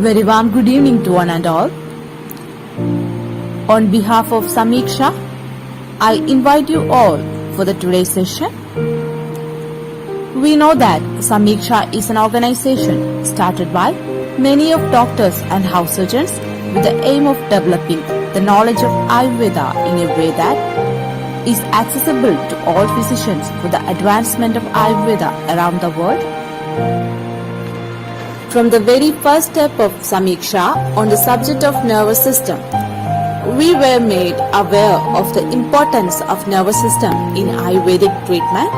Very warm good evening to one and all. On behalf of Sameeksha, I invite you all for the today's session. We know that Sameeksha is an organization started by many of doctors and house surgeons with the aim of developing the knowledge of Ayurveda in a way that is accessible to all physicians for the advancement of Ayurveda around the world. From the very first step of Sameeksha on the subject of nervous system, we were made aware of the importance of nervous system in Ayurvedic treatment.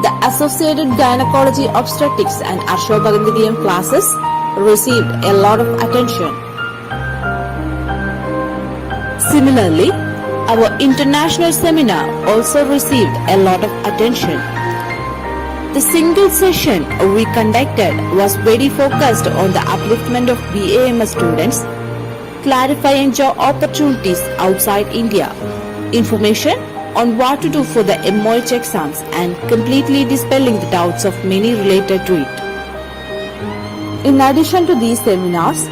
The associated gynecology, obstetrics and Ashwagandha classes received a lot of attention. Similarly, our international seminar also received a lot of attention. The single session we conducted was very focused on the upliftment of BAMS students, clarifying job opportunities outside India, information on what to do for the MOH exams and completely dispelling the doubts of many related to it. In addition to these seminars,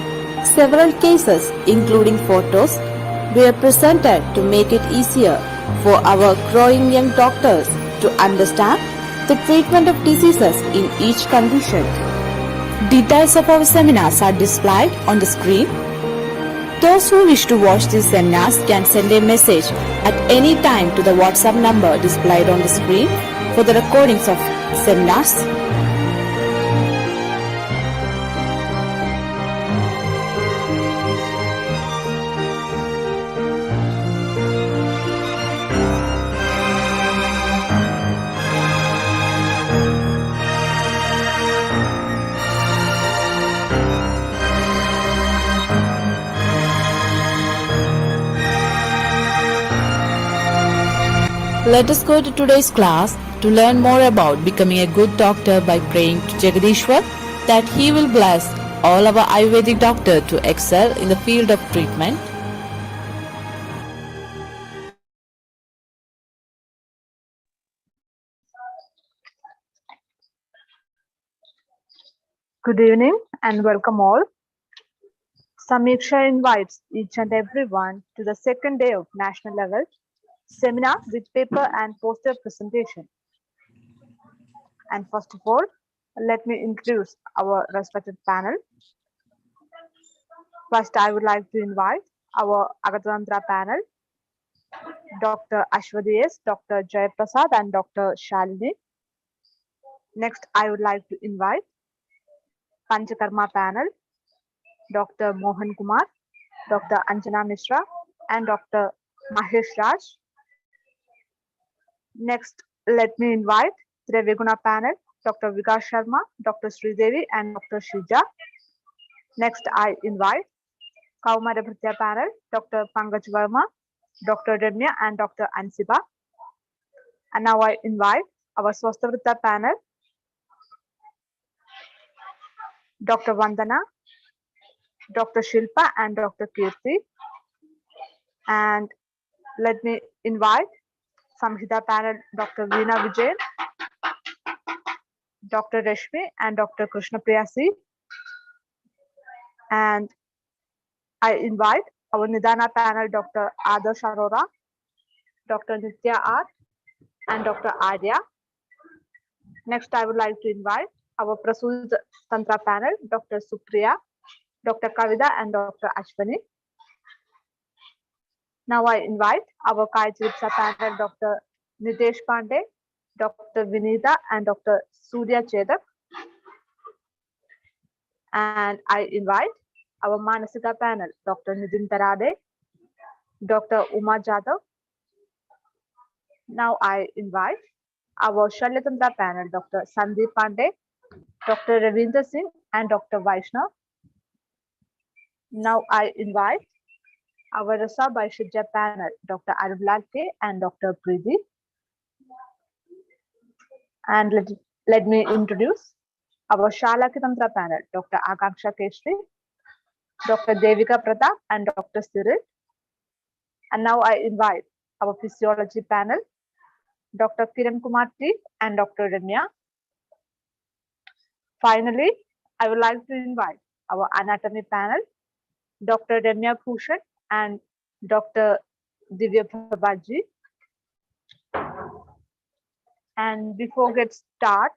several cases including photos were presented to make it easier for our growing young doctors to understand the treatment of diseases in each condition. Details of our seminars are displayed on the screen. Those who wish to watch these seminars can send a message at any time to the WhatsApp number displayed on the screen for the recordings of seminars. Let us go to today's class to learn more about becoming a good doctor by praying to Jagadishwar that he will bless all our Ayurvedic doctors to excel in the field of treatment. Good evening and welcome all. Sameeksha invites each and everyone to the second day of national level seminar with paper and poster presentation. And first of all, let me introduce our respected panel. First, I would like to invite our Agatantra panel, Dr. Ashwadi S, Dr. Jayaprasad and Dr. Shalini. Next, I would like to invite PANCHKARMA panel, Dr. Mohan Kumar, Dr. Anjana Mishra and Dr. Mahesh Raj. Next, let me invite Treveguna panel, Dr. Vikas Sharma, Dr. Sridevi and Dr. Shrija. Next, I invite Kaumara Bhattya panel, Dr. Pankaj Verma, Dr. Ramya and Dr. Ansiba. And now I invite our Swastavritta panel, Dr. Vandana, Dr. Shilpa and Dr. Kirti. And let me invite Samhita panel, Dr. Veena Vijay, Dr. Rashmi and Dr. Krishna Priyasi. And I invite our Nidana panel, Dr. Adarsh Arora, Dr. Nitya R and Dr. Arya. Next, I would like to invite our Prasud Tantra panel, Dr. Supriya, Dr. Kavida and Dr. Ashwani. Now I invite our Kaichitsa panel, Dr. Nitesh Pandey, Dr. Vinita and Dr. Surya Chedak. And I invite our Manasika panel, Dr. Nitin Tarade, Dr. Uma Jadhav. Now I invite our Shalyatantra panel, Dr. Sandeep Pandey, Dr. Ravindra Singh and Dr. Vaishnav. Now I invite our Rasa Vaishajya panel, Dr. Arulal K and Dr. Preeti. And let me introduce our Shalakitantra panel, Dr. Akanksha Keshri, Dr. Devika Pratap and Dr. Cyril. And now I invite our physiology panel, Dr. Kiran Kumar T and Dr. Ramya. Finally, I would like to invite our anatomy panel, Dr. Ramya Bhushan and Dr. Divya Prabhaji. And before get start,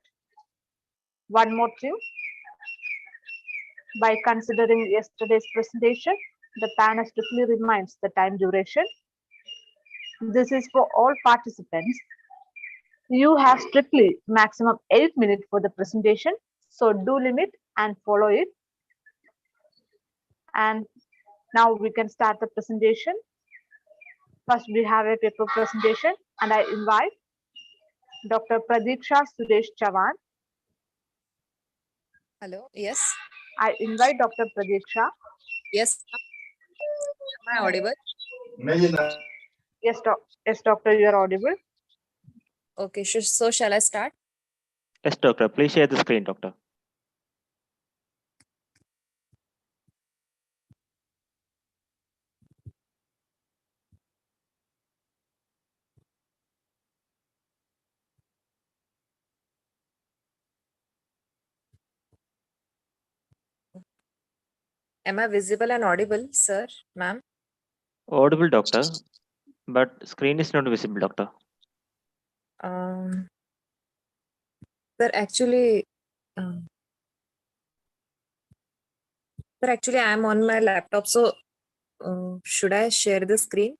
one more thing. By considering yesterday's presentation, the panel strictly reminds the time duration. This is for all participants. You have strictly maximum 8 minutes for the presentation, so do limit and follow it. And now we can start the presentation. First, we have a paper presentation, and I invite Dr. Pratiksha Suresh Chavan. Hello. Yes. I invite Dr. Pratiksha. Yes. Am I audible? Yes, doctor, you are audible. Okay. So shall I start? Yes, doctor. Please share the screen, doctor. Am I visible and audible, sir, ma'am? Audible, doctor, but screen is not visible, doctor. Sir, actually, I am on my laptop. So, should I share the screen?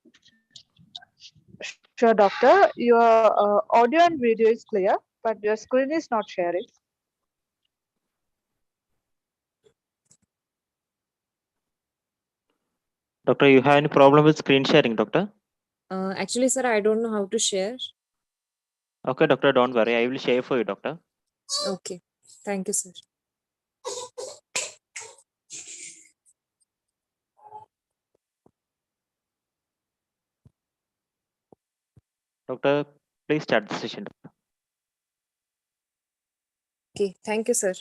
Sure, doctor. Your audio and video is clear, but your screen is not sharing. Doctor, you have any problem with screen sharing, doctor? Actually, sir, I don't know how to share. Okay, doctor, don't worry. I will share for you, doctor. Okay. Thank you, sir. Doctor, please start the session. Okay. Thank you, sir.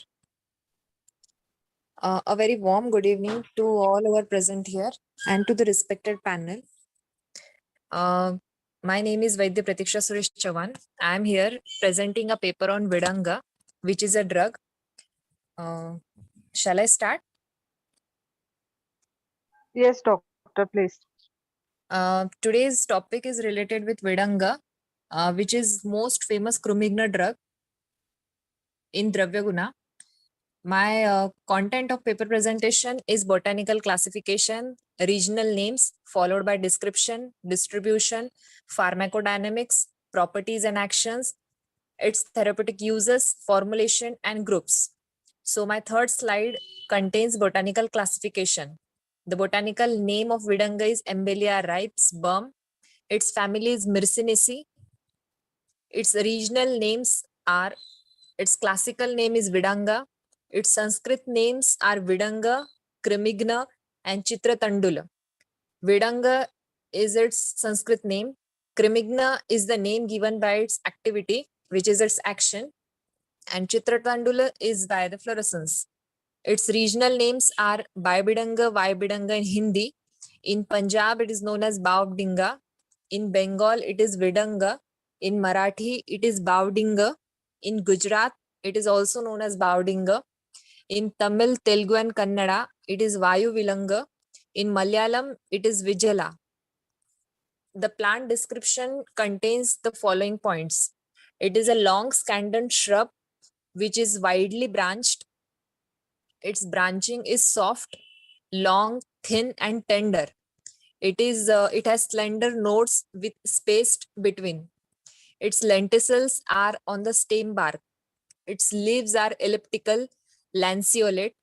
A very warm good evening to all who are present here and to the respected panel. My name is Vaidya Pratiksha Suresh Chavan. I am here presenting a paper on VIDANGA, which is a drug. Shall I start? Yes, doctor, please. Today's topic is related with VIDANGA, which is most famous Krumigna drug in Dravyaguna. My content of paper presentation is botanical classification, regional names, followed by description, distribution, pharmacodynamics, properties and actions, its therapeutic uses, formulation, and groups. So my third slide contains botanical classification. The botanical name of Vidanga is Embellia ripes, Burm. Its family is Myrcinaceae. Its regional names are, its classical name is Vidanga. Its Sanskrit names are Vidanga, Krimigna, and Chitratandula. Vidanga is its Sanskrit name. Krimigna is the name given by its activity, which is its action. And Chitratandula is by the fluorescence. Its regional names are Bibidanga, Vaibidanga in Hindi. In Punjab, it is known as Baudinga. In Bengal, it is Vidanga. In Marathi, it is Baudinga. In Gujarat, it is also known as Baudinga. In Tamil, Telugu and Kannada, it is Vayu Vilanga. In Malayalam, it is Vijala. The plant description contains the following points. It is a long scandent shrub which is widely branched. Its branching is soft, long, thin, and tender. It has slender nodes with spaced between. Its lenticels are on the stem bark. Its leaves are elliptical, lanceolate,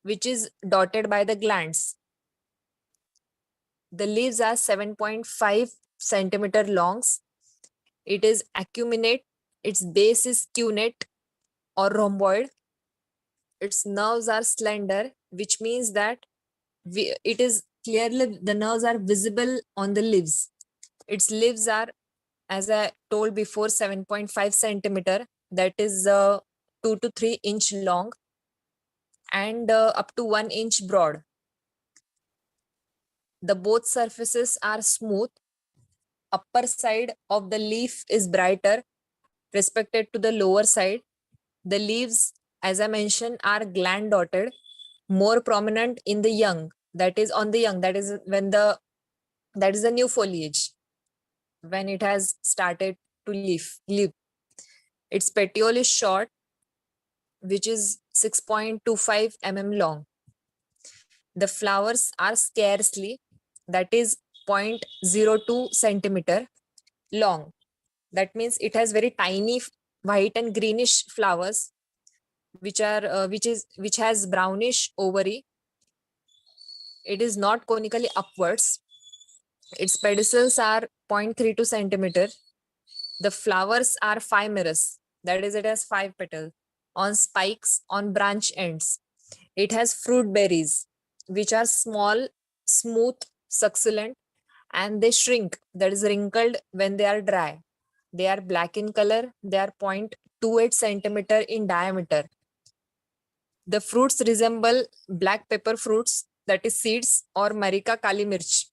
which is dotted by the glands. The leaves are 7.5 centimeter longs. It is acuminate. Its base is cunate or rhomboid. Its nerves are slender, which means that it is clearly, the nerves are visible on the leaves. Its leaves are, as I told before, 7.5 centimeter, that is 2 to 3 inch long and up to 1 inch broad. The both surfaces are smooth. Upper side of the leaf is brighter respected to the lower side. The leaves, as I mentioned, are gland dotted. more prominent in the young, that is on the young, that is when the new foliage, when it has started to leaf. Its petiole is short, which is 6.25 long. The flowers are scarcely, that is 0.02 centimeter long. That means it has very tiny white and greenish flowers, which has brownish ovary. It is not conically upwards. Its pedicels are 0.32 centimeter. The flowers are fimerous, that is, it has 5 petals on spikes on branch ends. It has fruit berries, which are small, smooth, succulent, and they shrink, that is wrinkled when they are dry. They are black in color. They are 0.28 centimeter in diameter. The fruits resemble black pepper fruits, that is seeds, or Marica kali mirch.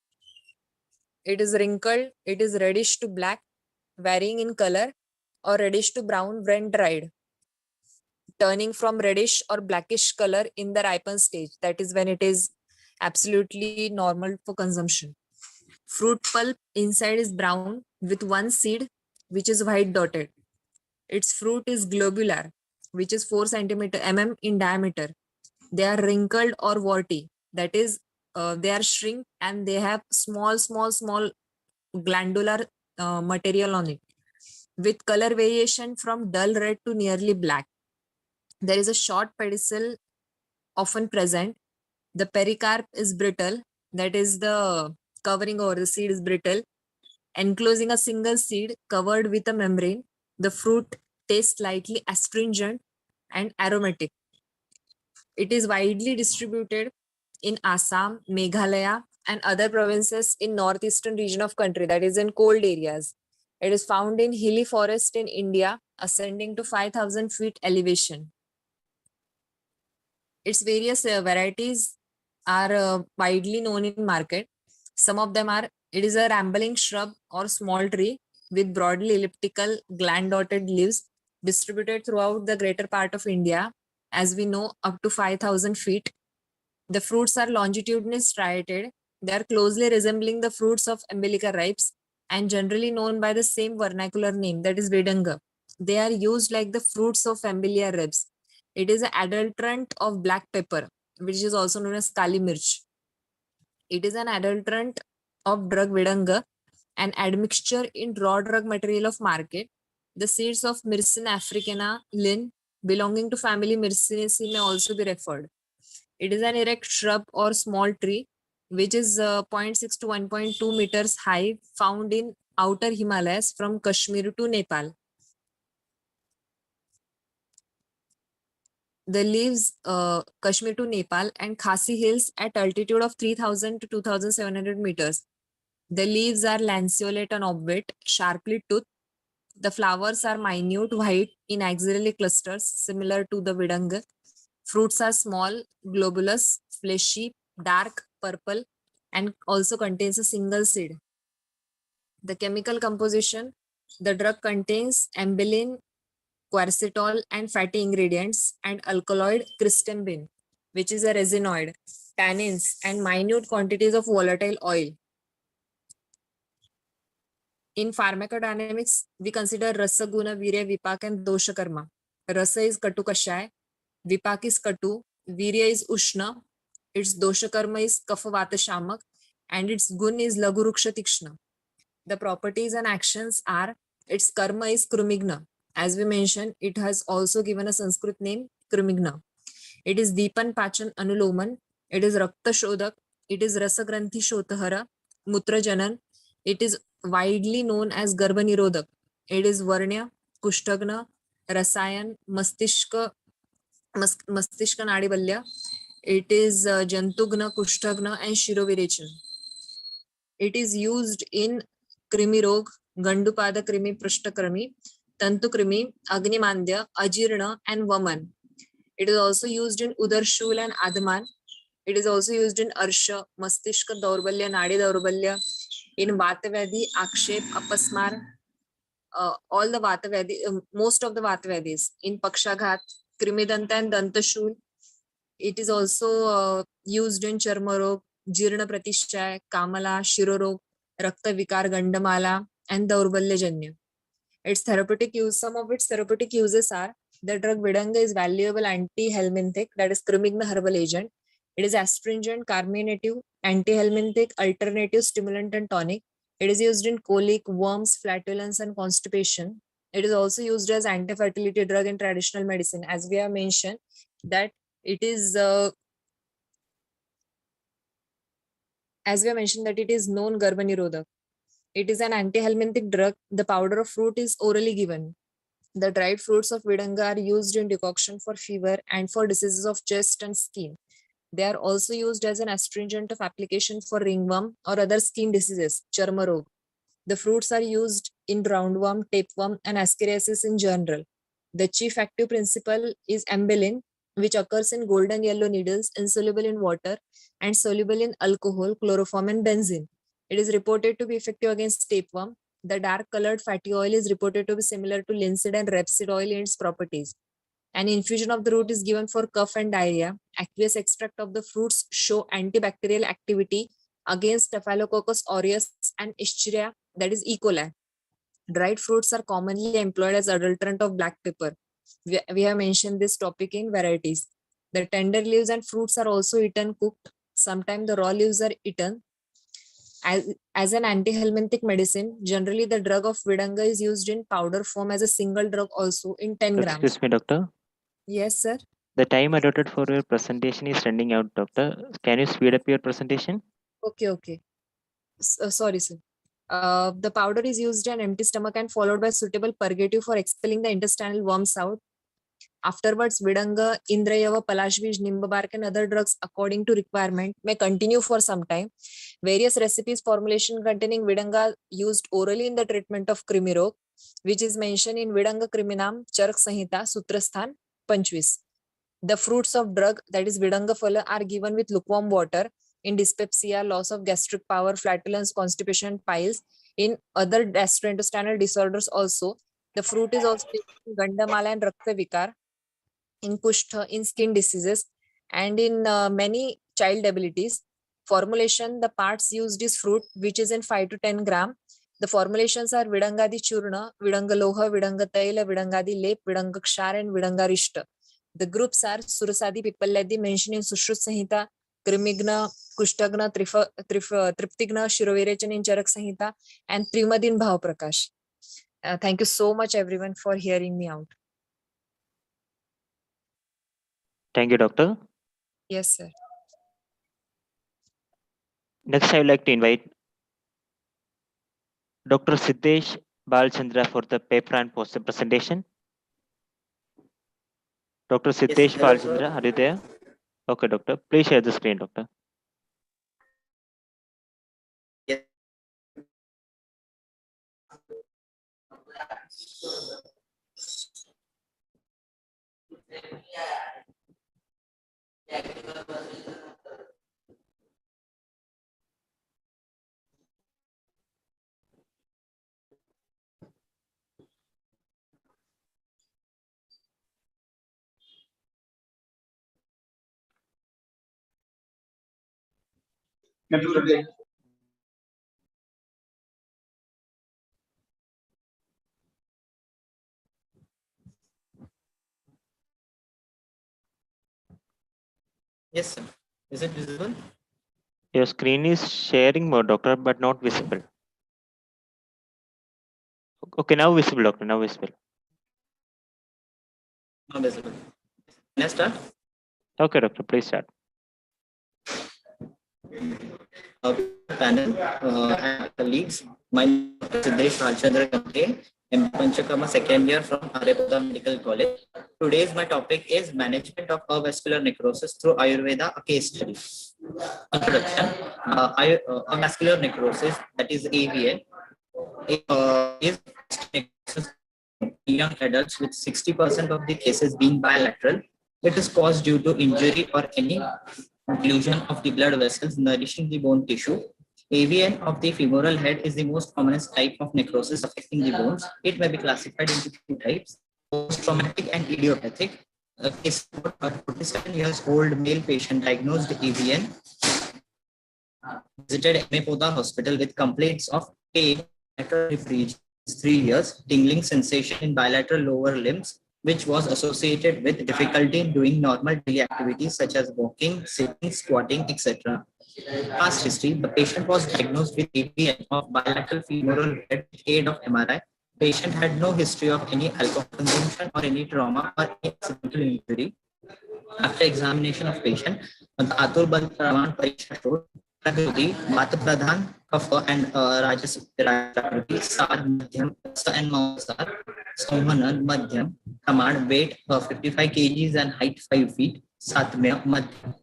It is wrinkled. It is reddish to black, varying in color, or reddish to brown when dried, turning from reddish or blackish color in the ripened stage, that is when it is absolutely normal for consumption. Fruit pulp inside is brown with one seed, which is white dotted. Its fruit is globular, which is 4 mm in diameter. They are wrinkled or warty, that is, they are shrink and they have small glandular material on it, with color variation from dull red to nearly black. There is a short pedicel often present. The pericarp is brittle, that is, the covering over the seed is brittle, enclosing a single seed covered with a membrane. The fruit tastes slightly astringent and aromatic. It is widely distributed in Assam, Meghalaya, and other provinces in northeastern region of country, that is in cold areas. It is found in hilly forest in India, ascending to 5,000 feet elevation. Its various varieties are widely known in market. Some of them are, it is a rambling shrub or small tree with broadly elliptical gland-dotted leaves distributed throughout the greater part of India, as we know, up to 5,000 feet. The fruits are longitudinally striated. They are closely resembling the fruits of Umbilica ripes and generally known by the same vernacular name, that is Vidanga. They are used like the fruits of Umbilica ribs. It is an adulterant of black pepper, which is also known as kali mirch. It is an adulterant of drug Vidanga, an admixture in raw drug material of market. The seeds of Myrcene africana, Lin, belonging to family Myrcinaceae, may also be referred. It is an erect shrub or small tree, which is 0.6 to 1.2 meters high, found in outer Himalayas from Kashmir to Nepal. The leaves, Kashmir to Nepal and Khasi Hills at altitude of 3,000 to 2,700 meters. The leaves are lanceolate and obovate, sharply toothed. The flowers are minute, white in axillary clusters, similar to the Vidanga. Fruits are small, globulous, fleshy, dark purple, and also contains a single seed. The chemical composition, the drug contains ambelin, quercitol, and fatty ingredients, and alkaloid cristambin, which is a resinoid, tannins, and minute quantities of volatile oil. In pharmacodynamics, we consider rasa, guna, virya, vipak, and dosha karma. Rasa is katu kashai, vipak is katu, virya is ushna, its dosha karma is kapha vata shamak, and its gun is laguruksha tikshna. The properties and actions are, its karma is krumigna. As we mentioned, it has also given a Sanskrit name, krumigna. It is Deepan Pachan Anuloman. It is Rakta Shodak. It is Rasa Granthi Shotahara, Mutra Janan. It is widely known as Garbha Nirodhak. It is Varnya, Kushtagna, Rasayan, Mastishka Nadibalya. It is Jantugna, Kushtagna, and Shirovirechan. It is used in Krimi Rog, Gandupada Krimi Prashtakrami, Tantu Krimi, Agnimandya, Ajirna, and Vaman. It is also used in Udarshul and Adman. It is also used in Arsha, Mastishka Daurbalya, Nadi Daurbalya, in Vatavadi, Akshep, Apasmar, all the Vatavadi, most of the Vatavadis, in Pakshaghat, Krimidanta and Dantashul, It is also used in Charmarog, Jirna Pratishthay, Kamala, Shirorog, Rakta Vikar, Gandamala, and Daurbalyajanya. Its therapeutic use, some of its therapeutic uses are: the drug Vidanga is valuable anti-helminthic, that is Cremigna herbal agent. It is astringent, carminative, anti-helminthic, alternative, stimulant, and tonic. It is used in colic, worms, flatulence, and constipation. It is also used as anti-fertility drug in traditional medicine, as we have mentioned that it is it is known Garbhanirodhak. It is an anti-helminthic drug. The powder of fruit is orally given. The dried fruits of Vidanga are used in decoction for fever and for diseases of chest and skin. They are also used as an astringent of application for ringworm or other skin diseases, Charmarog. The fruits are used in roundworm, tapeworm, and ascariasis in general. The chief active principle is ambelin, which occurs in golden yellow needles, insoluble in water, and soluble in alcohol, chloroform, and benzene. It is reported to be effective against tapeworm. The dark-colored fatty oil is reported to be similar to linseed and rapeseed oil in its properties. An infusion of the root is given for cough and diarrhea. Aqueous extract of the fruits show antibacterial activity against Staphylococcus aureus and Escherichia, that is E. coli. Dried fruits are commonly employed as adulterant of black pepper. We have mentioned this topic in varieties. The tender leaves and fruits are also eaten cooked. Sometimes the raw leaves are eaten. As an anti-helminthic medicine, generally the drug of Vidanga is used in powder form as a single drug also in 10 grams. Excuse me, doctor. Yes, sir. The time allotted for your presentation is running out, doctor. Can you speed up your presentation? Okay. Sorry, sir. The powder is used on empty stomach and followed by suitable purgative for expelling the intestinal worms out. Afterwards, Vidanga, Indrayava, Palashvij, Nimbabark, and other drugs according to requirement may continue for some time. Various recipes formulation containing Vidanga used orally in the treatment of Krimirog, which is mentioned in Vidanga Kriminam, Charak Sanhita, Sutrasthan, Panchvis. The fruits of drug, that is Vidanga Phala, are given with lukewarm water in dyspepsia, loss of gastric power, flatulence, constipation, piles. In other gastrointestinal disorders also, the fruit is also in Gandamala and Rakta Vikar, in Kushtha, in skin diseases, and in many child abilities. Formulation, the parts used is fruit, which is in 5 to 10 gram. The formulations are Vidangadi Churna, Vidanga Loha, Vidanga Taila, Vidangadi Lep, Vidanga Kshar, and Vidanga Rishta. The groups are Surasadi Pipaladi mentioned in Sushrut Sanhita, Krimigna, Kushtagna, Triptigna, Shirovirachan in Charak Sanhita, and Trimadin Bhav Prakash. Thank you so much, everyone, for hearing me out. Thank you, doctor. Yes, sir. Next, I would like to invite Dr. Siddhesh Bhalchandra for the paper and poster presentation. Dr. Siddhesh Bhalchandra, are you there? Okay, doctor. Please share the screen, doctor. Yes, sir. Is it visible? Your screen is sharing more, doctor, but not visible. Okay, now visible, doctor. Now visible. Not visible. Can I start? Okay, doctor. Please start. Panel and colleagues. My name is Siddhesh Bhalchandra Kanthe. I'm Panchkarma second year from Aryapada Medical College. Today's my topic is management of avascular necrosis through Ayurveda, a case study. Introduction. Avascular necrosis, that is AVN, is young adults with 60% of the cases being bilateral. It is caused due to injury or any occlusion of the blood vessels nourishing the bone tissue. AVN of the femoral head is the most common type of necrosis affecting the bones. It may be classified into two types: post-traumatic and idiopathic. case report, a 47 years old male patient diagnosed AVN visited Mepoda Hospital with complaints of pain at hip region, 3 years, tingling sensation in bilateral lower limbs, which was associated with difficulty in doing normal daily activities such as walking, sitting, squatting, etc. Past history, the patient was diagnosed with AVN of bilateral femoral head with aid of MRI. Patient had no history of any alcohol consumption or any trauma or any accidental injury. After examination of patient, the Atul Baltraman Pariksha showed Prakriti, Vata Pradhan, Kapha and Rajas Prakriti, Sar, Madhyam, Sa and Mausar, Somanan, Madhyam, command, weight 55 kgs and height 5 feet, Satmya, Madhyam.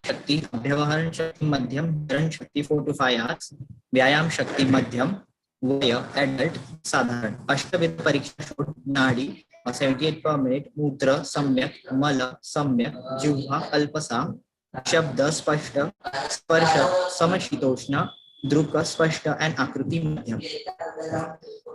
Shakti, Abhyavahan Shakti Madhyam, Dharan Shakti 4 to 5 hours, Vyayam Shakti Madhyam, Vaya, adult, Sadharan. Ashtavid Pariksha showed Nadi, 78 per minute, Mutra, Samyak, Mala, Samyak, Juha, Alpasam, Shabda, Spashta, Sparsha, Samashitoshna, Druka, Spashta, and Akruti Madhyam.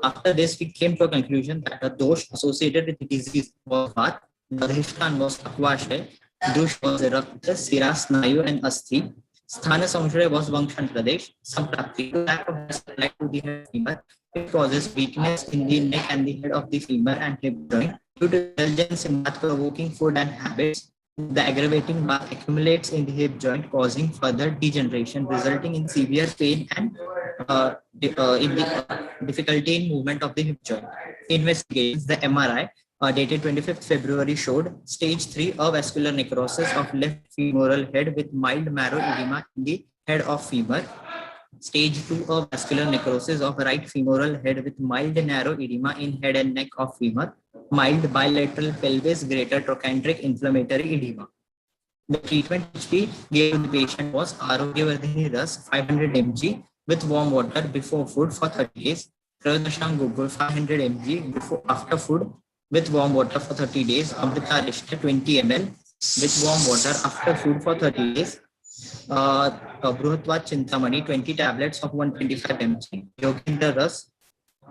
After this, we came to a conclusion that the dosh associated with the disease was Vat, Dharishkan was Akvashay, Dush was Rakta, Sira, Snayu, and Asthi. Sthana Samshaya was Vangshan Pradesh. Samprapti, lack of blood supply to the head femur. It causes weakness in the neck and the head of the femur and hip joint. Due to indulgence in bath-provoking food and habits, the aggravating bath accumulates in the hip joint, causing further degeneration, resulting in severe pain and difficulty in movement of the hip joint. Investigations, the MRI dated 25th February showed stage 3 avascular necrosis of left femoral head with mild marrow edema in the head of femur. Stage 2 avascular necrosis of right femoral head with mild narrow edema in head and neck of femur. Mild bilateral pelvis greater trochanteric inflammatory edema. The treatment which we gave to the patient was Arogyavardhini Ras 500 mg with warm water before food for 30 days. Pradasham Gugul 500 mg before after food with warm water for 30 days. Amrita Rishta 20 ml with warm water after food for 30 days. Bruhatvat Chintamani 20 tablets of 125 mg. Yogendra Ras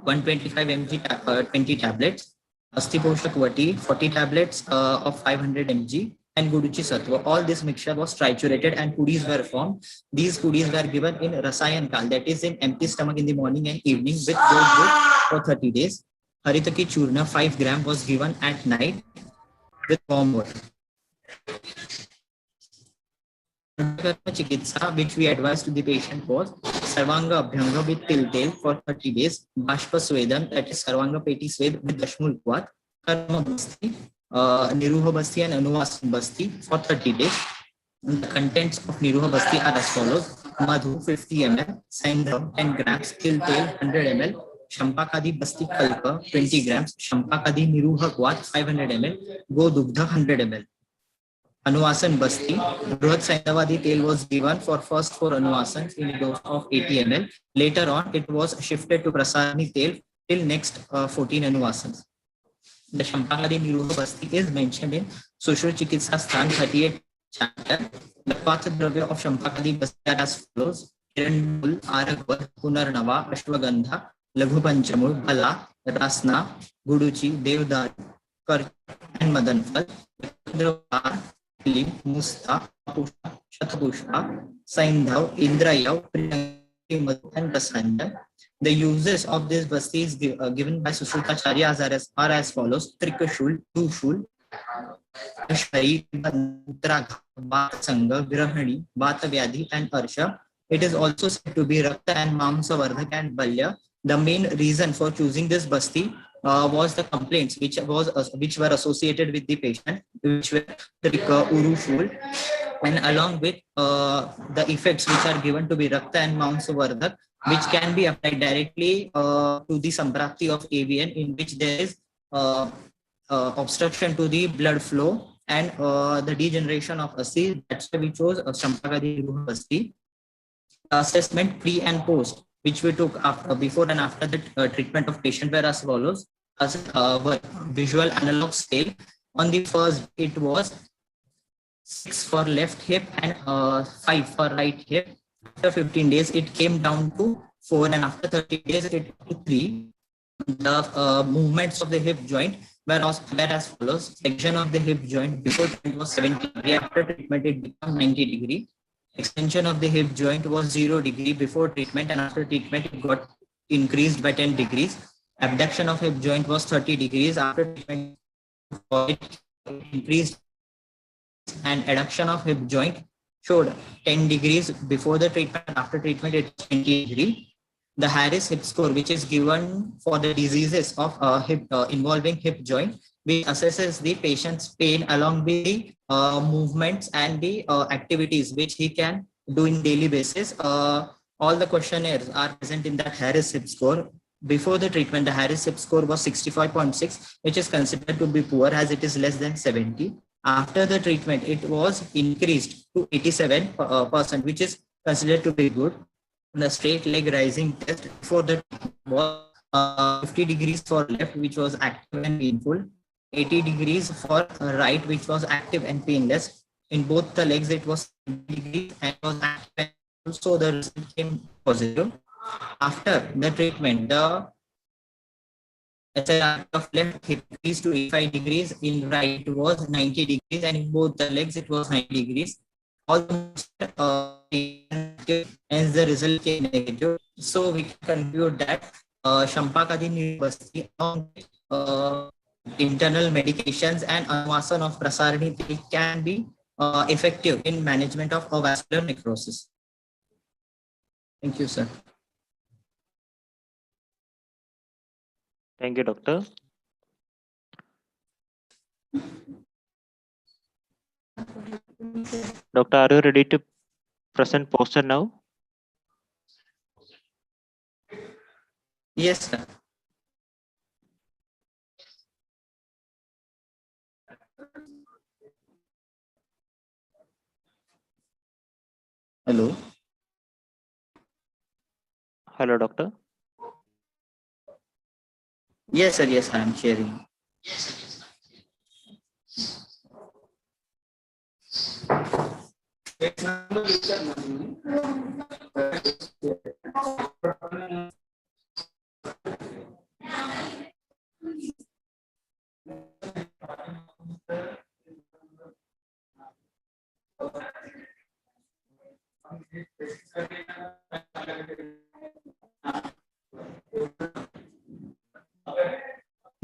125 mg 20 tablets. Astiposhak Vati 40 tablets of 500 mg. And Guduchi Sattva. All this mixture was triturated and pudis were formed. These pudis were given in Rasayan Kal, that is in empty stomach in the morning and evening with goat for 30 days. Haritaki Churna 5 gram was given at night with warm water. Chikitsa, which we advised to the patient was Sarvanga Abhyanga with Til for 30 days, Bashpa Swedam, that is Sarvanga Peti Swed with Dashmul Kwat, Karma Basti, Niruha Basti and Anuvasan Basti for 30 days. And the contents of Niruha Basti are as follows: Madhu 50 ml, Saindhav 10 grams, Til 100 ml, Shampakadi Basti Kalpa 20 grams, Shampakadi Niruha Kwat 500 ml, Go Dugdha 100 ml. Anuvasan Basti, Bruhat Saindhavadi Tel was given for first 4 Anuvasans in a dose of 80 ml. Later on, it was shifted to Prasarni Tel till next 14 Anuvasans. The Shampakadi Niruha Basti is mentioned in Sushru Chikitsa Sthan 38 chapter. The Patha Dravya of Shampakadi Basti are as follows: Kirandul, Aragvad, Punarnava, Ashwagandha, Laghu Panchamur, Bala, Rasna, Guduchi, Devdar, Kar and Madanfal, Lim, Musta, Pusha, Shatapushpa, Saindhav, Indrayav, and Rasanja. The uses of this basti is given by Sushrutaracharya are as follows: Trikashul, Dushul, ASHMARI, MUTRA, VATA Sangha, Virahani, VATA Vyadhi, and Arsha. It is also said to be Rakta and Mamsa Vardhak and Balya. The main reason for choosing this basti was the complaints which were associated with the patient, which were Trika, Urushul, and along with the effects which are given to be Rakta and Mamsa Vardhak, which can be applied directly to the Samprapti of AVN, in which there is obstruction to the blood flow and the degeneration of Asti. That's why we chose Shampakadi Niruha Asti. Assessment pre and post, which we took after, before and after the treatment of patient, were as follows: as visual analog scale. On the first, it was 6 for left hip and 5 for right hip. After 15 days, it came down to 4, and after 30 days, it to 3. The movements of the hip joint were as follows. Section of the hip joint before treatment was 70 degree. After treatment, it became 90 degree. Extension of the hip joint was 0 degree before treatment, and after treatment, it got increased by 10 degrees. Abduction of hip joint was 30 degrees. After treatment, it increased, and adduction of hip joint showed 10 degrees before the treatment, and after treatment, it was 20 degree. The Harris hip score, which is given for the diseases of hip involving hip joint, which assesses the patient's pain along with the movements and the activities which he can do in daily basis. All the questionnaires are present in that Harris hip score. Before the treatment, the Harris hip score was 65.6, which is considered to be poor as it is less than 70. After the treatment, it was increased to 87%, which is considered to be good. The straight leg rising test for the was 50 degrees for left, which was active and painful, 80 degrees for right, which was active and painless. In both the legs, it was 70 degrees and was active, and also the result came positive. After the treatment, the SLR of left hip increased to 85 degrees, in right it was 90 degrees, and in both the legs it was 90 degrees. Almost as the result came negative. So we can conclude that Champagnat University internal medications and Anuvasan of Prasarani can be effective in management of avascular necrosis. Thank you, sir. Thank you, doctor. Doctor, are you ready to present poster now? Yes, sir. Hello. Hello, doctor. Yes, sir. Yes, I am sharing.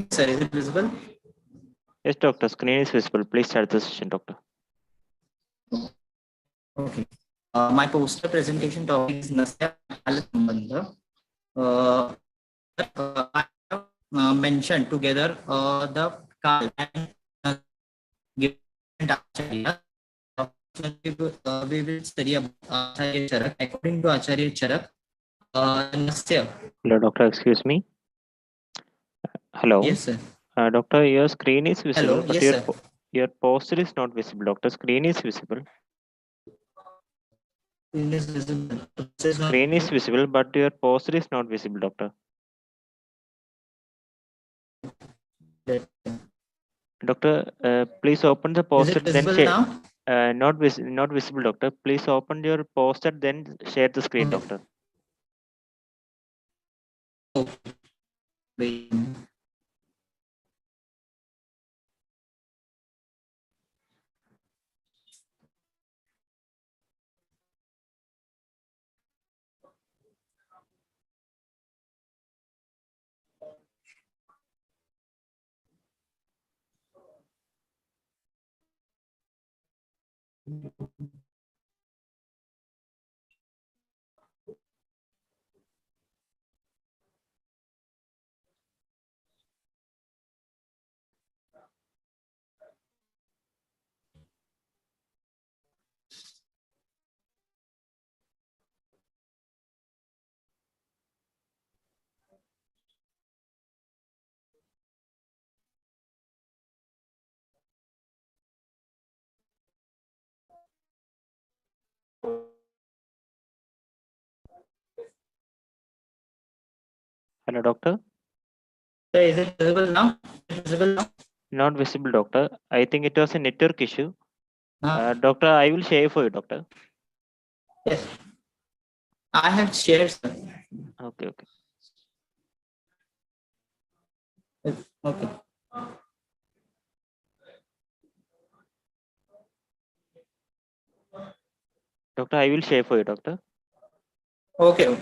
Sir, is it visible? Yes, doctor. Screen is visible. Please start the session, doctor. Okay. My poster presentation topic is NASYA SAMBANDH. I have mentioned together the Kal and given Acharya. We will study about Acharya Charak. According to Acharya Charak, NASYA. Hello, doctor. Excuse me. Hello. Yes, sir. Doctor, your screen is visible, Hello. but Yes, sir. your poster is not visible. Doctor, screen is visible. Screen is visible. Screen is visible, but your poster is not visible, doctor. Doctor, please open the poster. Is it visible then now? not visible, doctor. Please open your poster, then share the screen, doctor. Wait. Hello, doctor. Sir, is it visible now? Is it visible now? Not visible, doctor. I think it was a network issue. Ah. Doctor, I will share for you, doctor. Yes. I have shared, sir. Okay, okay. Okay. Doctor, I will share for you, doctor. Okay.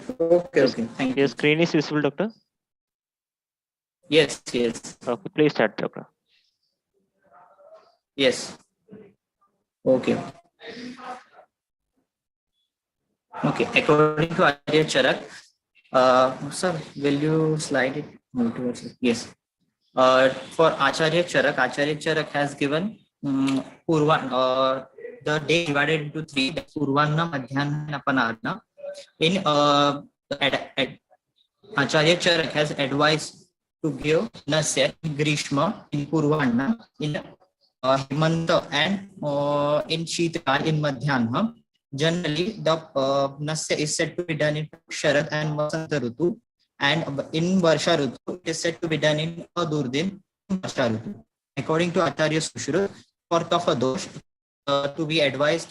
Yes. Thank Your you. screen is visible, doctor. Yes. Okay, please start, doctor. Yes. Okay. Okay. According to Arshia Charak, sir, will you slide it? Move towards it. Yes. For Acharya Charak has given Purvan, the day divided into three: Purvanna, Madhyana, and Apanarna. In Acharya Charak has advised to give Nasya in Grishma, in Purvanna, in Himanta, and in Sheetkal, in Madhyana. Generally, the Nasya is said to be done in Sharad and Vasanta Rutu, and in Varsha Rutu, it is said to be done in Adurdin, Varsha Rutu. According to Acharya Sushrut, for Kapha Dosh, to be advised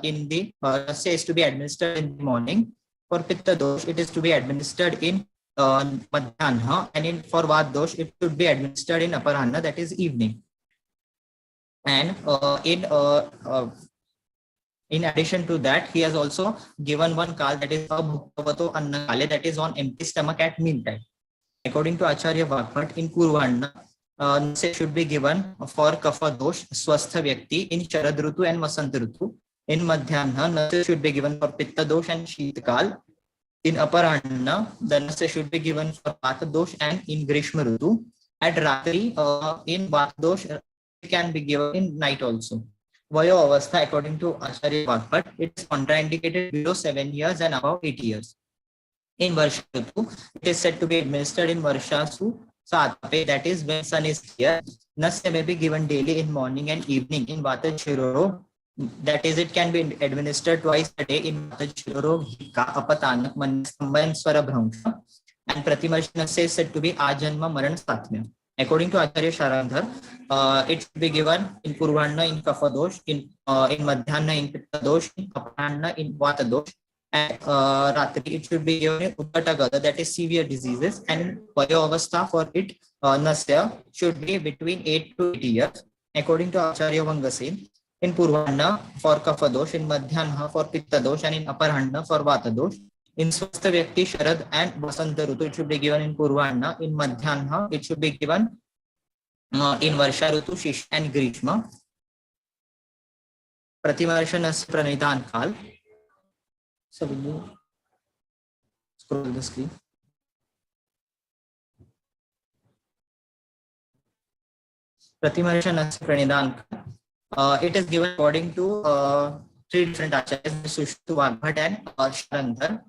in the Nasya is to be administered in the morning. For Pitta Dosh, it is to be administered in Madhyana, and for Vat Dosh, it should be administered in Aparahana, that is evening. And in addition to that, he has also given one kal, that is Abhuktavato Anna Kale, that is on empty stomach at mealtime. According to Acharya Vakhat, in Purvanna, Nasya should be given for Kapha Dosh, Swastha Vyakti, in Sharad Rutu and Vasant Rutu. In Madhyana, Nasya should be given for Pitta Dosh and Sheetkal. In Aparahana, the Nasya should be given for Vata Dosh and in Grishma Rutu. At Ratri, in Vata Dosh, it can be given in night also. Vayo Avastha, according to Acharya Vakhat, it is contraindicated below 7 years and above 8 years. In Varsha Ritu, it is said to be administered in Varsha Su Satape, that is when sun is clear. Nasya may be given daily in morning and evening. In Vata Shiroro, that is, it can be administered twice a day in Vata Shiroro, Hika, Apatanak, Manistamba, and Swarabhramsha. And Pratimarsh Nasya is said to be Ajanma Maran Satmya. According to Acharya Sharandhar, it should be given in Purvanna in Kapha Dosh, in Madhyana in Pitta Dosh, in Aparanna in Vata Dosh, and Ratri it should be given in Uttatagada, that is severe diseases, and Vayo Avastha for it, Nasya, should be between 8 to 80 years. According to Acharya Vangasen, in Purvanna for Kapha Dosh, in Madhyana for Pitta Dosh, and in Aparanna for Vata Dosh. In Swastha Vyakti, Sharad and Vasanta Rutu, it should be given in Purvanna. In Madhyana, it should be given in Varsha Rutu, Shish and Grishma. Pratimarsha Nasya Pranidan Kal. So will you scroll the screen? Pratimarsha Nasya Pranidan Kal. It is given according to three different acharyas, Sushruta, Vagbhat, and Sharandhar.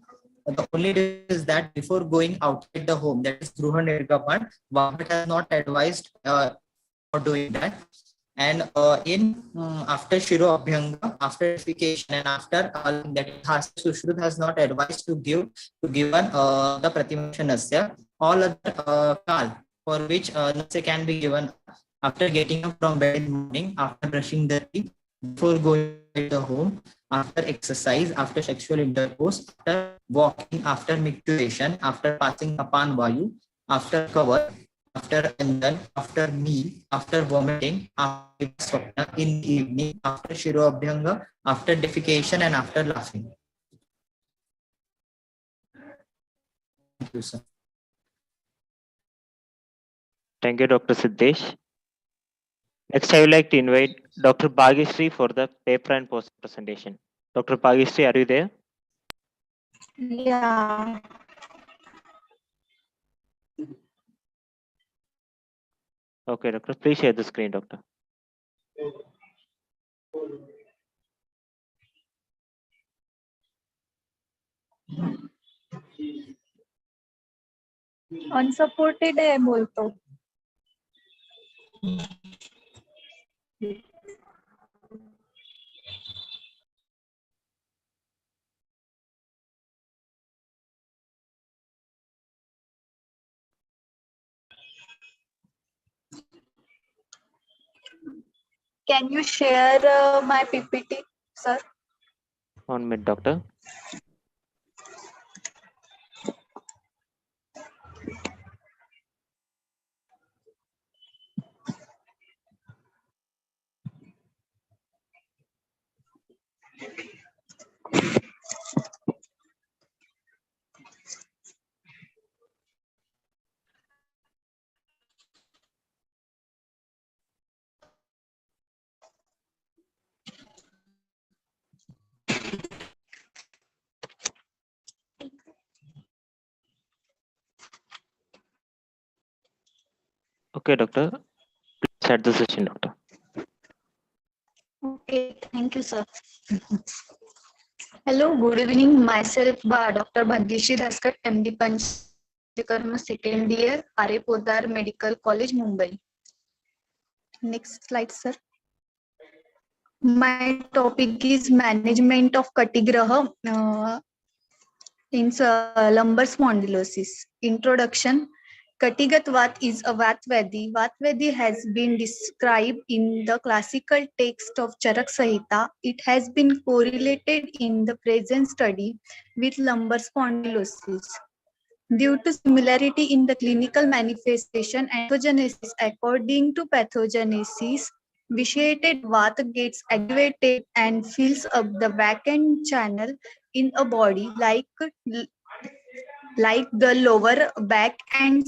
The only difference is that before going outside the home, that is Gruha Nirgapan, Vagbhat has not advised for doing that. And after Shiro Abhyanga, after defecation, and after that, Sushrut has not advised to given the Pratimarsha Nasya. All other kal for which Nasya can be given after getting up from bed in the morning, after brushing the teeth, before going to the home, after exercise, after sexual intercourse, after walking, after micturition, after passing upon Vayu, after cover, after Andan, after meal, after vomiting, after swapna, in the evening, after Shiro Abhyanga, after defecation, and after laughing. Thank you, sir. Thank you, Dr. Siddhesh. Next, I would like to invite Dr. Bhagyashree for the paper and post presentation. Dr. Bhagyashree, are you there? Yeah. Okay, doctor. Please share the screen, doctor. Unsupported है बोल तो. Can you share my PPT, sir? 1 minute, doctor. Okay, doctor. Please start the session, doctor. Okay, thank you, sir. Hello, good evening. Myself, Dr. Bhagyashree Dhaskat, MD Panchkarma, second year, AYURVEDA Medical College, Mumbai. Next slide, sir. My topic is management of Katigraha in lumbar spondylosis. Introduction. Katigat Vat is a Vatvedi. Vatvedi has been described in the classical text of Charak Sahita. It has been correlated in the present study with lumbar spondylosis. Due to similarity in the clinical manifestation and pathogenesis, according to pathogenesis, vitiated vata gets activated and fills up the vacant channel in a body like the lower back and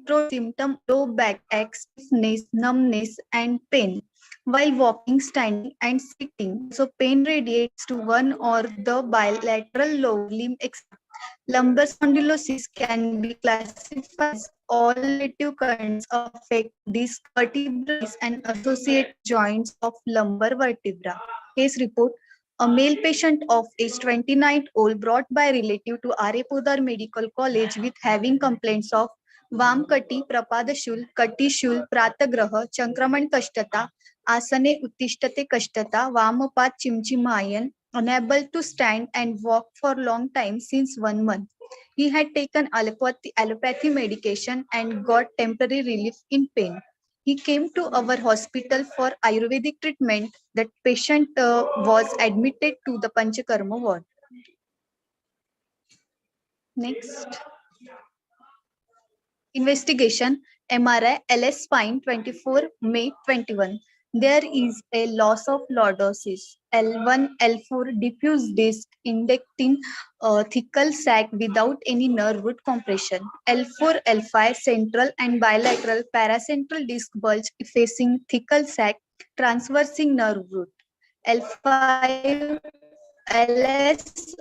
through symptom low back ache, stiffness, numbness, and pain. While walking, standing, and sitting, so pain radiates to one or the bilateral lower limb except lumbar spondylosis can be classified as all relative conditions affect disc, vertebral disc, and associated joints of lumbar vertebra. Case report. A male patient of age 29-old brought by relative to Arepodar Medical College with having complaints of Vamkati, Prapadashul, Katishul, Pratagraha, Chankraman Kashtata, Asane Uttishtate Kashtata, Vamapat Chimchimayan, unable to stand and walk for long time since 1 month. He had taken allopathy medication and got temporary relief in pain. He came to our hospital for Ayurvedic treatment. That patient was admitted to the Panchkarma ward. Next. Investigation. MRI LS spine 24 May 21. There is a loss of lordosis. L1, L4 diffuse disc indexing thecal sac without any nerve root compression. L4, L5 central and bilateral paracentral disc bulge facing thecal sac transversing nerve root. L5, LS,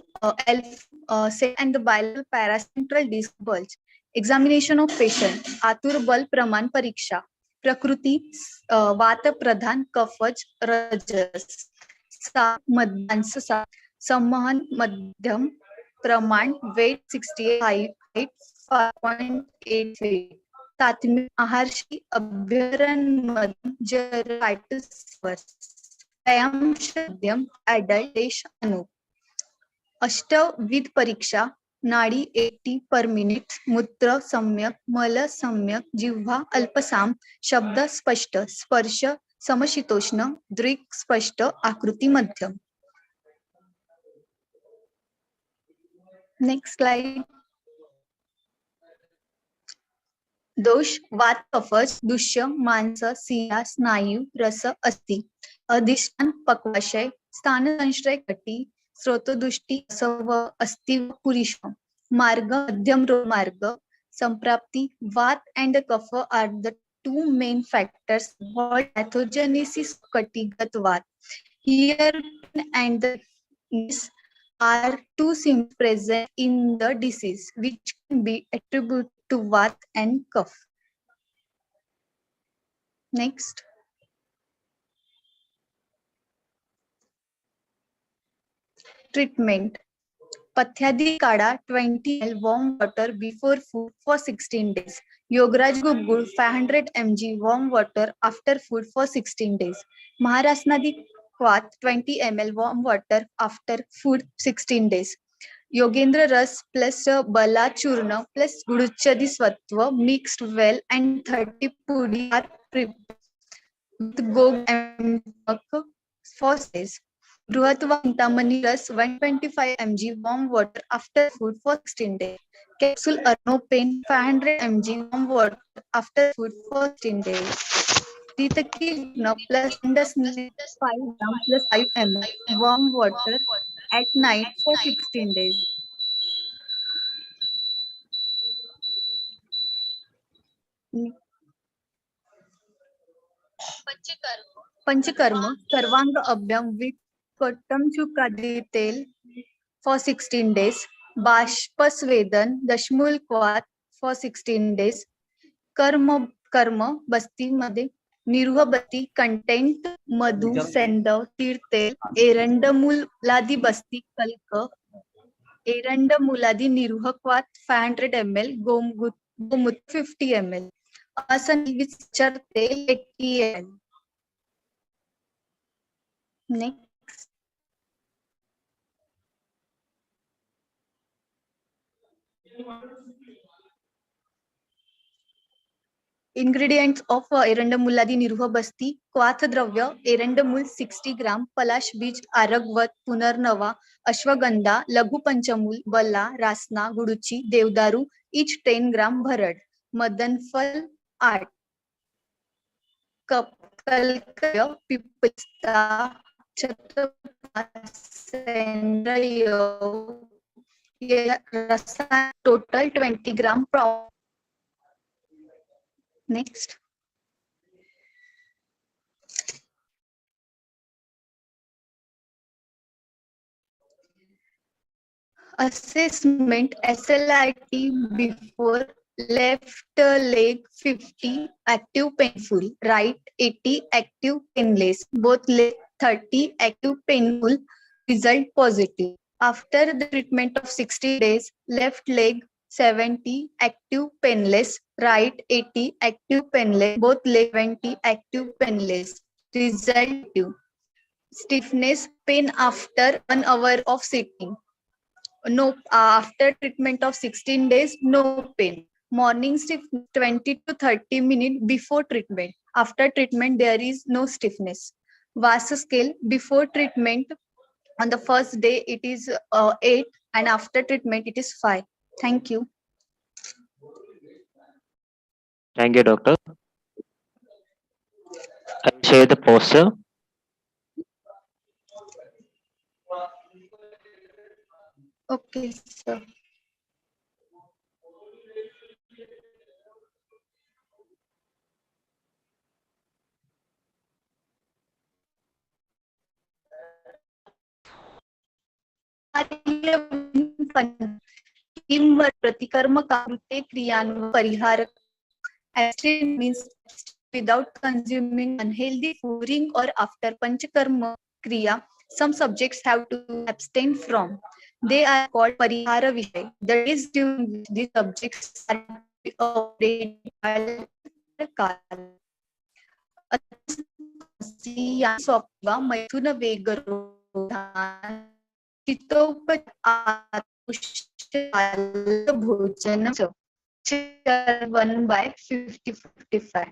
and the bilateral paracentral disc bulge. Examination of patient. आतुर बल प्रमाण परीक्षा. प्रकृती वात प्रधान कफज रजस. मांस संवहन मध्यम प्रमाण weight 68 height 5.8 feet. तात्मिक आहारशी अभ्यरण मध्यम जराइटिस व्यायाम मध्यम adult देश अनु. अष्टव विध परीक्षा. नाड़ी 80 per minute, मूत्र सम्यक, मल सम्यक, जिह्वा अल्पसाम, शब्द स्पष्ट, स्पर्श समशीतोष्ण, दृक् स्पष्ट, आकृती मध्यम. Next slide. दोष वात कफज, दुष्य मांस, सिया, स्नायु, रस, अस्थि. अधिष्ठान पक्वाशय, स्थान संश्रय कटी, स्रोतदुष्टि सव अस्ति पुरीश. मार्ग मध्यम रो मार्ग. संप्राप्ति. Vat and kapha are the two main factors for pathogenesis of Katigat Vat. Here and these are two symptoms present in the disease which can be attributed to Vat and Kapha. Next. Treatment. Pathyadi Kada 20 ml warm water before food for 16 days. Yograj Gugul 500 mg warm water after food for 16 days. Maharasnadi Kwat 20 ml warm water after food 16 days. Yogendra Ras plus Bala Churna plus Guduchadi Swattva mixed well and 30 pudi are prepared with Gog and for 6 days. Bruhatva Intamani Ras 125 mg warm water after food for 16 days. Capsule Arno Pain 500 mg warm water after food for 16 days. Titaki plus Indus 5 gram plus 5 ml warm water at night for 16 days. Panchkarma Sarvanga Abhyam with Kottam Chukadi Tel for 16 days. Bashpas Vedan Dashmul Kwat for 16 days. Karma कर्म बस्तीमध्ये निरुह बस्ती content मधु सेंदव तीर्थेल एरंडमुलादी बस्ती कल्क एरंडमुलादी निरुह क्वाथ 500 ml गोमूत्र 50 ml असं विचार तेल 80 ml. Next. Ingredients of एरंडमुलादी निरुह बस्ती क्वाथ द्रव्य एरंडमूल 60 ग्राम पलाश बीज आरगवत पुनर्नवा अश्वगंधा लघु पंचमूल बल्ला रासना गुडुची देवदारू each 10 ग्राम भरड मदनफल 8 कप कलकय पिपस्ता रसा total 20 gram Next. Assessment SLIT before left leg 50 active painful, right 80 active painless, both leg 30 active painful, result positive. After the treatment of 60 days, left leg 70 active painless, right 80 active painless, both leg 20 active painless, result stiffness pain after 1 hour of sitting. No, after treatment of 16 days, no pain. Morning stiffness 20 to 30 minutes before treatment. After treatment, there is no stiffness. VASA scale before treatment, on the first day it is 8 and after treatment it is 5. Thank you. Thank you, doctor. I will share the poster. Okay, sir. वर प्रतिकर्म कृते क्रियान्व परिहार abstain means without consuming unhealthy food during or after panchkarma kriya. Some subjects have to abstain from. They are called parihara vishay. That is during which these subjects are avoided मैथुन वेगरोधान भोजन 1/50-55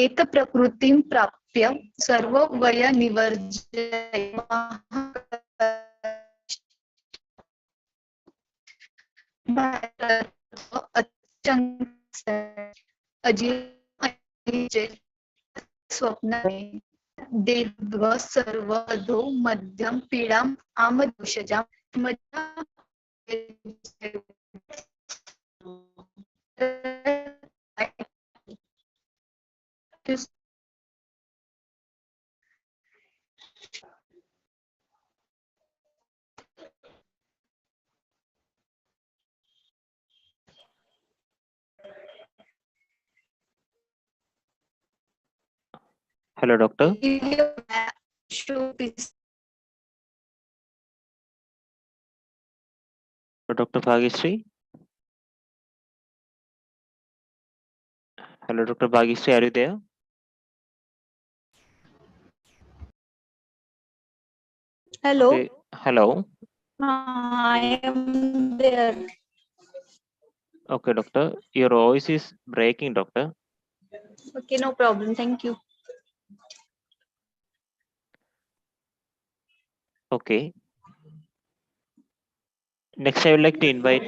एक प्रकृतिं प्राप्य सर्व वय निवर्जय स्वप्न देह सर्व अधो मध्यम पीडाम आमदोषजा Hello, doctor. Dr. Bhagyashree. Hello, Dr. Bhagyashree, are you there? Hello. Okay. Hello. I am there. Okay, doctor. Your voice is breaking, doctor. Okay, no problem. Thank you. Okay. Next, I would like to invite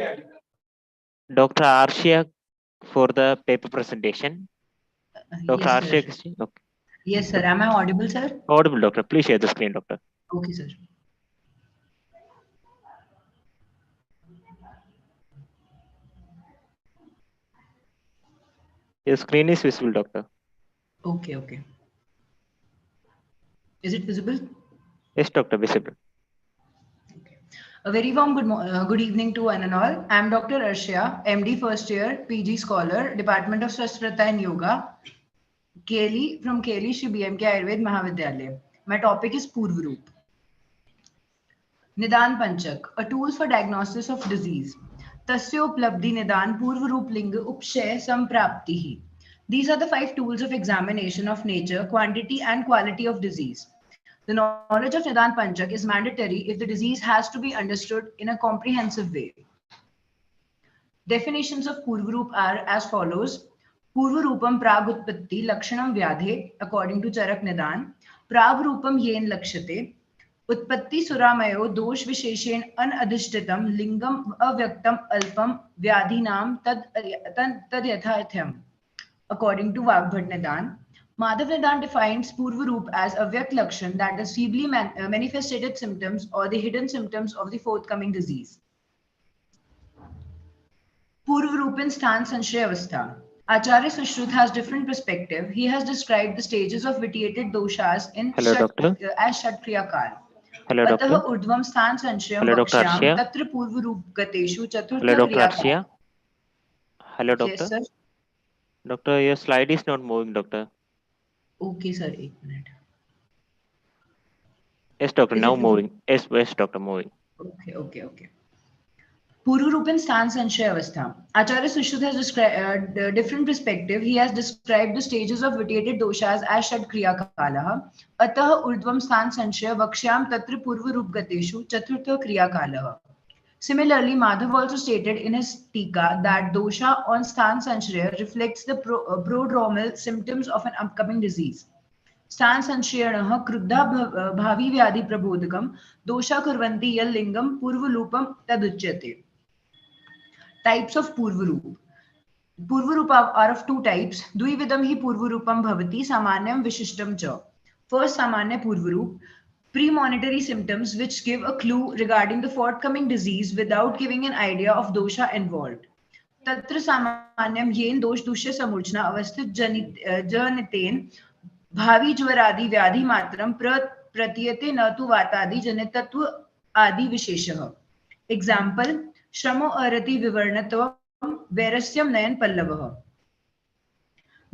Dr. Arshia for the paper presentation. Dr. Yes, Arshia sir. Chisti. Okay. Yes, sir. Am I audible, sir? Audible, doctor. Please share the screen, doctor. Okay, sir. Your screen is visible, doctor. Okay, okay. Is it visible? Yes, doctor, visible. Okay. A very warm good evening to one and all. I am Dr. Arshia, MD first year, PG scholar, Department of Swasthata and Yoga, KLE from KLE Shri BMK Ayurved Mahavidyalaya. My topic is Purvaroop. Nidan Panchak, a tool for diagnosis of disease. Tasya Uplabdhi Nidan Purvaroop Linga Upshay Sampraptihi. These are the 5 tools of examination of nature, quantity and quality of disease. The knowledge of Nidan Panchak is mandatory if the disease has to be understood in a comprehensive way. Definitions of Purvaroop are as follows. Purvarupam Pragutpatti Lakshanam Vyadhe, according to Charak Nidan. Pragrupam Yen Lakshate. Utpatti Suramayo Dosh Visheshen Anadhishtitam Lingam Avyaktam Alpam Vyadhinam Tad Yathatham, according to Vagbhat Nidan. Madhav Nidan defines Purvaroop as a Vyak Lakshan, that is feebly manifested symptoms or the hidden symptoms of the forthcoming disease. Purvarupin Stan Sanshray Avastha. Acharya Sushruta has different perspective. He has described the stages of vitiated doshas in Hello, doctor. as Shat Kriyakal. Hello, doctor. Atah urdhvam stan sanshayam Hello, Dr. vakshyam Arshia. tatra purvaroop gateshu chaturtha Hello, Dr. kriyakal. Arshia. Hello, doctor. Yes, sir. Doctor, your slide is not moving, doctor. Okay, sir. 1 minute. Yes, doctor, Is now it moving. Yes, doctor, moving. Okay. Purvarupin Stan Sanshray Avastha. Acharya Sushruta has described different perspective. He has described the stages of vitiated doshas as Shad Kriya Kalaha. Atah Urdhvam Stan Sanshray Vakshyam Tatra Purvaroop Gateshu Chaturtha Kriya Kalaha. Similarly, Madhav also stated in his Tika that dosha on Stan Sanshraya reflects the prodromal symptoms of an upcoming disease. Stan Sanshrayanaha Kruddha Bhavi Vyadhi Prabodhakam Dosha Kurvanti Yal Lingam Purvalupam Taduchyate. Types of Purvaroop. Purvaroop are of 2 types. Dvividam hi Purvarupam bhavati samanyam vishishtam cha. First Samanya Purvaroop. Premonitory symptoms which give a clue regarding the forthcoming disease without giving an idea of dosha involved. Tatra samanyam yen dosh dushya samurchna avasthit janiten bhavi jwaradi vyadhi matram pratiyate natu vatadi janitatva adi visheshah. Example, shramo arati vivarnatvam vairasyam nayan pallavah.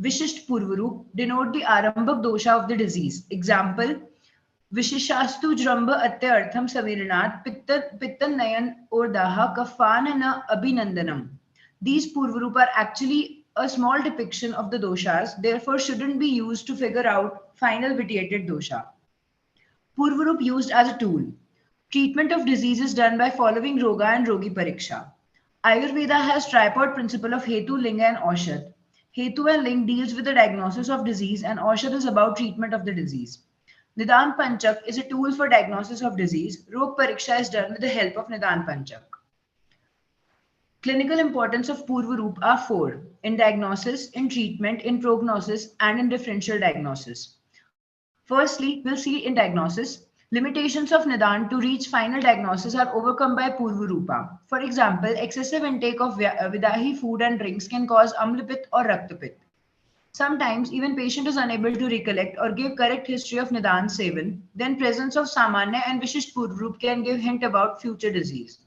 Vishisht Purvaroop denote the arambhak dosha of the disease. Example, Vishishastu Jramba Atyartham Saviranat Pittan Nayan or Daha Kafana Abhinandanam. These Purvaroop are actually a small depiction of the doshas, therefore shouldn't be used to figure out final vitiated dosha. Purvaroop used as a tool. Treatment of disease is done by following Roga and Rogi Pariksha. Ayurveda has tripod principle of Hetu, Linga and Aushad. Hetu and Ling deals with the diagnosis of disease and Aushad is about treatment of the disease. Nidan Panchak is a tool for diagnosis of disease. Rog Pariksha is done with the help of Nidan Panchak. Clinical importance of Purvaroop are 4: in diagnosis, in treatment, in prognosis, and in differential diagnosis. Firstly, we'll see in diagnosis. Limitations of Nidan to reach final diagnosis are overcome by Purvaroopa. For example, excessive intake of Vidahi food and drinks can cause Amlapit or Raktapit. Sometimes even patient is unable to recollect or give correct history of Nidan Sevan. Then presence of Samanya and Vishisht Purvaroop can give hint about future disease.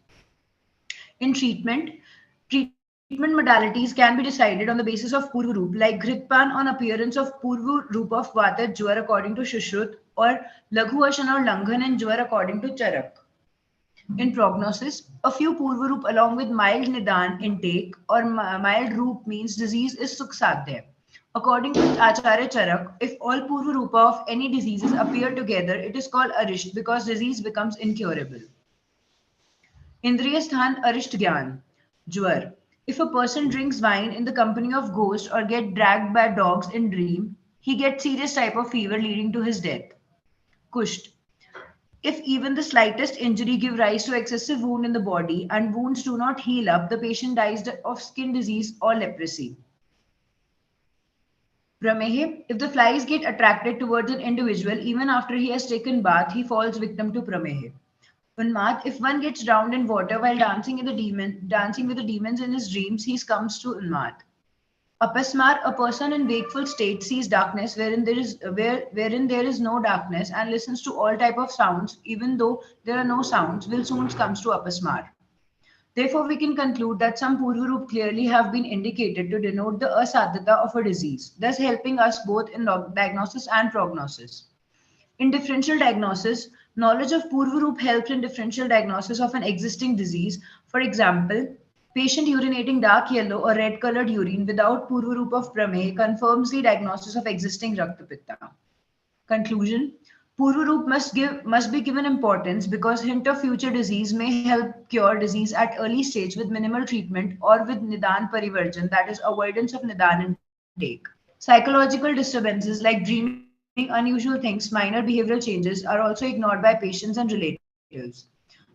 In treatment modalities can be decided on the basis of Purvaroop, like Gritpan on appearance of Purvaroop of Vata Jwar according to Shushruta, or Laghuashan or Langhan and Jwar according to Charak. In prognosis, a few Purvaroop along with mild Nidan intake or mild Roop means disease is Suksadhya. According to Acharya Charak, if all Purvarupa of any diseases appear together, it is called Arisht because disease becomes incurable. Indriyasthan Arisht Gyan, Jwar. If a person drinks wine in the company of ghosts or get dragged by dogs in dream, he gets serious type of fever leading to his death. Kusht. If even the slightest injury give rise to excessive wound in the body and wounds do not heal up, the patient dies of skin disease or leprosy. Pramehe. If the flies get attracted towards an individual, even after he has taken bath, he falls victim to Pramehe. Unmat. If one gets drowned in water while dancing with the demons in his dreams, he comes to Unmat. Apasmar, a person in wakeful state sees darkness wherein there is no darkness and listens to all type of sounds, even though there are no sounds, will soon comes to apasmar. Therefore, we can conclude that some Purvarup clearly have been indicated to denote the asadhyata of a disease, thus helping us both in diagnosis and prognosis. In differential diagnosis, knowledge of Purvarup helps in differential diagnosis of an existing disease. For example, patient urinating dark yellow or red colored urine without Purvarup of Prameh confirms the diagnosis of existing Raktapitta. Conclusion: Purvarup must be given importance because hint of future disease may help cure disease at early stage with minimal treatment or with Nidan Parivarjan, that is avoidance of Nidan intake. Psychological disturbances like dreaming unusual things, minor behavioral changes are also ignored by patients and relatives.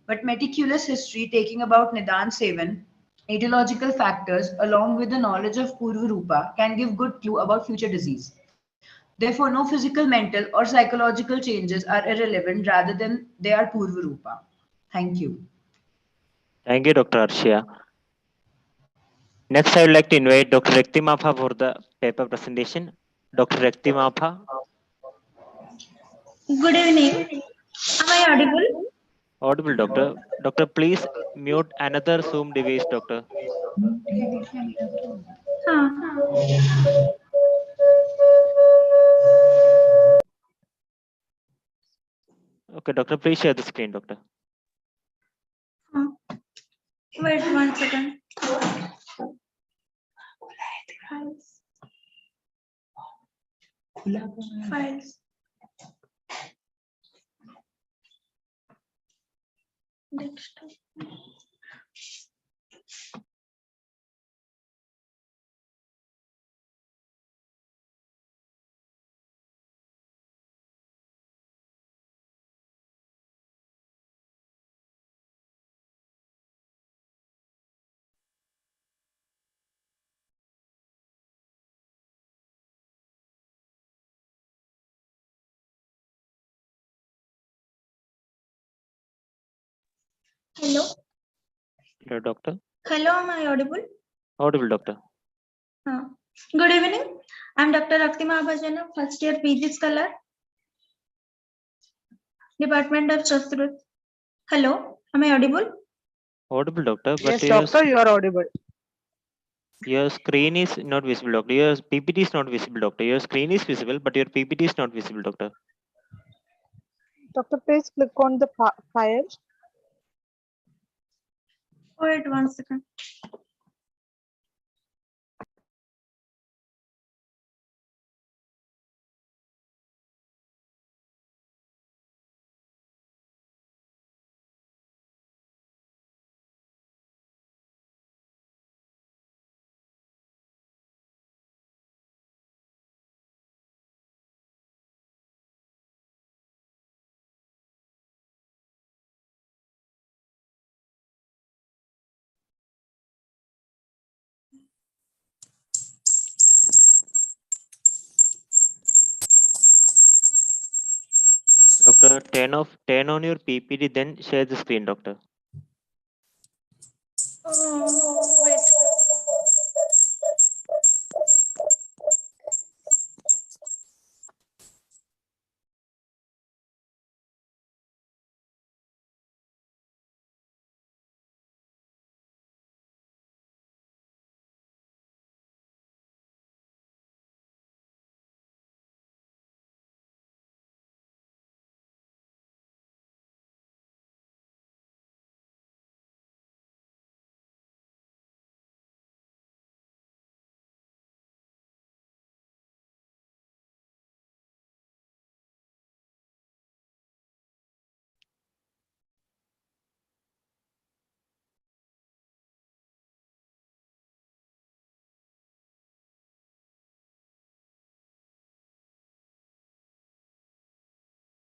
But meticulous history taking about Nidan Sevan, etiological factors along with the knowledge of Purvarupa can give good clue about future disease. Therefore, no physical, mental, or psychological changes are irrelevant rather than they are Purvarupa. Thank you. Thank you, Dr. Arshia. Next, I would like to invite Dr. Raktimabha for the paper presentation. Dr. Raktimabha. Good evening. Am I audible? Audible, doctor. Doctor, please mute another Zoom device, doctor. Huh. Okay, doctor, please share the screen, doctor. Huh. Wait 1 second. Files. Desktop. Hello. Hello, doctor. Hello, am I audible? Audible, doctor. Good evening. I'm Dr.Raktimabha, Jena, first year PG scholar, Department of Shastra. Hello, am I audible? Audible, doctor. But Yes, doctor, you are audible. your screen is not visible, doctor. Your PPT is not visible, doctor. Your screen is visible, but your PPT is not visible, doctor. Doctor, please click on the file. Wait 1 second. Doctor, turn on your PPT, then share the screen, doctor. Wait.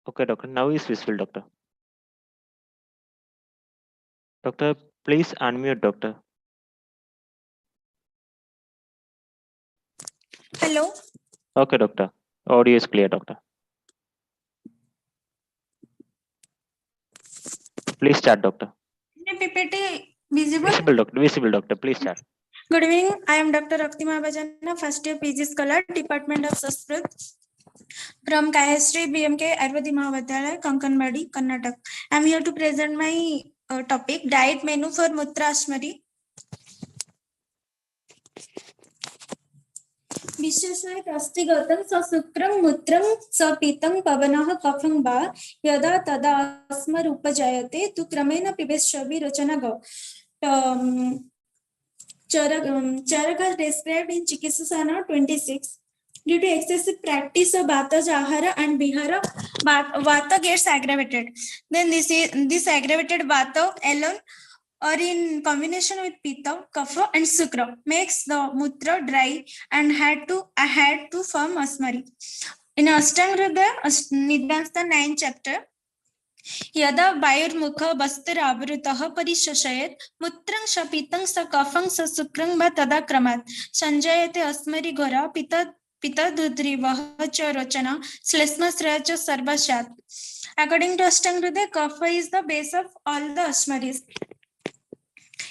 Okay, doctor. Now is visible, doctor. Doctor, please unmute, doctor. Hello. Okay, doctor. Audio is clear, doctor. Please start, doctor. Is my PPT visible? Visible, doctor. Visible, doctor. Please start. Good evening. I am Dr.Raktimabha, first year PG Scholar, Department of Sanskrit, from Bhagyashree BMK Ayurveda Mahavidyalaya, Kankanbadi, Karnataka. I am here to present my topic, diet menu for MUTRA ASHMARI. विशेषाय अस्तिगतं सशुक्रं मूत्रं सपीतं पवनः कफं वा यदा तदा अस्मरूपजायते तु क्रमेण पिबेच्छवि रचना Charaka described in Chikisasana 26. Due to excessive practice of Vata, Ahara and Vihara, Vata gets aggravated. Then this aggravated Vata alone or in combination with Pitta, Kapha and Sukra makes the Mutra dry and had to form Asmari. In Ashtanga Nidyanstha 9th chapter, यदा वायुर्मुख वस्त्रावृतः परिशशयेत् मूत्रं शपितं स कफं स शुक्रं वा तदा क्रमात् संजायते अस्मरि घोरा पितदुद्रीवः च रचना श्लेष्मश्रेय च सर्वस्यात्. According to Ashtanga, kapha is the base of all the Ashmaris.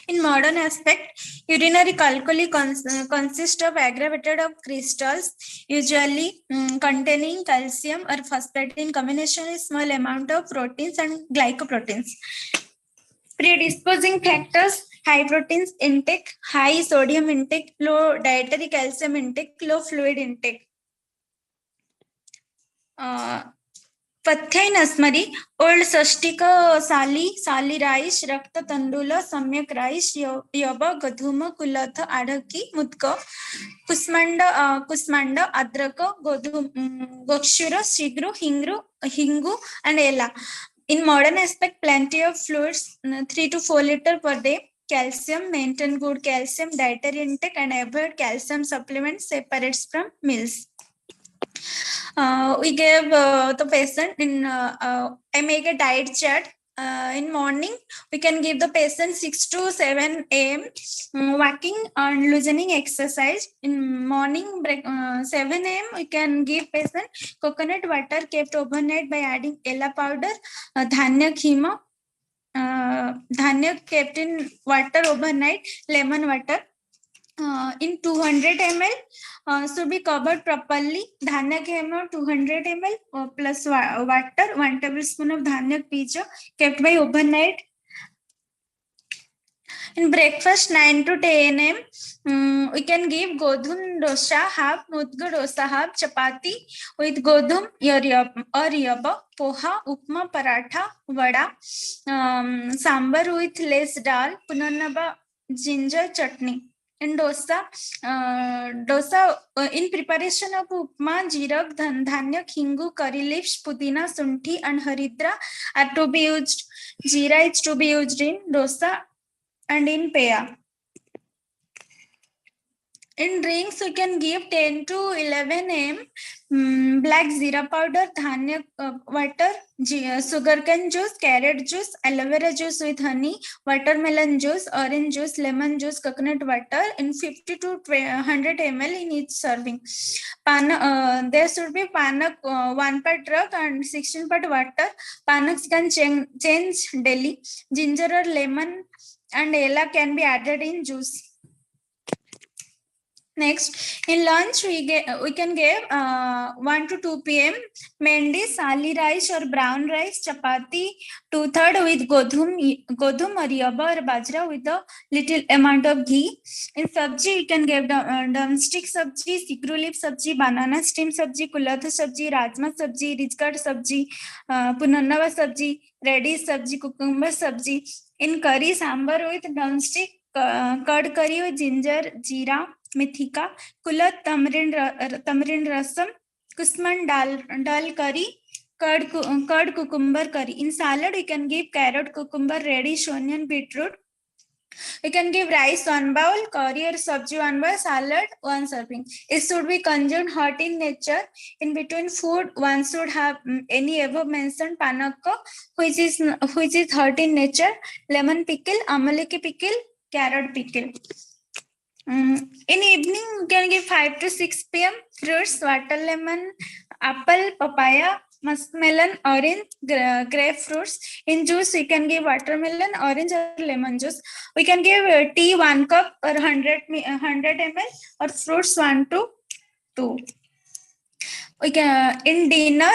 In modern aspect, urinary calculi consist of aggravated of crystals, usually containing calcium or phosphate in combination with small amount of proteins and glycoproteins. Predisposing factors: high proteins intake, high sodium intake, low dietary calcium intake, low fluid intake. पथ्याइन अस्मरी old षष्टिक साली rice रक्त तंडुल सम्यक rice यव गधूम कुलथ आढ़की मुत्क कुष्मांड अद्रक गोक्षुर शीघ्र Hingu and ela. In modern aspect, plenty of fluids, 3 to 4 liters per day. Calcium, maintain good calcium dietary intake and avoid calcium supplements separates from meals. We gave the patient in I make a diet chart. In morning we can give the patient 6 to 7 a.m. Walking and loosening exercise. In morning 7 a.m. we can give patient coconut water kept overnight by adding ela powder, dhanya khima, dhanya kept in water overnight, lemon water. In 200 ml should be covered properly. Dhanya khema 200 ml plus water, 1 tablespoon of dhanya bija kept by overnight. In breakfast 9 to 10 a.m. We can give godhum dosa half, mudga dosa half, chapati with godhum or yaba, poha, upma, paratha, vada, sambar with less dal, punarnaba, ginger chutney. In dosa, in preparation of upma, jirak, dhanya, hingu, curry leaves, pudina, sunthi and haridra are to be used. Jeera is to be used in dosa and in peya. In drinks, we can give 10 to 11 a.m. Black zira powder, dhanya water, sugarcane juice, carrot juice, aloe vera juice with honey, watermelon juice, orange juice, lemon juice, coconut water in 50 to 100 ml in each serving. There should be panak 1 part drug and 16 part water. Panaks can change daily. Ginger or lemon and ela can be added in juice. Next, in lunch we can give 1 to 2 p.m. Mendi, sali rice or brown rice, chapati 2/3 with godhum or yaba or bajra with a little amount of ghee. In sabji, we can give drumstick sabji, sikru leaf sabji, banana stem sabji, kulath sabji, rajma sabji, rijgad sabji, punarnava sabji, radish sabji, cucumber sabji. In curry, sambar with drumstick, curd curry with ginger, jeera, mithika, kulat tamarind rasam, kusman dal curry, curd cucumber curry. In salad, we can give carrot, cucumber, radish, onion, beetroot. We can give rice 1 bowl, curry or sabji 1 bowl, salad 1 serving. It should be consumed hot in nature. In between food, one should have any above mentioned panaka, which is hot in nature, lemon pickle, amalaki pickle, carrot pickle. In evening, you can give 5 to 6 p.m. fruits, water lemon, apple, papaya, muskmelon, orange, grapefruits. In juice, we can give watermelon, orange, or lemon juice. We can give tea 1 cup or 100 ml, or fruits 1 to 2. We can in dinner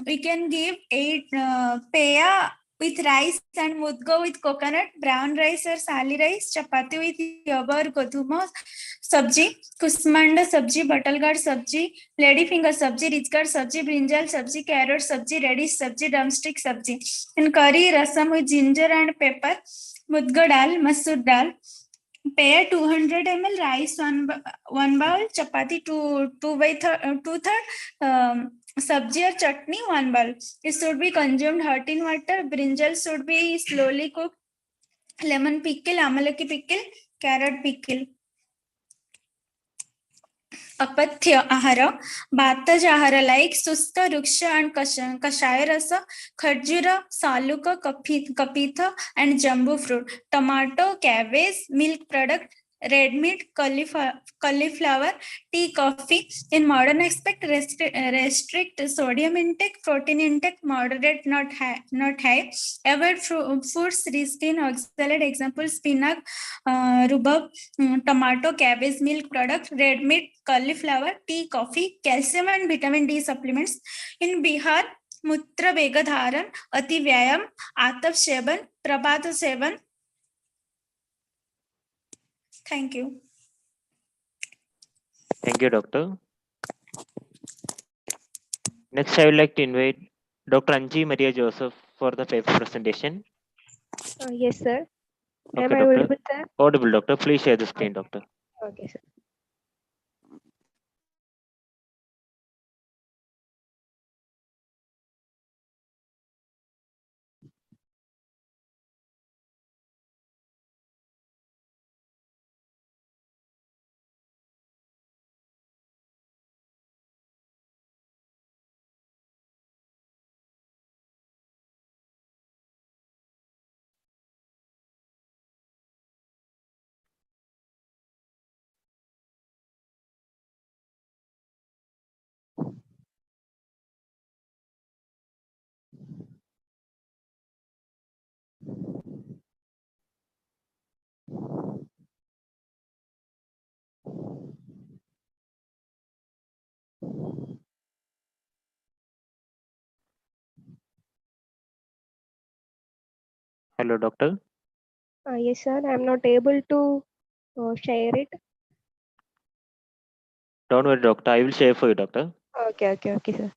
we can give 8 peya with rice and mudgo with coconut, brown rice or sali rice, chapati with yaba or godhuma sabji, kusmanda sabji, bottle gourd sabji, lady finger sabji, rich gourd sabji, brinjal sabji, carrot sabji, radish sabji, drumstick sabji. In curry, rasam with ginger and pepper, mudgo dal, masoor dal. Pear 200 ml, rice one bowl, chapati 2/3, sabji or chutney 1 bowl. It should be consumed hot in water. Brinjal should be slowly cooked. Lemon pickle, amalaki pickle, carrot pickle. अपथ्य आहार भातज आहार like शुष्क वृक्ष and kashaya rasa, khajura, saluka, kapitha and jambu fruit, tomato, cabbage, milk product, red meat, cauliflower, tea, coffee. In modern aspect, restrict sodium intake, protein intake, moderate, not high. Avoid foods rich in oxalate, example spinach, rhubarb, tomato, cabbage, milk product, red meat, cauliflower, tea, coffee, calcium and vitamin D supplements. In Bihar, mutra bega dharan, ati vyayam, atav sevan, prabhat sevan. Thank you. Thank you, doctor. Next, I would like to invite Dr. Anji Maria Joseph for the paper presentation. Yes, sir. Okay, Am I doctor. audible, sir? Audible, doctor. Please share the screen, doctor. Okay, sir. Hello, doctor. Yes, sir. I'm not able to share it. Don't worry, doctor. I will share for you, doctor. Okay, sir.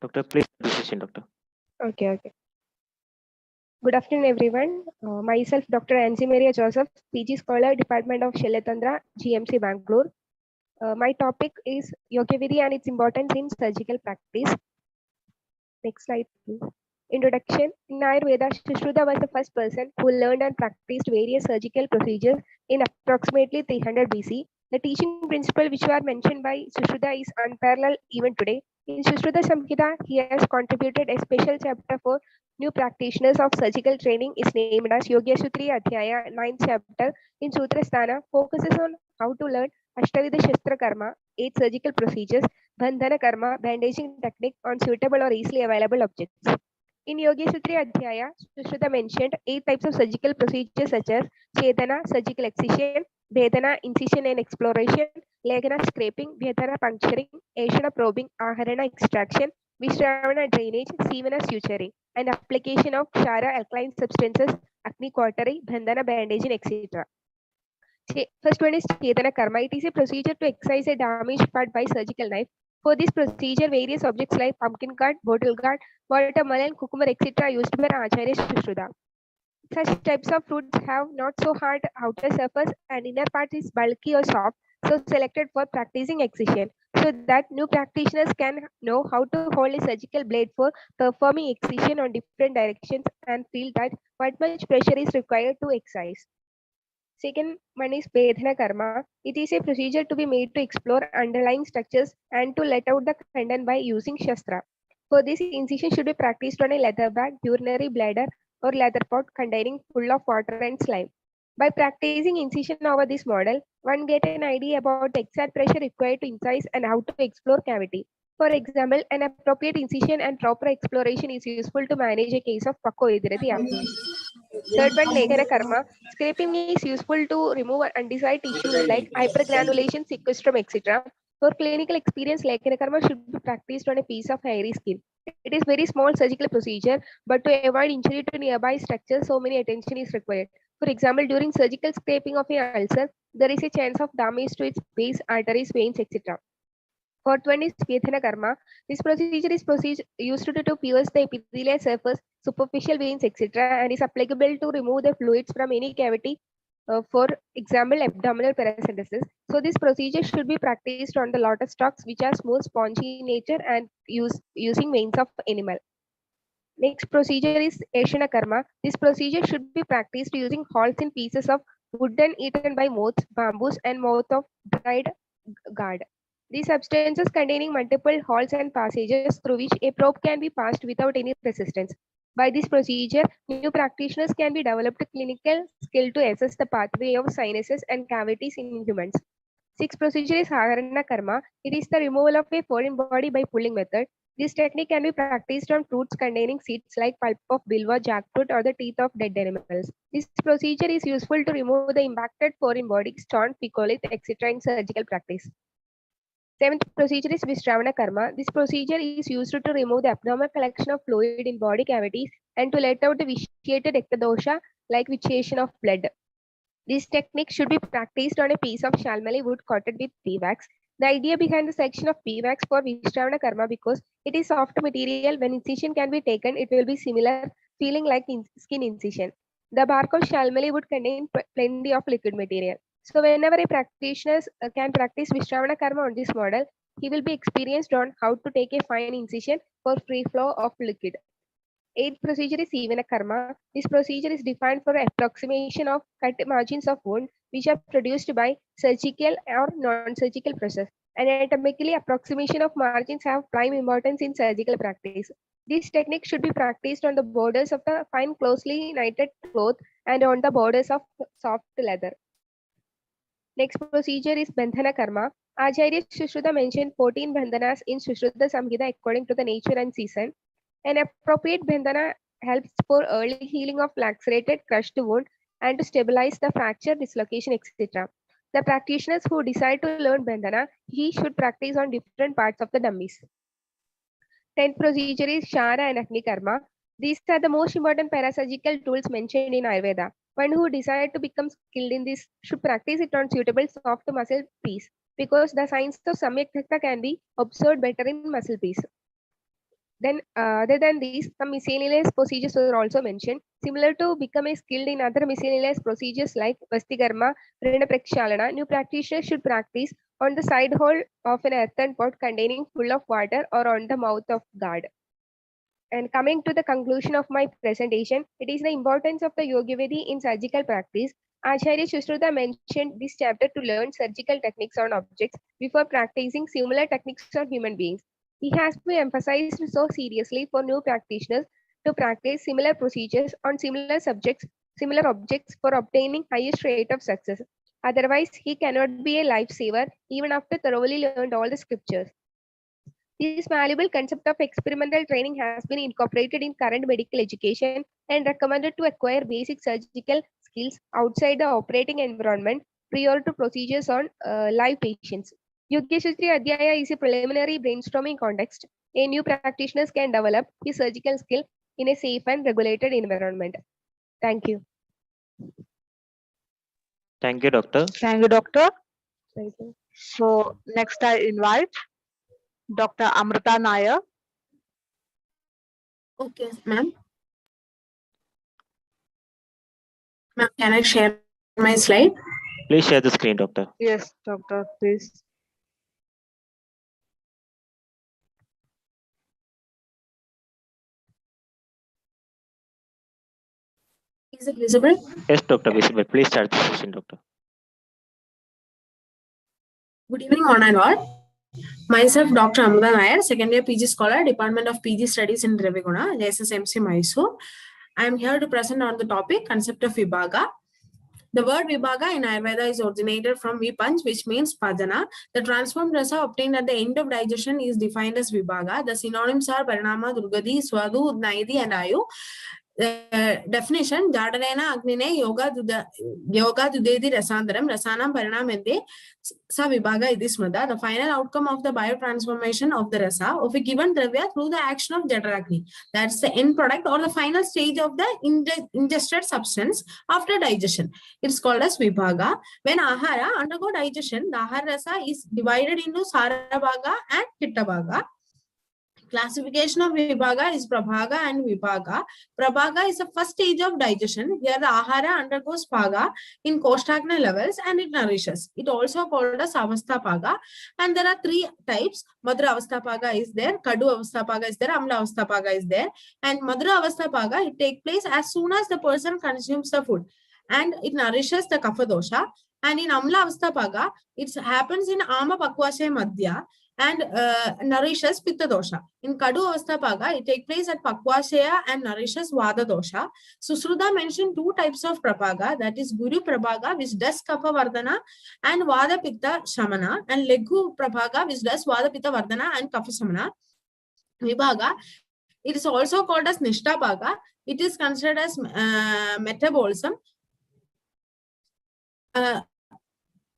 Doctor, please decision, doctor. Okay. Good afternoon, everyone. Myself, Dr. Anji Maria Joseph, PG Scholar, Department of Shalatandra, GMC Bangalore. My topic is Yoga Vidhi and its importance in surgical practice. Next slide, please. Introduction. In Ayurveda, Sushruta was the first person who learned and practiced various surgical procedures in approximately 300 BC. The teaching principle which were mentioned by Sushruta is unparalleled even today. In Sushruta Samhita, he has contributed a special chapter for new practitioners of surgical training is named as Yogyasutri Adhyaya, 9th chapter. In Sutrasthana, focuses on how to learn Ashtavidha Shastra Karma, 8 surgical procedures, Bandhana Karma, bandaging technique on suitable or easily available objects. In Yogesutri Adhyaya, Sushruta mentioned 8 types of surgical procedures such as Chetana, surgical excision, Vedana, incision and exploration, Legana, scraping, Vyatana, puncturing, Ashana, probing, Aharana, extraction, Vishravana, drainage, Sivana, suturing, and application of Kshara, alkaline substances, Agni, cautery, Bandhana, bandaging, etc. First one is Chetana Karma. It is a procedure to excise a damaged part by surgical knife. For this procedure, various objects like pumpkin gourd, bottle gourd, watermelon, cucumber, etc. are used by Acharya Sushruta. Such types of fruits have not so hard outer surface and inner part is bulky or soft, so selected for practicing excision, so that new practitioners can know how to hold a surgical blade for performing excision on different directions and feel that what much pressure is required to excise. Second one is Vedana Karma. It is a procedure to be made to explore underlying structures and to let out the content by using Shastra. For this, incision should be practiced on a leather bag, urinary bladder, or leather pot containing full of water and slime. By practicing incision over this model, one get an idea about the exact pressure required to incise and how to explore cavity. For example, an appropriate incision and proper exploration is useful to manage a case of Pakoidrati abscess. Third one, Lekhana Karma. Scraping is useful to remove undesired tissues like hypergranulation, sequestrum, etc. For clinical experience, Lekhana Karma should be practiced on a piece of hairy skin. It is very small surgical procedure, but to avoid injury to nearby structures, so many attention is required. For example, during surgical scraping of an ulcer, there is a chance of damage to its base, arteries, veins, etc. Fourth one is Vedhana Karma. This procedure is used to pierce the epithelial surface, superficial veins, etc., and is applicable to remove the fluids from any cavity, for example, abdominal paracentesis. So this procedure should be practiced on the lotus stalks, which are smooth, spongy in nature and using veins of animal. Next procedure is Ashana Karma. This procedure should be practiced using holes in pieces of wooden eaten by moths, bamboos, and mouth of dried gourd. These substances containing multiple holes and passages through which a probe can be passed without any resistance. By this procedure, new practitioners can be developed clinical skill to assess the pathway of sinuses and cavities in humans. Sixth procedure is Haharana Karma. It is the removal of a foreign body by pulling method. This technique can be practiced on fruits containing seeds like pulp of bilwa, jackfruit, or the teeth of dead animals. This procedure is useful to remove the impacted foreign body, stone, picolith, etc. in surgical practice. Seventh procedure is Vishravana Karma. This procedure is used to remove the abnormal collection of fluid in body cavities and to let out the vitiated ektadosha like vitiation of blood. This technique should be practiced on a piece of shalmali wood coated with P-wax. The idea behind the section of P-wax for Vishravana Karma because it is soft material. When incision can be taken, it will be similar, feeling like skin incision. The bark of shalmali would contain plenty of liquid material. So whenever a practitioner can practice Vishravana Karma on this model, he will be experienced on how to take a fine incision for free flow of liquid. Eighth procedure is Sivana Karma. This procedure is defined for approximation of cut margins of wound which are produced by surgical or non-surgical process. Anatomically, approximation of margins have prime importance in surgical practice. This technique should be practiced on the borders of the fine closely knitted cloth and on the borders of soft leather. Next procedure is Bandhana Karma. Acharya Sushruta mentioned 14 bandhanas in Sushruta Samhita according to the nature and season. An appropriate bandhana helps for early healing of lacerated, crushed wound and to stabilize the fracture, dislocation, etc. The practitioners who decide to learn bandhana, he should practice on different parts of the dummies. 10th procedure is Shara and Agni Karma. These are the most important parasurgical tools mentioned in Ayurveda. One who decides to become skilled in this should practice it on suitable soft muscle piece because the signs of Sameeksha can be observed better in muscle piece. Then, other than these, some miscellaneous procedures were also mentioned, similar to become a skilled in other miscellaneous procedures like Vastikarma, Rina Prakshalana. New practitioners should practice on the side hole of an earthen pot containing full of water or on the mouth of gourd. And coming to the conclusion of my presentation, it is the importance of the Yogavedi in surgical practice. Acharya Sushruta mentioned this chapter to learn surgical techniques on objects before practicing similar techniques on human beings. He has been emphasized so seriously for new practitioners to practice similar procedures on similar subjects, similar objects for obtaining highest rate of success. Otherwise, he cannot be a lifesaver even after thoroughly learned all the scriptures. This valuable concept of experimental training has been incorporated in current medical education and recommended to acquire basic surgical skills outside the operating environment prior to procedures on live patients. Yogeshatri Adhyaya is a preliminary brainstorming context. A new practitioner can develop his surgical skill in a safe and regulated environment. Thank you. Thank you, doctor. Thank you, doctor. Thank you. So next I invite Dr. Amrita Nair. Okay, ma'am. Ma'am, can I share my slide? Please share the screen, doctor. Yes, doctor, please. Is it visible? Yes, doctor, visible. Please start the session, doctor. Good evening, one and all. Myself, Dr. Amada Nair, second year PG scholar, Department of PG Studies in Reviguna, JSSMC Mysore. I am here to present on the topic concept of Vibhaga. The word Vibhaga in Ayurveda is originated from Vipanch, which means Padana. The transformed rasa obtained at the end of digestion is defined as Vibhaga. The synonyms are Parinama, Durgadi, Swadu, Naidi, and Ayu. Definition: Jadarena Agnine Yoga Dudedi Rasandaram Rasanam Parinamende Sa Vibhaga Idismada. The final outcome of the biotransformation of the rasa of a given dravya through the action of Jadaragni. That's the end product or the final stage of the ingested substance after digestion. It's called as Vibhaga. When Ahara undergo digestion, the Ahara rasa is divided into Sarabhaga and Pittabhaga. Classification of Vibhaga is Prabhaga and Vibhaga. Prabhaga is the first stage of digestion. Here the Ahara undergoes Paga in Koshtagna levels and it nourishes. It also called as Avasthapaga. And there are three types. Madhura Avasthapaga is there, Kadu Avasthapaga is there, Amla Avasthapaga is there. And Madhura Avasthapaga, it takes place as soon as the person consumes the food. And it nourishes the Kapha dosha. And in Amla Avasthapaga, it happens in Ama Pakwasya Madhya and nourishes Pitta dosha. In Kadu Avasthapaga, it takes place at Pakwasya and nourishes Vada dosha. Susruta mentioned two types of Prabhaga, that is Guru Prabhaga, which does Kapha Vardhana and Vada Pitta Shamana, and Leghu Prabhaga, which does Vada Pitta Vardhana and Kapha Shamana. Vibhaga, it is also called as Nishtaphaga. It is considered as metabolism.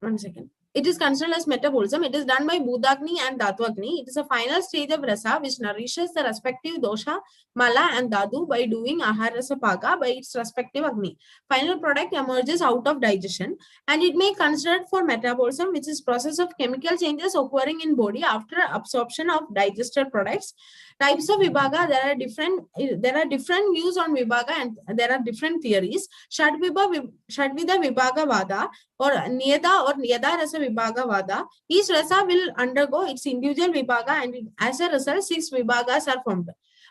One second. It is considered as metabolism. It is done by Budagni and Dhatvagni. It is a final stage of rasa which nourishes the respective dosha, mala and dadu by doing aharasa paga by its respective agni. Final product emerges out of digestion and it may be considered for metabolism, which is process of chemical changes occurring in body after absorption of digested products. Types of Vibhaga, there are different views on Vibhaga and there are different theories. Shadvida Vibhaga Vada or Niyada or Niyada Rasa Vibhaga Vada. Each rasa will undergo its individual Vibhaga and as a result 6 Vibhagas are formed.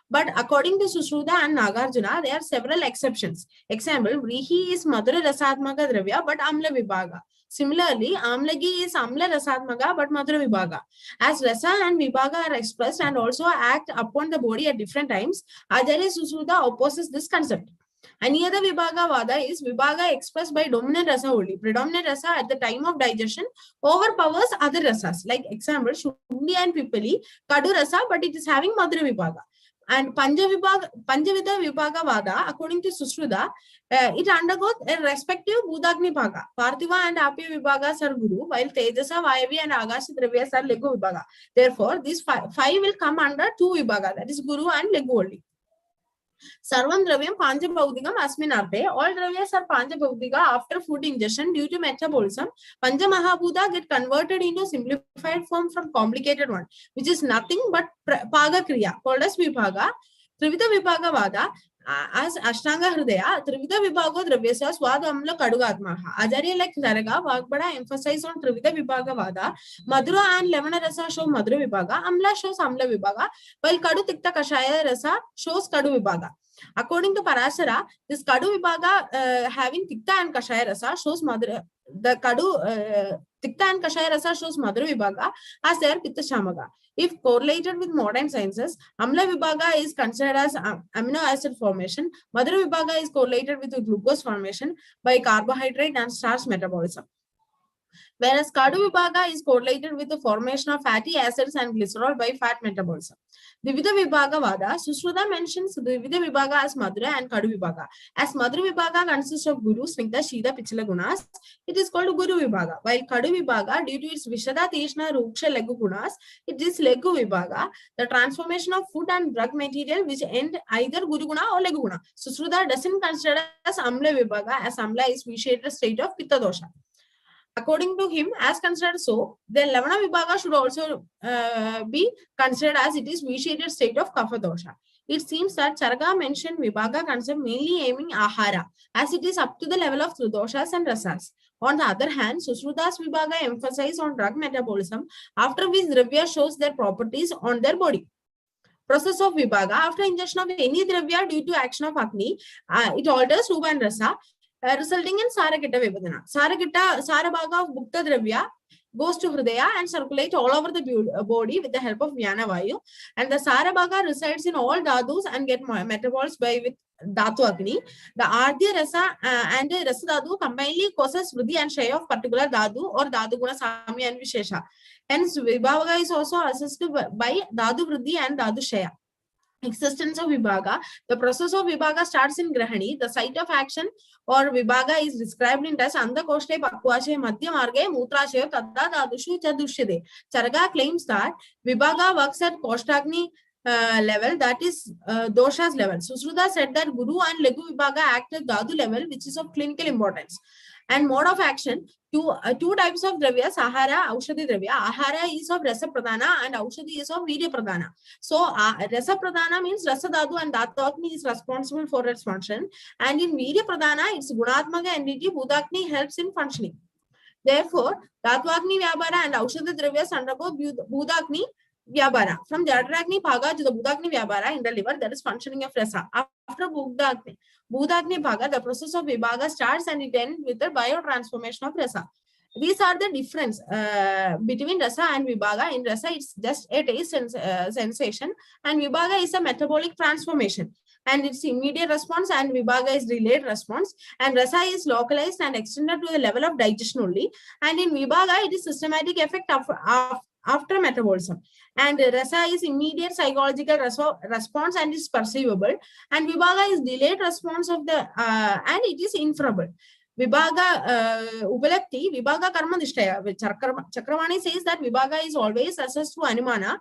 But according to Sushruta and Nagarjuna, there are several exceptions. Example, Vrihi is Madhura Rasatmaka Dravya but Amla Vibhaga. Similarly, Amlagi is Amla Rasatmaga but Madhura Vibhaga. As Rasa and Vibhaga are expressed and also act upon the body at different times, Acharya Sushruta opposes this concept. Any other Vibhaga Vada is Vibhaga expressed by dominant rasa only. Predominant rasa at the time of digestion overpowers other rasas. Like example, Shundi and Pipali, Kadu rasa, but it is having Madhura Vibhaga. And Panchavida Vibhaga Vada, according to Sushruta, it undergoes a respective Budagni Bhaga. Parthiva and Apya Vibhagas are Guru, while Tejasa, Vayavi and Agasi Dravyas are Legu Vibhaga. Therefore, these five will come under 2 Vibhaga, that is Guru and Legu only. Sarvam Dravyam Panchabhaudikam Asmin Arte. All Dravyas are Panchabhaudika after food ingestion due to metabolism. Panchamahabhuta get converted into simplified form from complicated one, which is nothing but Paga Kriya, called as Vibhaga. Trivida Vibhaga Vada, as Ashtanga Hridaya, Trivida Vibhaga Dravyasa Swad Amla Kadugatmaha. Acharya like Saraga, Vagbada emphasize on Trivida Vibhaga Vada. Madhura and Lemana Rasa show Madhura Vibhaga. Amla shows Amla Vibhaga, while Kadu Tikta Kashaya Rasa shows Kadu Vibhaga. According to Parashara, this Kadu Vibhaga having Tikta and Kashaya Rasa shows Madhura. The Kadu Tikta and Kashaya Rasa shows Madhura Vibhaga as their Pitta Shamaga. If correlated with modern sciences, Amla Vibhaga is considered as amino acid formation. Madhura Vibhaga is correlated with glucose formation by carbohydrate and starch metabolism. Whereas Kadu Vibhaga is correlated with the formation of fatty acids and glycerol by fat metabolism. Dvivida Vibhaga Vada, Sushruta mentions Dvivida Vibhaga as Madhura and Kadu Vibhaga. As Madhura Vibhaga consists of Guru, Snigdha, Shida, Pichila Gunas, it is called Guru Vibhaga. While Kadu Vibhaga, due to its Vishada, Tishna, Ruksha, Legu Gunas, it is Legu Vibhaga, the transformation of food and drug material which end either Guru Guna or Legu Guna. Sushruta doesn't consider as Amla Vibhaga, as Amla is vitiated state of Pitta dosha. According to him, as considered so, the Lavana Vibhaga should also be considered as it is vitiated state of Kapha dosha. It seems that Charaka mentioned Vibhaga concept mainly aiming Ahara, as it is up to the level of Tridoshas and Rasas. On the other hand, Sushruta's Vibhaga emphasizes on drug metabolism, after which Dravya shows their properties on their body. Process of Vibhaga, after ingestion of any Dravya due to action of Agni, it alters Rupa and Rasa, resulting in Sarakita Vibhadana. Sarabhaga of Bhukta Dravya goes to Hridaya and circulate all over the body with the help of Jnana Vayu. And the Sarabhaga resides in all Dhadus and get metabolized by with Dhatu Agni. The Ardhya Rasa and Rasa Dhatu combinedly causes Vriddhi and Shaya of particular Dhatu or Dhatu Guna Sami and Vishesha. Hence, Vibhavaga is also assisted by Dhatu Vriddhi and Dhatu Shaya. Existence of Vibhaga. The process of Vibhaga starts in Grahani. The site of action or Vibhaga is described in as Andha Koshte Pakvashe Madhya Marge Mutrashe Tadda Dadushu Chadushide. Charaka claims that Vibhaga works at Koshtagni level, that is Dosha's level. Susruta said that Guru and Legu Vibhaga act at Dhatu level, which is of clinical importance. And mode of action, two types of Dravya, Sahara, Aushadhi Dravya. Ahara is of Rasa Pradhana and Aushadhi is of Virya Pradhana. So Rasa Pradhana means Rasa Dhatu and Dhatu Agni is responsible for its function. And in Virya Pradhana, its Gunatmaka entity, Budakni helps in functioning. Therefore, Dhatu Agni Vyabhara and Aushadhi Dravyas undergo Budakni Vyabhara. From Jadragni Bhaga to the Budakni Vyabhara in the liver, there is functioning of Rasa. After Budakni Bhaga, the process of Vibhaga starts and it ends with the biotransformation of Rasa. These are the difference between Rasa and Vibhaga. In Rasa, it's just a taste sensation, and Vibhaga is a metabolic transformation. And it's immediate response, and Vibhaga is delayed response. And Rasa is localized and extended to the level of digestion only. And in Vibhaga, it is systematic effect after metabolism. And Rasa is immediate psychological response and is perceivable. And Vibhaga is delayed response of the and it is inferable. Vibhaga Upalakti, Vibhaga Karma Nishtaya. Chakravani says that Vibhaga is always assessed to Anumana.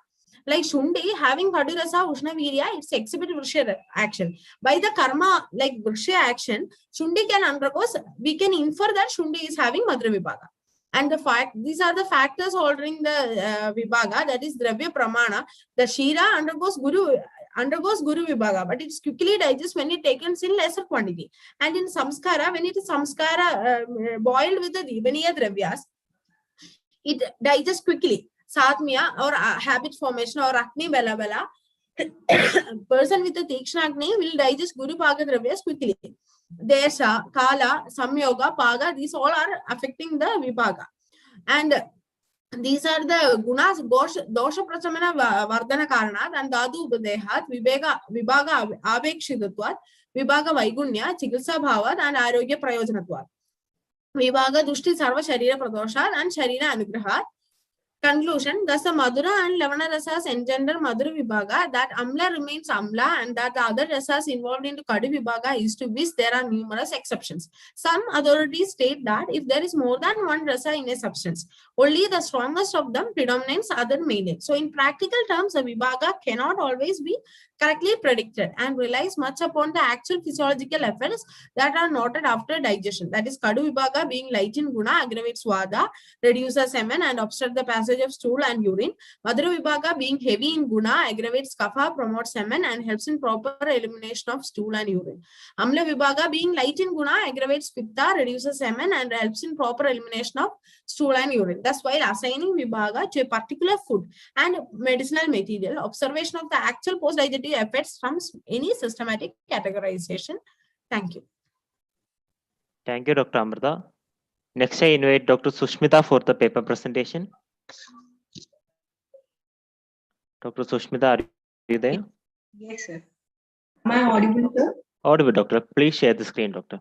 Like Shundi, having Kadurasa, Ushna Virya, it's exhibit Vrishya action. By the karma, like Vrishya action, Shundi can undergo, we can infer that Shundi is having Madhya Vibhaga. And the fact, these are the factors altering the Vibhaga, that is Dravya Pramana. The Shira undergoes Guru Vibhaga, but it's quickly digests when it taken in lesser quantity. And in Samskara, when it is Samskara boiled with the Divaniya Dravyas, it digests quickly. Satmya or habit formation or Agni Bela Bela, person with the Tikshna Agni will digest Guru Paga Dravyas quickly. Desha, Kala, Samyoga, Paga, these all are affecting the Vibhaga. And these are the Gunas, Dosha Prachamana Vardhana Karanat and Dadu Upadehat, Vibhaga Avekshidatvat, Vibhaga Vaigunya, Chikilsa Bhavat and Arogya Prayojanatvat. Vibhaga Dushti Sarva Sharira Pradoshat and Sharira Anugrahat. Conclusion, thus the Madhura and Lavana Rasas engender Madhura Vibhaga, that Amla remains Amla and that the other Rasas involved into Kadi Vibhaga is to which there are numerous exceptions. Some authorities state that if there is more than one Rasa in a substance, only the strongest of them predominates, other mainly. So in practical terms, a Vibhaga cannot always be correctly predicted and relies much upon the actual physiological effects that are noted after digestion. That is, Kadu Vibhaga being light in Guna aggravates Vata, reduces semen and obstructs the passage of stool and urine. Madhura Vibhaga being heavy in Guna aggravates Kapha, promotes semen and helps in proper elimination of stool and urine. Amla Vibhaga being light in Guna aggravates Pitta, reduces semen and helps in proper elimination of stool and urine. Thus, while assigning Vibhaga to a particular food and medicinal material, observation of the actual post-digestive effects from any systematic categorization. Thank you. Thank you, Dr. Amrita. Next, I invite Dr. Sushmita for the paper presentation. Dr. Sushmita, are you there? Yes, sir. Am I audible, sir? Audible, Doctor. Please share the screen, Doctor.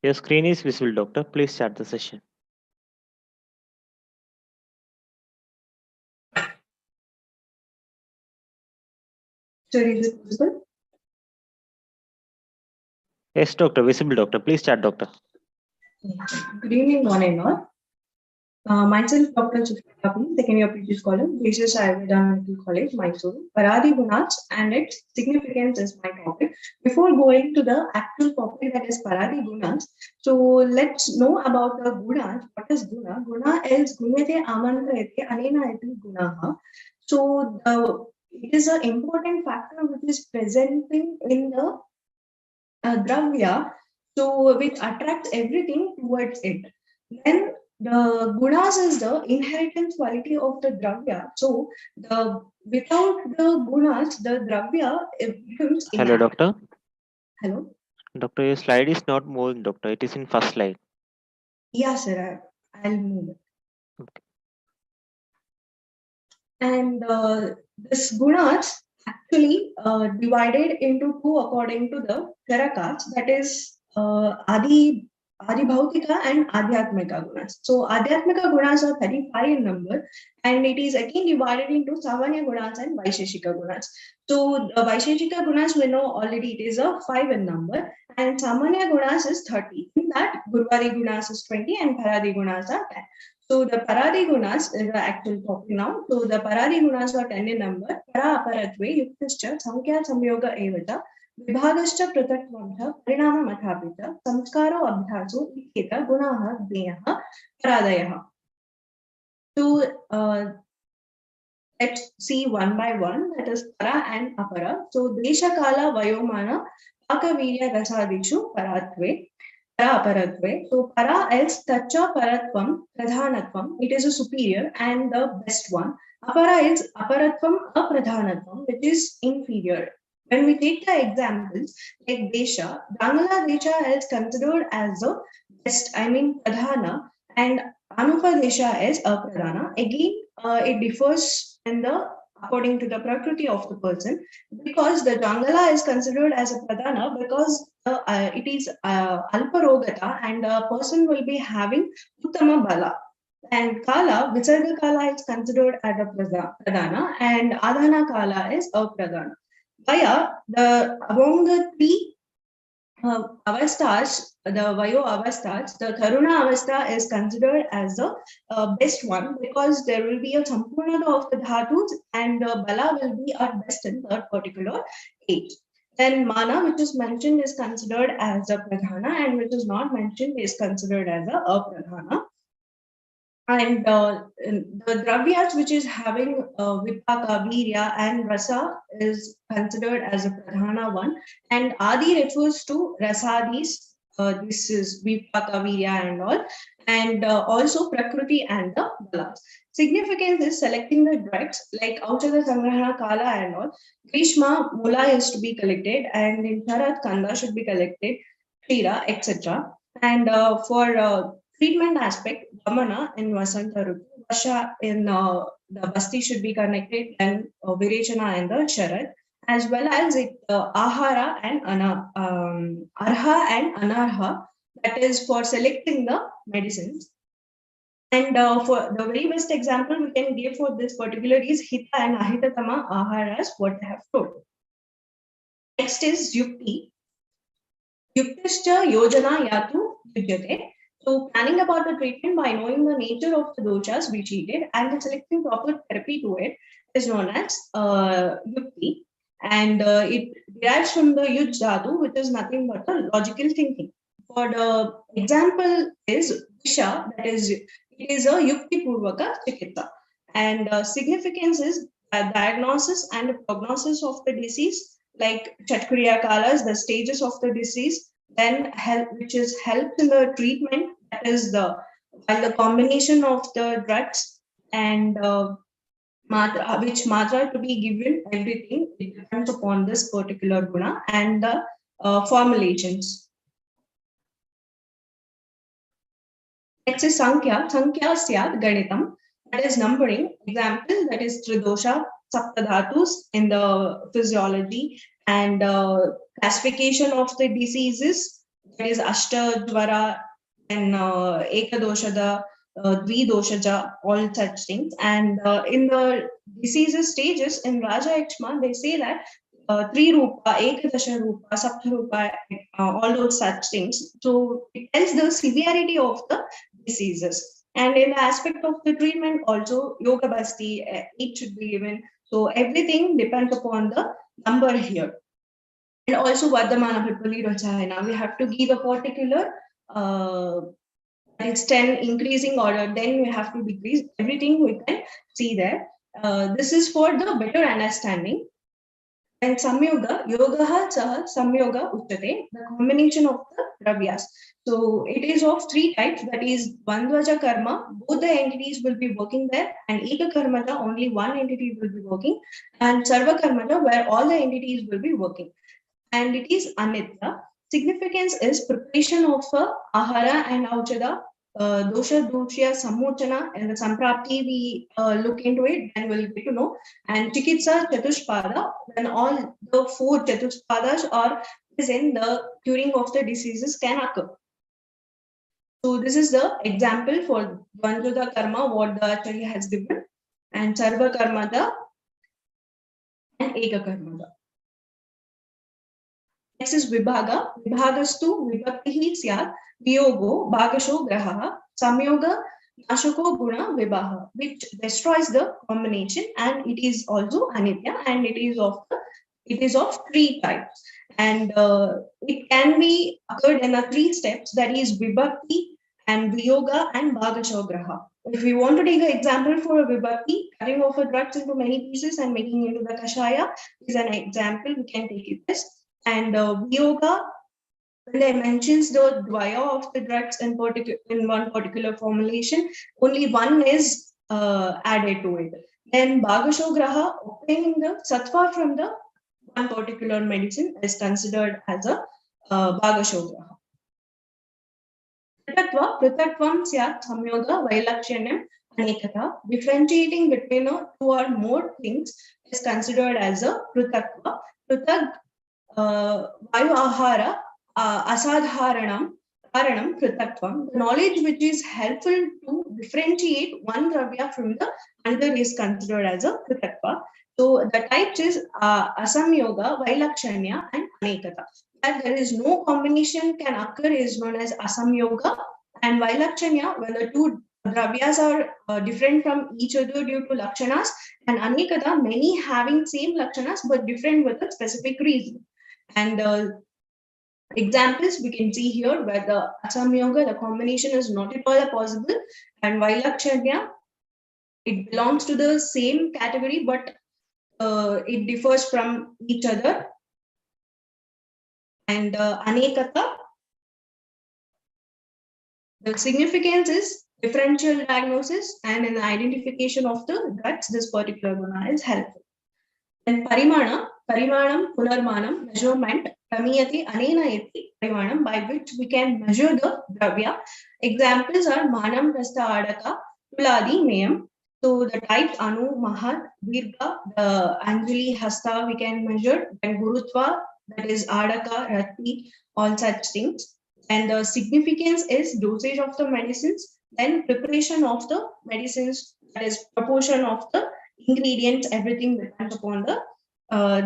Your screen is visible, Doctor. Please start the session. Sir, is it visible? Yes, Doctor. Visible, Doctor. Please start, Doctor. Good evening, one and all. Myself, Dr. Raktimabha, second year PG scholar, AYURVEDA-A College, Mysore. Paradi Gunas and its significance is my topic. Before going to the actual topic, that is Paradi Gunas, so let's know about the Gunas. What is Guna? Guna is Gunete Amantrete Anena Eti Gunaha. So it is an important factor which is presenting in the Dravya, so which attracts everything towards it. Then the Gunas is the inheritance quality of the Dravya. So without the Gunas, the Dravya becomes Hello, Doctor. Hello. Doctor, your slide is not moving, doctor. It is in first slide. Yeah, sir. I'll move it. Okay. And this gunas actually divided into two according to the Charakas, that is Adi Bhautika and Adhyatmika gunas. So Adhyatmika gunas are 35 in number, and it is again divided into Samanya gunas and Vaisheshika gunas. So Vaisheshika gunas, we know already it is a 5 in number, and Samanya gunas is 30. In that, Gurvari gunas is 20 and Paradi gunas are 10. So the Paradi gunas is the actual topic now. So the Paradi gunas are 10 in number. Para aparatve yuktascha samkhya samyoga evata vibhagascha pratakvamcha parinama mathapita samskaro abhyaso iketa gunaha gneyaha paradayah. So let's see one by one, that is para and apara. So desha kala vayomana pakavirya rasadishu paratve. Para aparatve. So para is tacha paratvam pradhanatvam. It is a superior and the best one. Apara is aparatvam apradhanatvam, which is inferior. When we take the examples like desha, Bangladesha is considered as the best, I mean pradhana, and Anupadesha is apradhana. Again, it differs in the according to the prakriti of the person, because the Jangala is considered as a pradhana because it is alparogata and a person will be having uttama bala. And kala, visarga kala is considered as a pradhana and adhana kala is a pradhana. Vaya, among the three avastas, the Vayo avastas, the Karuna avastha is considered as the best one because there will be a sampurnata of the dhatus and the bala will be at best in that particular age. Then mana, which is mentioned, is considered as a pradhana and which is not mentioned is considered as a apradhana. And the dravyas which is having vipaka, virya and rasa is considered as a pradhana one, and adi refers to rasadis. This is vipaka, virya and all, and also prakriti and the balas. Significance is selecting the drugs like Auchada Sangrahana Kala and all. Grishma, Mula is to be collected, and in Sharat, Kanda should be collected, Kshira, etc. And for treatment aspect, Vamana in Vasanta Rutu, Vasha in the Basti should be connected, and Virechana in the Sharad, as well as Ahara and Arha and Anarha, that is for selecting the medicines. And for the very best example we can give for this particular is Hita and Ahitatama Aharas, what I have told. Next is Yukti. Yuktischa Yojana Yatu Yujyate. So planning about the treatment by knowing the nature of the doshas we treated and selecting proper therapy to it is known as Yukti. And it derives from the Yuj Dhatu, which is nothing but a logical thinking. For the example is Visha, that is, it is a Yukti Purvaka Chikitsa. And significance is diagnosis and prognosis of the disease, like Chatkriya Kalas, the stages of the disease, then help, which is help in the treatment, that is the combination of the drugs and matra, which matra to be given, everything it depends upon this particular guna and the formulations. Next is Sankhya. Sankhya Syat Ganitam, that is numbering. Example, that is Tridosha, Saptadhatus in the physiology, and classification of the diseases, that is Ashta, Dvara, and Ekadoshada, Dvidoshaja, all such things. And in the diseases stages in Raja Ekshma, they say that Tri Rupa, Ekadasha Rupa, Sapta Rupa, all those such things. So it tells the severity of the diseases. And in the aspect of the treatment also, Yoga Basti, it should be given. So everything depends upon the number here. And also Vardhamana Vipalita China, we have to give a particular it's 10 increasing order, then we have to decrease, everything we can see there. This is for the better understanding. And Samyoga, Yogaha Saha Samyoga Uchate, the combination of the Dravyas. So it is of three types, that is Bandwaja Karma, both the entities will be working there, and Eka Karmaja, only one entity will be working, and Sarva Karmaja, where all the entities will be working. And it is Anitya. significance is preparation of ahara and auchada, dosha, dushya, samochana, and the samprapti. We look into it, and we'll get to know. And chikitsa, chatushpada, when all the 4 chatushpadas are present, the curing of the diseases can occur. So this is the example for Dvandva karma, what the Acharya has given, and Sarva karmada and Eka karmada. Next is Vibhaga. Vibhagastu vibhaktihi syat viyogo bhagasho graha samyoga nashako guna vibaha, which destroys the combination, and it is also anitya, and it is of 3 types, and it can be occurred in 3 steps, that is vibhakti and viyoga and bhagasho graha. If we want to take an example for a vibhakti, cutting off a drugs into many pieces and making into the kashaya is an example. We can take it this. And viyoga, when I mentions the dvaya of the drugs in one particular formulation, only one is added to it. Then bhagasho graha, obtaining the sattva from the one particular medicine, is considered as a bhagasho graha. Prithatvam syat samyoga vailakshanyam anekata. Differentiating between 2 or more things is considered as a prithatva. Prithak vayu ahara asadharanam karanam prithatvam. The knowledge which is helpful to differentiate one dravya from the another is considered as a prithatva. So the types is asamyoga, vailakshanya, and anekata. That there is no combination can occur is known as asamyoga, and vailakshanya, when the 2 dravyas are different from each other due to lakshanas, and anekata, many having same lakshanas but different with a specific reason. And examples we can see here where the asamyoga, the combination is not at all possible, and vailakshanya, it belongs to the same category but it differs from each other. And anekata, the significance is differential diagnosis, and in the identification of the drugs, this particular guna is helpful. And parimana, parimanam, punarmanam, measurement, pramiyati, anena eti, parimanam, by which we can measure the dravya. Examples are manam, rasta, adaka, tuladi, mayam. So the types anu, mahat, virga, the anjali, hasta, we can measure, then gurutva, that is adaka, rati, all such things. And the significance is dosage of the medicines, then preparation of the medicines, that is proportion of the ingredients, everything depends upon the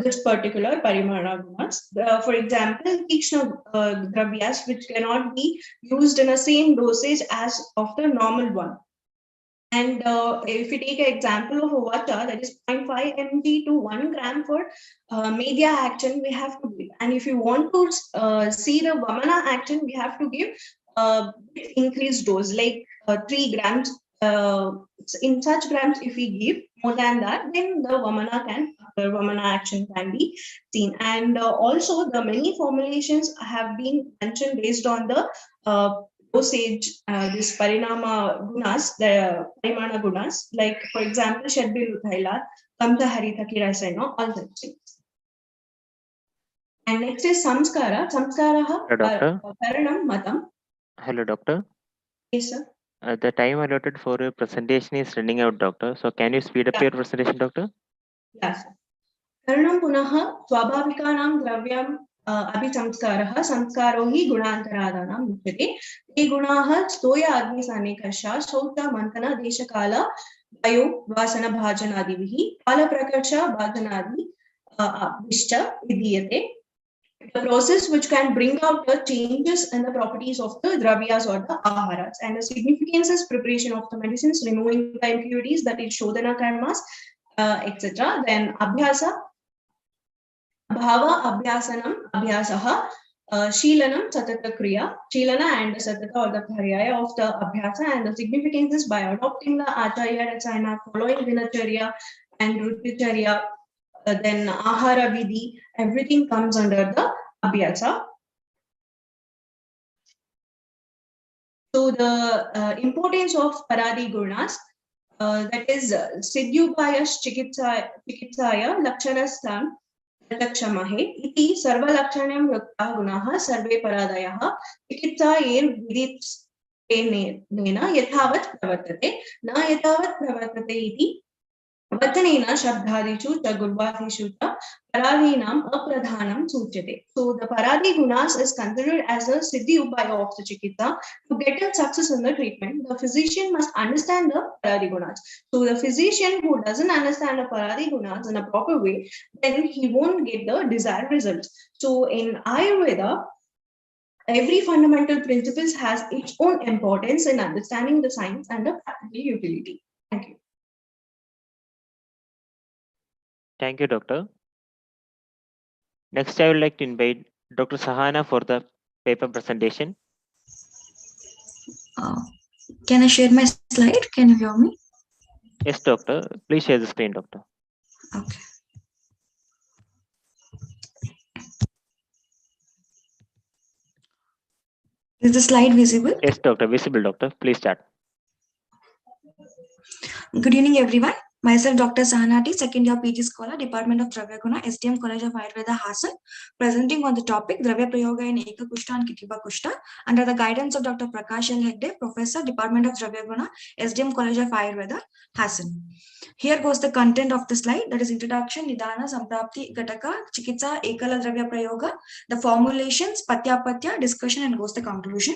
this particular parimana gunas. For example, Tikshna dravyas, which cannot be used in the same dosage as of the normal one. And if we take an example of a VATA, that is 0.5 mg to 1 gram for media action, we have to give. And if you want to see the Vamana action, we have to give increased dose, like 3 grams. In such grams, if we give more than that, then the Vamana action can be seen. And also, the many formulations have been mentioned based on the dosage, this parinama gunas, the parimana gunas, like for example, Shadbil Uthaila, Kanthe Haritha Kirasena, all such things. And next is Samskara. Samskaraha Karanam Matam. Hello, doctor. Yes, sir. The time allotted for your presentation is running out, doctor. So can you speed up your presentation, doctor? Yes. Karanam Punaha Swabhavikanam Dravyam Abhisamskaraha Samskaro hi Gunantaradanam Mukhyate. Te gunaha Stoya Agni Sanekasha Shauta Mantana Deshakala Vayo Vasana Bhajanadivihi Kala Prakarsha Bhajanadi Vishta Vidiyate. The process which can bring out the changes in the properties of the dravyas or the aharas, and the significance is preparation of the medicines, removing the impurities, that is shodhana karmas, etc. Then abhyasa, bhava abhyasanam, abhyasaha, shilanam, satata kriya, shilana and satata or the paryaya of the abhyasa, and the significance is by adopting the acharya rasayana, following dinacharya and ruticharya. Then ahara vidhi, everything comes under the abhyasa. So the importance of paradi gunas, that is siddhyupayash chikitsaya lakshanastan प्रत्यक्षमहे इति सर्वलक्षणं युक्ताः गुणाः सर्वे परादयः चिकित्सा येन यथावत् प्रवर्तते न यथावत् प्रवर्तते इति वचनेन शब्दादिषु च गुणवादिषु च paradinam apradhanam suchyate. So the paradi gunas is considered as a siddhi upaya of the chikitsa. To get a success in the treatment, the physician must understand the paradi gunas. So the physician who doesn't understand the paradi gunas in a proper way, then he won't get the desired results. So in Ayurveda, every fundamental principles has its own importance in understanding the science and the practical utility. Thank you. Thank you, Doctor. Next, I would like to invite Dr. Sahana for the paper presentation. Can I share my slide? Can you hear me? Yes, Doctor. Please share the screen, Doctor. Okay. Is the slide visible? Yes, Doctor. Visible, Doctor. Please start. Good evening, everyone. Myself, Dr. Sahana, second year PG scholar, Department of Dravya Guna, SDM College of Ayurveda, Hassan, presenting on the topic Dravya Prayoga in Eka Kushta and Kitiba Kushta under the guidance of Dr. Prakash L. Hegde, Professor, Department of Dravya Guna, SDM College of Ayurveda, Hassan. Here goes the content of the slide, that is introduction, Nidana, Samprapti, Gataka, Chikitsa, Ekala Dravya Prayoga, the formulations, Patya, discussion, and goes the conclusion.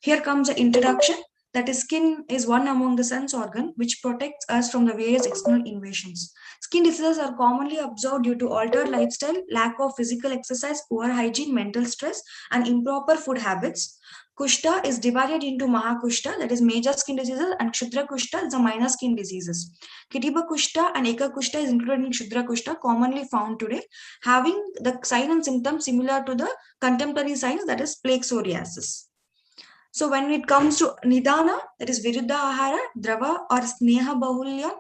Here comes the introduction. That is, skin is one among the sense organ which protects us from the various external invasions. Skin diseases are commonly observed due to altered lifestyle, lack of physical exercise, poor hygiene, mental stress, and improper food habits. Kushta is divided into Mahakushta, that is major skin diseases, and Kshudra Kushta is the minor skin diseases. Kitiba Kushta and Eka Kushta is included in Kshudra Kushta, commonly found today, having the sign and symptoms similar to the contemporary signs, that is plague psoriasis. So when it comes to Nidana, that is Viruddha Ahara, Drava or Sneha Bahulya,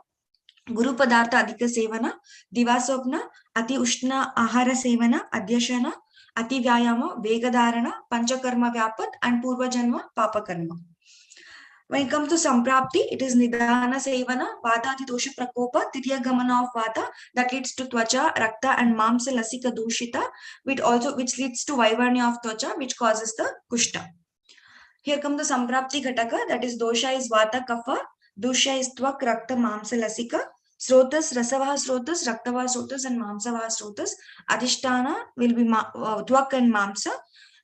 Guru Padartha Adhika Sevana, Divasopna, Ati Ushna Ahara Sevana, Adhyashana, Ati Vyayama, Vegadarana, Panchakarma Vyapat, and Purva Janma, Papakarma. When it comes to Samprapti, it is Nidana Sevana, Vata Titosha Prakopa, Titya Gamana of Vata, that leads to Twacha, Rakta, and Mamsa Lasika Dushita, which leads to Vaivarnya of Twacha, which causes the Kushta. Here comes the Samprapti Ghataka, that is Dosha is Vata Kapha, Dusha is Tvak, Rakta, Mamsa, Lasika, Srotas, Rasavaha Srotas, Raktavaha Srotas, and Mamsavaha Srotas. Adhishtana will be Tvak and Mamsa.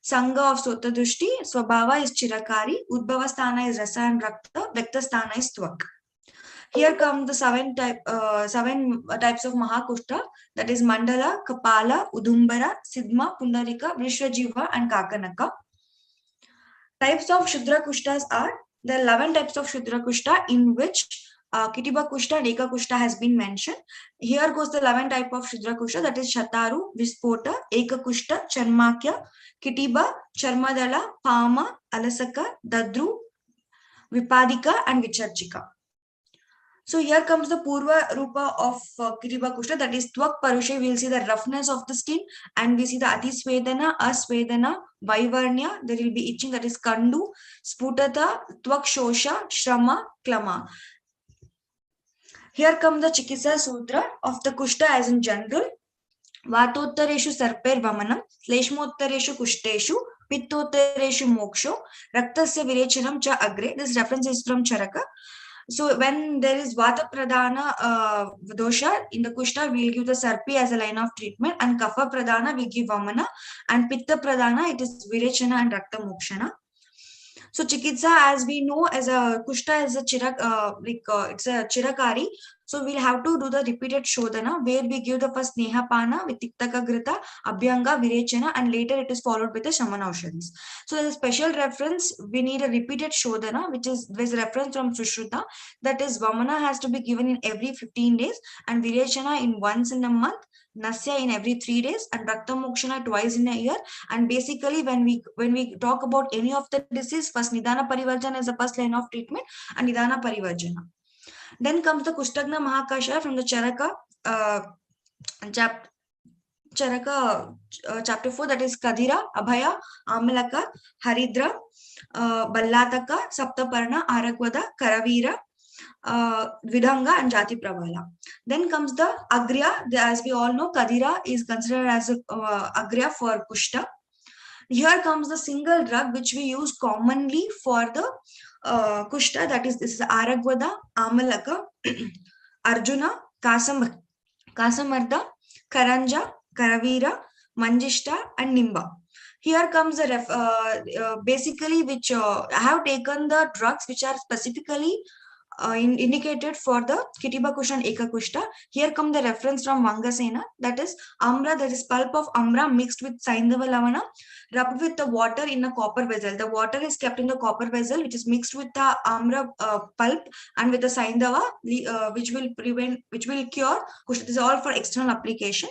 Sangha of Sota Dushti, Swabhava is Chirakari, Udbhava Sthana is Rasa and Rakta, Vekta Sthana is Tvak. Here come the seven types of Mahakushta, that is Mandala, Kapala, Udumbara, Sidma, Pundarika, Vrishwajiva, and Kakanaka. Types of Shudra Kushtas are, there are 11 types of Shudra Kushta in which Kitiba Kushta and Eka Kushta has been mentioned. Here goes the 11 type of Shudra Kushta, that is Shataru, Vispota, Eka Kushta, Charmakya, Kitiba, Charmadala, Pama, Alasaka, Dadru, Vipadika, and Vicharchika. So here comes the Purva Rupa of Kitiba Kushta, that is Tvak Parushe. We will see the roughness of the skin, and we see the Atisvedana, Asvedana, Vaivarnya, there will be itching, that is Kandu, Sputata, Tvak Shosha, Shrama, Klama. Here comes the Chikitsa Sutra of the Kushta as in general. Vatottareshu Sarper Vamanam, Sleshmottareshu Kushteshu, Pittottareshu Moksho, Raktasya Virechanam Cha Agre. This reference is from Charaka. So when there is Vata Pradhana dosha in the Kushta, we will give the Sarpi as a line of treatment, and Kapha Pradhana we give Vamana, and Pitta Pradhana it is Virechana and Rakta Mokshana. So Chikitsa, as we know, as a Kushta is a it's a Chirakari. So we'll have to do the repeated Shodhana, where we give the first Nehapana with Tiktaka Grita, Abhyanga, Virechana, and later it is followed with the Shamana Aushadhis. So as a special reference, we need a repeated Shodhana, which is with reference from Sushruta. That is, Vamana has to be given in every 15 days, and Virechana in once in a month, Nasya in every 3 days, and Rakta Mokshana twice in a year. And basically, when we talk about any of the disease, first Nidana Parivarjana is the first line of treatment, and Nidana Parivarjana. Then comes the Kushtagna Mahakasha from the Charaka chapter 4, that is Kadira, Abhaya, Amalaka, Haridra, Ballataka, Saptaparna, Arakvada, Karavira, Vidanga and Jati Pravala. Then comes the Agria. As we all know, Kadira is considered as a Agria for Kushta. Here comes the single drug which we use commonly for the Kushta. That is, this is Aragvada, Amalaka, Arjuna, Kasamarda, Karanja, Karavira, Manjishta, and Nimba. Here comes the basically which I have taken the drugs which are specifically indicated for the Kitiba Kushta and Eka Kushta. Here come the reference from Vangasena, that is Amra, that is pulp of Amra mixed with Saindava Lavana, rubbed with the water in a copper vessel. The water is kept in the copper vessel, which is mixed with the Amra pulp and with the Saindava, which will cure Kushta. This is all for external application.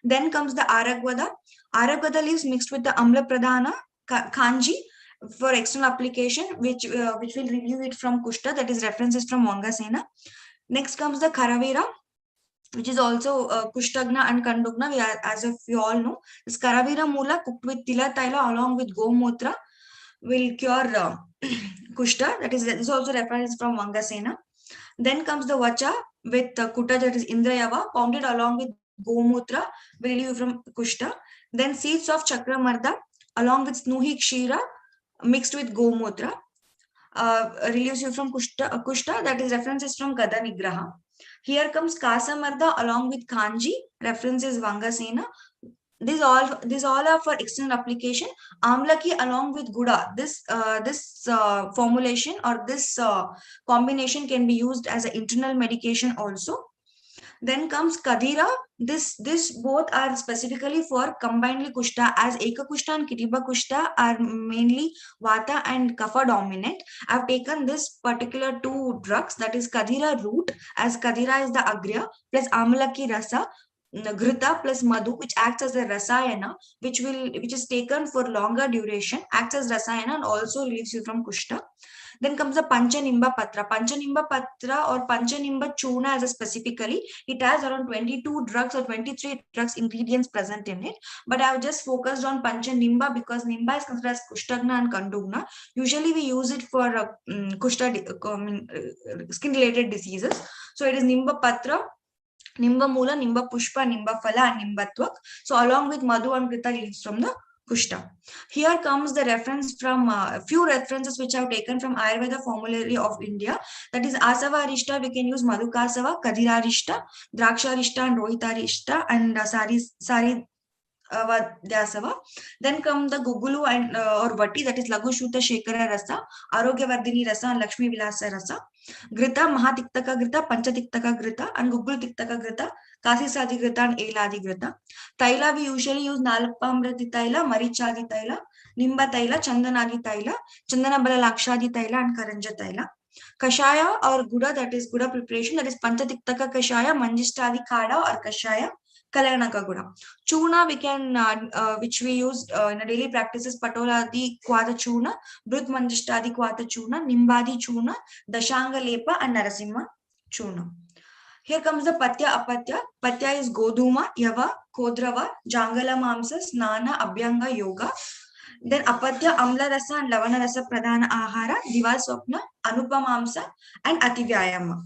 Then comes the Aragvada. Aragvada leaves mixed with the Amla Pradhana, Kanji, for external application, which will review it from Kushta, that is references from Vangasena. Next comes the Karavira, which is also Kushtagna and Kandugna, as if you all know. This Karavira Mula cooked with Tila Taila along with Gomutra will cure Kushta, that is also reference from Vangasena. Then comes the Vacha with Kutta, that is Indrayava, pounded along with Gomutra will relieve from Kushta. Then seeds of Chakramarda along with Snuhi Kshira mixed with Gomutra relieves you from Kushta, that is references from Gada Nigraha. Here comes Kasamarda along with Kanji, references Vangasena. These all are for external application. Amlaki along with Guda. This formulation or this combination can be used as an internal medication also. Then comes Kadira. This both are specifically for combinedly Kushta, as Eka Kushta and Kitiba Kushta are mainly Vata and Kapha dominant. I've taken this particular two drugs, that is Kadira root, as Kadira is the Agria, plus Amalaki Rasa, Ghrita plus Madhu, which acts as a Rasayana, which is taken for longer duration, acts as Rasayana and also relieves you from Kushta. Then comes the Panchanimba Patra. Panchanimba Patra or Panchanimba Chuna as a specifically, it has around 22 drugs or 23 drugs ingredients present in it. But I have just focused on Panchanimba because Nimba is considered as Kushtagna and Kandugna. Usually we use it for skin related diseases. So it is Nimba Patra, Nimba Mula, Nimba Pushpa, Nimba Phala, and Nimbatvak. So along with Madhu and Grita leaves from the Kushta. Here comes the reference from a few references which I have taken from Ayurveda formulary of India. That is Asava Arishta, we can use Madhukasava, Kadira Arishta, Draksha Arishta and Rohita Arishta and Sari Vadyasava. Then come the Gugulu and or Vati, that is Lagu Shuta Shekara Rasa, Arogya Vardhini Rasa and Lakshmi Vilasa Rasa. Grita, Mahatiktaka Grita, Panchatiktaka Grita and Gugul Tiktaka Grita, Kasi Sadi Grita and Eladi Grita. Taila, we usually use Nalapamrati Taila, Marichadi Taila, Nimba Taila, Chandanadi Taila, Chandana Bala Lakshadi Taila and Karanja Taila. Kashaya or Guda, that is Guda preparation, that is Panchatiktaka Kashaya, Manjishtadi Kada or Kashaya, Kalanaka Guda. Chuna, we can, which we use in a daily practices, Patoladi Kwata Chuna, Brut Manjishtadi Kwata Chuna, Nimbadi Chuna, Dashanga Lepa and Narasimha Chuna. Here comes the Patya Apatya. Patya is Goduma, Yava, Kodrava, Jangala Mamsa, Snana, Abhyanga, Yoga. Then Apatya, Amla Rasa and Lavana Rasa Pradhana Ahara, Diva Swapna, Anupamamsa and Ativyayama.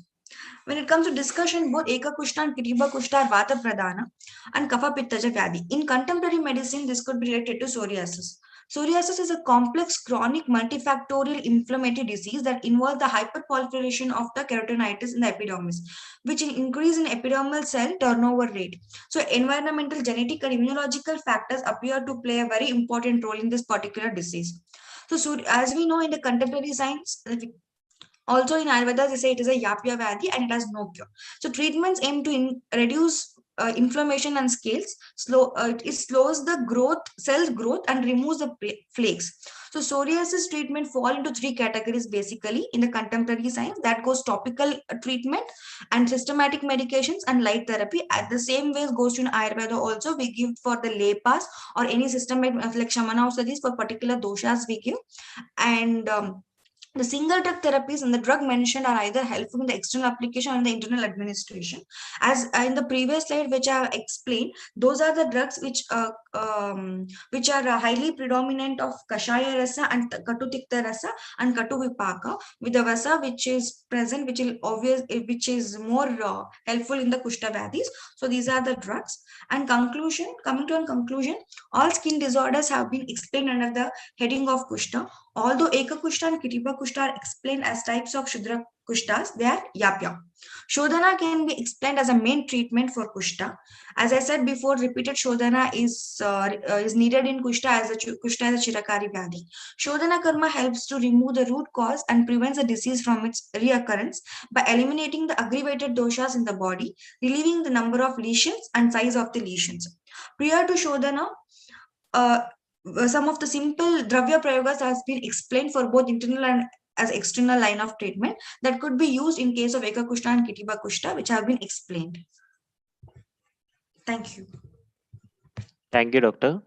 When it comes to discussion, both Eka Kushta and Kitiba Kushta are Vata Pradhana and Kapha Pittaja Vyadhi. In contemporary medicine, this could be related to psoriasis. Psoriasis is a complex, chronic, multifactorial inflammatory disease that involves the hyperproliferation of the keratinitis in the epidermis, which increase in epidermal cell turnover rate. So environmental, genetic and immunological factors appear to play a very important role in this particular disease. So as we know in the contemporary science, also in Ayurveda, they say it is a Yapya Vyadhi and it has no cure. So treatments aim to reduce inflammation and scales. It slows the cell growth and removes the flakes. So psoriasis treatment fall into three categories basically in the contemporary science. That goes topical treatment and systematic medications and light therapy. At the same way goes to in Ayurveda also. We give for the lepas or any systematic like Shamana Ausadhis for particular doshas we give. And The single drug therapies and the drug mentioned are either helpful in the external application or in the internal administration. As in the previous slide, which I have explained, those are the drugs which are highly predominant of Kashaya Rasa and Katu Tikta Rasa and Katu Vipaka, with the Vasa which is present, which is more helpful in the Kushta Vyadhis. So these are the drugs. And conclusion, coming to a conclusion, all skin disorders have been explained under the heading of Kushta. Although Eka Kushta and Kitiba Kushta are explained as types of Shudra Kushtas, they are Yapya. Shodhana can be explained as a main treatment for Kushta. As I said before, repeated Shodhana is needed in Kushta as a Chirakari Vyadhi. Shodhana Karma helps to remove the root cause and prevents the disease from its reoccurrence by eliminating the aggravated doshas in the body, relieving the number of lesions and size of the lesions. Prior to Shodhana, some of the simple Dravya Prayogas has been explained for both internal and as external line of treatment that could be used in case of Eka Kushta and Kitiba Kushta, which have been explained. Thank you. Thank you, Doctor.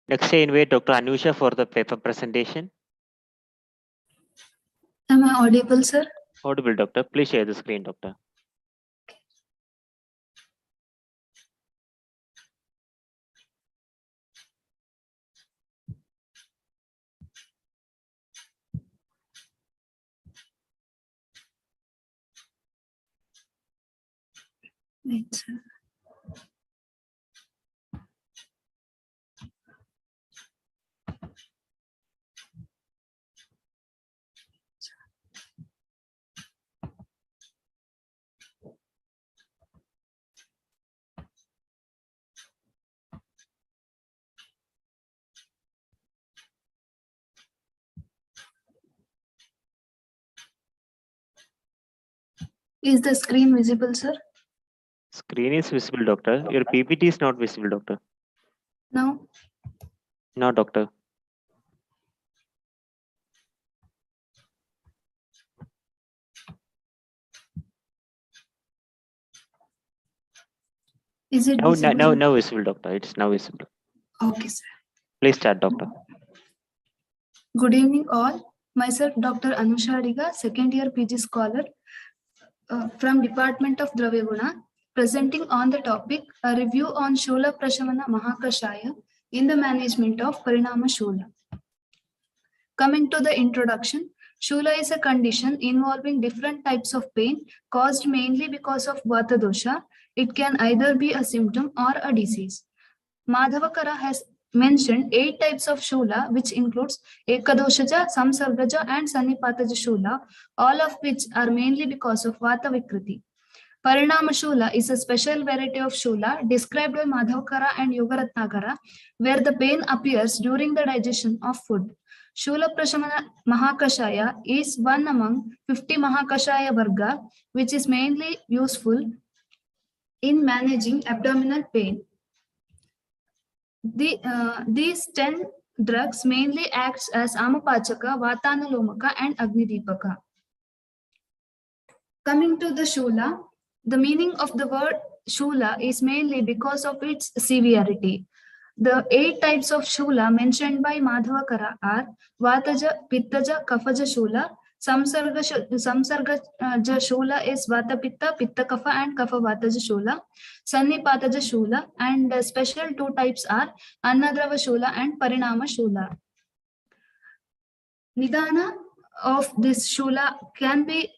Next, I invite Dr. Anoosha for the paper presentation. Am I audible, sir? Audible, Doctor. Please share the screen, Doctor. Right, sir. Is the screen visible, sir? Screen is visible, Doctor. Your PPT is not visible, Doctor. Now? No, Doctor. Is it Now visible? visible, Doctor. It's now visible. Okay, sir. Please start, Doctor. Good evening, all. Myself, Dr. Anoosha Adiga, second year PG scholar from Department of Dravyaguna, presenting on the topic a review on Shula Prashamana Mahakashaya in the management of Parinama Shula. Coming to the introduction, Shula is a condition involving different types of pain caused mainly because of Vata dosha. It can either be a symptom or a disease. Madhavakara has mentioned 8 types of Shula, which includes Ekadoshaja, Samsargaja and Sannipataja Shula, all of which are mainly because of Vata Vikriti. Parinama Shula is a special variety of Shula described by Madhavakara and Yogaratnakara, where the pain appears during the digestion of food. Shula Prashamana Mahakashaya is one among 50 Mahakashaya Varga, which is mainly useful in managing abdominal pain. These 10 drugs mainly acts as Amapachaka, Vatanalomaka and Agnidipaka. Coming to the Shula, the meaning of the word Shula is mainly because of its severity. The 8 types of Shula mentioned by Madhavakara are Vataja, Pittaja, Kafaja Shula. Samsargaja Shula is Vata Pitta, Pitta Kafa and Kafa Vataja Shula. Sannipataja Shula, and special 2 types are Annadrava Shula and Parinama Shula. Nidana of this Shula can be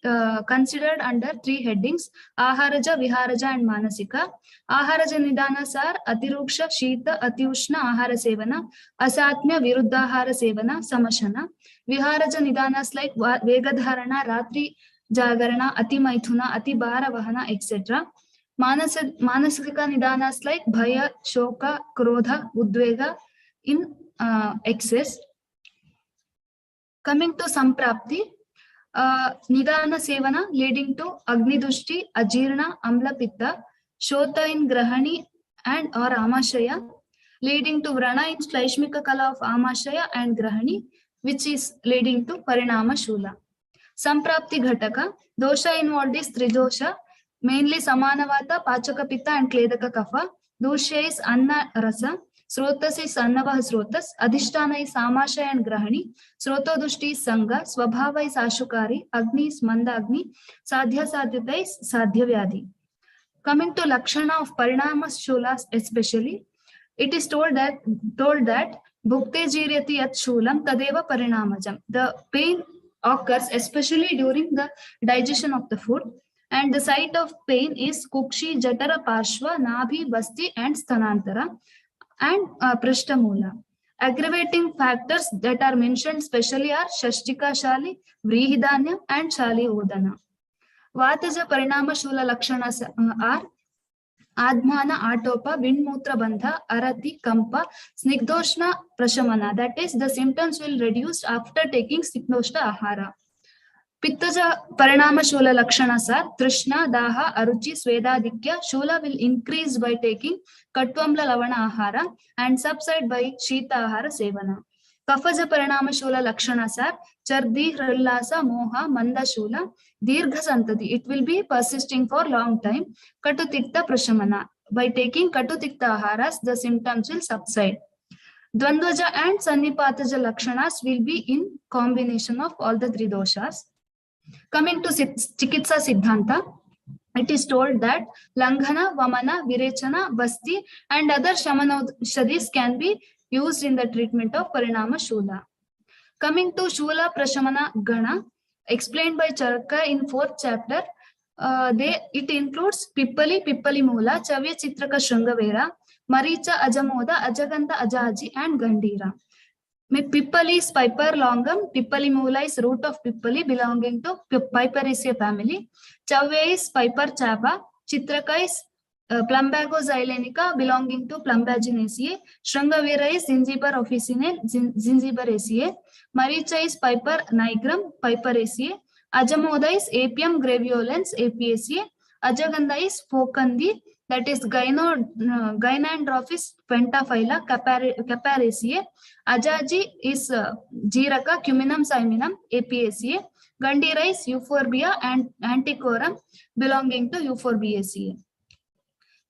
considered under 3 headings: Aharaja, Viharaja and Manasika. Aharaja Nidanas are Atiruksha, Shita, Atiushna Ahara Sevana, Asatmya, Viruddhahara Sevana, Samashana. Viharaja Nidanas like Vegadharana, Ratri Jagarana, Ati Maithuna, Ati Bhara Vahana, etc. Manasika Nidanas like Bhaya, Shoka, Krodha, Udvega in excess. Coming to Samprapti, Nidana Sevana leading to Agni Dushti, Ajirna, Amla Pitta, Shota in Grahani and or Amashaya, leading to Vrana in Shlaishmika Kala of Amashaya and Grahani, which is leading to Parinama Shula. Samprapti Ghataka, dosha involved is Tridosha, mainly Samanavata, Pachaka Pitta and Kledaka Kapha. Dosha is Anna Rasa. Srotas is Annavah Srotas, Adhishtana is Samashaya and Grahani, Srotodushti is Sangha, Swabhava is Ashukari, Agni is Manda Agni, Sadhya Sadhyata is Sadhya Vyadhi. Coming to Lakshana of Parinama Shulas especially, it is told that Bhukte Jiryati Yat Shulam Tadeva Parinamajam. The pain occurs especially during the digestion of the food, and the site of pain is Kukshi, Jatara, Parshva, Nabhi, Basti and Sthanantara and Prishtamula. Aggravating factors that are mentioned specially are Shashtika Shali, Vrihidanya and Shali Odana. Vataja Parinama Shula Lakshanas are Admana, Atopa, Vindmutra Bandha, Arati, Kampa, Snigdoshna Prashamana. That is, the symptoms will reduce after taking Snigdoshna Ahara. Pittaja Parinama Shula Lakshanas are Trishna, Daha, Aruchi, Swedadikya. Shula will increase by taking Kattvamla Lavana Ahara and subside by Shita Ahara Sevana. Kafaja Parinama Shula Lakshanas are Chardi, Hrillasa, Moha, Manda Shula, Dirgha Santati. It will be persisting for long time. Katutikta Prashamana. By taking Katutikta Aharas, the symptoms will subside. Dvandvaja and Sannipataja Lakshanas will be in combination of all the three doshas. Coming to Chikitsa Siddhanta, it is told that Langhana, Vamana, Virechana, Basti and other Shamanaushadhis can be used in the treatment of Parinama Shula. Coming to Shula Prashamana Gana, explained by Charaka in 4th chapter, it includes Pippali, Pippali Mula, Chavya Chitraka Shrangavera, Maricha, Ajamoda, Ajaganta, Ajaji and Gandhira. Pippali is Piper longum, Pippali Mula is root of Pippali belonging to Piperaceae family. Chavya is Piper chapa, Chitraka is Plumbago xylenica belonging to Plumbaginaceae. Shrangavera is Zingiber officinae, Zingiberaceae. Maricha is Piper nigrum, Piperaceae. Ajamoda is Apium graveolens, Apiaceae. Ajaganda is Phocandi, that is Gynandrophis pentaphylla, Caparaceae. Ajaji is Jiraka, Cuminum cyminum, Apiaceae. Gandhira is Euphorbia and Anticorum belonging to Euphorbiaceae.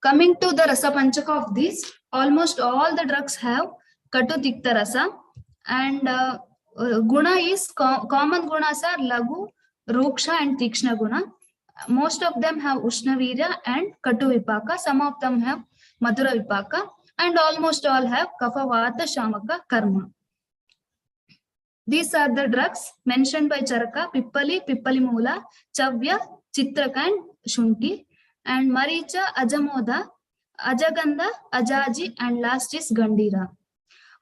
Coming to the Rasa Panchaka of these, almost all the drugs have Katutikta Rasa, and Guna is common gunas are Lagu, Ruksha and Tikshna Guna. Most of them have Ushnavirya and Katu Vipaka. Some of them have Madhura Vipaka, and almost all have Kapha Vata Shamaka Karma. These are the drugs mentioned by Charaka: Pippali, Pippali Mula, Chavya, Chitraka and Shunti, and Maricha, Ajamoda, Ajaganda, Ajaji, and last is Gandhira.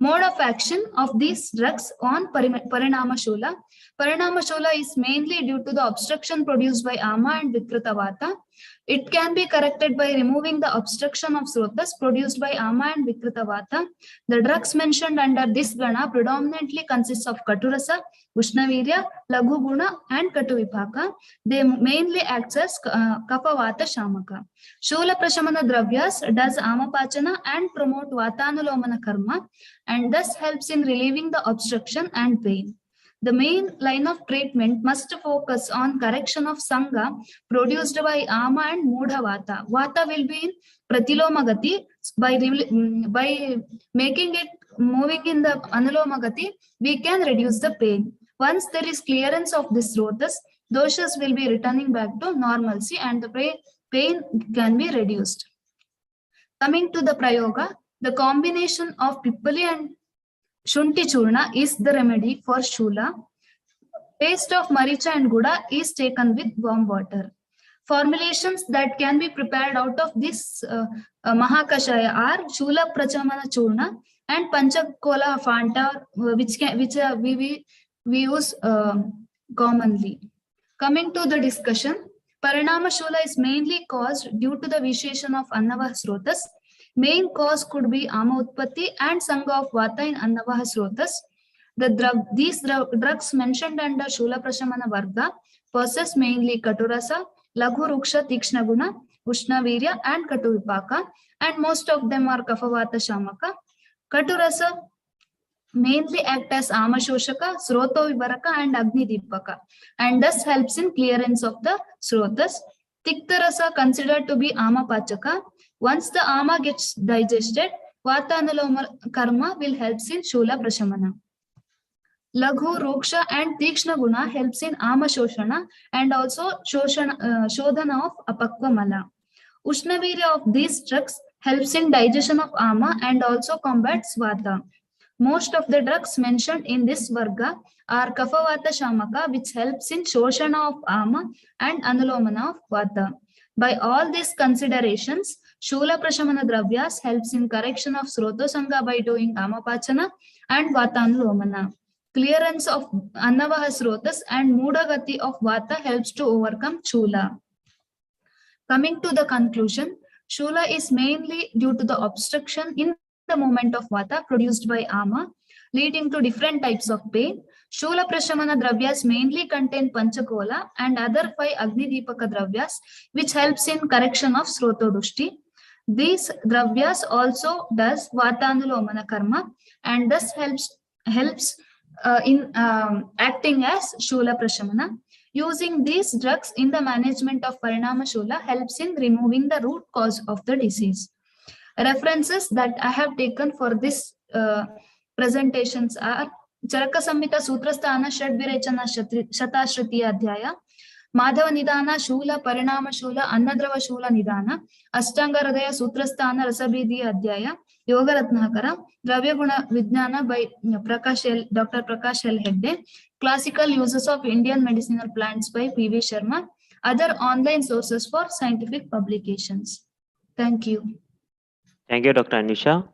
Mode of action of these drugs on Parinama Shula. Parinama Shula is mainly due to the obstruction produced by Ama and Vikrita Vata. It can be corrected by removing the obstruction of Srotas produced by Ama and Vikrita Vata. The drugs mentioned under this Gana predominantly consists of Katurasa, Ushnavirya, Laghu Guna and Katu Vipaka. They mainly act as Kapha Vata Shamaka. Shula Prashamana Dravyas does Amapachana and promote Vatanulomana Karma, and thus helps in relieving the obstruction and pain. The main line of treatment must focus on correction of Sangha produced by Ama and Mudha Vata. Vata will be in Pratilomagati. By making it moving in the Anulomagati, we can reduce the pain. Once there is clearance of this Srotas, doshas will be returning back to normalcy and the pain can be reduced. Coming to the Prayoga, the combination of Pippali and Shunti Churna is the remedy for Shula. Paste of Maricha and Guda is taken with warm water. Formulations that can be prepared out of this Mahakashaya are Shula Prachamana Churna and Panchakola Fanta, which we use commonly. Coming to the discussion, Parinama Shula is mainly caused due to the vitiation of Annavaha Srotas. Main cause could be Ama Utpatti and Sangha of Vata in Annavaha Srotas. These drugs mentioned under Shula Prashamana Varga possess mainly Katurasa, Laghu Ruksha Tikshna Guna, Ushna Virya and Katu Vipaka, and most of them are Kapha Vata Shamaka. Katurasa mainly act as Ama Shoshaka, Sroto Vibaraka and Agni Dipaka, and thus helps in clearance of the Srotas. Tikta Rasa considered to be Ama Pachaka. Once the Ama gets digested, Vata Anuloma Karma will help in Shula Prashamana. Laghu, Roksha and Tikshna Guna helps in Ama Shoshana and also Shodhana of Apakva Mala. Ushnavirya of these drugs helps in digestion of Ama and also combats Vata. Most of the drugs mentioned in this Varga are Kaphavata Shamaka, which helps in Shoshana of Ama and Anulomana of Vata. By all these considerations, Shula Prashamana Dravyas helps in correction of Srotosanga by doing Amapachana and Vatanulomana. Clearance of Annavaha Srotas and Mudagati of Vata helps to overcome Shula. Coming to the conclusion, Shula is mainly due to the obstruction in the movement of Vata produced by Ama, leading to different types of pain. Shula Prashamana Dravyas mainly contain Panchakola and other 5 Agni Deepaka Dravyas, which helps in correction of Srotodushti. These Dravyas also does Vatanulomana Karma and thus helps in acting as Shula Prashamana. Using these drugs in the management of Parinama Shula helps in removing the root cause of the disease. References that I have taken for this presentations are Charaka Samhita Sutrasthana Shadvirechana Shatashriti Adhyaya, Madhava Nidana Shula Parinama Shula Annadrava Shula Nidana, Ashtanga Hridaya Sutrasthana Rasabhidhi Adhyaya, Yoga Ratnakara, Dravya Guna Vijnana by Dr. Prakash L. Hegde, Classical Uses of Indian Medicinal Plants by P.V. Sharma, other online sources for scientific publications. Thank you. Thank you, Dr. Anoosha.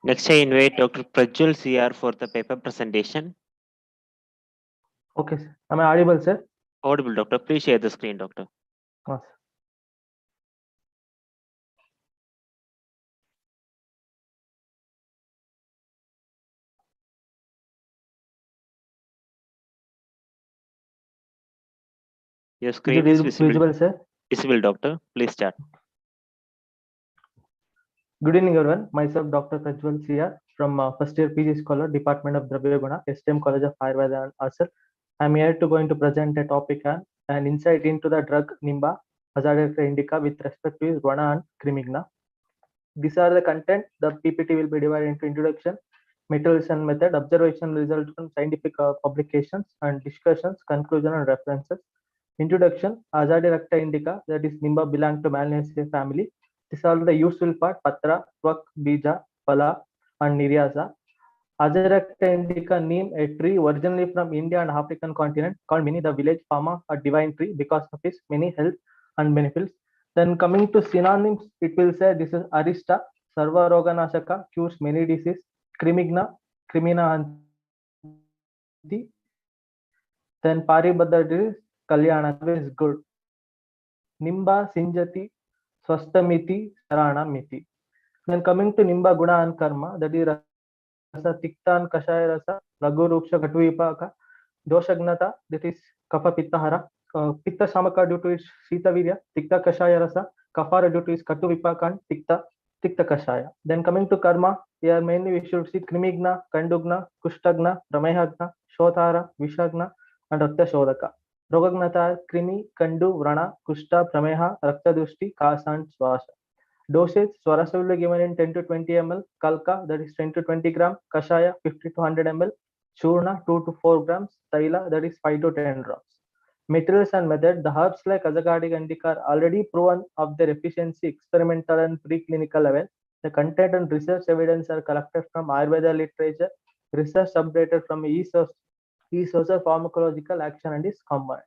Next, I invite Dr. Prajwal CR for the paper presentation. Okay, sir. Am I audible, sir? Audible, Doctor. Please share the screen, Doctor. Yes. Your screen is visible, sir? Visible, Doctor. Please start. Good evening, everyone. Myself, Dr. Prajwal CR from first year PG Scholar, Department of Dravya Guna, STM College of Ayurveda and Asar. I'm here to going to present a topic on an insight into the drug Nimba, Azadirachta indica with respect to Rwana and Crimigna. These are the content. The PPT will be divided into introduction, materials and method, observation results from scientific publications and discussions, conclusion and references. Introduction, Azadirachta indica, that is Nimba belong to Malinaceae family. These are the useful part, Patra, Twak, Bija, Phala and Niryasa. Azadirachta indica name a tree originally from India and African continent called Mini, the village farmer, a divine tree because of its many health and benefits. Then coming to synonyms, it will say this is Arista, Sarva Roganashaka, cures many diseases, Crimigna, Crimina Anti, then Paribadha disease, Kalyana is good. Nimba Sinjati, Swastamiti, Sarana Miti. Then coming to Nimba Guna and Karma, that is Rasa Tiktan Kashaya Rasa, Lagu Ruksha Katuvipaka, Doshagnata, that is Kapha Pitta Hara, Pitta Samaka due to its Sita Virya, Tikta Kashaya Rasa, Kafara due to its Katuvipaka and Tikta Kashaya. Then coming to Karma, here mainly we should see Krimigna, Kandugna, Kushtagna, Ramehagna, Shothara, Vishagna, and Rakta Shodaka. Rogagnata, Krimi, Kandu, Vrana, Kushta, Prameha, Rakta Dushti, Kasa and Swasa. Dosage, Swarasa will be given in 10 to 20 ml, Kalka, that is 10 to 20 gram, Kashaya, 50 to 100 ml, Churna, 2 to 4 grams, Taila, that is 5 to 10 drops. Materials and method, the herbs like Azadirachta indica are already proven of their efficiency, experimental and preclinical level. The content and research evidence are collected from Ayurveda literature, research updated from e-source of pharmacological action and is combined.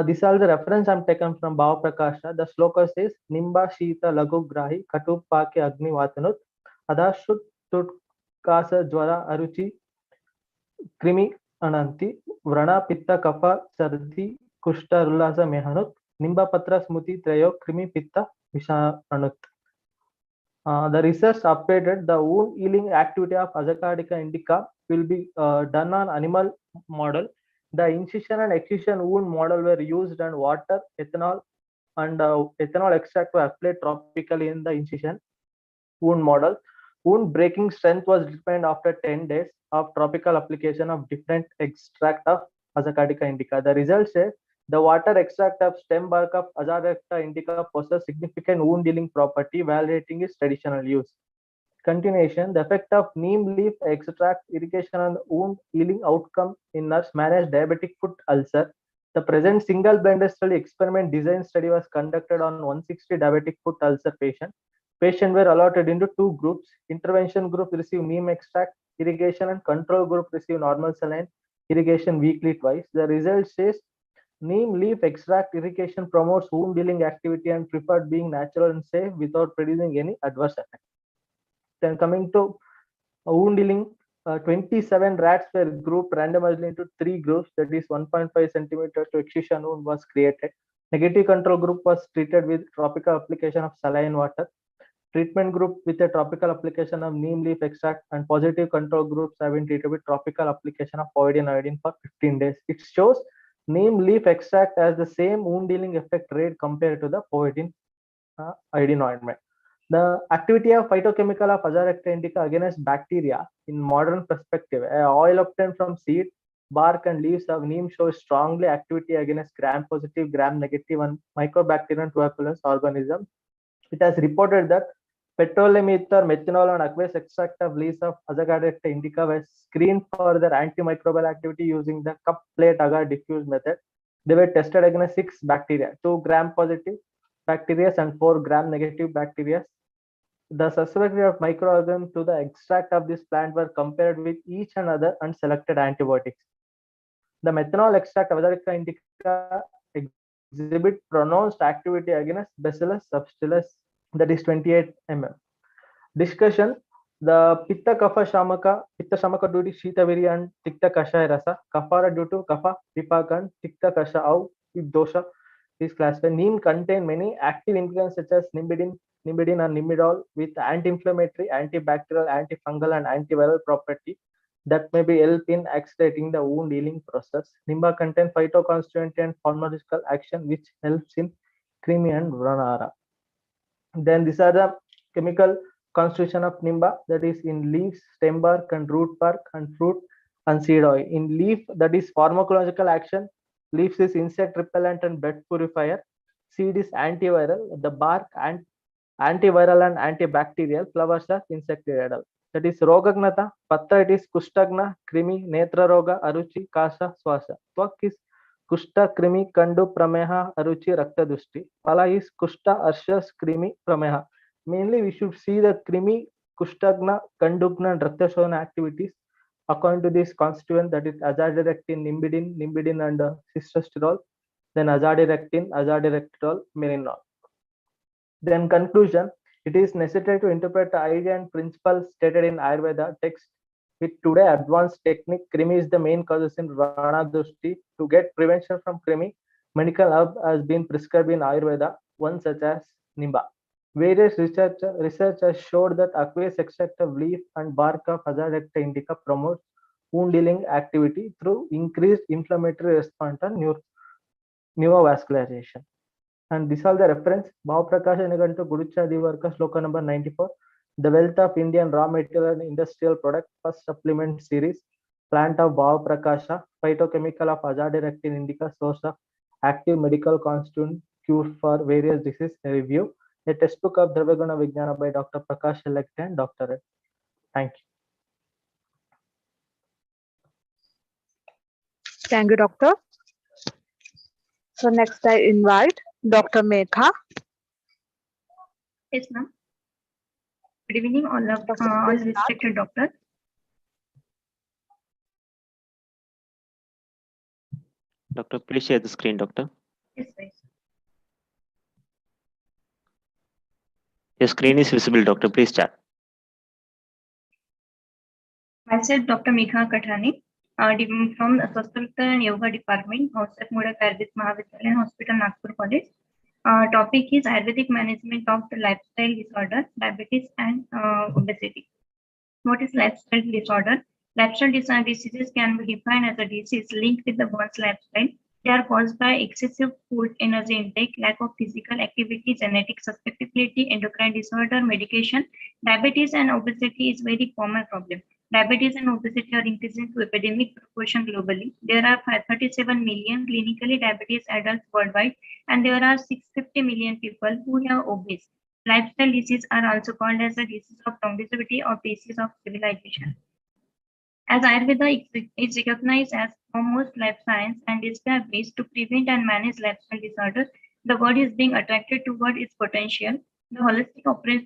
These are the reference I'm taken from Bhava Prakasha. The sloka says Nimba Shita Lagu Grahi Katu Pake Agni Vatanut Adashut Tut Kasa Jwara Aruchi Krimi Ananti Vrana Pitta Kapha Sardi Kushta Rullasa Mehanut Nimba Patra Smuti Trayo Krimi Pitta Vishanut. The research updated the wound healing activity of Azadirachta indica will be done on animal model. The incision and excision wound model were used and water, ethanol, and ethanol extract were applied topically in the incision wound model. Wound breaking strength was defined after 10 days of tropical application of different extract of Azadirachta indica. The results say the water extract of stem bark of Azadirachta indica possesses significant wound healing property, validating its traditional use. Continuation, the effect of neem leaf extract irrigation on the wound healing outcome in nurse managed diabetic foot ulcer. The present single blinded study experiment design study was conducted on 160 diabetic foot ulcer patients. Patients were allotted into two groups. Intervention group received neem extract irrigation and control group received normal saline irrigation weekly twice. The result says neem leaf extract irrigation promotes wound healing activity and preferred being natural and safe without producing any adverse effect. Then coming to wound healing, 27 rats were grouped randomized into three groups, that is 1.5 centimeter to excision wound was created. Negative control group was treated with topical application of saline water. Treatment group with a topical application of neem leaf extract, and positive control groups have been treated with topical application of iodine for 15 days. It shows neem leaf extract has the same wound healing effect rate compared to the iodine ointment. The activity of phytochemical of Azadirachta indica against bacteria in modern perspective, oil obtained from seed, bark and leaves of neem shows strongly activity against gram-positive, gram-negative and mycobacterium tuberculous organisms. It has reported that petroleum ether, methanol and aqueous extract of leaves of Azadirachta indica were screened for their antimicrobial activity using the cup plate agar diffuse method. They were tested against 6 bacteria, 2 gram-positive bacteria and 4 gram-negative bacteria. The susceptibility of microorganisms to the extract of this plant were compared with each another and selected antibiotics. The methanol extract of Azadirachta indica exhibit pronounced activity against Bacillus subtilis, that is 28 mm. Discussion: the Pitta Kapha Shamaka due to Shita Viri and Tikta Kashaya Rasa, Kafara due to Kapha Vipaka and Tikta Kasha Au dosha is classified. Neem contain many active ingredients such as nimidin and nimidol with anti-inflammatory, antibacterial, antifungal and antiviral property that may be help in accelerating the wound healing process. Nimba contain phytoconstituent and pharmacological action which helps in creamy and vranara. Then these are the chemical constitution of nimba, that is in leaves, stem bark and root bark and fruit and seed oil. In leaf, that is pharmacological action. Leaves is insect repellent and bed purifier. Seed is antiviral. The bark and antiviral and antibacterial. Flowers are insecticidal. That is rogagnata. Patra it is kushtagna, krimi, netra roga, aruchi, kasha, swasa. Twak is kushta, krimi, kandu, prameha, aruchi, rakta dushti. Pala is kushta, arshas, krimi, prameha. Mainly we should see the krimi, kushtagna, kandugna and rakta shodhana activities according to this constituent, that is azadirachtin, nimidin and cistosterol, then azadirachtin, merinol. Then conclusion: it is necessary to interpret the idea and principles stated in Ayurveda text with today advanced technique. Krimi is the main causes in Rana Dushti. To get prevention from krimi, medical herb has been prescribed in Ayurveda, one such as nimba. Various research has showed that aqueous extract of leaf and bark of Azadirachta indica promotes wound healing activity through increased inflammatory response and neovascularization. And these are the reference: Bhavaprakash Nigantu Gurucha Divarka Sloka number 94. The Wealth of Indian Raw Material and Industrial Product, first supplement series. Plant of Bhavaprakasha, phytochemical of Azadirachtin indica, source of active medical constituent, cure for various diseases. Review. A textbook of Dravyaguna Vijnana by Dr. Prakash Elect and Dr. Thank you. Thank you, doctor. So next I invite Dr. Megha. Yes, ma'am. Good evening, all respected doctors. Doctor, please share the screen, doctor. Yes, sir. Your screen is visible, doctor. Please chat. Myself, Dr. Megha Kathani, from the Swasthya and Yoga Department, Modak Ayurvedic Mahavidyalaya Hospital, Nagpur College. Topic is Ayurvedic management of the lifestyle disorder, diabetes and obesity. What is lifestyle disorder? Lifestyle diseases can be defined as a disease linked with one's lifestyle. They are caused by excessive food, energy intake, lack of physical activity, genetic susceptibility, endocrine disorder, medication. Diabetes and obesity is very common problem. Diabetes and obesity are increasing to epidemic proportion globally. There are 37 million clinically diabetes adults worldwide, and there are 650 million people who are obese. Lifestyle diseases are also called as a disease of longevity or disease of civilization. As Ayurveda is recognized as foremost life science and established to prevent and manage lifestyle disorders, the body is being attracted toward its potential. The holistic approach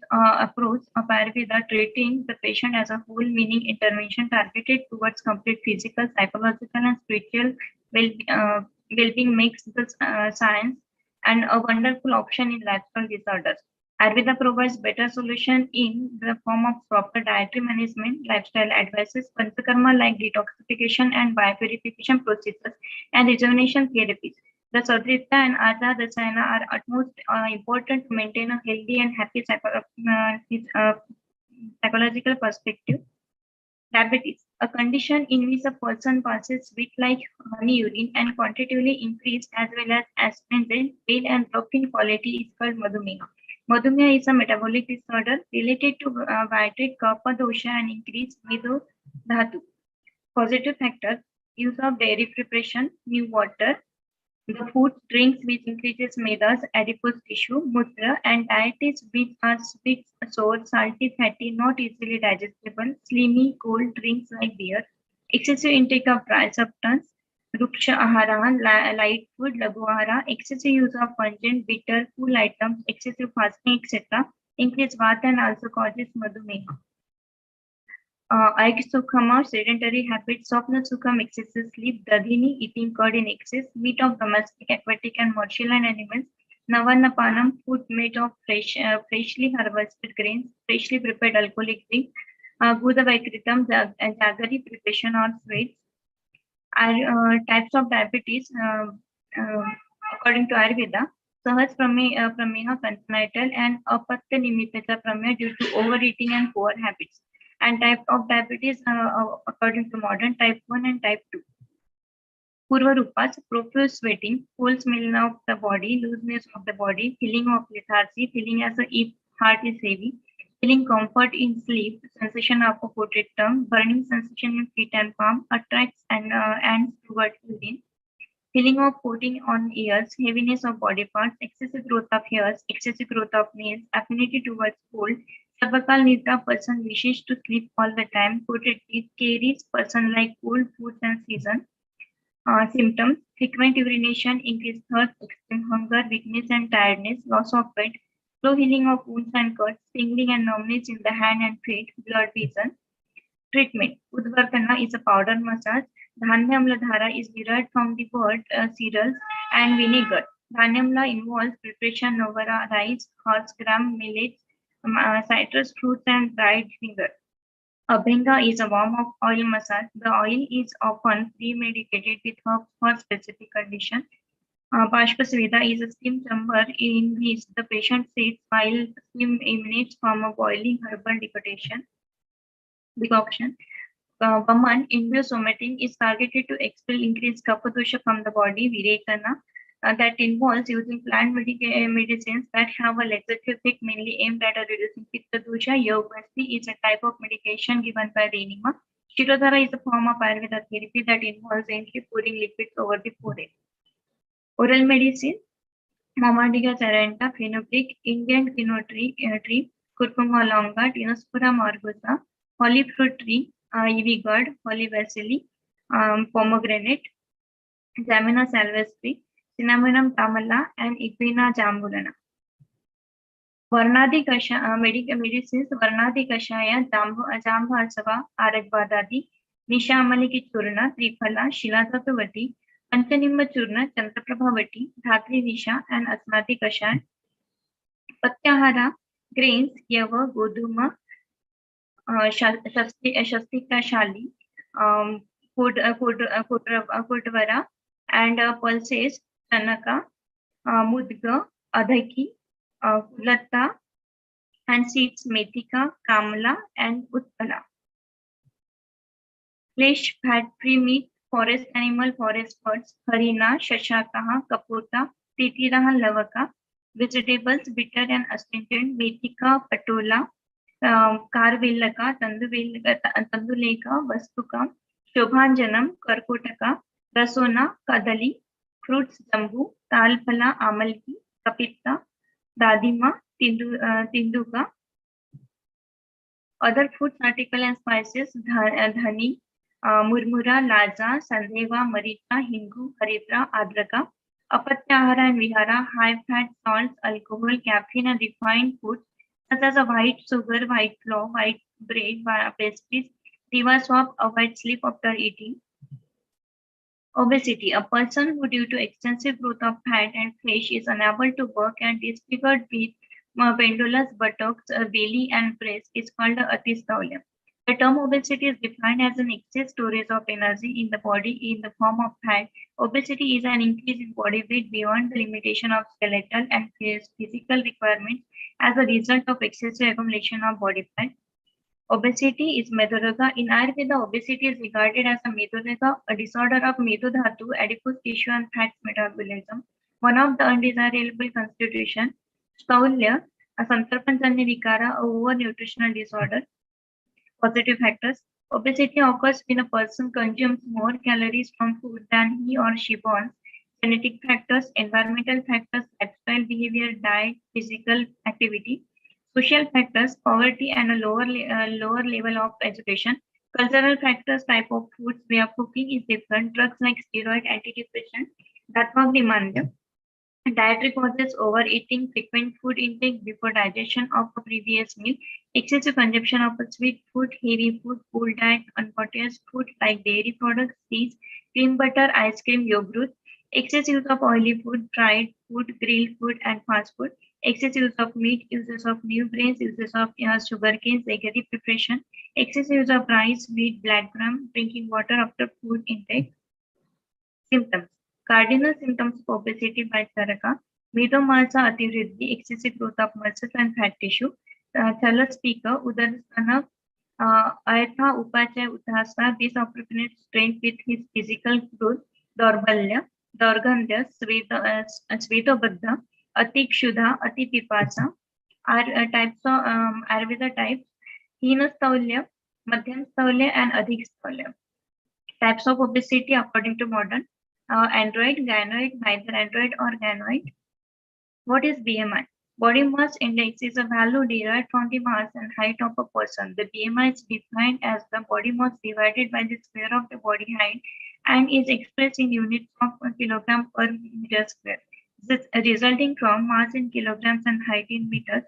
of Ayurveda treating the patient as a whole, meaning intervention targeted towards complete physical, psychological, and spiritual well-being makes the science and a wonderful option in lifestyle disorders. Ayurveda provides better solution in the form of proper dietary management, lifestyle advices, panchakarma like detoxification and biopurification processes, and rejuvenation therapies. The Sadhrita and Aja Dasayana are utmost important to maintain a healthy and happy psychological perspective. Diabetes, a condition in which a person passes sweet like honey urine and quantitatively increased as well as astringent, pale and broken quality is called Madhumeha. Madhumeha is a metabolic disorder related to vibrate kapha dosha and increased medu dhatu. Positive factors, use of dairy preparation, new water, the food, drinks which increases medas, adipose tissue, mutra, and diets which are sweet, sour, salty, fatty, not easily digestible, slimy, cold drinks like beer, excessive intake of dry substance, ruksha ahara, light food, lagu ahara, excessive use of pungent, bitter, cool items, excessive fasting, etc. increase vata and also causes madhumeha. Sukhama, sedentary habits, Swapna Sukham, excessive sleep, Dadhini, eating curd in excess, meat of domestic, aquatic, and marsupial animals, Navannapanam, food made of freshly harvested grains, freshly prepared alcoholic drink, Gudavaikritam, Jagari, preparation or sweets. Types of diabetes, according to Ayurveda, Sahaj Prameha, congenital, and Apatya Nimitta Prameha due to overeating and poor habits. And type of diabetes according to modern, type 1 and type 2. Purvarupas, profuse sweating, cold smell of the body, looseness of the body, feeling of lethargy, feeling as if heart is heavy, feeling comfort in sleep, sensation of a coated tongue, burning sensation in feet and palm, attracts and towards urine, feeling of coating on ears, heaviness of body parts, excessive growth of hairs, excessive growth of nails, affinity towards cold, Sarvakal Nidra, person wishes to sleep all the time, coated teeth, caries, person like cold foods and season. Symptoms, frequent urination, increased thirst, extreme hunger, weakness and tiredness, loss of weight, slow healing of wounds and cuts, tingling and numbness in the hand and feet, blurred vision. Treatment, Udvartana is a powder massage. Dhanyamla Dhara is derived from the word cereals and vinegar. Dhanyamla involves preparation of rice, horse gram, millets, citrus fruits and dried finger. Abhinga is a warm of oil massage. The oil is often premedicated with herbs for specific condition. Bashpasveda is a steam chamber in which the patient sits while steam emanates from a boiling herbal decoction. Vaman, indiosomatin, is targeted to expel increased kapha dosha from the body, Viretana, that involves using plant medicines that have a laxative effect mainly aimed at reducing pitta dosha. Yogvasti is a type of medication given by the enema. Shirodhara is a form of Ayurveda therapy that involves gently pouring liquids over the forehead. Oral medicine, Mamardiga taranta, Phenobric, Indian quinoa tree, Curcuma longa, Dinospora margosa, holy fruit tree, ivy gourd, holy vasili, pomegranate, Jamina silvestri, Cinnamomum tamala, and Equina jambulana. Varnadi medicines, Varnadi kashaya, Jambhasava, Aragvadadi, Nishamali ki churna, Triphala, Shilathatavati, Panchanimma churna, Chandraprabhavati, Dhatri Nisha, and Asmati kashan. Patyahara, grains, Yava, Goduma, Shastika Shali, Kudvara, and pulses, Chanaka, Mudga, Adhaki, Latta, and seeds, Methika, Kamala, and Uttala. Flesh, fat-free meat, forest animal, forest birds, Harina, Shashakaha, Kapota, Titiraha, Lavaka, vegetables, bitter and astringent, Methika, Patola, Karvillaka, Tanduleka, Vastuka, Shobhanjanam, Karkotaka, Rasona, Kadali, fruits, Jambu, Talpala, Amalki, Kapitta, Dadima, tinduka. Other foods, article and spices, dhani, murmura, laja, sandheva, maricha, hingu, haritra, adraka. Apatyahara and vihara, high fat, salts, alcohol, caffeine and refined foods such as a white sugar, white flour, white bread, pastries. Diva swap, avoid sleep after eating. Obesity, a person who due to extensive growth of fat and flesh is unable to work and disfigured with pendulous buttocks, belly and breast is called atisthaulia. The term obesity is defined as an excess storage of energy in the body in the form of fat. Obesity is an increase in body weight beyond the limitation of skeletal and physical requirements as a result of excessive accumulation of body fat. Obesity is Medhuraga. In Ayurveda, obesity is regarded as a Medhuraga, a disorder of Medhudhatu, adipose tissue and fat metabolism. One of the undesirable constitution, Staulya, a Santarpanjanya Vikara, a over-nutritional disorder. Positive factors. Obesity occurs when a person consumes more calories from food than he or she burns. Genetic factors, environmental factors, lifestyle behavior, diet, physical activity. Social factors, poverty and a lower level of education. Cultural factors, type of foods, way of cooking is different. Drugs like steroid, antidepressant, Datmagrimandya. Dietary causes, overeating, frequent food intake before digestion of a previous meal, excessive consumption of a sweet food, heavy food, cool diet, unprocessed food like dairy products, cheese, cream butter, ice cream, yogurt, excess use of oily food, fried food, grilled food, and fast food, excess use of meat, uses of new grains, uses of sugar canes, agave preparation, excess use of rice, wheat, black gram, drinking water after food intake. Symptoms. Cardinal symptoms of obesity by Charaka, Medomasa Ativriddhi, excessive growth of muscles and fat tissue, Chala speaker, Udarastana, Ayatha Upachaya Uthasa, disproportionate strength with his physical growth, Dorbalya, Dorgandya, Svetobadha, Atikshuddha, Atipipasa, are types of Ayurveda types, Heenastaulya, Madhyamstaulya, and Adhikstaulya. Types of obesity according to modern. Android, gynoid, neither android or gynoid. What is BMI? Body mass index is a value derived from the mass and height of a person. The BMI is defined as the body mass divided by the square of the body height and is expressed in units of kilogram per meter square. This resulting from mass in kilograms and height in meters.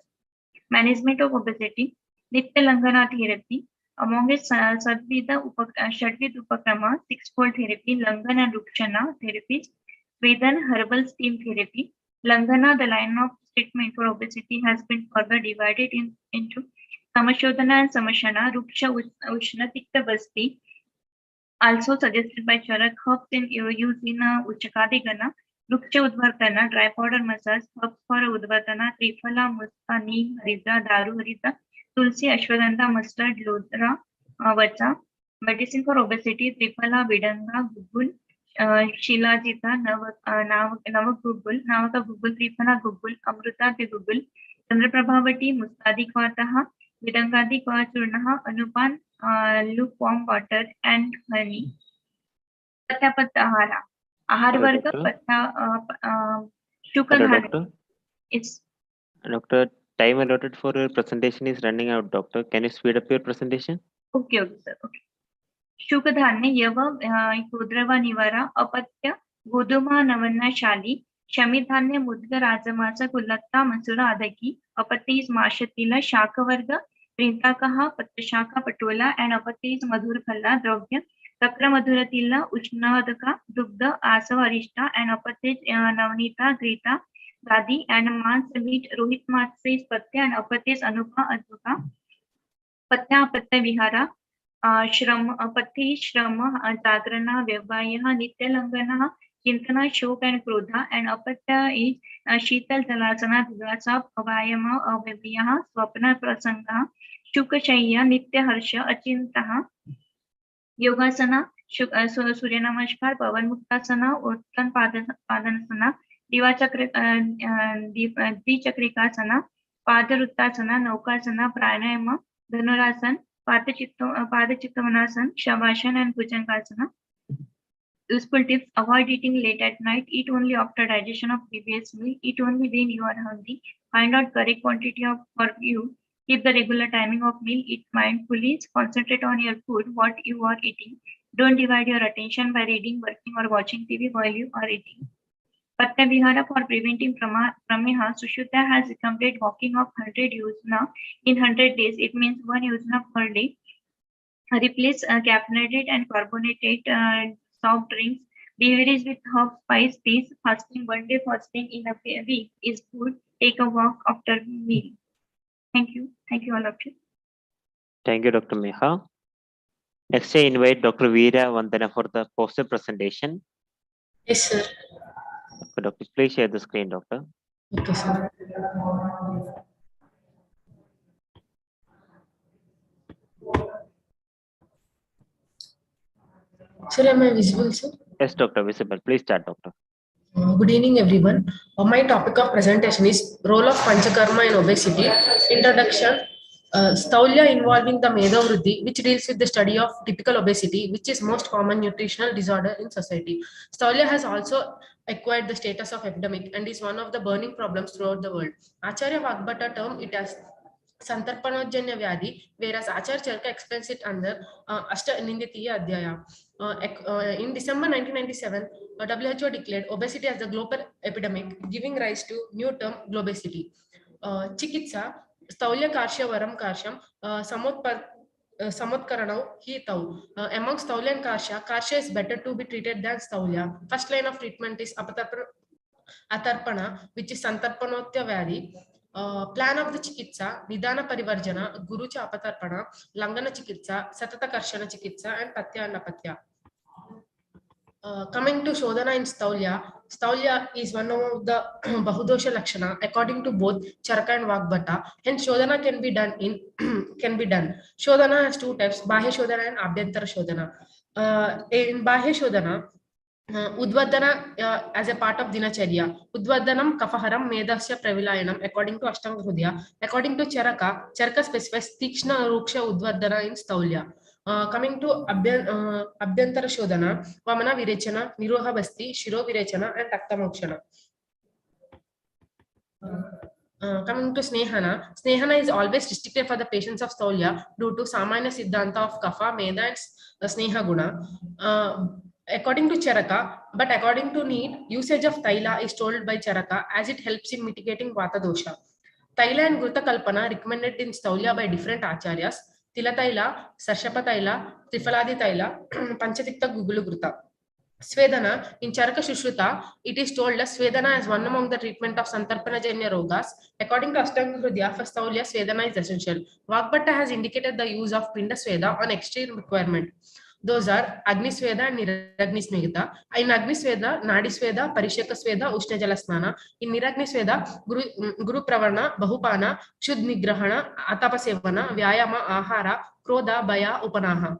Management of obesity. Nitya Langana therapy. Among its Shadvid Upakrama, six-fold therapy, Langana and Rukshana therapies, Vedan herbal steam therapy. Langana, the line of treatment for obesity, has been further divided into Samashodhana and Samashana, Ruksha Ushna Tikta Basti, also suggested by Charak, herbs in use in Uchakadigana, Ruksha Udvartana, dry powder massage, herbs for Udvartana, Triphala, Musta, Neem, Haridra, Daru Harita, Tulsi, Ashwagandha, mustard, Lodra, Vata. Medicine for obesity, Triphala, Vidanga, Gugul, Shilajita, Navaka Gugul, Triphala Gugul, Amruta Gugul, Chandraprabhavati, Mustadi Kvataha, Vidangadi Kvachurnaha, Anupan, lukewarm water and honey. Patyapattahara. Ahar Varga, Patya, Shukadhana. It's Doctor, time allotted for your presentation is running out, doctor. Can you speed up your presentation? Okay, sir. Okay. Shukadhanya, Yava, Kudrava Nivara, Apatya, Goduma Navanna Shali, Shamidhanya Mudga Rajamasa Kulatta Masura Adaki, Apati is Mashatila, Shaka Varga, Rintakaha, Patashaka Patola, and Apati is Madhur Phala, Dravya, Takra Madhuratilla, Uchnavadaka, Dugda, Asavarishta, and Apati Navnita, Grita, Gadi, and Mans meet Rohit Matse is Patya, and Apati is Anupa Advuka, Patya Patya Vihara. Shrama, Pati, Shrama, Jagrana, Vyavayaha, Nitya Langana, Chintana, Shok and Krodha, and Apatya is Sheetal Jalasana, Vigasa, Avayama, Avyayaha, Swapna Prasanga, Shukashaya, Nitya Harsha, Achintaha, Yogasana, Surya Namaskar, Pavan Muktasana, Uttan Padanasana, Dichakrikasana, Padaruttasana, Naukasana, Pranayama, Dhanurasan, Padachittavanasan, Shavasana, and Bhujangasana. Useful tips: avoid eating late at night. Eat only after digestion of previous meal. Eat only when you are hungry. Find out correct quantity of for you. Keep the regular timing of meal. Eat mindfully. Concentrate on your food, what you are eating. Don't divide your attention by reading, working, or watching TV while you are eating. Patya Vihara for preventing Prameha. Sushruta has recommended walking of 100 yojana in 100 days. It means 1 yojana per day. Replace caffeinated and carbonated soft drinks. Beverages with herb spice teas. Fasting 1 day fasting in a week is good. Take a walk after meal. Thank you. Thank you all of you. Thank you, Dr. Meha. Next, I invite Dr. Veera Vandana for the poster presentation. Yes, sir. Okay, Doctor, please share the screen, Doctor. Okay, sir. Sir, am I visible, sir? Yes, Doctor, visible. Please start, Doctor. Good evening, everyone. My topic of presentation is role of Panchakarma in obesity. Introduction. Staulya involving the Medha Vriddhi, which deals with the study of typical obesity, which is most common nutritional disorder in society. Staulya has also acquired the status of epidemic and is one of the burning problems throughout the world. Acharya Vagbhata term it as Santarpanojanya Vyadhi, whereas Acharya Charaka explains it under Ashtaninditiya Adhyaya. In December 1997, WHO declared obesity as the global epidemic, giving rise to new term globesity. Chikitsa, Staulya Karshya Varam Karsham, Samotkaranau He Tau. Among Staulya and Karshya is better to be treated than Staulya. First line of treatment is Atarpana, which is Santarpanotya Vyadhi. Plan of the Chikitsa, Nidana Parivarjana, Gurucha Apatarpana, Langana Chikitsa, Satata Karshana Chikitsa, and Patya and Apatya. Coming to Shodhana in Staulya, Staulya is one of the Bahudosha Lakshana according to both Charaka and Vagbhata. Hence, Shodhana can be done in Shodhana has two types: Bahya Shodhana and Abhyantara Shodhana. In Bahya Shodhana, Udvadana as a part of Dinacharya. Udvadanam Kafaharam Medasya Pravilayanam according to Ashtanga Hrudya. According to Charaka, Charaka specifies Tikshna Ruksha Udvadana in Staulya. Coming to Abhyantara Shodhana, Vamana Virechana, Niroha Basti, Shiro Virechana, and Takta Mokshana. Coming to Snehana, Snehana is always restricted for the patients of Staulya due to Samanya Siddhanta of Kapha, Meda, and Sneha Guna. According to Charaka, but according to need, usage of Taila is told by Charaka as it helps in mitigating Vata dosha. Taila and Gruta Kalpana recommended in Staulya by different acharyas: Tila Taila, Sarshapa Taila, Trifaladi Taila, Panchatikta Gugulu Gruta. Svedana, in Charaka Shushruta, it is told as Svedana as one among the treatment of Santarpanajanya Rogas. According to Ashtanga Hrudya, for Staulya, Svedana is essential. Vagbhata has indicated the use of Pinda Sveda on extreme requirement. Those are Agni Sveda and Niragni Smegita. In Agni Sveda, Nadi Sveda, Parisheka Sveda, Ushna Jalasnana. In Niragni Sveda, Guru Pravana, Bahupana, Shud Nigrahana, Atapa Sevana, Vyayama, Ahara, Krodha, Baya, Upanaha.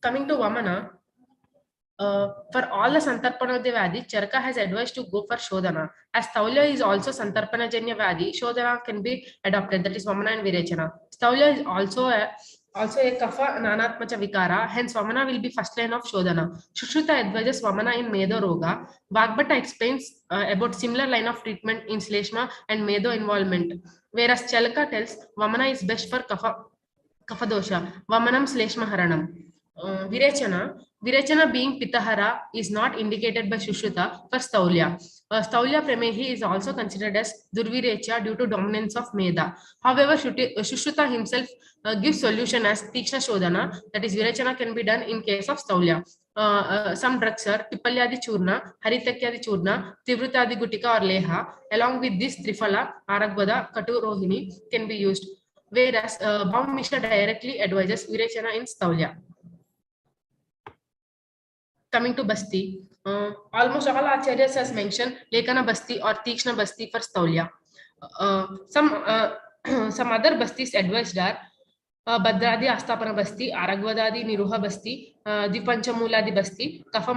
Coming to Vamana, for all the Santarpanajanya Vyadhi, Charaka has advised to go for Shodhana. As Staulya is also Santarpanajanya Vyadhi, Shodhana can be adopted, that is Vamana and Virechana. Staulya is also a Kapha Nanatmacha Vikara, hence Vamana will be first line of Shodhana. Shushruta advises Vamana in Medho Roga. Vagbhata explains about similar line of treatment in Sleshma and Medho involvement, whereas Chalaka tells Vamana is best for Kapha dosha, Vamanam Sleshma Haranam. Virechana being Pitahara is not indicated by Shushruta for Staulya. Staulya Pramehi is also considered as Durvirecha due to dominance of Medha. However, Shushruta himself gives solution as Tikshna Shodhana, that is Virechana can be done in case of Staulya. Some drugs are Pipalyadi Churna, Haritakyadi Churna, Tivrutadi Gutika or Leha. Along with this, Trifala, Aragvada, Katu Rohini can be used. Whereas Baum Mishra directly advises Virechana in Staulya. Coming to Basti, almost all acharyas has mentioned Lekana Basti or Tikshna Basti for Staulya. Some other Bastis advised are Badradi Astapana Basti, Aragvadadi Niruha Basti, Dipanchamuladi Basti, Kafa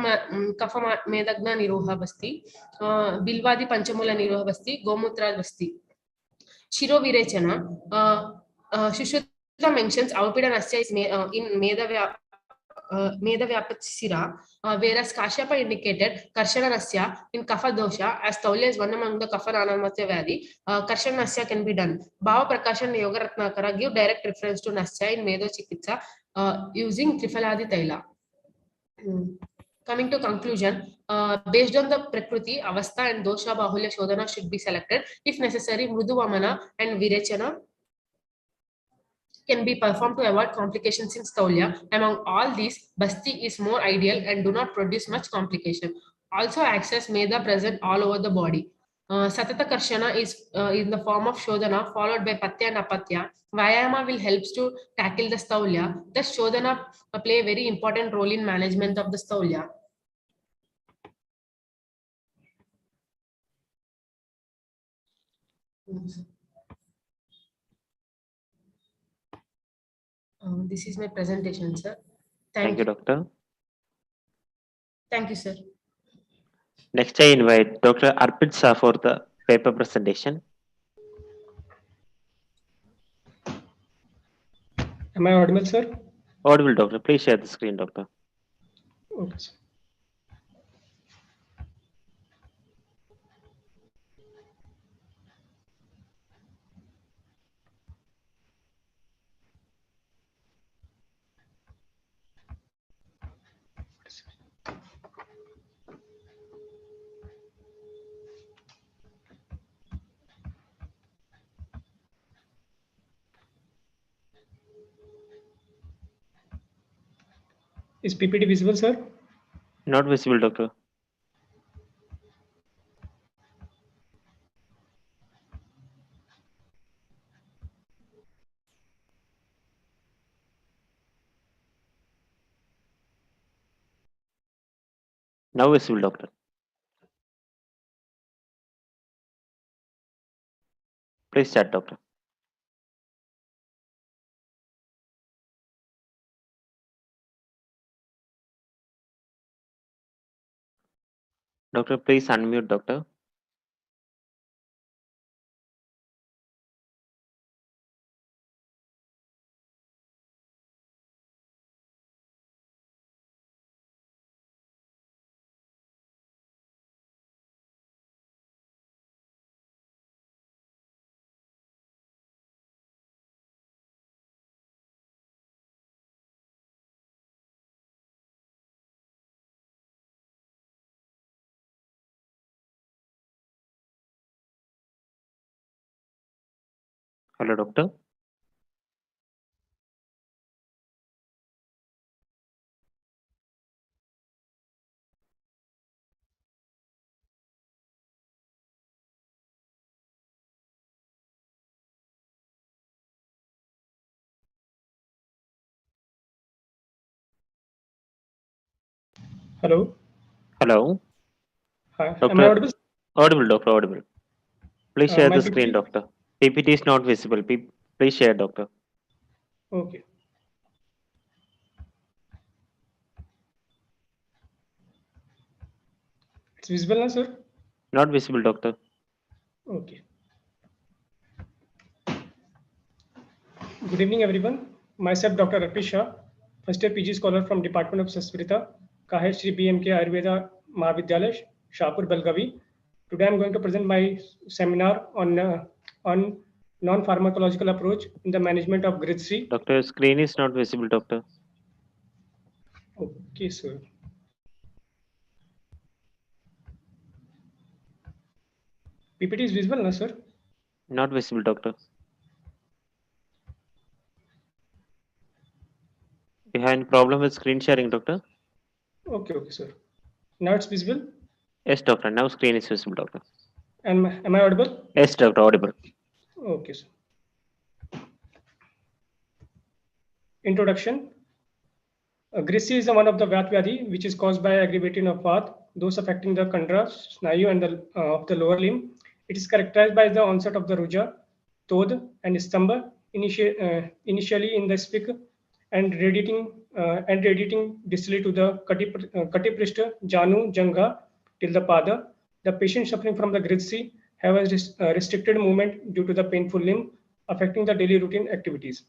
Medagna Niruha Basti, Bilvadi Panchamula Niruha Basti, Gomutra Basti. Shiro Virechana, Shushruta mentions Avapida Nasya is in Medha Meda Vyapatsira, whereas Kashyapa indicated Karshana Nasya in Kapha dosha, as Taulya is one among the Kapha Ranamatya Vyadi, Karshana Nasya can be done. Bhava Prakashan Yoga Ratnakara give direct reference to Nasya in Medo Chikitsa using Trifaladi Taila. Coming to conclusion, based on the Prakriti, Avastha and Dosha Bahulya Shodhana should be selected. If necessary, Mrudu Vamana and Virechana can be performed to avoid complications in Staulia. Among all these, Basti is more ideal and do not produce much complication. Also access Meda present all over the body. Satata Karshana is in the form of Shodhana followed by Patya and Apatya. Vayama will help to tackle the Staulia. Thus, Shodhana play a very important role in management of the Staulia. This is my presentation, sir. Thank you, doctor. Thank you, sir. Next, I invite Dr. Arpit Shah for the paper presentation. Am I audible, sir? Audible, doctor. Please share the screen, doctor. Okay, sir. Is PPT visible, sir? Not visible, doctor. Now visible, doctor. Please start, doctor. Doctor, please unmute, doctor. Hello, doctor. Hello. Hello. Hi. Doctor, Am I audible? Audible, doctor. Audible. Please share My the screen, PPT? doctor. PPT is not visible. Please share, doctor. Okay. It's visible now, sir? Not visible, doctor. Okay. Good evening, everyone. Myself, Dr. Arshia Chisti, first year PG scholar from Department of Sanskrit, Kahir Shri BMK Ayurveda Mahavidyalaya, Shahpur, Belgavi. Today, I'm going to present my seminar on non-pharmacological approach in the management of Gritsri. Doctor, screen is not visible, doctor. Okay, sir. PPT is visible, no, sir? Not visible, doctor. Behind problem with screen sharing, doctor? Okay, sir. Now it's visible? Yes, doctor. Now screen is visible, doctor. And am I audible? Yes, doctor. Audible. Okay, sir. Introduction. Grisi is one of the Vat Vyadhi, which is caused by aggravation of Vat, those affecting the Kandra, Snayu, and of the lower limb. It is characterized by the onset of the Ruja, Tod, and Stamba, initially in the spic, and radiating distally to the Katiprishta, Janu, Janga, till the Pada. The patient suffering from the Grisi have a restricted movement due to the painful limb, affecting the daily routine activities.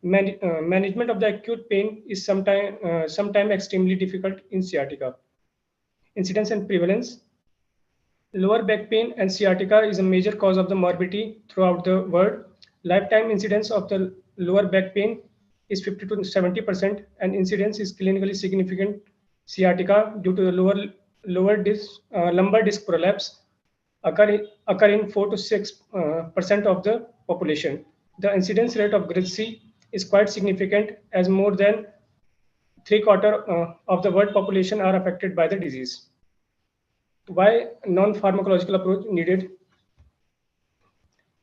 Management of the acute pain is sometimes extremely difficult in sciatica. Incidence and prevalence. Lower back pain and sciatica is a major cause of the morbidity throughout the world. Lifetime incidence of the lower back pain is 50 to 70%, and incidence is clinically significant sciatica due to the lumbar disc prolapse occur in 4 to 6% of the population. The incidence rate of GRIDC is quite significant, as more than 3/4 of the world population are affected by the disease. Why non-pharmacological approach needed?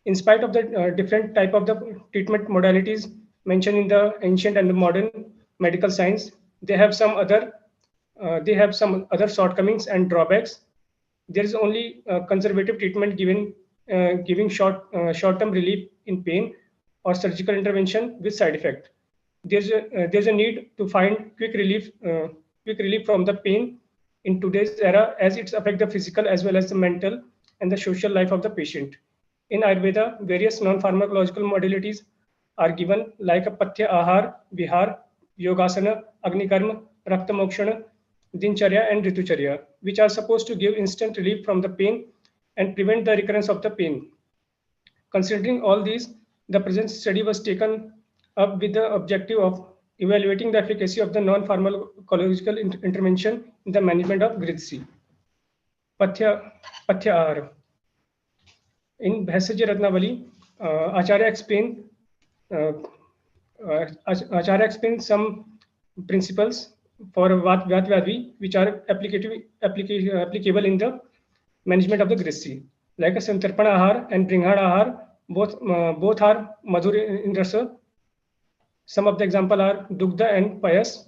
In spite of the different type of the treatment modalities mentioned in the ancient and the modern medical science, they have some other shortcomings and drawbacks. There is only conservative treatment giving short-term relief in pain or surgical intervention with side effect. There's a need to find quick relief from the pain in today's era, as it's affect the physical as well as the mental and the social life of the patient. In Ayurveda, various non-pharmacological modalities are given, like a Pathya Ahar, Vihar, Yogasana, Agnikarma, Raktamokshana, Dincharya and Ritucharya, which are supposed to give instant relief from the pain and prevent the recurrence of the pain. Considering all these, the present study was taken up with the objective of evaluating the efficacy of the non-pharmacological intervention in the management of GRIDC. Pathya Ahar. In Bhaisaj Ratnavali, Acharya explained some principles for Vyadvi, which are applicable in the management of the GRIDC. Like a Santarpana Ahar and Bringhad Ahar, both are Madhur in Rasa. Some of the example are Dugdha and Payas.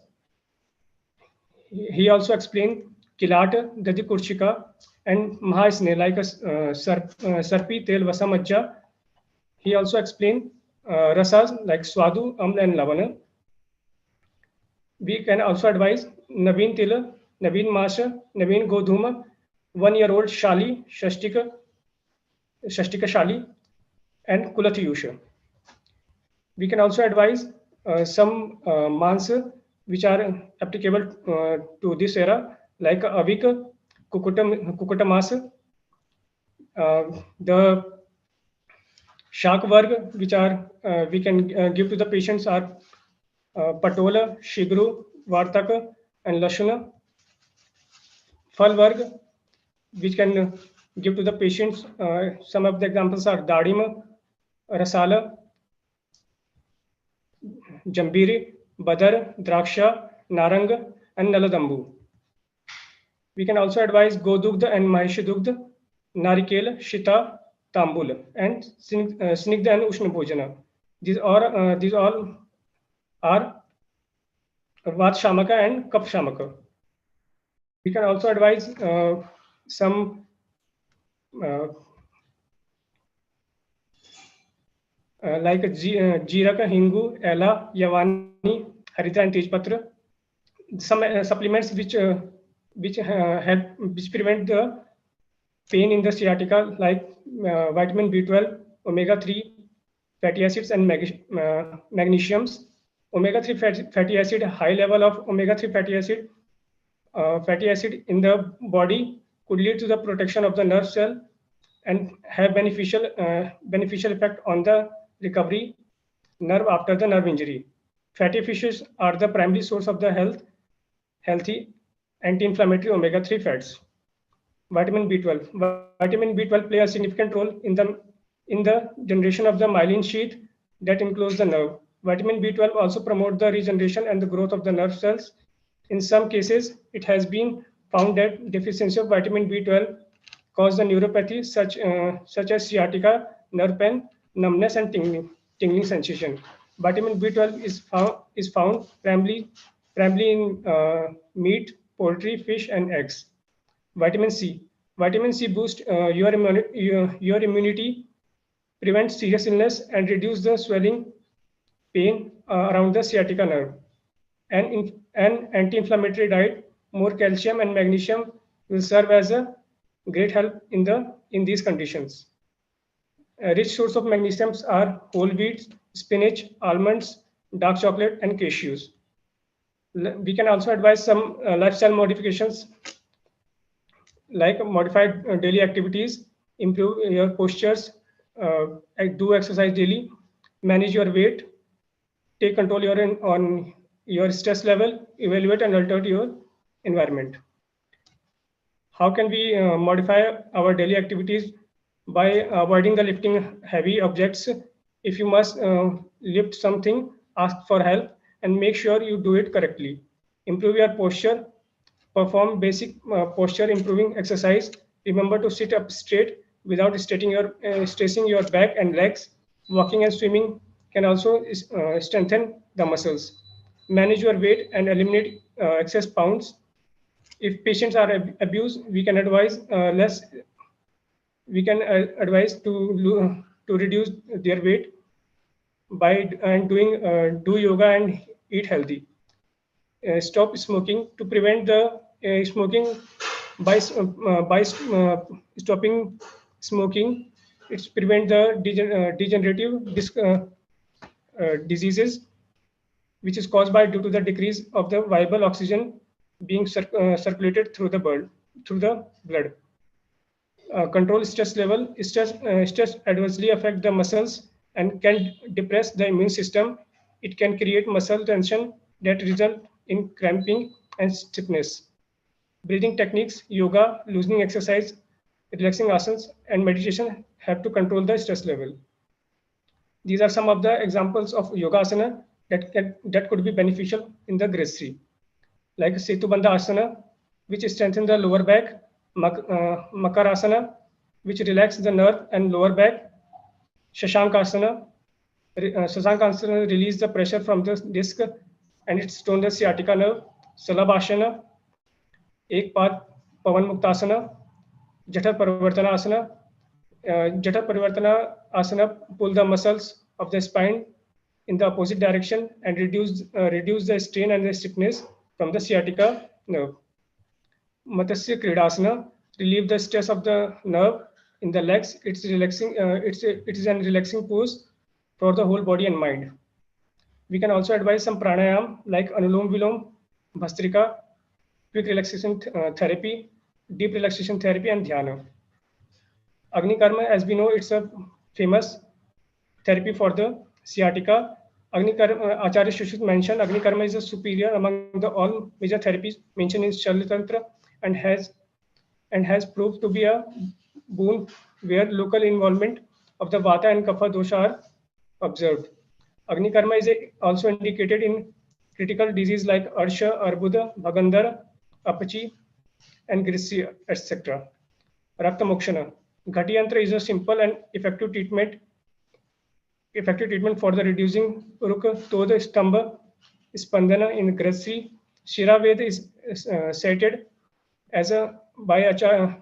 He also explained Kilat, Dadi Kurchika, and Mahasne, like a Sarpi, Tel, Vasamajja. He also explained rasas like Swadu, Amla, and Lavana. We can also advise Naveen Tila, Naveen Masha, Naveen Godhuma, 1-year-old Shali, Shashtika Shali, and Kulathiyusha. We can also advise some mansa which are applicable to this era, like Avika, Kukuta Masa, the Shak Varg, which are we can give to the patients are Patola, Shigru, Vartaka, and Lashuna. Fal Varg, which can give to the patients, some of the examples are Dadima, Rasala, Jambiri, Badar, Draksha, Naranga, and Naladambu. We can also advise Godugdha and Mahishadugdha, Narikela, Shita, Tambula, and Snigdha and Ushna Bhojana. These all are Vat Shamaka and Kap Shamaka. We can also advise some like Jiraka, Hingu, Ela, Yavani, Harita, and Tejpatra. Some supplements which prevent the pain in the sciatica, like vitamin B12, omega-3 fatty acids, and magnesiums. Omega-3 fatty acid, high level of omega-3 fatty acid in the body could lead to the protection of the nerve cell and have beneficial effect on the recovery nerve after the nerve injury. Fatty fishes are the primary source of the healthy anti-inflammatory omega-3 fats. Vitamin B12. Vitamin B12 play a significant role in the generation of the myelin sheath that enclose the nerve. Vitamin B12 also promote the regeneration and the growth of the nerve cells. In some cases, it has been found that deficiency of vitamin B12 cause the neuropathy such as sciatica, nerve pain, numbness, and tingling sensation. Vitamin B12 is found primarily in meat, poultry, fish, and eggs. Vitamin C. Vitamin C boosts your immunity, prevents serious illness, and reduce the swelling, pain around the sciatica nerve. And an anti-inflammatory diet, more calcium and magnesium will serve as a great help in these conditions. Rich source of magnesiums are whole wheat, spinach, almonds, dark chocolate, and cashews. We can also advise some lifestyle modifications like modified daily activities, improve your postures, do exercise daily, manage your weight, take control on your stress level, evaluate and alter your environment. How can we modify our daily activities? By avoiding the lifting heavy objects. If you must lift something, ask for help and make sure you do it correctly. Improve your posture, perform basic posture improving exercise. Remember to sit up straight without stressing your back and legs. Walking and swimming can also strengthen the muscles. Manage your weight and eliminate excess pounds. If patients are abused, we can advise to reduce their weight by do yoga and eat healthy. Stop smoking. To prevent the smoking by stopping smoking, it's prevent the degenerative diseases which is caused by due to the decrease of the viable oxygen being circulated through the blood. Control stress level. Stress adversely affect the muscles and can depress the immune system. It can create muscle tension that result in cramping and stiffness. Breathing techniques, yoga, loosening exercise, relaxing asanas, and meditation have to control the stress level. These are some of the examples of yoga asana that could be beneficial in the grade 3, like Setubandha asana, which strengthens the lower back, Makarasana, which relaxes the nerve and lower back, Shashankasana. Shashankasana release the pressure from the disc and it tones the sciatica nerve, Salabhasana, Ek Paad Pavan Muktasana, Jata Parivartana Asana. Jata Parivartana Asana pull the muscles of the spine in the opposite direction and reduce the strain and the stiffness from the sciatica nerve. Matsya Kridasana relieve the stress of the nerve in the legs. It's relaxing. It is a relaxing pose for the whole body and mind. We can also advise some pranayam like Anulom Vilom, Bhastrika, quick relaxation therapy, deep relaxation therapy, and dhyana. Agni Karma, as we know, it's a famous therapy for the sciatica. Agni Karma, Acharya Sushruta mentioned Agni Karma is a superior among the all major therapies mentioned in Shalatantra and has proved to be a boon where local involvement of the Vata and Kapha dosha are observed. Agni Karma is also indicated in critical disease like Arsha, Arbuda, Bhagandara, Apachi, and Grisya, etc. Rakta Mokshana. Ghati Yantra is a simple and effective treatment for the reducing Ruka, Toda, Stamba, Spandana in Grasri. Shiraveda is cited as by Acharya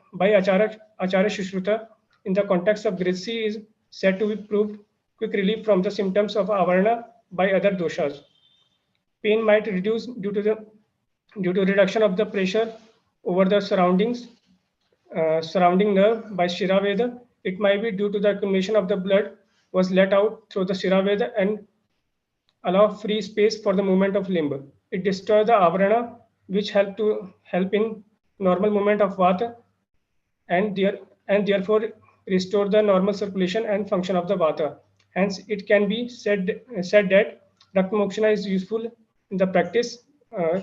Sushruta in the context of Grasri is said to be proved quick relief from the symptoms of Avarana by other doshas. Pain might reduce due to reduction of the pressure over the surrounding nerve by Shiraveda. It might be due to the accumulation of the blood was let out through the Shiraveda and allow free space for the movement of limb. It destroys the avarana, which help in normal movement of Vata and therefore restore the normal circulation and function of the Vata. Hence, it can be said that Rakta Mokshana is useful in the practice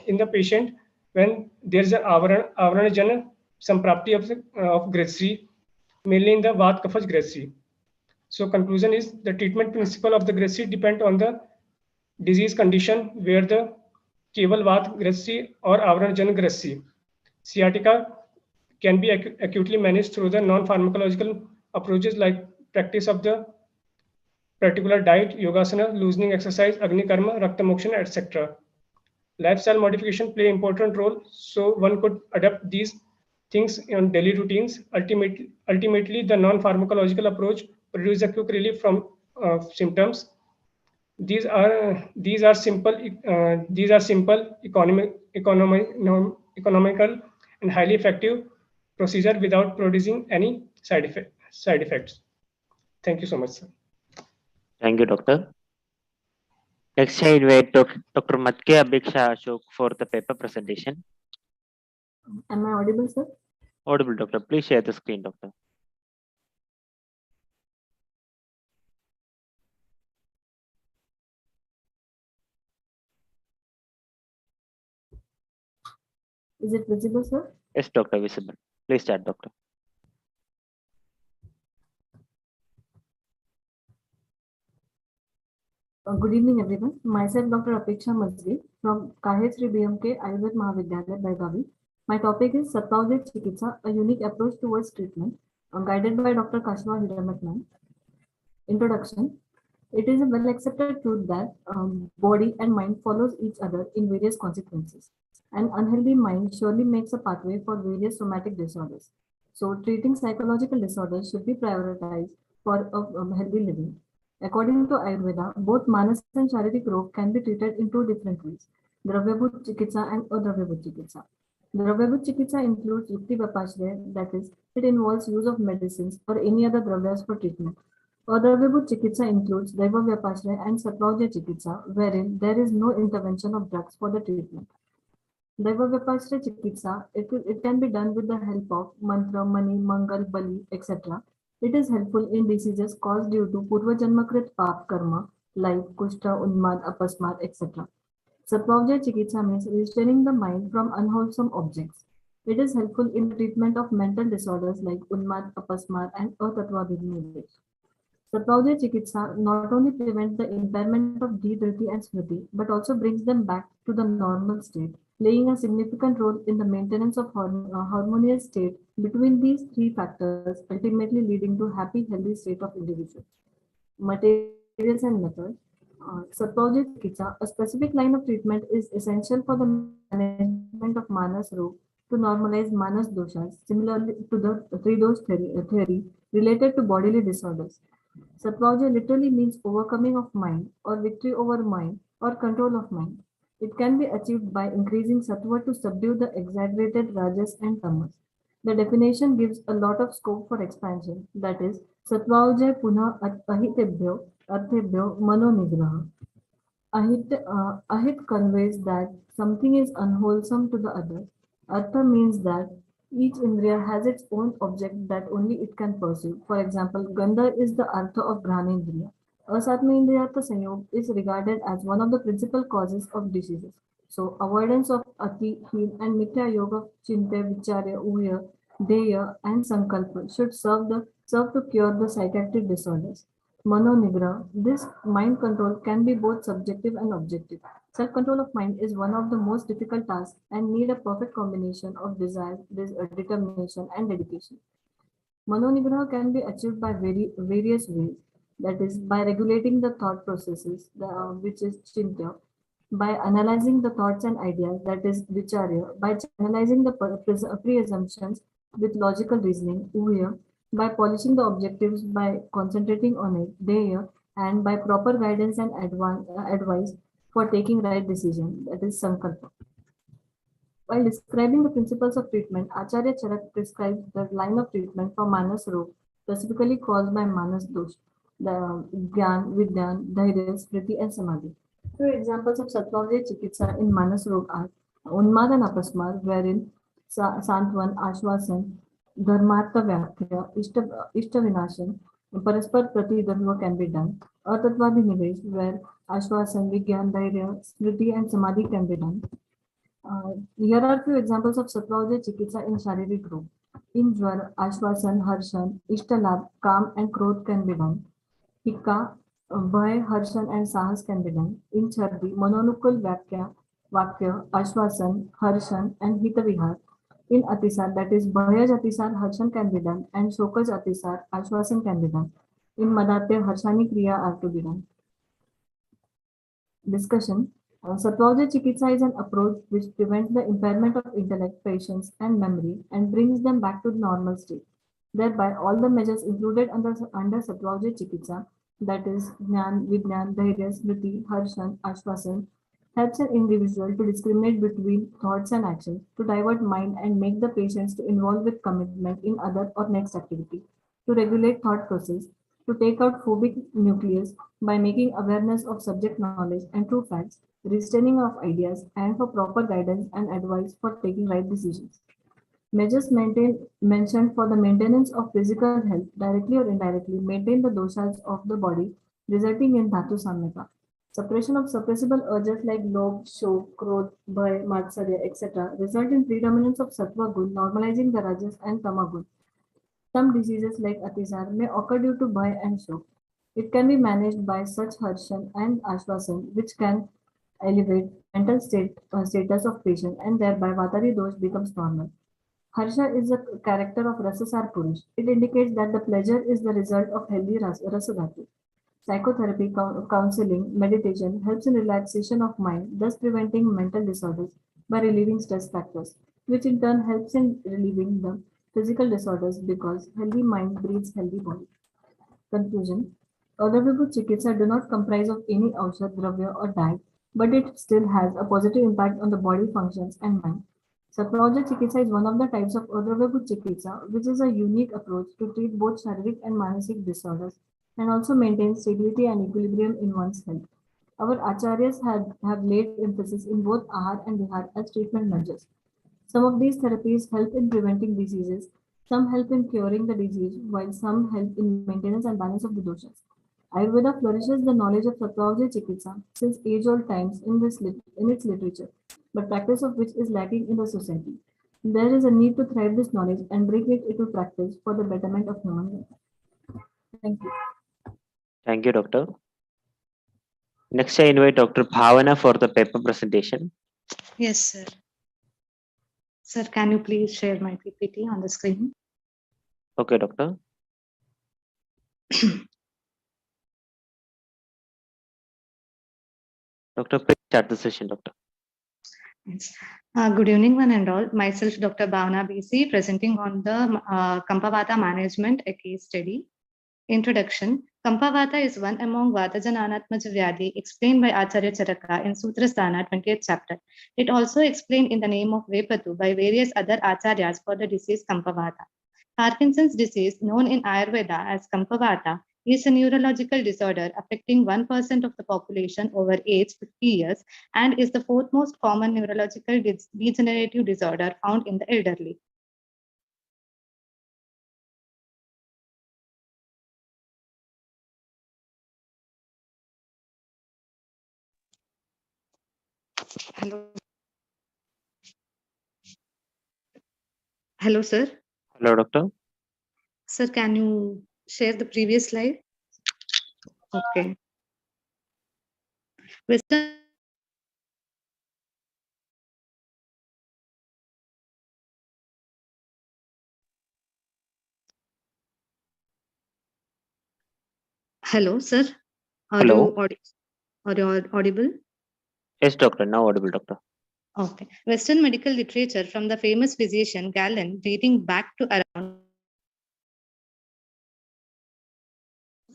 in the patient when there is an avarana jana samprapti of Grasri, mainly in the Vat Kapha Grasri. So conclusion is the treatment principle of the Grasri depend on the disease condition where the Keval Vat Grasri or Avaranajan Grasri. Sciatica can be acutely managed through the non-pharmacological approaches like practice of the particular diet, yogasana, loosening exercise, Agni Karma, Rakta Mokshana, etc. Lifestyle modification play important role, so one could adapt these things in daily routines. Ultimately, the non-pharmacological approach produces a quick relief from symptoms. These are simple, economical, and highly effective procedure without producing any side effects. Thank you so much, sir. Thank you, doctor. Next, I invite Dr. Matke Abhiksha Ashok for the paper presentation. Am I audible, sir? Audible, doctor. Please share the screen, doctor. Is it visible, sir? Yes, doctor, visible. Please start, doctor. Good evening, everyone. Myself, Dr. Apeksha Mazri from Kahetsri BMK Ayurved Mahavidyalaya, Belgavi. My topic is Sattvaujit Chikitsa, a unique approach towards treatment, guided by Dr. Kashwa Hiramatnan. Introduction. It is a well accepted truth that body and mind follows each other in various consequences. An unhealthy mind surely makes a pathway for various somatic disorders. So, treating psychological disorders should be prioritized for a healthy living. According to Ayurveda, both Manas and Sharirik Rog can be treated in two different ways, Dravyabhut Chikitsa and Adravyabhut Chikitsa. Dravyabhut Chikitsa includes Yukti Vapashraya, that is, it involves use of medicines or any other dravyas for treatment. Adravyabhut Chikitsa includes Daiva Vyapashraya and Sattvaujya Chikitsa, wherein there is no intervention of drugs for the treatment. Daiva Vyapashraya Chikitsa, it can be done with the help of mantra, mani, mangal, bali, etc. It is helpful in diseases caused due to Purva Janmakrit Pap Karma like Kushta, Unmad, Apasmad, etc. Sattvaujya Chikitsa means restraining the mind from unwholesome objects. It is helpful in the treatment of mental disorders like Unmad, Apasmad, and Atatvabhidnivesh. Sattvaujya Chikitsa not only prevents the impairment of deep, driti, and smriti, but also brings them back to the normal state, playing a significant role in the maintenance of harmonious state between these three factors, ultimately leading to happy, healthy state of individual. Materials and methods. Sattvaujya Chikitsa, a specific line of treatment, is essential for the management of Manas Rog to normalize Manas doshas, similarly to the three dosh theory related to bodily disorders. Sattvaujya literally means overcoming of mind or victory over mind or control of mind. It can be achieved by increasing sattva to subdue the exaggerated rajas and tamas. The definition gives a lot of scope for expansion, that is, Sattvaujya punah ahitebhyo arthebhyo mano nigraha. Ahit conveys that something is unwholesome to the other. Artha means that each indriya has its own object that only it can pursue. For example, Gandha is the artha of Granendriya. Asatmendriyartha Sanyog is regarded as one of the principal causes of diseases. So, avoidance of Ati, Heel, and Mithya Yoga, Chinte, Vicharya, Uya, Deya, and Sankalpa should serve to cure the psychiatric disorders. Mononigra, this mind control can be both subjective and objective. Self-control of mind is one of the most difficult tasks and need a perfect combination of desire, determination, and dedication. Mononigra can be achieved by various ways. That is, by regulating the thought processes, which is Chintya, by analyzing the thoughts and ideas, that is Vicharya, by channelizing the pre-assumptions with logical reasoning, Uya, by polishing the objectives by concentrating on it, Deya, and by proper guidance and advice for taking right decision, that is Sankalpa. While describing the principles of treatment, Acharya Charak prescribes the line of treatment for Manas Rog, specifically caused by Manas Dosh, the Gyan, Vidyan, Dhairya, Smriti, and Samadhi. Two examples of Sattvaujya Chikitsa in Manas Rog are Unmad and Apasmad, wherein Santwan, Ashwasan, Dharmartha Vyakya, Ishta Vinashan, Paraspar Prati Dharma can be done. Atatvabhinivesh, where Ashwasan, Vigyan, Dhairya, Smriti, and Samadhi can be done. Here are few examples of Sattvaujya Chikitsa in Sharirik Rog. In Jwar, Ashwasan, Harshan, Ishtalabh, Kam, and Krodh can be done. Hikka, Bhay, Harshan, and Sahas can be done. In Chardi, Mononukul Vakya, Ashwasan, Harshan, and Hitavihar. In Atisar, that is Bhayaj Atisar, Harshan can be done, and Shokaj Atisar, Ashwasan can be done. In Madatya, Harshani Kriya are to be done. Discussion. Sattvaujya Chikitsa is an approach which prevents the impairment of intellect, patience, and memory and brings them back to the normal state. Thereby, all the measures included under Sattvaujya Chikitsa, that is Jnana, Vidyan, Dhairya, Smriti, Harshan, Ashwasan, helps an individual to discriminate between thoughts and actions, to divert mind and make the patients to involve with commitment in other or next activity, to regulate thought process, to take out phobic nucleus by making awareness of subject knowledge and true facts, restraining of ideas, and for proper guidance and advice for taking right decisions. Measures mentioned for the maintenance of physical health, directly or indirectly, maintain the doshas of the body, resulting in dhatu samyata. Suppression of suppressible urges like lobh, shok, krodh, bhay, matsarya, etc. result in predominance of sattva gun, normalizing the rajas and tama gun. Some diseases like atisar may occur due to bhay and shok. It can be managed by such harshan and ashwasan, which can elevate mental status of patient, and thereby vatari dosh becomes normal. Harsha is a character of Rasasar Purush. It indicates that the pleasure is the result of healthy Rasadhatu. Psychotherapy, counseling, meditation helps in relaxation of mind, thus preventing mental disorders by relieving stress factors, which in turn helps in relieving the physical disorders because healthy mind breeds healthy body. Conclusion. Ayurvedic Chikitsa do not comprise of any Aushad, Dravya or diet, but it still has a positive impact on the body functions and mind. Sattvaja Chikitsa is one of the types of Ayurvedic Chikitsa, which is a unique approach to treat both Sharirik and Manasik disorders and also maintain stability and equilibrium in one's health. Our Acharyas have laid emphasis in both Ahar and Vihar as treatment measures. Some of these therapies help in preventing diseases, some help in curing the disease, while some help in maintenance and balance of the doshas. Ayurveda flourishes the knowledge of Sattvaja Chikitsa since age-old times in its literature, but practice of which is lacking in the society. There is a need to thrive this knowledge and bring it into practice for the betterment of human life. Thank you. Thank you, Doctor. Next, I invite Dr. Bhavana for the paper presentation. Yes, sir. Sir, can you please share my PPT on the screen? Okay, Doctor. Doctor, please start the session, Doctor. Yes. Good evening, one and all. Myself, Dr. Bhavana BC, presenting on the Kampavata management, a case study. Introduction. Kampavata is one among Vatajananatmaja Vyadhi explained by Acharya Charaka in Sutrasthana 20th chapter. It also explained in the name of Vepatu by various other Acharyas for the disease Kampavata. Parkinson's disease, known in Ayurveda as Kampavata, is a neurological disorder affecting 1% of the population over age 50 years and is the fourth most common neurological degenerative disorder found in the elderly. Hello. Hello, sir. Hello, Doctor. Sir, can you share the previous slide? Okay. Hello, sir. Are Hello. you audible? Yes, Doctor. Now audible, Doctor. Okay. Western medical literature from the famous physician Galen dating back to around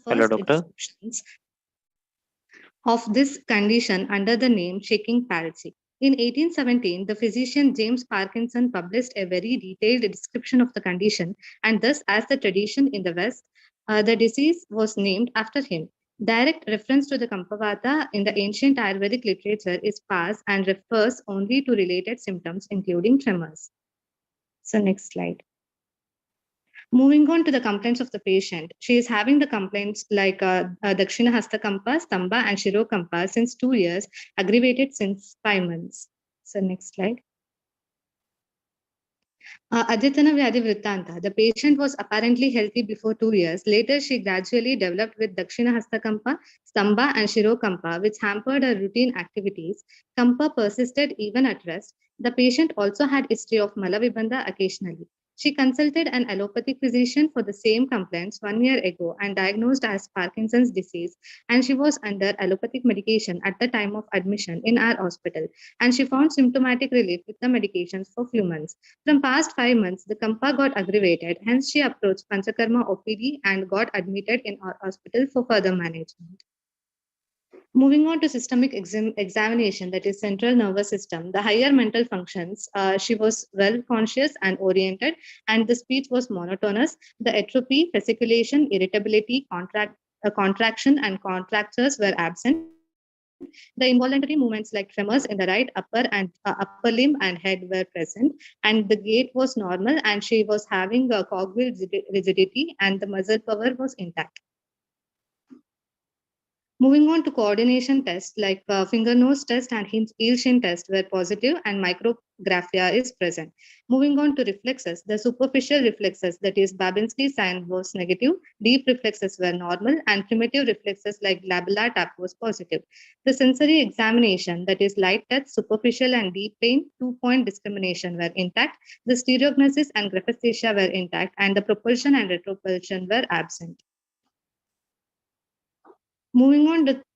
Hello, first Doctor. descriptions of this condition under the name shaking palsy. In 1817, the physician James Parkinson published a very detailed description of the condition, and thus, as the tradition in the West, the disease was named after him. Direct reference to the Kampavata in the ancient Ayurvedic literature is sparse and refers only to related symptoms, including tremors. So, next slide. Moving on to the complaints of the patient, she is having the complaints like Dakshina Hastakampa, Stamba, and Shirokampa since 2 years, aggravated since 5 months. So, next slide. Adyatana Vyadhi Vrittanta. The patient was apparently healthy before 2 years. Later, she gradually developed with Dakshina Hastakampa, Stamba, and Shirokampa, which hampered her routine activities. Kampa persisted even at rest. The patient also had history of Malavibandha occasionally. She consulted an allopathic physician for the same complaints 1 year ago and diagnosed as Parkinson's disease, and she was under allopathic medication at the time of admission in our hospital, and she found symptomatic relief with the medications for few months. From past 5 months, the Kampa got aggravated, hence she approached PANCHKARMA OPD and got admitted in our hospital for further management. Moving on to systemic examination, that is central nervous system, the higher mental functions, she was well conscious and oriented, and the speech was monotonous. The atrophy, fasciculation, irritability, contraction, and contractures were absent. The involuntary movements like tremors in the right upper limb and head were present, and the gait was normal, and she was having a cogwheel rigidity, and the muscle power was intact. Moving on to coordination tests like finger nose test and heel shin test were positive, and micrographia is present. Moving on to reflexes, the superficial reflexes, that is Babinski sign, was negative, deep reflexes were normal, and primitive reflexes like labella tap was positive. The sensory examination, that is light touch, superficial and deep pain, 2-point discrimination were intact. The stereognosis and graphesthesia were intact, and the propulsion and retropulsion were absent. Moving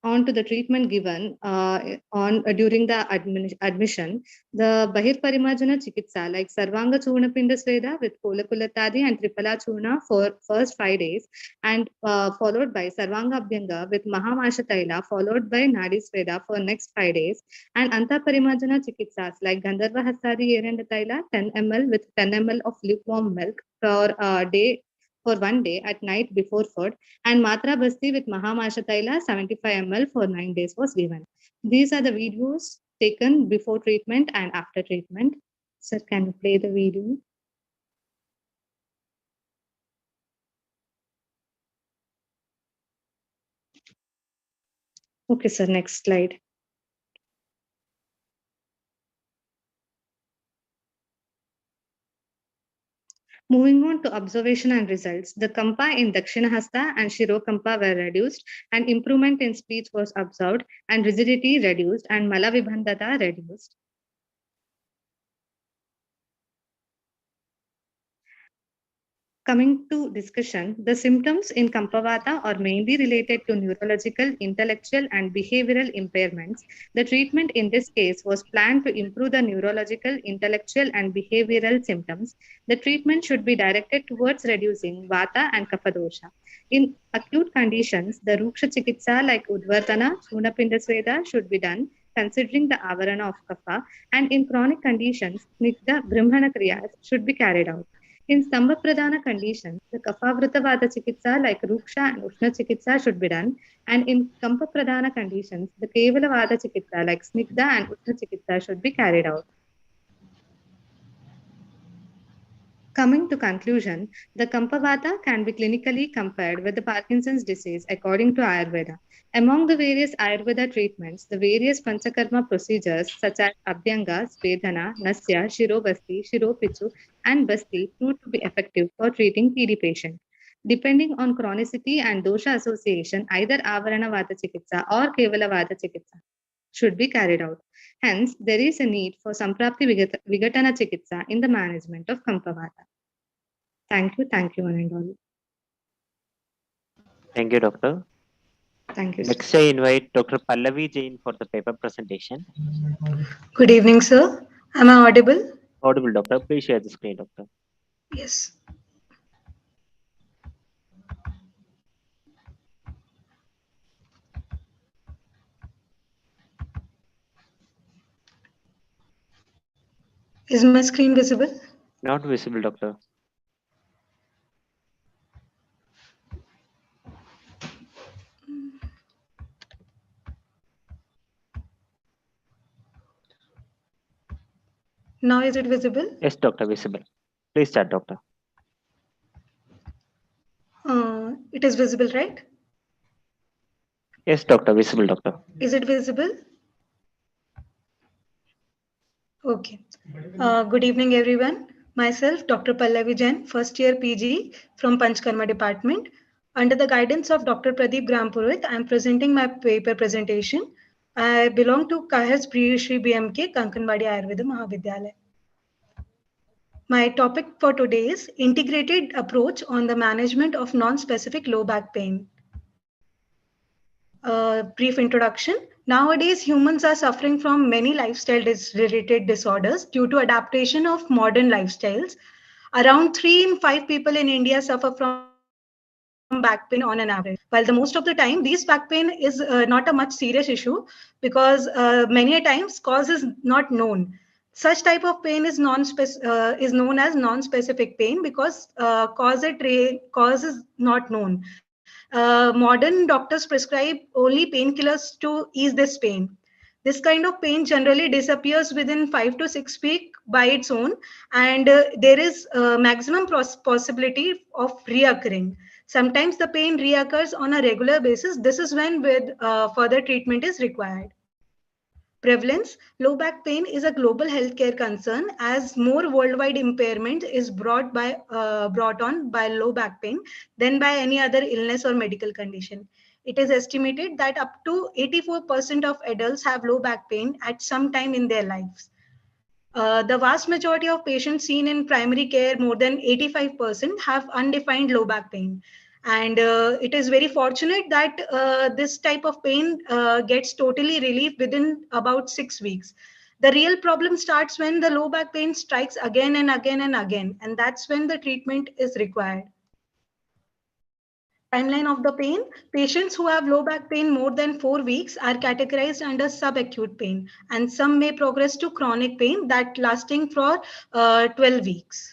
on to the treatment given during the admission, the Bahirparimajana Chikitsa like Sarvanga Churna Pinda Sweda with Kolakulatadi and Tripala Churna for first 5 days, and followed by Sarvanga Abhyanga with Mahamasha Taila, followed by Nadi Sweda for next 5 days, and Anta Parimajana Chikitsas like Gandharva Hasadi Erenda Taila 10 ml with 10 ml of lukewarm milk for 1 day at night before food, and Matra Basti with Mahamasha Taila 75 ml for 9 days was given. These are the videos taken before treatment and after treatment. Sir, can you play the video? Okay, sir, next slide. Moving on to observation and results, the Kampa in Dakshinahasta and Shirokampa were reduced, and improvement in speech was observed, and rigidity reduced, and Malavibhandata reduced. Coming to discussion, the symptoms in Kampavata are mainly related to neurological, intellectual, and behavioral impairments. The treatment in this case was planned to improve the neurological, intellectual, and behavioral symptoms. The treatment should be directed towards reducing Vata and Kapha dosha. In acute conditions, the Ruksha Chikitsa like Udvartana, Chunapinda Sweda should be done, considering the avarana of Kapha, and in chronic conditions, Snigdha Brahmana Kriyas should be carried out. In Stambha Pradhana conditions, the Kaphavrita Vata Chikitsa like Ruksha and Ushna Chikitsa should be done, and in Kampa Pradhana conditions, the Kevala Vata Chikitsa like Snigdha and Ushna Chikitsa should be carried out. Coming to conclusion, the Kampavata can be clinically compared with the Parkinson's disease according to Ayurveda. Among the various Ayurveda treatments, the various Panchakarma procedures such as Abhyanga, Svedana, Nasya, Shirobasti, Shiropichu, and Basti proved to be effective for treating TD patients. Depending on chronicity and dosha association, either Avarana Vata Chikitsa or Kevala Vata Chikitsa should be carried out. Hence, there is a need for Samprapti Vigatana Chikitsa in the management of Kampavata. Thank you, one and all. Thank you, Doctor. Thank you. Next, I invite Dr. Pallavi Jain for the paper presentation. Good evening, sir. Am I audible? Audible, Doctor. Please share the screen, Doctor. Yes. Is my screen visible? Not visible, Doctor. Now is it visible? Yes, Doctor, visible. Please start, Doctor. It is visible, right? Yes, Doctor, visible, Doctor. Is it visible? Okay. Good evening, everyone. Myself, Dr. Pallavi Jain, first year PG from PANCHKARMA department. Under the guidance of Dr. Pradeep Grampurohit, I am presenting my paper presentation. I belong to KAHES Sri BMK, Kankanwadi Ayurveda Mahavidyalaya. My topic for today is integrated approach on the management of non-specific low back pain. Brief introduction. Nowadays, humans are suffering from many lifestyle-related disorders due to adaptation of modern lifestyles. Around 3 in 5 people in India suffer from back pain on an average. While the most of the time, these back pain is not a much serious issue because many a times cause is not known. Such type of pain is is known as non-specific pain because cause is not known. Modern doctors prescribe only painkillers to ease this pain. This kind of pain generally disappears within 5 to 6 weeks by its own, and there is maximum possibility of reoccurring. Sometimes the pain reoccurs on a regular basis. This is when further treatment is required. Prevalence: low back pain is a global healthcare concern as more worldwide impairment is brought on by low back pain than by any other illness or medical condition. It is estimated that up to 84% of adults have low back pain at some time in their lives. The vast majority of patients seen in primary care, more than 85%, have undefined low back pain. And it is very fortunate that this type of pain gets totally relieved within about 6 weeks. The real problem starts when the low back pain strikes again and again and again, and that's when the treatment is required. Timeline of the pain: patients who have low back pain more than 4 weeks are categorized under subacute pain, and some may progress to chronic pain that lasting for 12 weeks.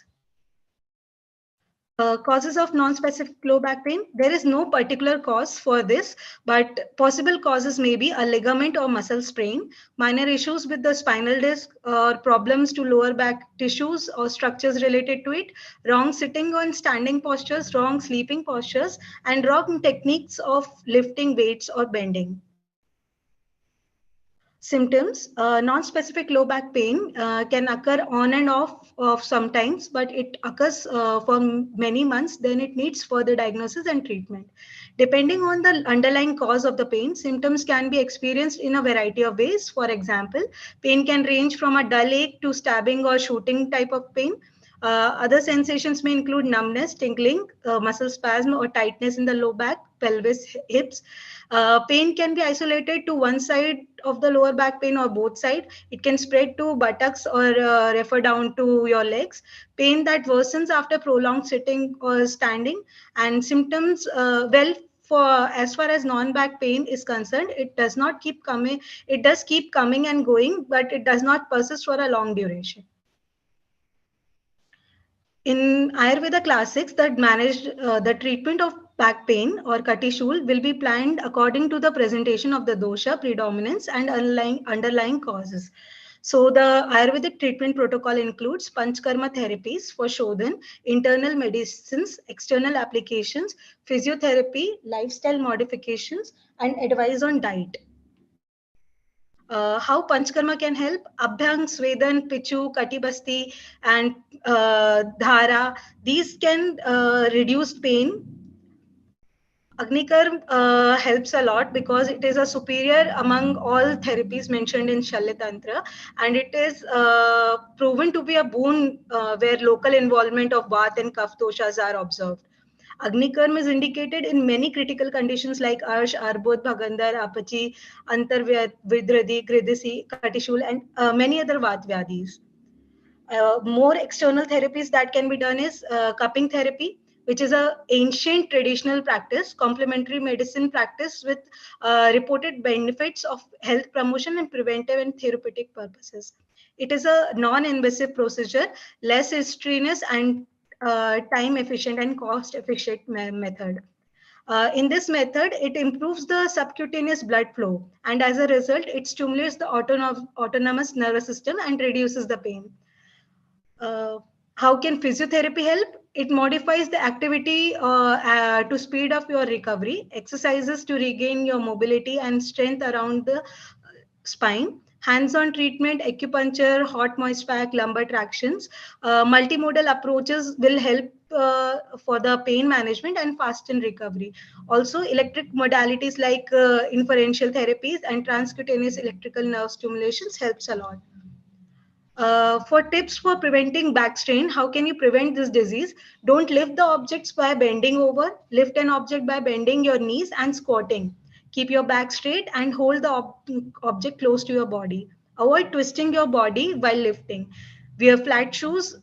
Causes of non-specific low back pain: there is no particular cause for this, but possible causes may be a ligament or muscle sprain, minor issues with the spinal disc, or problems to lower back tissues or structures related to it, wrong sitting or standing postures, wrong sleeping postures, and wrong techniques of lifting weights or bending. Symptoms: non-specific low back pain can occur on and off sometimes, but it occurs for many months. Then it needs further diagnosis and treatment. Depending on the underlying cause of the pain, symptoms can be experienced in a variety of ways. For example, pain can range from a dull ache to stabbing or shooting type of pain. Other sensations may include numbness, tingling, muscle spasm, or tightness in the low back, pelvis, hips. Pain can be isolated to one side of the lower back pain or both sides. It can spread to buttocks or refer down to your legs. Pain that worsens after prolonged sitting or standing. And symptoms, for as far as non-back pain is concerned, it does not keep coming. It does keep coming and going, but it does not persist for a long duration. In Ayurveda classics that managed the treatment of back pain or katishul will be planned according to the presentation of the dosha, predominance, and underlying causes. So the Ayurvedic treatment protocol includes Panchkarma therapies for Shodhan, internal medicines, external applications, physiotherapy, lifestyle modifications, and advice on diet. How Panchkarma can help: Abhyang, Svedan, Pichu, Katibasti, and Dhara. These can reduce pain. Agnikarma helps a lot because it is a superior among all therapies mentioned in Shalya Tantra, and it is proven to be a boon where local involvement of Vata and Kapha doshas are observed. Agnikarma is indicated in many critical conditions like Arsh, Arbod, Bhagandar, Apachi, Antarvidradi, Gridisi, Katishul, and many other Vatvyadis. More external therapies that can be done is cupping therapy, which is an ancient traditional practice, complementary medicine practice with reported benefits of health promotion and preventive and therapeutic purposes. It is a non-invasive procedure, less strenuous and time efficient and cost efficient method. In this method, it improves the subcutaneous blood flow, and as a result, it stimulates the autonomous nervous system and reduces the pain. How can physiotherapy help? It modifies the activity to speed up your recovery, exercises to regain your mobility and strength around the spine, hands-on treatment, acupuncture, hot moist pack, lumbar tractions. Multimodal approaches will help for the pain management and fasten recovery. Also, electric modalities like inferential therapies and transcutaneous electrical nerve stimulations helps a lot. For tips for preventing back strain, how can you prevent this disease? Don't lift the objects by bending over. Lift an object by bending your knees and squatting. Keep your back straight and hold the object close to your body. Avoid twisting your body while lifting. Wear flat shoes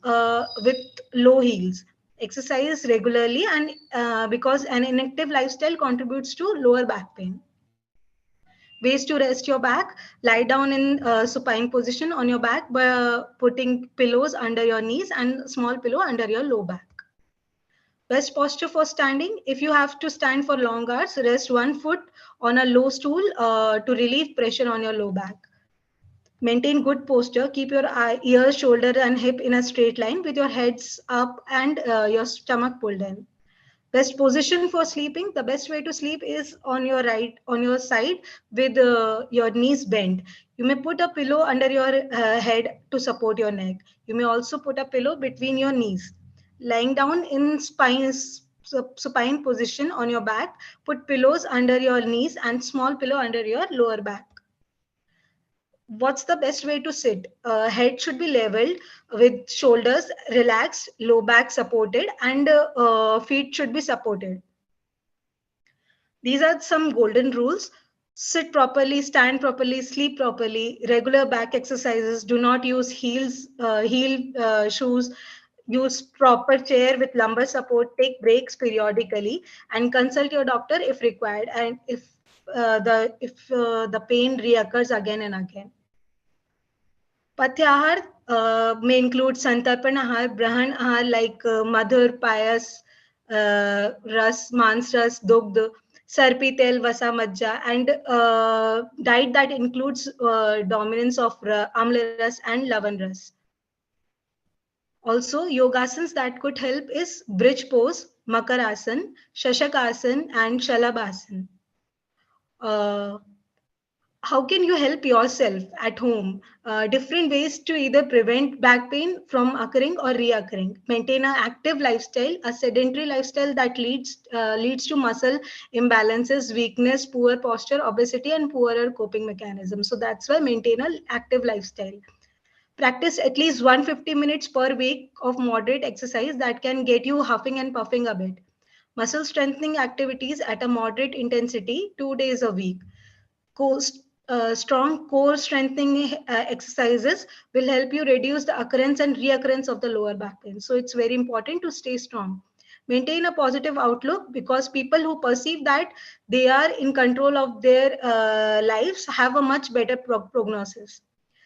with low heels. Exercise regularly, and because an inactive lifestyle contributes to lower back pain. Ways to rest your back: lie down in supine position on your back by putting pillows under your knees and small pillow under your low back. Best posture for standing: if you have to stand for long hours, rest one foot on a low stool to relieve pressure on your low back. Maintain good posture. Keep your ear, shoulder, and hip in a straight line with your heads up and your stomach pulled in. Best position for sleeping: the best way to sleep is on your side with your knees bent. You may put a pillow under your head to support your neck. You may also put a pillow between your knees. Lying down in supine position on your back, put pillows under your knees and small pillow under your lower back. What's the best way to sit? Head should be leveled with shoulders relaxed, low back supported, and feet should be supported. These are some golden rules. Sit properly, stand properly, sleep properly, regular back exercises. Do not use heel shoes. Use proper chair with lumbar support. Take breaks periodically and consult your doctor if required, and if the pain reoccurs again and again. Pathya may include Santarpan Ahar, Brahan Ahar like Madhur, Payas, Ras, Mans Ras, Dugdh, Sarpi Tel, Vasa Majja, and diet that includes dominance of Amla Ras and Lavan Ras. Also, yogasans that could help is bridge pose, Makarasan, Shashakasan, and Shalabhasan. How can you help yourself at home? Different ways to either prevent back pain from occurring or reoccurring. Maintain an active lifestyle. A sedentary lifestyle that leads to muscle imbalances, weakness, poor posture, obesity, and poorer coping mechanisms. So that's why maintain an active lifestyle. Practice at least 150 minutes per week of moderate exercise that can get you huffing and puffing a bit. Muscle strengthening activities at a moderate intensity 2 days a week. Strong core strengthening exercises will help you reduce the occurrence and reoccurrence of the lower back pain. So it's very important to stay strong. Maintain a positive outlook, because people who perceive that they are in control of their lives have a much better prognosis.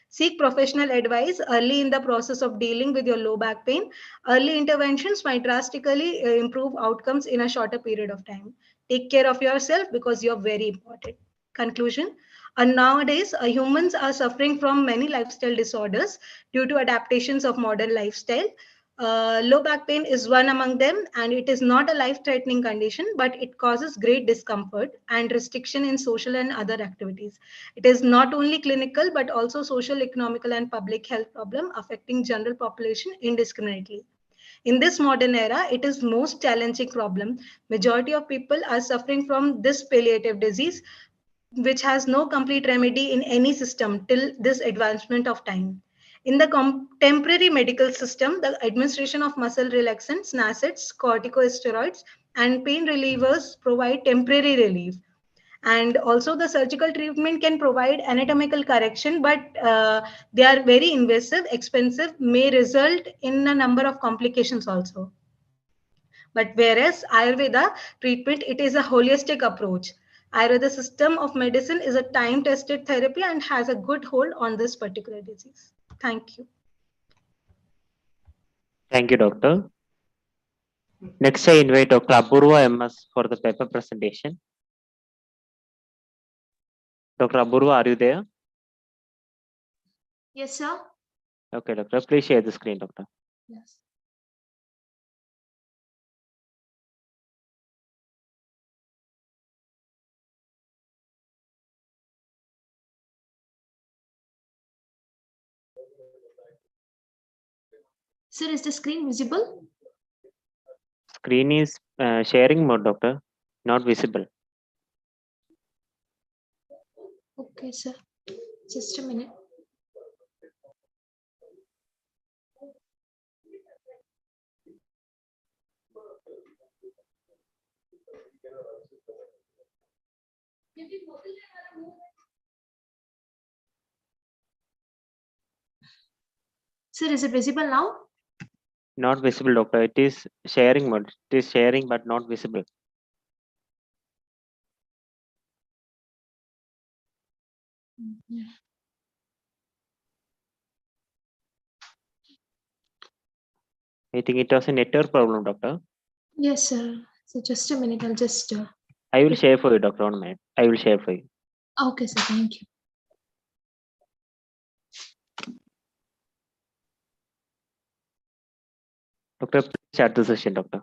Seek professional advice early in the process of dealing with your low back pain. Early interventions might drastically improve outcomes in a shorter period of time. Take care of yourself because you're very important. Conclusion. Nowadays, humans are suffering from many lifestyle disorders due to adaptations of modern lifestyle. Low back pain is one among them, and it is not a life-threatening condition, but it causes great discomfort and restriction in social and other activities. It is not only clinical, but also social, economical, and public health problem affecting general population indiscriminately. In this modern era, it is most challenging problem. Majority of people are suffering from this palliative disease, which has no complete remedy in any system till this advancement of time. In the contemporary medical system, the administration of muscle relaxants, NSAIDs, corticosteroids, and pain relievers provide temporary relief. And also the surgical treatment can provide anatomical correction, but they are very invasive, expensive, may result in a number of complications also. But whereas Ayurveda treatment, it is a holistic approach. Ayurveda system of medicine is a time-tested therapy and has a good hold on this particular disease. Thank you. Thank you, Doctor. Next, I invite Dr. Apurva MS for the paper presentation. Dr. Apurva, are you there? Yes, sir. Okay, Doctor. Please share the screen, Doctor. Yes. Sir, is the screen visible? Screen is sharing mode, Doctor. Not visible. Okay, sir. Just a minute. Sir, is it visible now? Not visible, doctor. It is sharing mode. It is sharing but not visible. I think it was a network problem, doctor. Yes, sir. So just a minute. I'll just. I will share for you, doctor. 1 minute. I will share for you. Okay, sir. Thank you. Doctor, please start the session, doctor.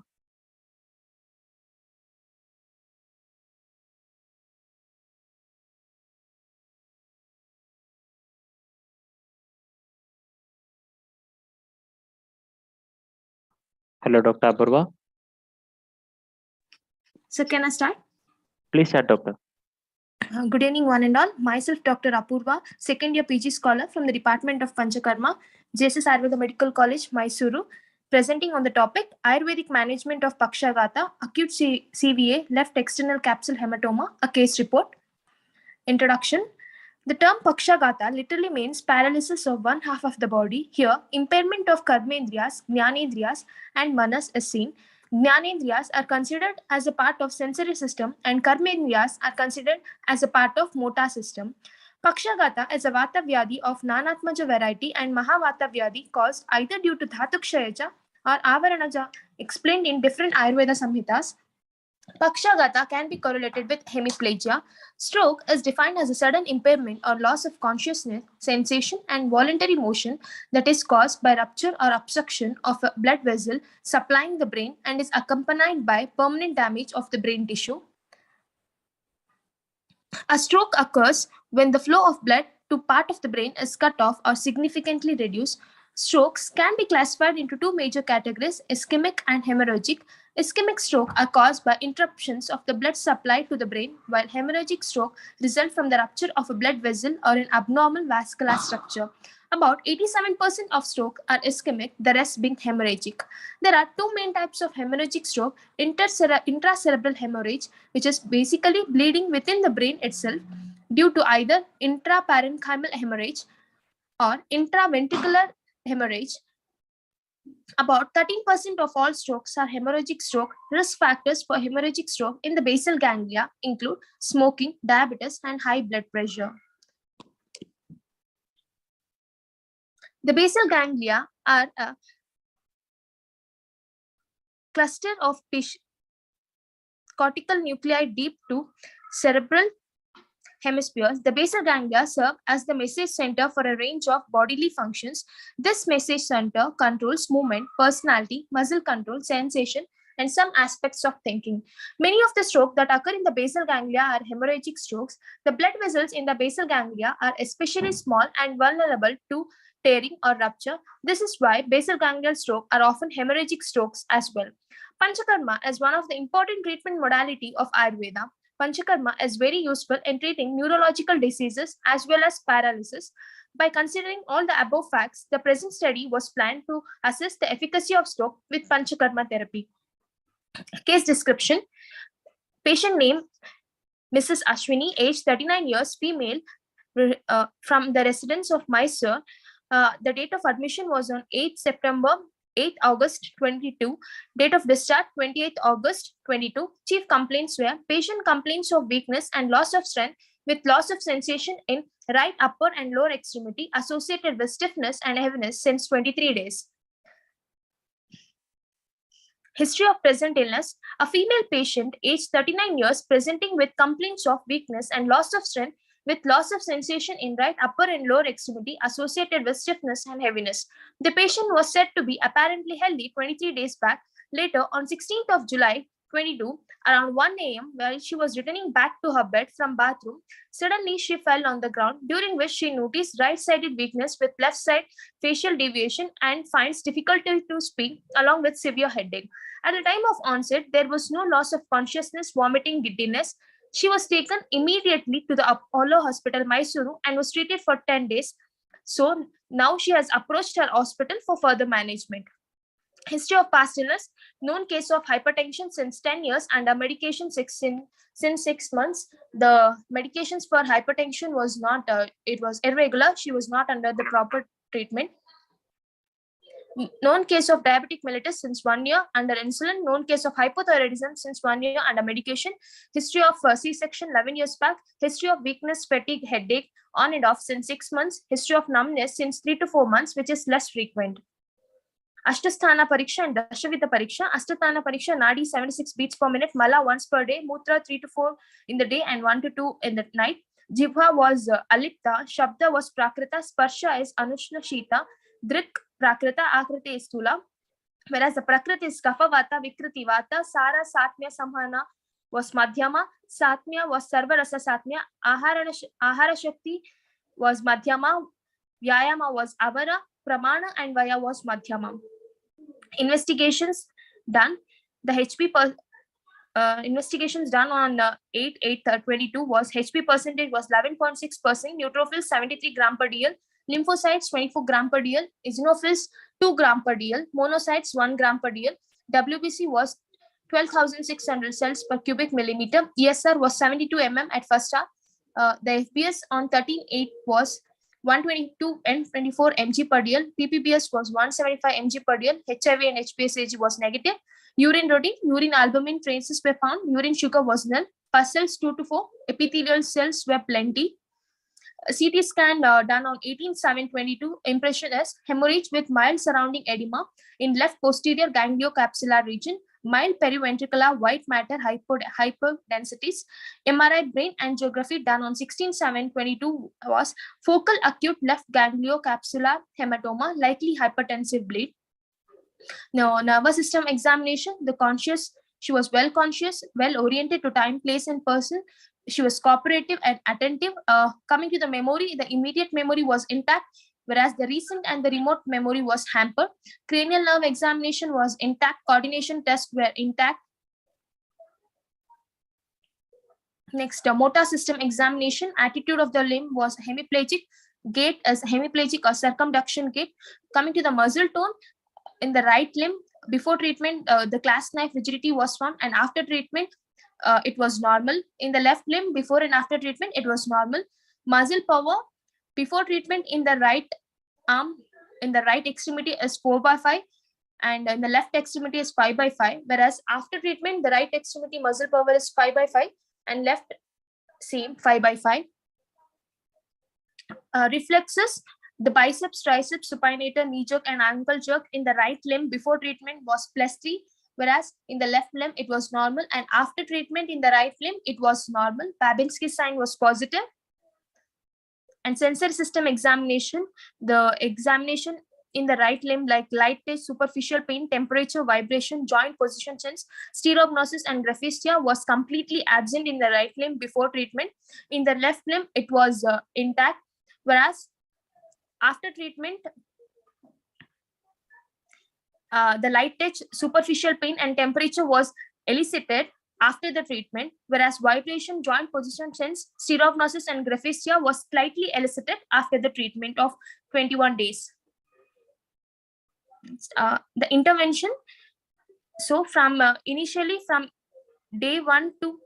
Hello, Dr. Apurva. So can I start? Please start, doctor. Good evening, one and all. Myself, Dr. Apurva, second year PG scholar from the Department of PANCHKARMA, JSS Ayurveda Medical College, Mysuru, presenting on the topic Ayurvedic Management of Pakshagata, Acute CVA, Left External Capsule Hematoma, a case report. Introduction. The term Pakshagata literally means paralysis of one half of the body. Here, impairment of Karmendriyas, Jnanendriyas, and Manas is seen. Jnanendriyas are considered as a part of sensory system and Karmendriyas are considered as a part of motor system. Pakshagata is a Vata Vyadhi of Nanatmaja variety and Mahavata Vyadhi caused either due to Dhatukshayaja or Avaranaja explained in different Ayurveda Samhitas. Pakshagata can be correlated with hemiplegia. Stroke is defined as a sudden impairment or loss of consciousness, sensation, and voluntary motion that is caused by rupture or obstruction of a blood vessel supplying the brain and is accompanied by permanent damage of the brain tissue. A stroke occurs when the flow of blood to part of the brain is cut off or significantly reduced. Strokes can be classified into two major categories, ischemic and hemorrhagic. Ischemic stroke are caused by interruptions of the blood supply to the brain, while hemorrhagic stroke result from the rupture of a blood vessel or an abnormal vascular structure. About 87% of stroke are ischemic, the rest being hemorrhagic. There are two main types of hemorrhagic stroke, intracerebral hemorrhage, which is basically bleeding within the brain itself due to either intraparenchymal hemorrhage or intraventricular hemorrhage. About 13% of all strokes are hemorrhagic stroke. Risk factors for hemorrhagic stroke in the basal ganglia include smoking, diabetes, and high blood pressure. The basal ganglia are a cluster of cortical nuclei deep to cerebral hemispheres. The basal ganglia serve as the message center for a range of bodily functions. This message center controls movement, personality, muscle control, sensation, and some aspects of thinking. Many of the strokes that occur in the basal ganglia are hemorrhagic strokes. The blood vessels in the basal ganglia are especially small and vulnerable to tearing or rupture. This is why basal ganglial stroke are often hemorrhagic strokes as well. Panchakarma is one of the important treatment modality of Ayurveda. Panchakarma is very useful in treating neurological diseases as well as paralysis. By considering all the above facts, the present study was planned to assess the efficacy of stroke with Panchakarma therapy. Case description. Patient name Mrs. Ashwini, age 39 years, female, from the residence of Mysore. The date of admission was on 8 August 22. Date of discharge 28 August 22. Chief complaints were patient complaints of weakness and loss of strength with loss of sensation in right upper and lower extremity associated with stiffness and heaviness since 23 days. History of present illness. A female patient aged 39 years presenting with complaints of weakness and loss of strength with loss of sensation in right upper and lower extremity associated with stiffness and heaviness. The patient was said to be apparently healthy 23 days back. Later, on 16th of July 22, around 1 a.m., while she was returning back to her bed from bathroom, suddenly she fell on the ground, during which she noticed right-sided weakness with left side facial deviation and finds difficulty to speak along with severe headache. At the time of onset, there was no loss of consciousness, vomiting, giddiness. She was taken immediately to the Apollo Hospital, Mysuru, and was treated for 10 days. So now she has approached her hospital for further management. History of past illness. Known case of hypertension since 10 years and a medication since 6 months. The medications for hypertension was not, it was irregular. She was not under the proper treatment. Known case of diabetic mellitus since 1 year under insulin. Known case of hypothyroidism since 1 year under medication. History of C-section 11 years back. History of weakness, fatigue, headache on and off since 6 months. History of numbness since 3 to 4 months, which is less frequent. Ashtasthana Pariksha and Dashavita Pariksha. Ashtasthana Pariksha, Nadi 76 beats per minute, Mala once per day, Mutra 3 to 4 in the day and 1 to 2 in the night. Jibha was Alipta, Shabda was Prakrita, Sparsha is Anushna Shita, Drik Prakrita, Akriti is Stula. Whereas the Prakriti is Kapha Vata, Vikriti Vata, Sara Satmya Samhana was Madhyama, Satmya was Sarva Rasa Satmya, Ahara Shakti was Madhyama, Vyayama was Avara, Pramana and Vaya was Madhyama. Investigations done. The HP investigations done on 8/8/22 was HP percentage was 11.6%, neutrophils 73 gram per dl, lymphocytes 24 gram per dl, eosinophils 2 gram per dl, monocytes 1 gram per dl, WBC was 12,600 cells per cubic millimeter, ESR was 72 mm at first hour. The FBS on 13/8 was 122 and 24 mg per dl, PPBS was 175 mg per dl, HIV and HbSAg was negative. Urine routine, urine albumin traces were found, urine sugar was nil, pus cells 2 to 4, epithelial cells were plenty. A CT scan done on 18/7/22, impression is hemorrhage with mild surrounding edema in left posterior gangliocapsular region, mild periventricular white matter hyperdensities. MRI brain angiography done on 16/7/22 was focal acute left gangliocapsular hematoma, likely hypertensive bleed. Now, nervous system examination, she was well conscious, well oriented to time, place, and person. She was cooperative and attentive. Coming to the memory, the immediate memory was intact, whereas the recent and the remote memory was hampered. Cranial nerve examination was intact. Coordination tests were intact. Next, motor system examination. Attitude of the limb was hemiplegic. Gait as hemiplegic or circumduction gait. Coming to the muscle tone, in the right limb, before treatment, the clasp knife rigidity was found, and after treatment, it was normal. In the left limb, before and after treatment, it was normal. Muscle power, before treatment in the right arm, in the right extremity is 4/5, and in the left extremity is 5/5, whereas after treatment, the right extremity muscle power is 5/5, and left same 5/5. Reflexes, the biceps, triceps, supinator, knee jerk, and ankle jerk in the right limb before treatment was +3, whereas in the left limb it was normal, and after treatment in the right limb it was normal. Babinski sign was positive. And sensory system examination, the examination in the right limb like light touch, superficial pain, temperature, vibration, joint position sense, stereognosis, and graphestia was completely absent in the right limb before treatment. In the left limb it was intact, whereas after treatment, the light touch, superficial pain, and temperature was elicited after the treatment, whereas vibration, joint position sense, stereognosis, and graphestia was slightly elicited after the treatment of 21 days. The intervention, so from initially from day 1 to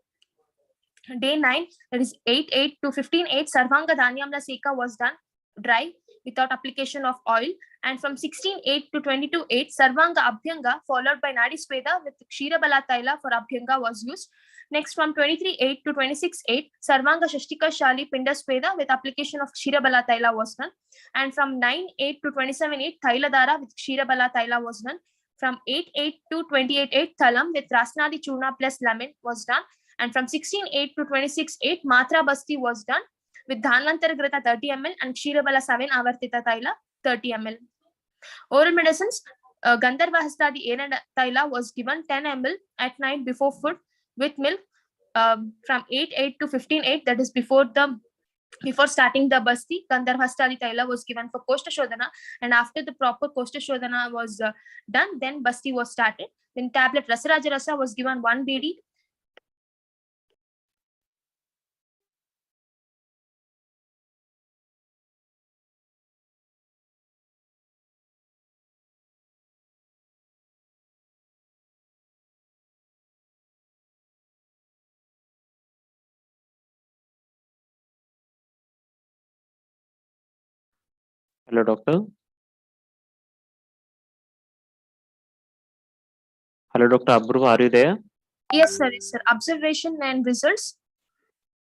day 9, that is 8/8 to 15/8, Sarvanga Dhanyamla Seka was done dry without application of oil, and from 16/8 to 22/8, Sarvanga Abhyanga followed by Nadi Sweda with Ksheerabala Taila for Abhyanga was used. Next, from 23/8 to 26/8, Sarvanga Shashtika Shali Pinda Sweda with application of Ksheerabala Taila was done, and from 9/8 to 27/8, Thailadara with Ksheerabala Taila was done. From 8/8 to 28/8, Thalam with Rasnadi Churna plus lemon was done, and from 16/8 to 26/8, Matra Basti was done with Dhanvantara Grata 30 ml and Ksheerabala 7 Avartita Taila 30 ml. Oral medicines, Gandharva Hastadi Ena Taila was given 10 ml at night before food with milk. From 8/8 to 15/8, that is before starting the basti, Gandharva Hastadi Taila was given for Koshta Shodhana, and after the proper Koshta Shodhana was done, then basti was started. Then tablet Rasaraja Rasa was given 1 BD. Hello, doctor. Hello, Dr. Apurva, are you there? Yes, sir. Yes, sir. Observation and results.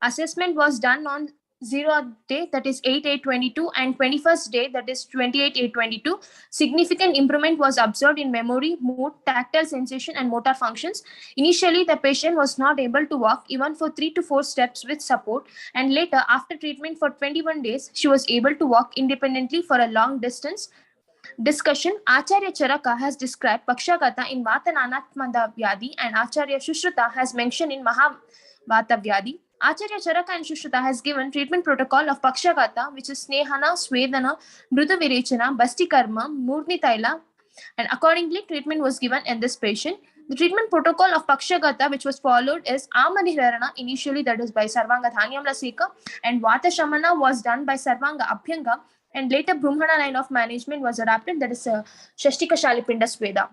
Assessment was done on 0th day, that is 8/8/22, and 21st day, that is 28/8/22. Significant improvement was observed in memory, mood, tactile sensation, and motor functions. Initially, the patient was not able to walk even for 3 to 4 steps with support, and later, after treatment for 21 days, she was able to walk independently for a long distance. Discussion. Acharya Charaka has described Pakshagata in Vata Nanatmada Vyadi, and Acharya Shushruta has mentioned in Mahavata Vyadi. Acharya Charaka and Shushruta has given treatment protocol of Pakshagata, which is Snehana, Swedana, Mruda Virechana, Bhastikarma, Murni Taila, and accordingly treatment was given in this patient. The treatment protocol of Pakshagata, which was followed, is Amanihirana, initially that is by Sarvanga Dhanyamla Seka, and Vata Shamana was done by Sarvanga Abhyanga, and later Brahmana line of management was adapted, that is Shashtika Shalipinda Sweda.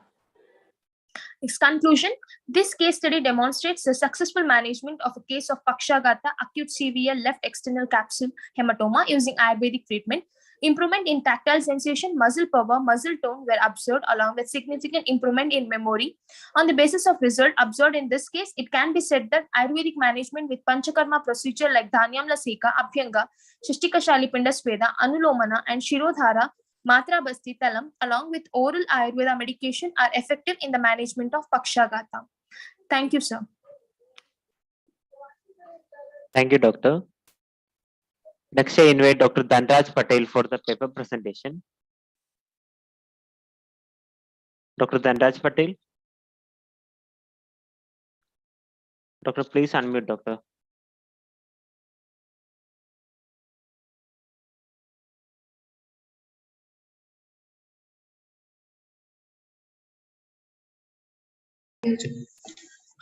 Its conclusion, this case study demonstrates the successful management of a case of Pakshagata, acute severe left external capsule hematoma using Ayurvedic treatment. Improvement in tactile sensation, muscle power, muscle tone were observed along with significant improvement in memory. On the basis of result observed in this case, it can be said that Ayurvedic management with Panchakarma procedure like Dhanyamla Seka, Abhyanga, Shashtika Shalipinda Sweda, Anulomana, and Shirodhara, Matra Basti Talam, along with oral Ayurveda medication, are effective in the management of Pakshagata. Thank you, sir. Thank you, Doctor. Next, I invite Dr. Dhanraj Patel for the paper presentation. Dr. Dhanraj Patel. Doctor, please unmute, Doctor.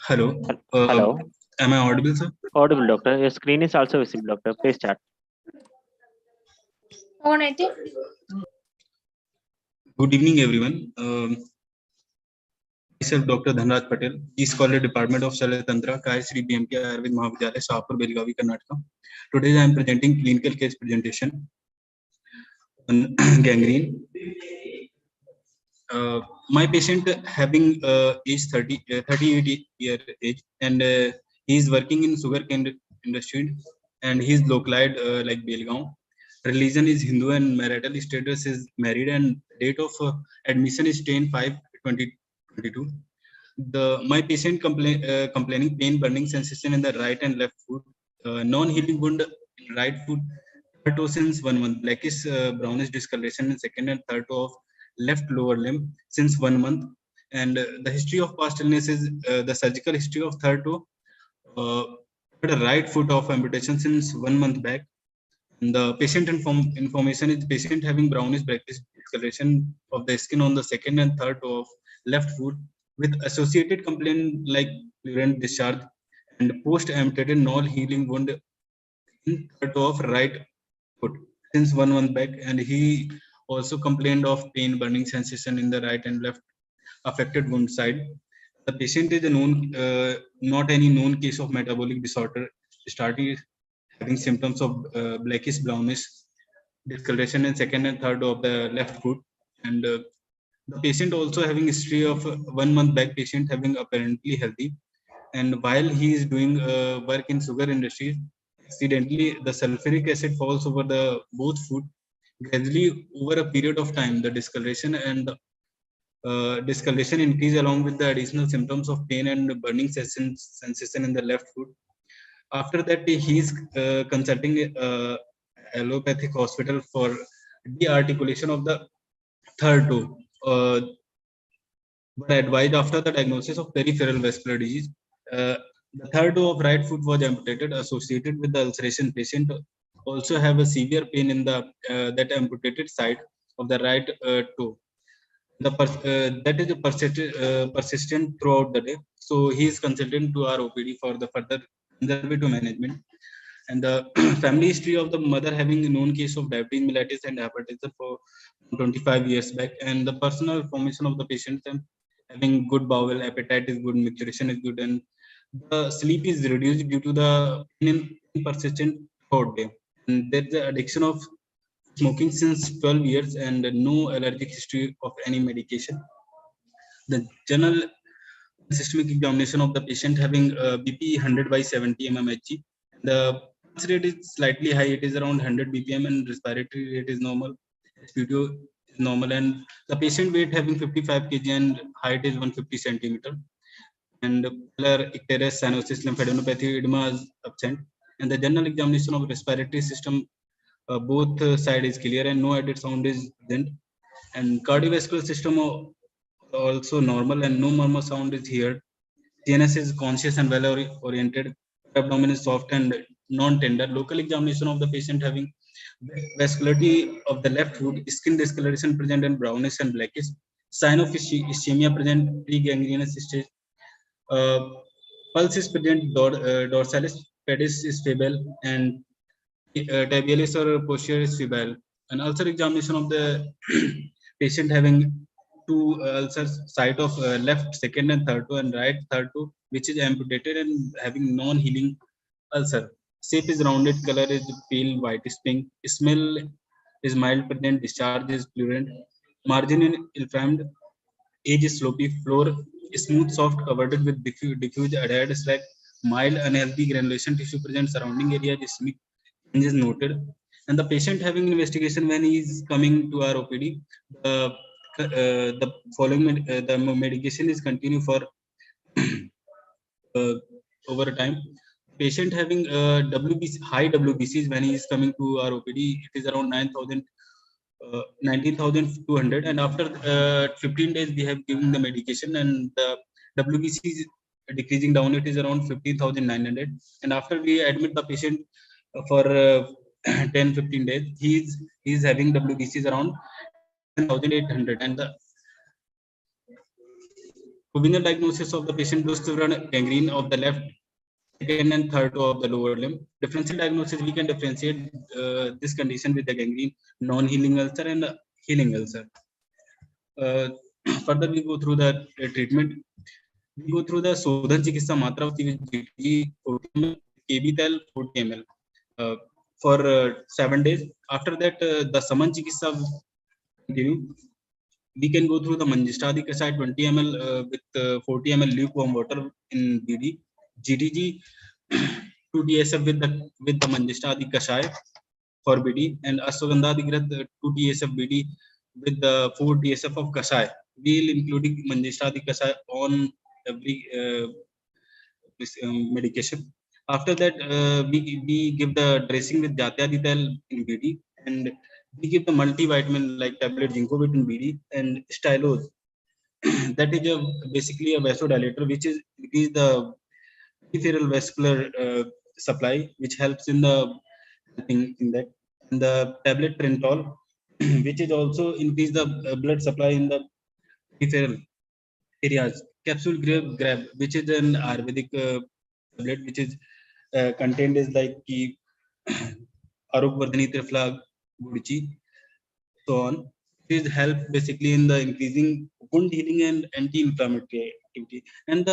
Hello. Hello. Am I audible, sir? Audible, Doctor. Your screen is also visible, Doctor. Please start. Good evening, everyone. Myself, Dr. Dhanraj Patel, Scholar Department of Shalatantra, Kayasri BMK Ayurved Mahavidyalaya, Shahpur, Belgavi, Karnataka. Today, I am presenting clinical case presentation on gangrene. My patient having age 38 year age, and he is working in sugarcane industry, and he is localized like Belgaum. Religion is Hindu and marital status is married, and date of admission is 10/5/2022. My patient complaining pain, burning sensation in the right and left foot, non-healing wound in right foot, third toe since 1 month, blackish brownish discoloration in second and third toe of left lower limb since 1 month, and the history of past illness is the surgical history of third toe, the right foot of amputation since 1 month back. And the patient information is patient having brownish blackish discoloration of the skin on the second and third toe of left foot with associated complaint like urine discharge and post amputated non-healing wound in third toe of right foot since 1 month back, and he also complained of pain, burning sensation in the right and left affected wound side. The patient is a known, not any known case of metabolic disorder, starting having symptoms of blackish brownish discoloration in second and third of the left foot, and the patient also having history of 1 month back, patient having apparently healthy, and while he is doing work in sugar industry, accidentally the sulfuric acid falls over the both foot. Gradually over a period of time, the discoloration and discoloration increase along with the additional symptoms of pain and burning sensation in the left foot. After that, he is consulting allopathic hospital for de-articulation of the third toe. But advised after the diagnosis of peripheral vascular disease. The third toe of right foot was amputated, associated with the ulceration. Patient also have a severe pain in the that amputated side of the right toe. That is persistent throughout the day. So he is consulted to our OPD for the further conservative management. And the family history of the mother having a known case of diabetes mellitus and hypertension for 25 years back, and the personal information of the patient and having good bowel, appetite is good, maturation is good, and the sleep is reduced due to the persistent throughout day. And there's the addiction of smoking since 12 years and no allergic history of any medication. The general systemic examination of the patient having BP 100 by 70 mmHg. The pulse rate is slightly high, it is around 100 BPM, and respiratory rate is normal, SpO2 is normal, and the patient weight having 55 kg and height is 150 centimeter. And icterus, cyanosis, lymphadenopathy, edema is absent. And the general examination of respiratory system, both side is clear and no added sound is present. And cardiovascular system also normal and no murmur sound is heard. CNS is conscious and well oriented. Abdomen is soft and non-tender. Local examination of the patient having vascularity of the left foot, skin discoloration present and brownish and blackish. Sign of ischemia present, pre-gangrenous stage. Pulse is present, dorsalis, pedis is febrile, and tibialis or posterior is febrile. An ulcer examination of the patient having two ulcers, site of left second and third toe and right third toe, which is amputated and having non-healing ulcer. Shape is rounded, color is pale whitish pink. Smell is mild present, discharge is purulent. Margin is inflamed, edge is slopy, floor is smooth, soft, covered with diffuse adhered slag. Mild unhealthy granulation tissue present surrounding area, ischemic change is noted. And the patient having investigation when he is coming to our OPD, the following the medication is continue for over time. Patient having WBC, high WBCs when he is coming to our OPD, it is around 19,200, and after 15 days we have given the medication and the WBC is decreasing down, it is around 15,900, and after we admit the patient for 10-15 days, he is having WBCs around 11,800, and the provisional diagnosis of the patient was gangrene of the left, second and third toe of the lower limb. Differential diagnosis, we can differentiate this condition with the gangrene, non-healing ulcer and healing ulcer. Further, we go through the treatment. We go through the Sodhan Chikitsa Matravati with GTG 40 ml, KBTL 40 ml for 7 days. After that, the Saman Chikitsa continue. We can go through the Manjishtadi Kasai 20 ml with 40 ml lukewarm water in BD. GTG 2 TSF with the Manjishtadi Kasai for BD, and Ashwagandha Digrat 2 TSF BD with the 4 TSF of Kasai. We will including Manjishtadi Kasai on every medication. After that, we give the dressing with Jatyadital in BD, and we give the multivitamin like tablet Ginkgobit in BD, and Stylose. That is basically a vasodilator, which is the peripheral vascular supply, which helps in the in that. And the tablet Printol, which is also increase the blood supply in the peripheral areas. Capsule grab, which is an Ayurvedic tablet, which is contained is like Arugvardhani Trifla Gudchi, so on. It help basically in the increasing wound healing and anti-inflammatory activity. And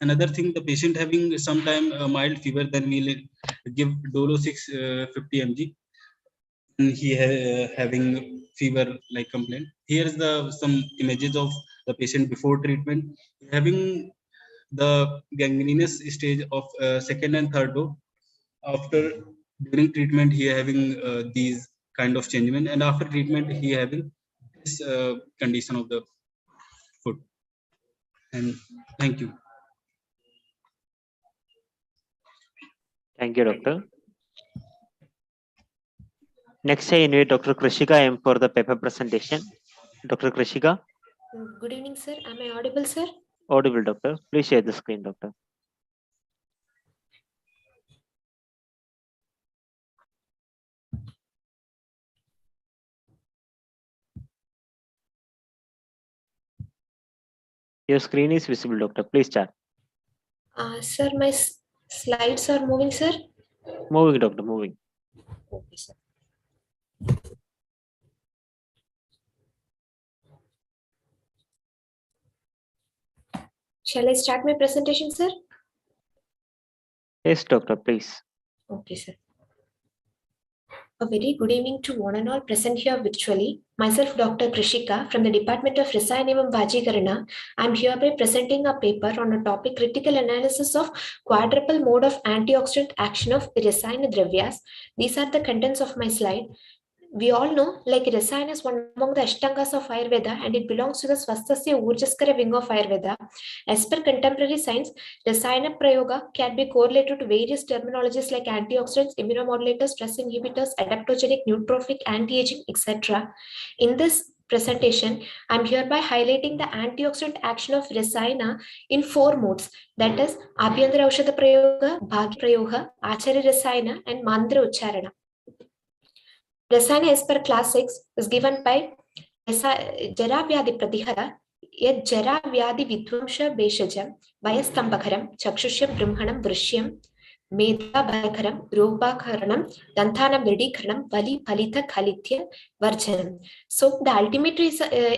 another thing, the patient having sometime mild fever, then we'll give Dolo 650 mg. And he having fever like complaint. Here's some images of the patient before treatment, having the gangrenous stage of second and third toe. After during treatment, he having these kind of changement, and after treatment, he having this condition of the foot. And thank you. Thank you, doctor. Next, I invite Dr. Krishika M for the paper presentation. Dr. Krishika. Good evening, sir. Am I audible, sir? Audible, doctor. Please share the screen, doctor. Your screen is visible, doctor. Please start. Sir, my slides are moving, sir. Moving, doctor, moving. Okay, sir. Shall I start my presentation, sir? Yes, doctor, please. Okay, sir. A very good evening to one and all present here virtually. Myself, Dr. Krishika from the Department of Rasayanam and Bhajikarana. I am hereby presenting a paper on a topic critical analysis of quadruple mode of antioxidant action of Rasayana Dravyas. These are the contents of my slide. We all know like Rasayana is one among the Ashtangas of Ayurveda and it belongs to the Swasthasya Urjaskara wing of Ayurveda. As per contemporary science, Rasayana Prayoga can be correlated to various terminologies like antioxidants, immunomodulators, stress inhibitors, adaptogenic, neutrophic, anti-aging, etc. In this presentation, I am hereby highlighting the antioxidant action of Rasayana in 4 modes, that is Abhyantara Aushadha Prayoga, Bhagya Prayoga, Acharya Rasayana and Mantra Ucharana. Rasayana as per class 6 is given by Jara Vyadi Pratihara, Yet Jara Vyadi Vidvamsha Beshajam, Vayastambakaram, Chakshusham Brahmanam Vrishyam, Meda Bhakaram, Robakaranam, Dantana Vidikaranam, Vali Palita Kalitya Varjanam. So the ultimate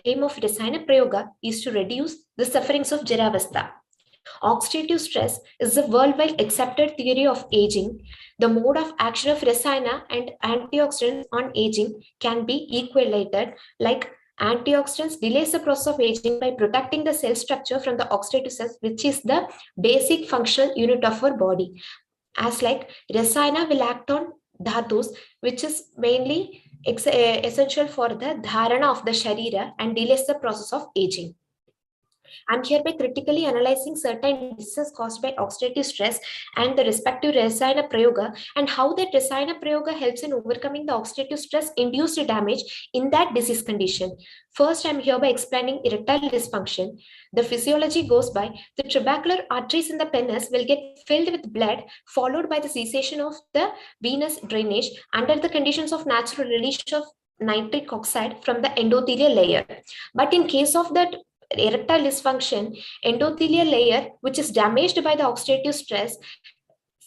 aim of Rasayana Prayoga is to reduce the sufferings of Jaravastha. Oxidative stress is the worldwide accepted theory of aging. The mode of action of Rasayana and antioxidants on aging can be equated, like antioxidants delays the process of aging by protecting the cell structure from the oxidative cells, which is the basic functional unit of our body. As like Rasayana will act on dhatus, which is mainly essential for the dharana of the sharira and delays the process of aging. I'm here by critically analyzing certain diseases caused by oxidative stress and the respective Rasayana Prayoga and how that Rasayana Prayoga helps in overcoming the oxidative stress induced damage in that disease condition. First, I'm here by explaining erectile dysfunction. The physiology goes by the trabecular arteries in the penis will get filled with blood, followed by the cessation of the venous drainage under the conditions of natural release of nitric oxide from the endothelial layer. But in case of that erectile dysfunction, endothelial layer, which is damaged by the oxidative stress,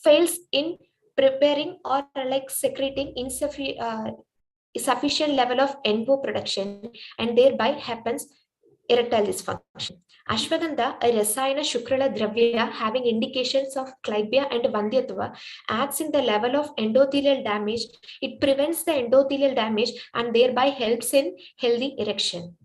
fails in preparing or like secreting insufficient level of ENVO production, and thereby happens erectile dysfunction. Ashwagandha, a Rasayana Shukrala Dravya having indications of Clybia and Vandyatva, acts in the level of endothelial damage. It prevents the endothelial damage and thereby helps in healthy erection.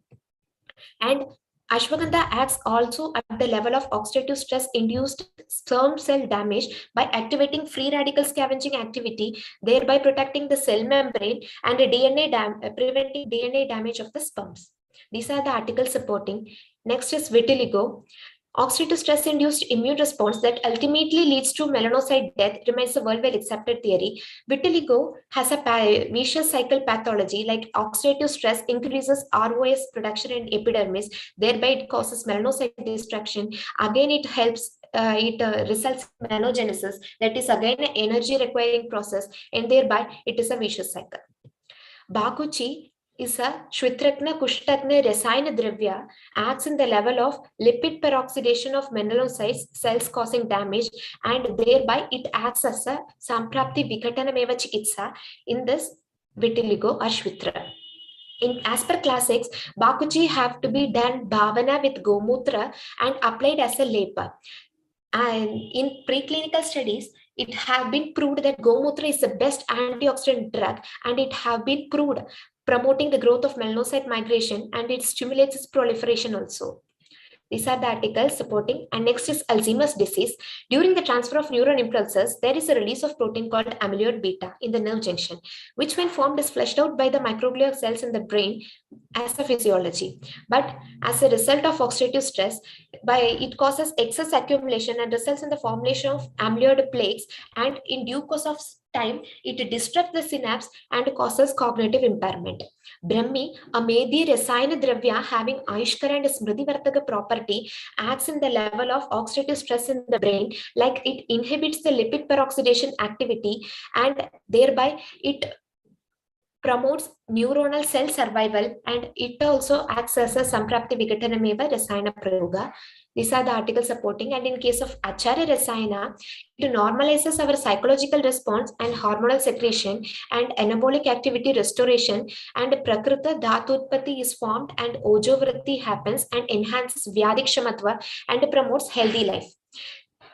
And Ashwagandha acts also at the level of oxidative stress induced sperm cell damage by activating free radical scavenging activity, thereby protecting the cell membrane and preventing DNA damage of the sperms. These are the articles supporting. Next is vitiligo. Oxidative stress induced immune response that ultimately leads to melanocyte death remains a worldwide accepted theory. Vitiligo has a vicious cycle pathology, like oxidative stress increases ROS production in epidermis, thereby it causes melanocyte destruction. Again, it helps results in melanogenesis, that is again an energy requiring process, and thereby it is a vicious cycle. Bakuchi is a Shwitrakna Kushtakna Rasayana Dravya, acts in the level of lipid peroxidation of melanocytes cells causing damage, and thereby it acts as a Samprapti Vikatanameva Chikitsa in this vitiligo or Shwitra. As per class 6, Bakuchi have to be done bhavana with Gomutra and applied as a lepa. And in preclinical studies, it have been proved that Gomutra is the best antioxidant drug, and it have been proved promoting the growth of melanocyte migration, and it stimulates its proliferation also. These are the articles supporting. And next is Alzheimer's disease. During the transfer of neuron impulses, there is a release of protein called amyloid beta in the nerve junction, which when formed is flushed out by the microglial cells in the brain as a physiology. But as a result of oxidative stress, it causes excess accumulation and results in the formation of amyloid plaques, and in due course of time, it disrupts the synapse and causes cognitive impairment. Brahmi, a Medhi Rasayana Dravya having Ayushkara and Smriti Vartaka property, acts in the level of oxidative stress in the brain, like it inhibits the lipid peroxidation activity, and thereby it promotes neuronal cell survival, and it also acts as a Samprapti Vikatanameva Rasayana Prayoga. These are the articles supporting. And in case of Acharya Rasayana, it normalizes our psychological response and hormonal secretion and anabolic activity restoration, and Prakrita Dhatutpati is formed and Ojovritti happens and enhances Vyadikshamatva and promotes healthy life.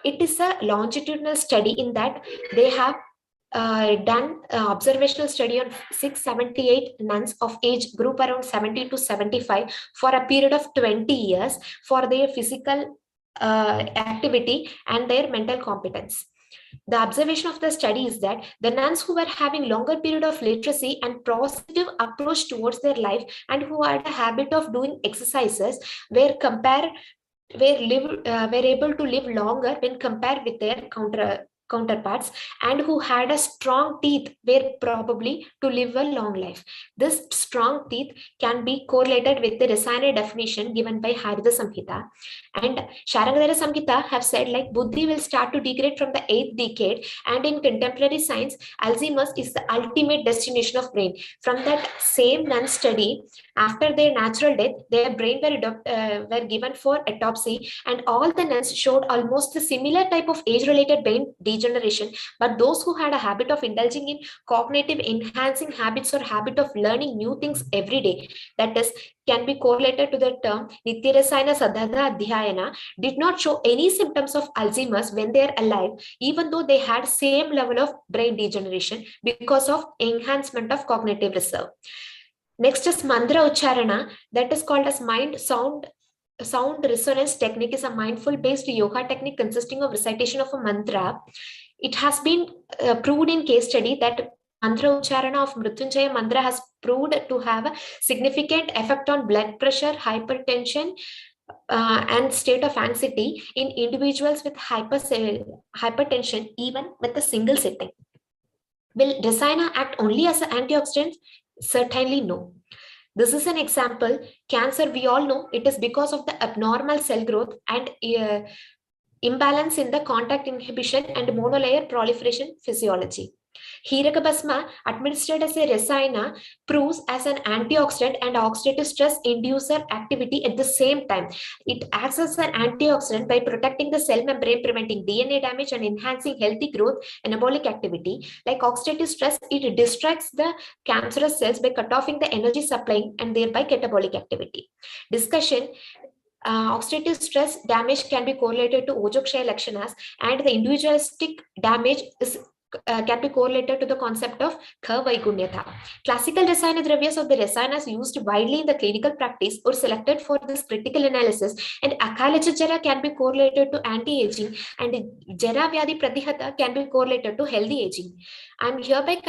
It is a longitudinal study in that they have done observational study on 678 nuns of age group around 70 to 75 for a period of 20 years for their physical activity and their mental competence. The observation of the study is that the nuns who were having longer period of literacy and positive approach towards their life and who had a habit of doing exercises were able to live longer when compared with their counterparts, and who had a strong teeth were probably to live a long life. This strong teeth can be correlated with the Rasayana definition given by Harida Samhita. And Sharangadhara Samhita have said like Buddhi will start to degrade from the 8th decade, and in contemporary science, Alzheimer's is the ultimate destination of brain. From that same nun study, after their natural death, their brain were given for autopsy, and all the nuns showed almost a similar type of age-related brain degeneration. But those who had a habit of indulging in cognitive enhancing habits or habit of learning new things every day, that is, can be correlated to the term Nityarasayana Sadhana Adhyayana, did not show any symptoms of Alzheimer's when they are alive, even though they had same level of brain degeneration because of enhancement of cognitive reserve. Next is mantra ucharana, that is called as sound resonance technique, is a mindful based yoga technique consisting of recitation of a mantra. It has been proved in case study that mantra ucharana of Mrityunjaya mantra has proved to have a significant effect on blood pressure, hypertension, and state of anxiety in individuals with hypertension, even with a single sitting. Will Rasayana act only as an antioxidant? Certainly no. This is an example. Cancer, we all know, it is because of the abnormal cell growth and imbalance in the contact inhibition and monolayer proliferation physiology. Hiraka Basma, administered as a Rasayana, proves as an antioxidant and oxidative stress inducer activity at the same time. It acts as an antioxidant by protecting the cell membrane, preventing DNA damage and enhancing healthy growth, anabolic activity. Like oxidative stress, it distracts the cancerous cells by cut offing the energy supplying and thereby catabolic activity. Discussion. Oxidative stress damage can be correlated to Ojokshaya Lakshanas, and the individualistic damage is can be correlated to the concept of Vaigunyata. Classical Rasayana Dravyas of the Rasayanas used widely in the clinical practice or selected for this critical analysis, and Akalaja Jara can be correlated to anti-aging, and Jara Vyadhi Pratihata can be correlated to healthy aging. I'm hereby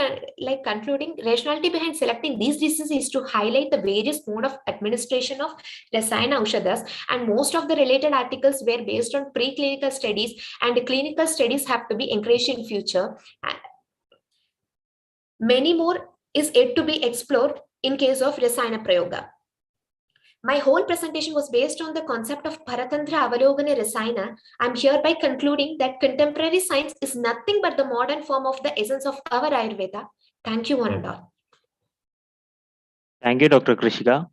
concluding rationality behind selecting these diseases is to highlight the various mode of administration of Rasayana Aushadas, and most of the related articles were based on preclinical studies, and clinical studies have to be encouraged in future. Many more is yet to be explored in case of Rasayana Prayoga. My whole presentation was based on the concept of Paratantra Avalokana Rasayana. I'm hereby concluding that contemporary science is nothing but the modern form of the essence of our Ayurveda. Thank you, one and all. Thank you, Dr. Krishika.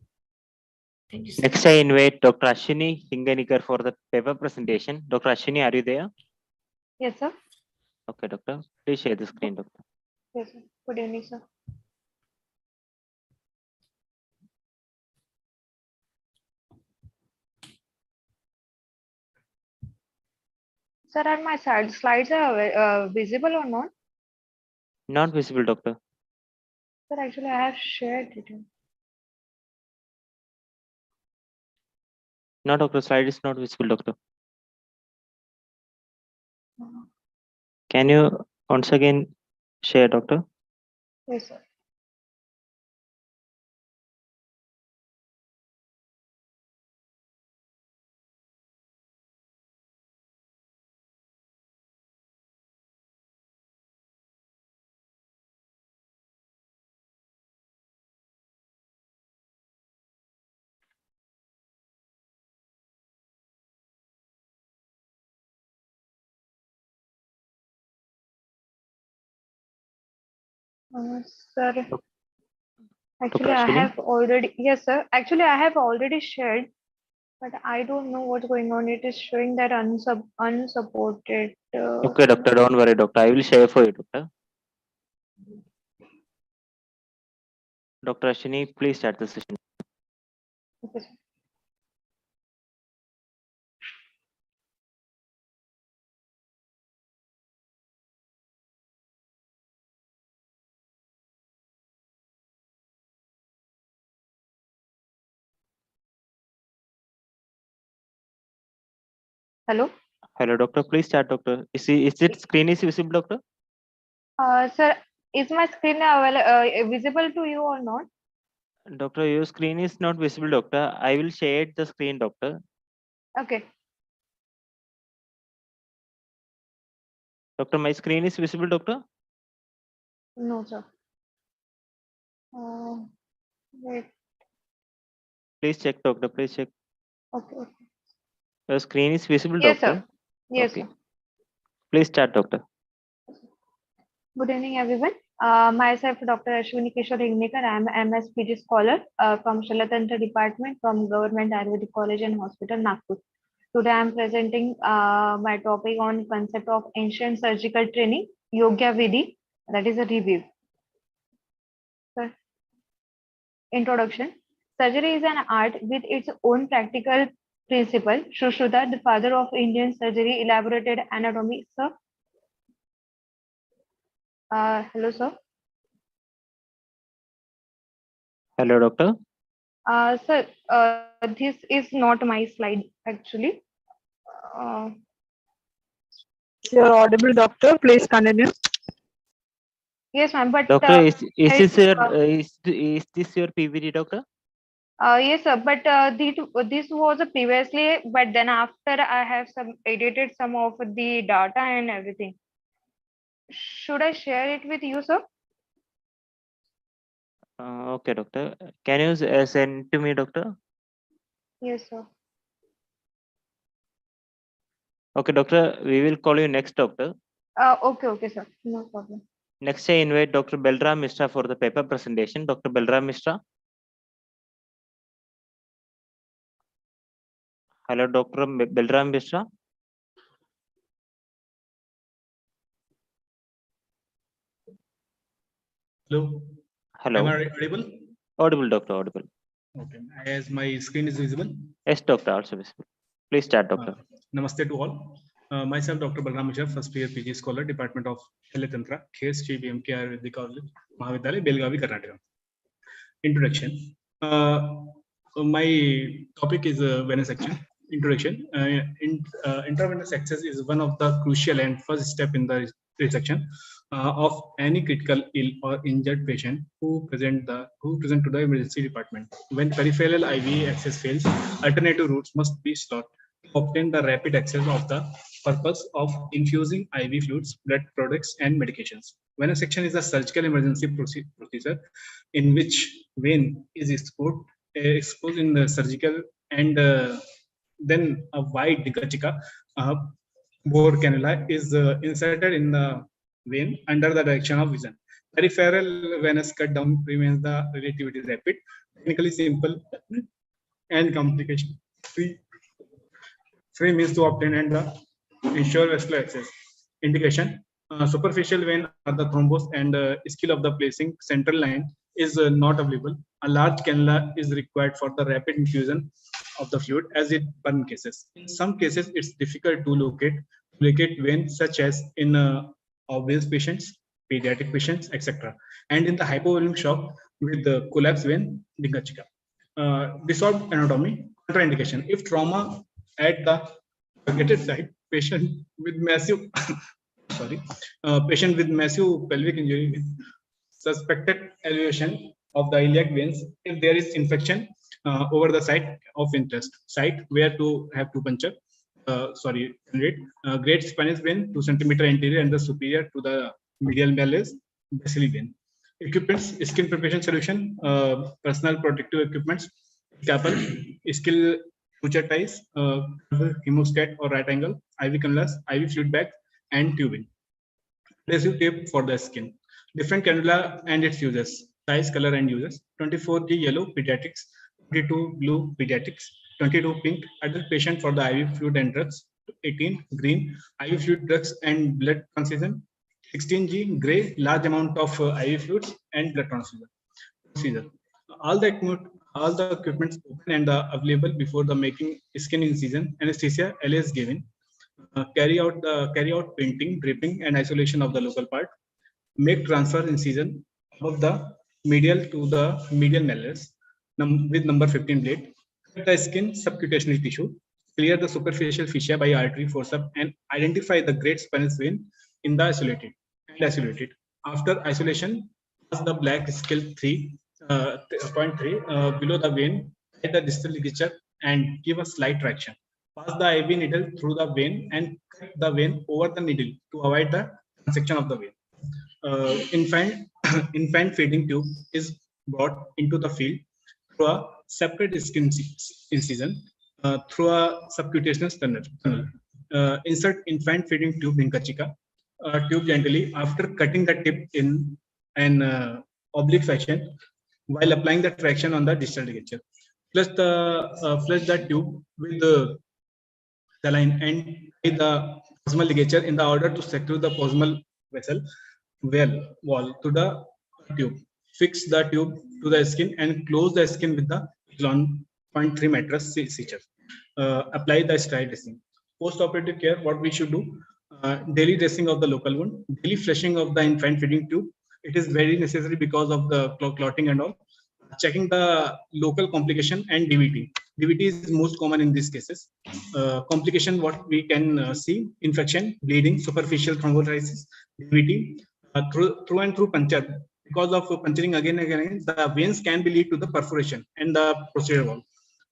Thank you, sir. Next, I invite Dr. Ashwini Hinganikar for the paper presentation. Dr. Ashwini, are you there? Yes, sir. Okay, doctor. Please share the screen, doctor. Yes, sir. Good evening, sir. Sir, are my slides are visible or not? Not visible, doctor. Sir, actually, I have shared it. No, doctor. Slide is not visible, doctor. Can you once again share, doctor? Yes, sir. Sir, actually, I have already, yes, sir. Actually, I have already shared, but I don't know what's going on. It is showing that unsupported. Okay, doctor. Don't worry, doctor. I will share for you, doctor. Dr. Ashwini, please start the session. Okay, sir. Hello. Hello, doctor. Please start, doctor. Is it screen is visible, doctor? Sir, is my screen visible to you or not? Doctor, your screen is not visible, doctor. I will share the screen, doctor. Okay. Doctor, my screen is visible, doctor? No, sir. Wait. Please check, doctor. Please check. Okay. Your screen is visible, Yes, doctor? sir. Yes, okay. sir. Please start, doctor. Good evening, everyone. Myself, Dr. Ashwini Kishore Hingnikar. I am a MS PG scholar from Shalatantra Department from Government Ayurvedic College and Hospital, Nagpur. Today, I am presenting my topic on concept of ancient surgical training, Yogya Vidhi, that is a review. Sir. Introduction. Surgery is an art with its own practical principle. Sushruta, the father of Indian surgery, elaborated anatomy. Sir. Hello, sir. Hello, doctor. Sir, this is not my slide actually. You're audible, doctor. Please continue. Yes, ma'am. But doctor, is this your PVD, doctor? Yes, sir. But this was a previously, but then after I have edited some of the data and everything. Should I share it with you, sir? Okay, doctor. Can you send to me, doctor? Yes, sir. Okay, doctor. We will call you next, doctor. Okay, sir. No problem. Next, I invite Dr. Balram Mishra for the paper presentation. Dr. Balram Mishra. Hello, Dr. Balram Mishra. Hello. Hello. Am I audible? Audible, doctor. Audible. Okay. As my screen is visible. Yes, doctor. Also visible. Please start, doctor. Namaste to all. Myself, Dr. Balram Mishra, first year PG scholar, Department of Shalatantra, KSG BMK Ayurvedic College, Mahavidyalaya, Belgavi, Karnataka. Introduction. My topic is venous section. Introduction. Intravenous access is one of the crucial and first step in the resection of any critical ill or injured patient who present to the emergency department. When peripheral IV access fails, alternative routes must be sought to obtain the rapid access of the purpose of infusing IV fluids, blood products, and medications. Venesection is a surgical emergency procedure in which vein is exposed in the surgical and then a wide Dikachika bore cannula is inserted in the vein under the direction of vision. Peripheral venous cut down remains the relatively rapid, technically simple, and complication free means to obtain and ensure vascular access. Indication: superficial vein or the thrombus and skill of the placing central line is not available. A large cannula is required for the rapid infusion of the fluid as in burn cases. In some cases, it's difficult to locate veins such as in obese patients, pediatric patients, etc. And in the hypovolemic shock with the collapsed vein, Dikachika. Disordered anatomy, contraindication. If trauma at the targeted site, patient with massive pelvic injury with suspected elevation of the iliac veins if there is infection over the site of interest, site where to have to puncture. Great spinous vein 2 cm anterior and the superior to the medial malleus basilar vein. Equipments: skin preparation solution, personal protective equipments, scalpel, skill suture ties, hemostat or right angle, IV cannulas, IV fluid bag, and tubing. Adhesive tape for the skin. Different cannula and its uses. Size, color, and uses. 24G yellow pediatrics, 22 blue pediatrics, 22 pink adult patient for the IV fluid and drugs, 18 green IV fluid drugs and blood transfusion, 16G gray large amount of IV fluids and blood transfusion. Procedure: all the equipments open and available before the making skin incision. Anesthesia LA is given. Carry out painting, draping, and isolation of the local part. Make transfer incision above the medial to the medial malleus with number 15 blade. Cut the skin subcutaneous tissue. clear the superficial fascia by artery forceps, and identify the great spinous vein in the isolated. After isolation, pass the black scale 3.3 below the vein at the distal ligature and give a slight traction. Pass the IV needle through the vein and cut the vein over the needle to avoid the transection of the vein. Infant feeding tube is brought into the field through a separate skin incision through a subcutaneous tunnel. Insert infant feeding tube in Kachika tube gently after cutting the tip in an oblique fashion while applying the traction on the distal ligature. Flush the tube with the line and tie the proximal ligature in the order to secure the proximal vessel wall to the tube. Fix the tube to the skin and close the skin with the 0.3 mattress suture. Apply the sterile dressing. Post-operative care, what we should do? Daily dressing of the local wound, daily flushing of the infant feeding tube. It is very necessary because of the clotting and all. Checking the local complication and DVT. DVT is most common in these cases. Complication, what we can see: infection, bleeding, superficial thrombolysis, DVT, through and through puncture. Because of puncturing again and again, the veins can be lead to the perforation and the posterior wall.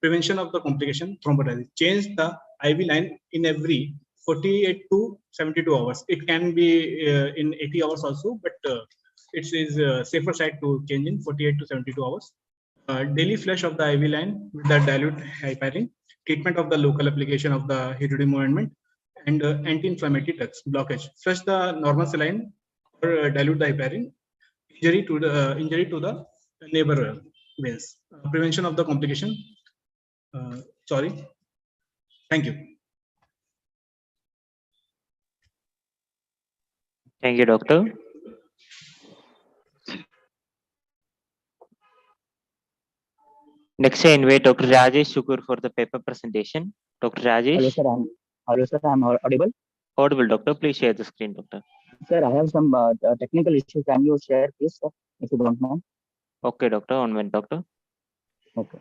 Prevention of the complication, thrombolysis. Change the IV line in every 48 to 72 hours. It can be in 80 hours also, but it is safer side to change in 48 to 72 hours. Daily flush of the IV line with the dilute heparin, treatment of the local application of the hydrogen ointment, and anti-inflammatory drugs, blockage. Flush the normal saline or dilute the heparin, injury to the neighbor veins. Prevention of the complication. Thank you. Thank you, doctor. Next, I invite Dr. Rajesh Shukur for the paper presentation. Dr. Rajesh. Hello, sir. I'm audible. Audible, doctor. Please share the screen, doctor. Sir, I have some technical issues. Can you share, please, sir, if you don't mind? Okay, doctor. 1 minute, doctor. Okay.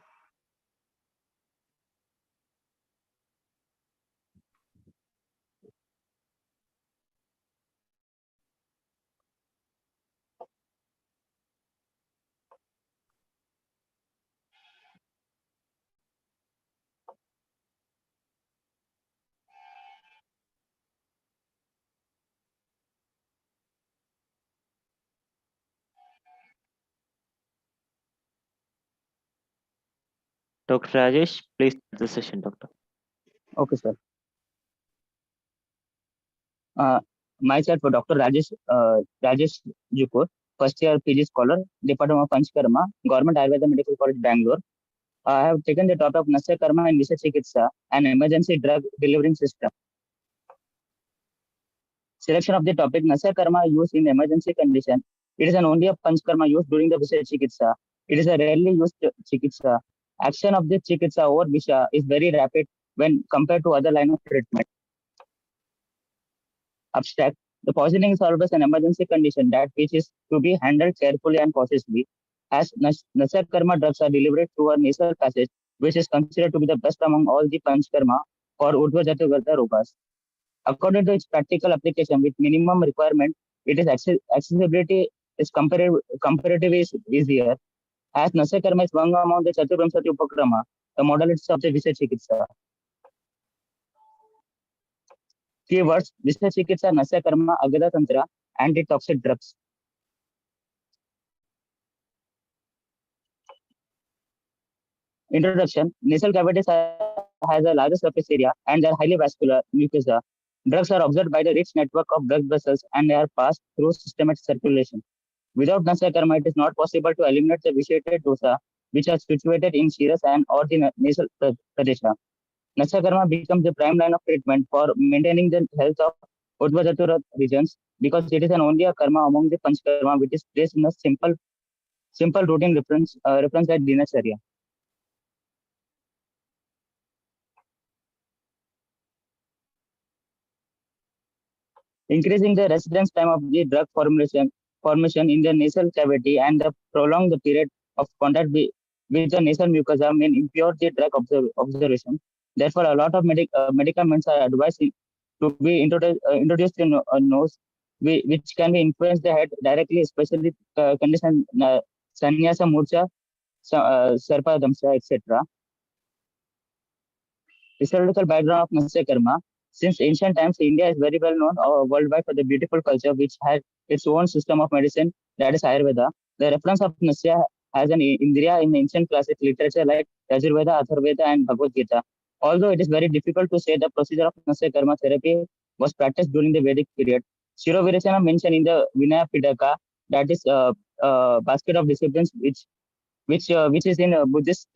Dr. Rajesh, please start the session, doctor. Okay, sir. Myself, Dr. Rajesh Jukur, first year PG scholar, Department of Panchkarma, Government Ayurveda Medical College, Bangalore. I have taken the topic of NASYA Karma and Vishay Chikitsa, an emergency drug delivering system. Selection of the topic: NASYA Karma used in emergency condition. It is an only a Panchkarma used during the Vishay Chikitsa. It is a rarely used Chikitsa. Action of the Chikitsa over Visha is very rapid when compared to other line of treatment. Abstract: the poisoning is always an emergency condition that which is to be handled carefully and cautiously, as NASYA Karma drugs are delivered through a nasal passage, which is considered to be the best among all the Panchkarma for Urdhva-Jata rogas. According to its practical application with minimum requirement, it is accessibility is comparatively easier, as NASYA Karma is one among the Chaturvamsati Upakrama, the modalities of the Vishay Chikitsa. Keywords: Vishay Chikitsa, NASYA Karma, Agada Tantra, anti-toxic drugs. Introduction: nasal cavities has a larger surface area and they are highly vascular mucosa. Drugs are absorbed by the rich network of blood vessels and they are passed through systemic circulation. Without NASYA Karma, it is not possible to eliminate the vitiated dosa, which are situated in serous and or the nasal pradesha. NASYA Karma becomes the prime line of treatment for maintaining the health of Urdhva-Jata regions because it is an only a karma among the Panchkarma which is placed in a simple routine reference like Dinacharya. Increasing the residence time of the drug formation in the nasal cavity and the prolong the period of contact with the nasal mucosa may impede the drug observation. Therefore, a lot of medicaments are advised to be introduced in nose, which can be influence the head directly, especially condition sannyasa, murcha, sarpa, damsa, etc. Historical background of Nasya Karma. Since ancient times, India is very well known worldwide for the beautiful culture which has its own system of medicine, that is Ayurveda. The reference of Nasya has an Indriya in ancient classic literature like Yajurveda, Atharveda, and Bhagavad Gita. Although it is very difficult to say the procedure of Nasya Karma therapy was practiced during the Vedic period. Shiro Virachana mentioned in the Vinaya Pitaka, that is basket of disciplines which is in Buddhist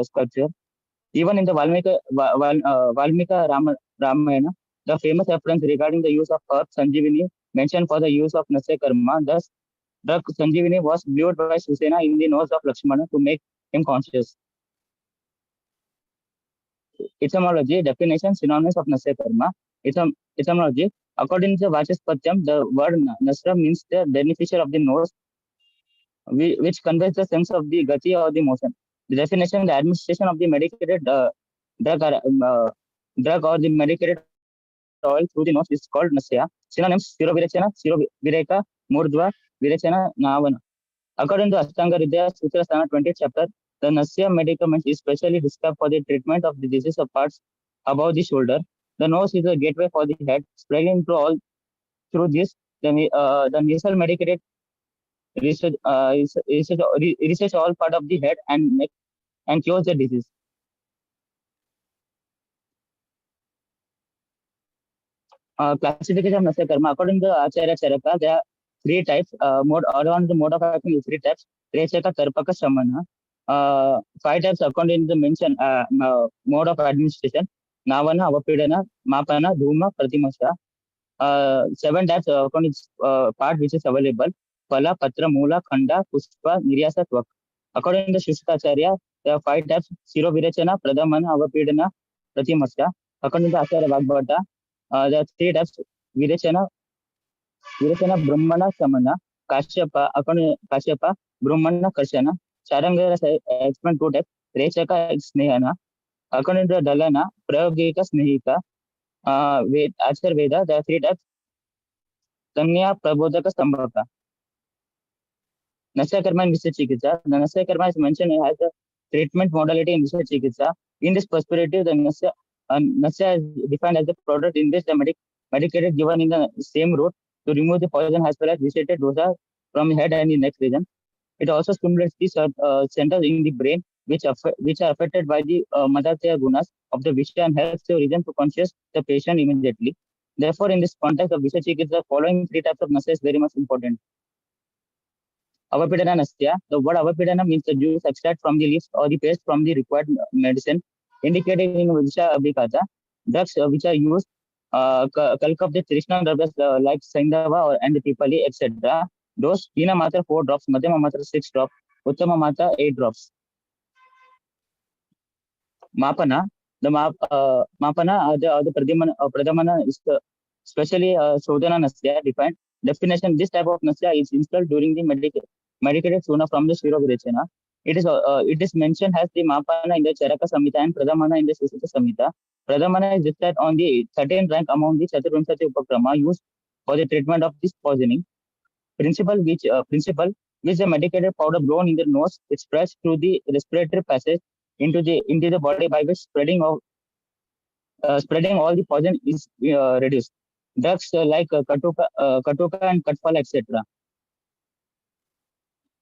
sculpture. Even in the Valmika Ramayana, the famous reference regarding the use of herb Sanjivini mentioned for the use of Nasya Karma. Thus, drug Sanjivini was blew by Susena in the nose of Lakshmana to make him conscious. Etymology, definition, synonyms of Nasya Karma. Etymology, according to the Vachaspatyam, the word Nasra means the beneficiary of the nose, which conveys the sense of the gati or the motion. The definition, the administration of the medicated drug or the medicated oil through the nose is called Nasya. Synonyms, Siro Vireka, Murdva, Virechana, Navana. According to Ashtanga Hridaya Sutra Sthana 20th chapter, the Nasya medicament is specially described for the treatment of the disease of parts above the shoulder. The nose is a gateway for the head, spreading through this. The nasal medicated research all part of the head and neck and cures the disease. Classification of Nasya Karma. According to Acharya Charaka, there are three types. Around the mode of action is three types: Rechaka, Tarpaka, Samana. 5 types according to the mentioned mode of administration: Navana, Avapidana, Mapana, Dhuma, Pratimasha. 7 types according to part which is available: Phala, Patra, Mula, Khanda, Pushpa, Niryasa, Tvak. According to Shushkacharya, there are 5 types: Shiro Virachana, Pradhamana, Avapidana, Pratimasha. According to Acharya Bhagbhata, there are 3 types: Virachana, Brahmana, Samana, Kashyapa, according to Kashyapa, Brahmana, Karshana. Charanga explained 2 types: Rechaka, Snehana. According to Dalana, Prayogika, Snehika. Acharveda, there are 3 types: Sanya, Prabodhaka, Sambhaka. Nasya Karma and Vishay Chikitsa. The Nasya Karma is mentioned as a treatment modality in Vishay Chikitsa. In this perspective, the Nasya is defined as the product in which the medicated given in the same route to remove the poison as well as vitiated dosa from the head and the neck region. It also stimulates the centers in the brain which are affected by the Madhatya gunas of the Vishay and helps the region to conscious the patient immediately. Therefore, in this context of Vishay Chikitsa, following 3 types of Nasya is very much important. Avapidana Nasya. The word Avapidana means the juice extract from the leaves or the paste from the required medicine, indicated in Visha Abhikata. Drugs which are used kalk of the traditional drugs like Saindava and the Tipali, etc. Dose Hina Matra 4 drops, Madhyama Matra 6 drops, Uttama Matra 8 drops. Mapana. The Mapana, the Pradhamana is especially Shodhana Nasya defined. Definition: this type of Nasya is installed during the medicated suna from the Shiro Virachana. It is mentioned as the Mapana in the Charaka Samhita and Pradhamana in the Susita Samhita. Pradhamana is described on the 13th rank among the Chaturvimshati Upakrama used for the treatment of this poisoning. Principle which the medicated powder blown in the nose, it spreads through the respiratory passage into the body, by which spreading all the poison is reduced. Drugs like Katuka and Katpala, etc.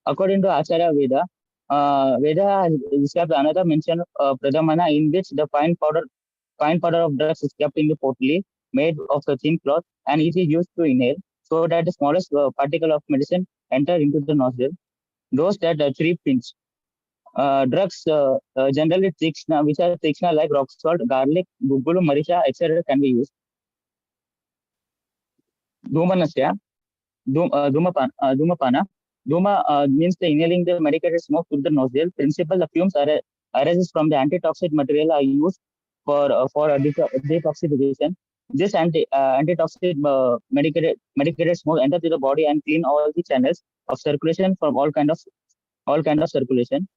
According to Acharya Veda, Veda has described another mention of Pradhamana in which the fine powder of drugs is kept in the potli made of a thin cloth and it is used to inhale so that the smallest particle of medicine enter into the nostril. Those that 3 pinch. Drugs generally which are Tikshna like rock salt, garlic, gugulu, marisha, etc. can be used. Dhumanasya, Dhumapana. Dhuma means the inhaling the medicated smoke through the nostril. Principle: the fumes arises from the antitoxic material are used for detoxification. This antitoxic medicated smoke enter to the body and clean all the channels of circulation from all kind of circulation.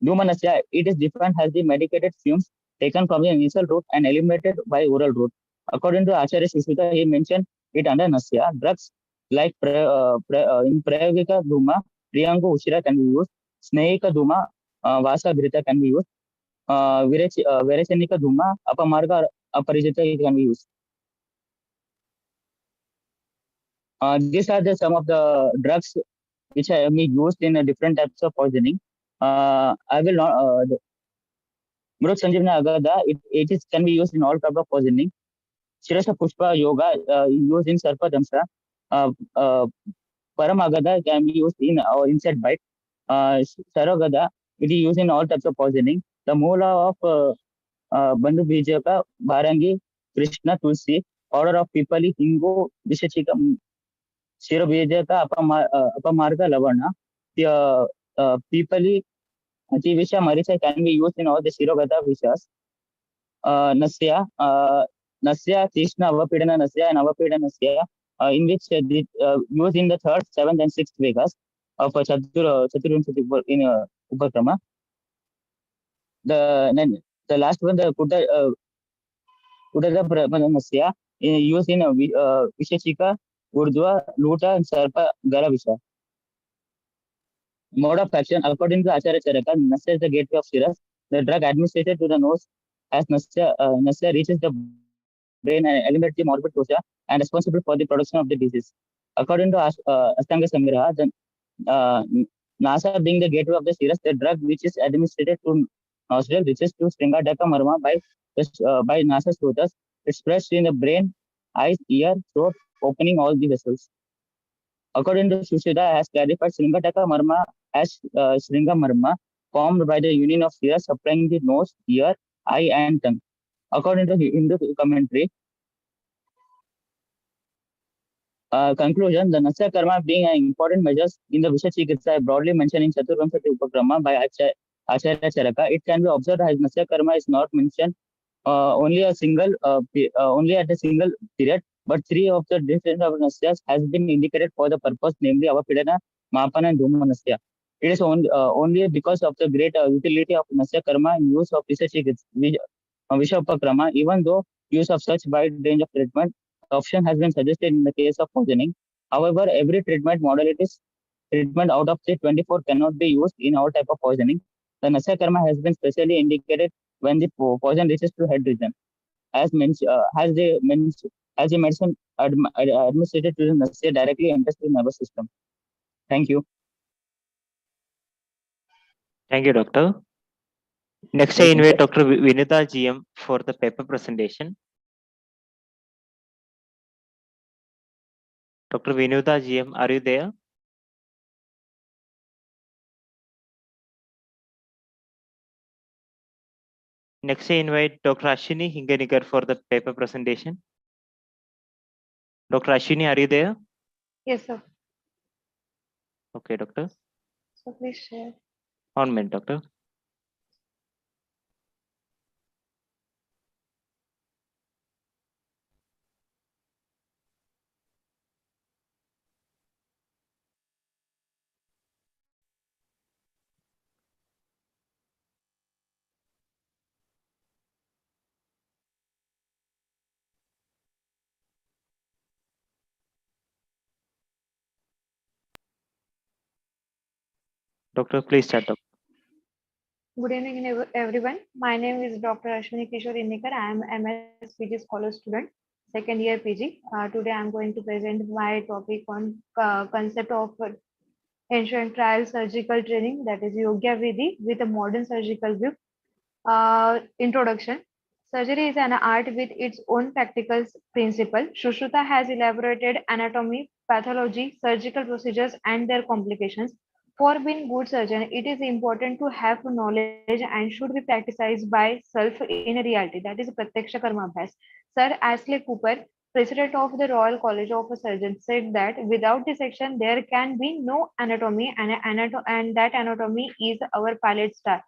Dhumanasya, it is defined as the medicated fumes taken from the initial route and eliminated by oral route. According to Acharya Sushruta, he mentioned it under NASYA. Drugs like in Prayogika Duma, Priyangu Ushira can be used. Snehika Duma, Vasa Grita can be used. Verechenika Duma, Apamarga Aparijita can be used. These are some of the drugs which are used in different types of poisoning. I will not. Mrut Sanjeevani Agada, it can be used in all types of poisoning. Shirasa Pushpa Yoga used in Sarpa Damsha. Paramagada can be used in insect bite. Saragada, it is used in all types of poisoning. The Moola of Bandhu Bijaka, Barangi, Krishna Tulsi, order of Pipali, Hingo, Vishachika, Shiro Bijaka, Apamarga Lavana, the Pipali, Jivisha Marisa can be used in all the Shirogata Vishas. Nasya, Nasya, Krishna, Avapidana Nasya, and Avapidana Nasya, in which used in the third, seventh, and sixth Vegas of Chaturvamshati in Upakrama. The last one, the Kudada Nasya, used in Vishachika, Urdhva, Luta, and Sarpa Garavisha. Mode of action, according to Acharya Charaka, Nasya is the gateway of Shiras. The drug administered to the nose as Nasya reaches the brain and eliminates the morbid dosha and responsible for the production of the disease. According to Ashtanga Samgraha, the NASA being the gateway of the Shiras, the drug which is administered to nostril reaches to Sringadaka Marma by NASA Srotas. It spreads in the brain, eyes, ear, throat, opening all the vessels. According to Sushruta, has clarified Sringataka Marma as Sringa Marma, formed by the union of Shiras supplying the nose, ear, eye, and tongue. According to Hindu commentary, conclusion, the Nasya Karma being an important measures in the Visha Chikitsa broadly mentioned in Chaturvamshati Upakrama by Acharya Charaka. It can be observed as Nasya Karma is not mentioned only at a single period, but three of the different of Nasyas has been indicated for the purpose, namely Avapidana, Mapana, and Dhuma Nasya. It is only because of the great utility of Nasya Karma in use of Visha Visha Upakrama, even though use of such wide range of treatment option has been suggested in the case of poisoning. However, every treatment out of the 24 cannot be used in all type of poisoning. The Nasya Karma has been specially indicated when the poison reaches to head region, as the medicine administered to the Nasya directly enters the nervous system. Thank you. Thank you, Doctor. Next, I invite Dr. Vinitha GM for the paper presentation. Dr. Vinitha GM, are you there? Next, I invite Dr. Ashwini Hinganigar for the paper presentation. Dr. Ashwini, are you there? Yes, sir. Okay, Doctor. So please share. 1 minute, Doctor. Doctor, please start. Good evening, everyone. My name is Dr. Ashwini Kishore Innikar. I am MS PG Scholar student, second year PG. Today I am going to present my topic on concept of ancient trial surgical training, that is Yogya Vidhi with a modern surgical view. Introduction. Surgery is an art with its own practical principle. Sushruta has elaborated anatomy, pathology, surgical procedures, and their complications. For being good surgeon, it is important to have knowledge and should be practiced by self in reality. That is Pratiksha Karma Abhyas. Sir Ashley Cooper, President of the Royal College of Surgeons, said that without dissection, there can be no anatomy, and that anatomy is our palate star.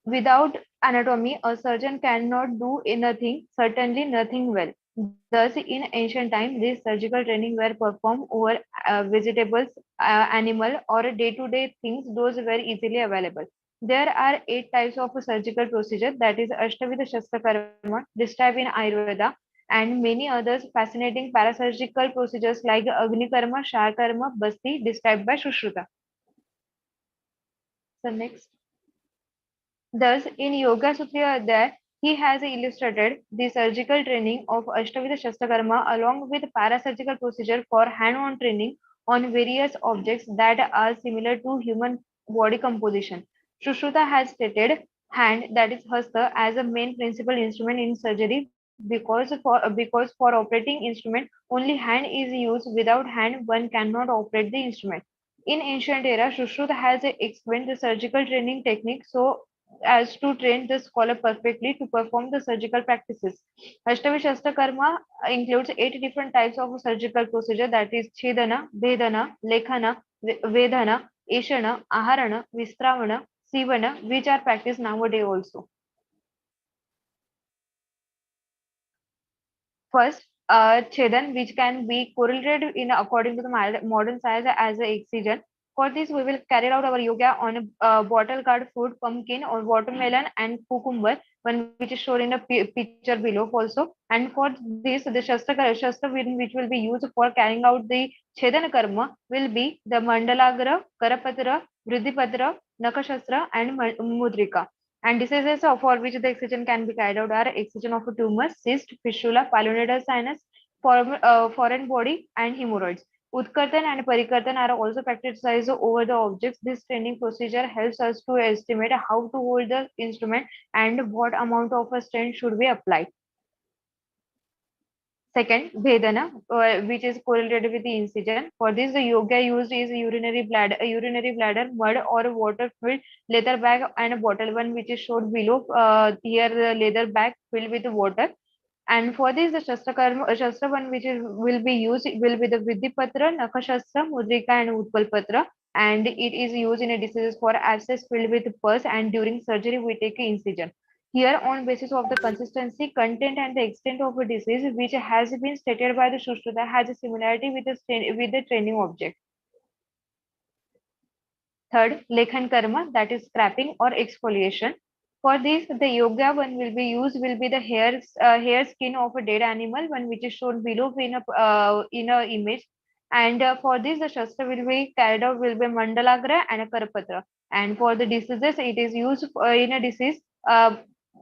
Without anatomy, a surgeon cannot do anything, certainly nothing well. Thus, in ancient times, these surgical training were performed over vegetables, animal, or day-to-day things. Those were easily available. There are 8 types of surgical procedure, that is Ashtavidha Shastrakarma described in Ayurveda, and many others fascinating parasurgical procedures like Agnikarma, Sharkarma, Basti described by Sushruta. So next. Thus, in Yoga Sutra Adhyay, he has illustrated the surgical training of Ashtavidha Shastrakarma along with parasurgical procedure for hand-on training on various objects that are similar to human body composition. Sushruta has stated hand, that is hasta, as a main principal instrument in surgery because for operating instrument only hand is used. Without hand one cannot operate the instrument. In ancient era, Sushruta has explained the surgical training technique so as to train the scholar perfectly to perform the surgical practices. Ashtavi Karma includes 8 different types of surgical procedure, that is Chedana, Vedana, Lekhana, Vedana, Eshana, Aharana, Vistravana, Sivana, which are practiced nowadays also. First, Chedan, which can be correlated in according to the modern science as an excision. For this, we will carry out our yoga on a bottle gourd fruit, pumpkin, or watermelon and cucumber, one which is shown in the picture below also. And for this, the Shastra which will be used for carrying out the Chedan karma will be the Mandalagra, Karapatra, Vriddhipatra, Nakashastra, and Mudrika. And diseases for which the excision can be carried out are excision of a tumor, cyst, fistula, pilonidal sinus, foreign body, and hemorrhoids. Utkartan and Parikartan are also practiced over the objects. This training procedure helps us to estimate how to hold the instrument and what amount of a strain should be applied. Second, Vedana, which is correlated with the incision. For this, the yoga used is urinary bladder, mud or water-filled leather bag and a bottle, one which is shown below. Here, the leather bag filled with water. And for this, the Shastra one which will be used will be the Vidhipatra, Nakashastra, Mudrika, and Utpalpatra. And it is used in a disease for abscess filled with pus, and during surgery we take an incision. Here, on basis of the consistency, content, and the extent of a disease, which has been stated by the Sushruta, has a similarity with the training object. Third, Lekhan Karma, that is scrapping or exfoliation. For this, the yoga one will be used will be the hair skin of a dead animal, one which is shown below in a image. And for this, the Shastra will be carried out will be Mandalagra and a Karapatra. And for the diseases, it is used in a disease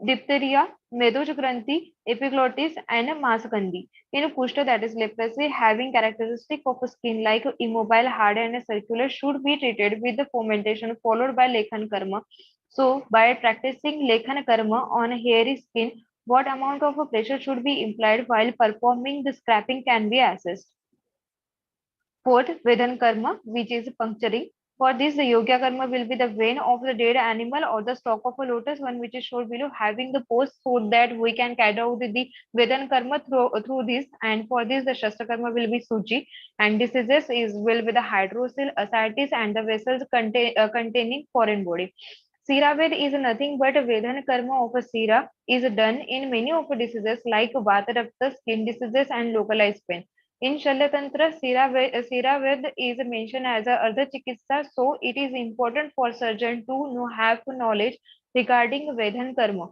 diphtheria, Medosh Granthi, epiglottis, and Masakandi. In a Kushta, that is leprosy, having characteristic of a skin like immobile, hard, and circular, should be treated with the fomentation followed by Lekhan Karma. So, by practicing Lekhan Karma on a hairy skin, what amount of pressure should be applied while performing the scrapping can be assessed. Fourth, Vedan Karma, which is puncturing. For this, the Yoga Karma will be the vein of the dead animal or the stalk of a lotus, one which is shown below, having the post so that we can carry out the Vedan Karma through this. And for this, the Shastra Karma will be Suji. And diseases will be the hydrocele, ascites, and the vessels containing foreign body. Siraved is nothing but a Vedan Karma of a Sira is done in many of the diseases like Vata, skin diseases, and localized pain. In Shalyatantra, Siraved is mentioned as a Ardha Chikitsa, so it is important for surgeon to have knowledge regarding Vedhan Karma.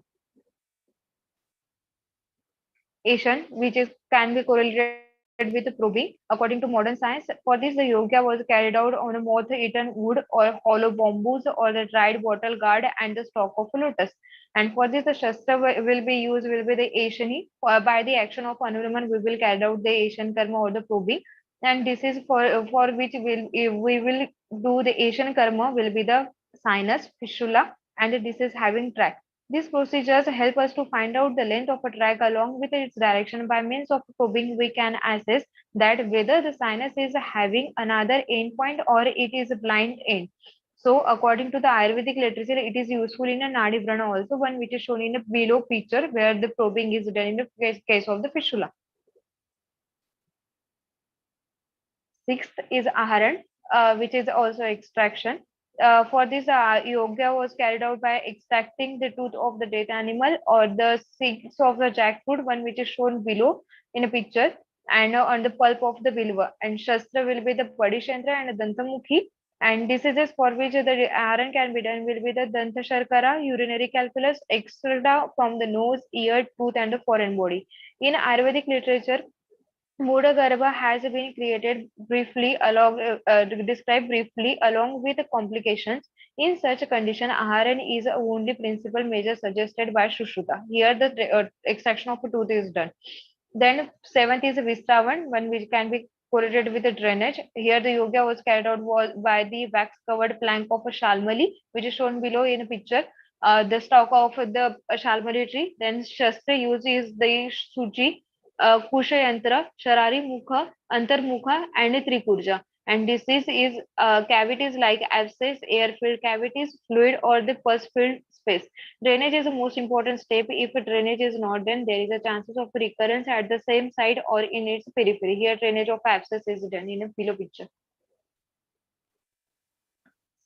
Asian, which can be correlated with probing. According to modern science, for this the yoga was carried out on a moth-eaten wood or hollow bamboos or the dried bottle gourd and the stalk of a lotus. And for this the Shastra will be used will be the Ashani. By the action of Anuruman, we will carry out the Asian karma or the probing. And this is for which we will do the Asian karma will be the sinus, fistula, and this is having tract. These procedures help us to find out the length of a track along with its direction. By means of probing, we can assess that whether the sinus is having another endpoint or it is a blind end. So, according to the Ayurvedic literature, it is useful in a Nadi Brana also, one which is shown in a below picture where the probing is done in the case of the fistula. Sixth is Aharan, which is also extraction. For this, yoga was carried out by extracting the tooth of the dead animal or the seeds of the jackfruit, one which is shown below in a picture, and on the pulp of the bilva. And Shastra will be the Padishantra and Dantamukhi. And diseases for which the iron can be done will be the Danta Sharkara, urinary calculus, exuda from the nose, ear, tooth, and the foreign body. In Ayurvedic literature, Buddha Garbha has been created briefly described briefly along with the complications. In such a condition, Aharan is the only principal measure suggested by Sushruta. Here, the extraction of a tooth is done. Then, seventh is Vistravan, one which can be correlated with the drainage. Here, the yoga was carried out by the wax-covered plank of a shalmali, which is shown below in a picture. The stalk of the shalmali tree. Then, Shastra use is the suji, Kushayantra, Sharari Mukha, Antarmukha, and Trikurja. And disease is cavities like abscess, air-filled cavities, fluid, or the pus-filled space. Drainage is the most important step. If drainage is not done, there is a chances of recurrence at the same site or in its periphery. Here, drainage of abscess is done in a below picture.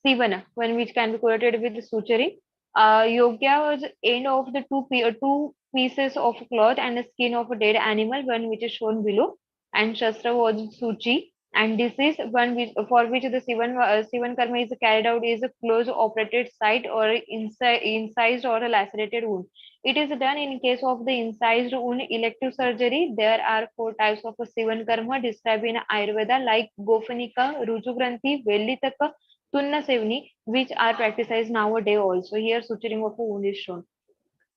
Sivana, one which can be correlated with suturing. Yogya was end of the two pieces of cloth and the skin of a dead animal, one which is shown below. And Shastra was Suchi. And this is one which, for which the Sivan Karma is carried out is a close operated site or incised or a lacerated wound. It is done in case of the incised wound elective surgery. There are 4 types of a Sivan Karma described in Ayurveda like Gofanika, Rujugranthi, Velitaka, Tunna Sevni, which are practiced nowadays also. Here, suturing of a wound is shown.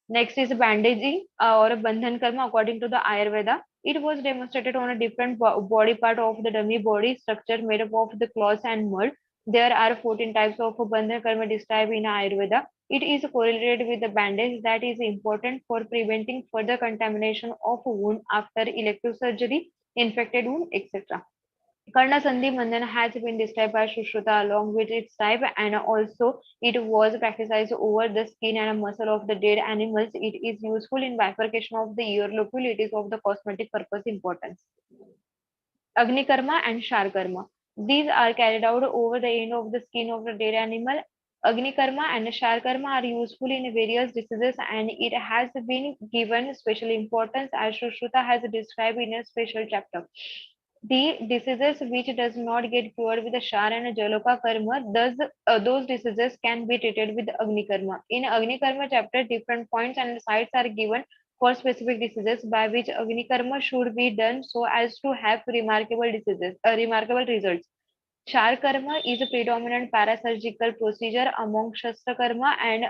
Next is bandaging or a Bandhan Karma according to the Ayurveda. It was demonstrated on a different body part of the dummy body structure made up of the cloth and mud. There are 14 types of Bandhan Karma described in Ayurveda. It is correlated with the bandage that is important for preventing further contamination of a wound after elective surgery, infected wound, etc. Karna Sandhi Bandhan has been described by Sushruta along with its type, and also it was practiced over the skin and muscle of the dead animals. It is useful in bifurcation of the ear locule. It is of the cosmetic purpose importance. Agni Karma and Shar Karma. These are carried out over the end of the skin of the dead animal. Agni Karma and Shar Karma are useful in various diseases, and it has been given special importance as Sushruta has described in a special chapter. The diseases which does not get cured with the Shar and Jaloka Karma, those diseases can be treated with Agni Karma. In Agni Karma chapter, different points and sites are given for specific diseases by which Agni Karma should be done so as to have remarkable results. Shar Karma is a predominant parasurgical procedure among Shastra Karma and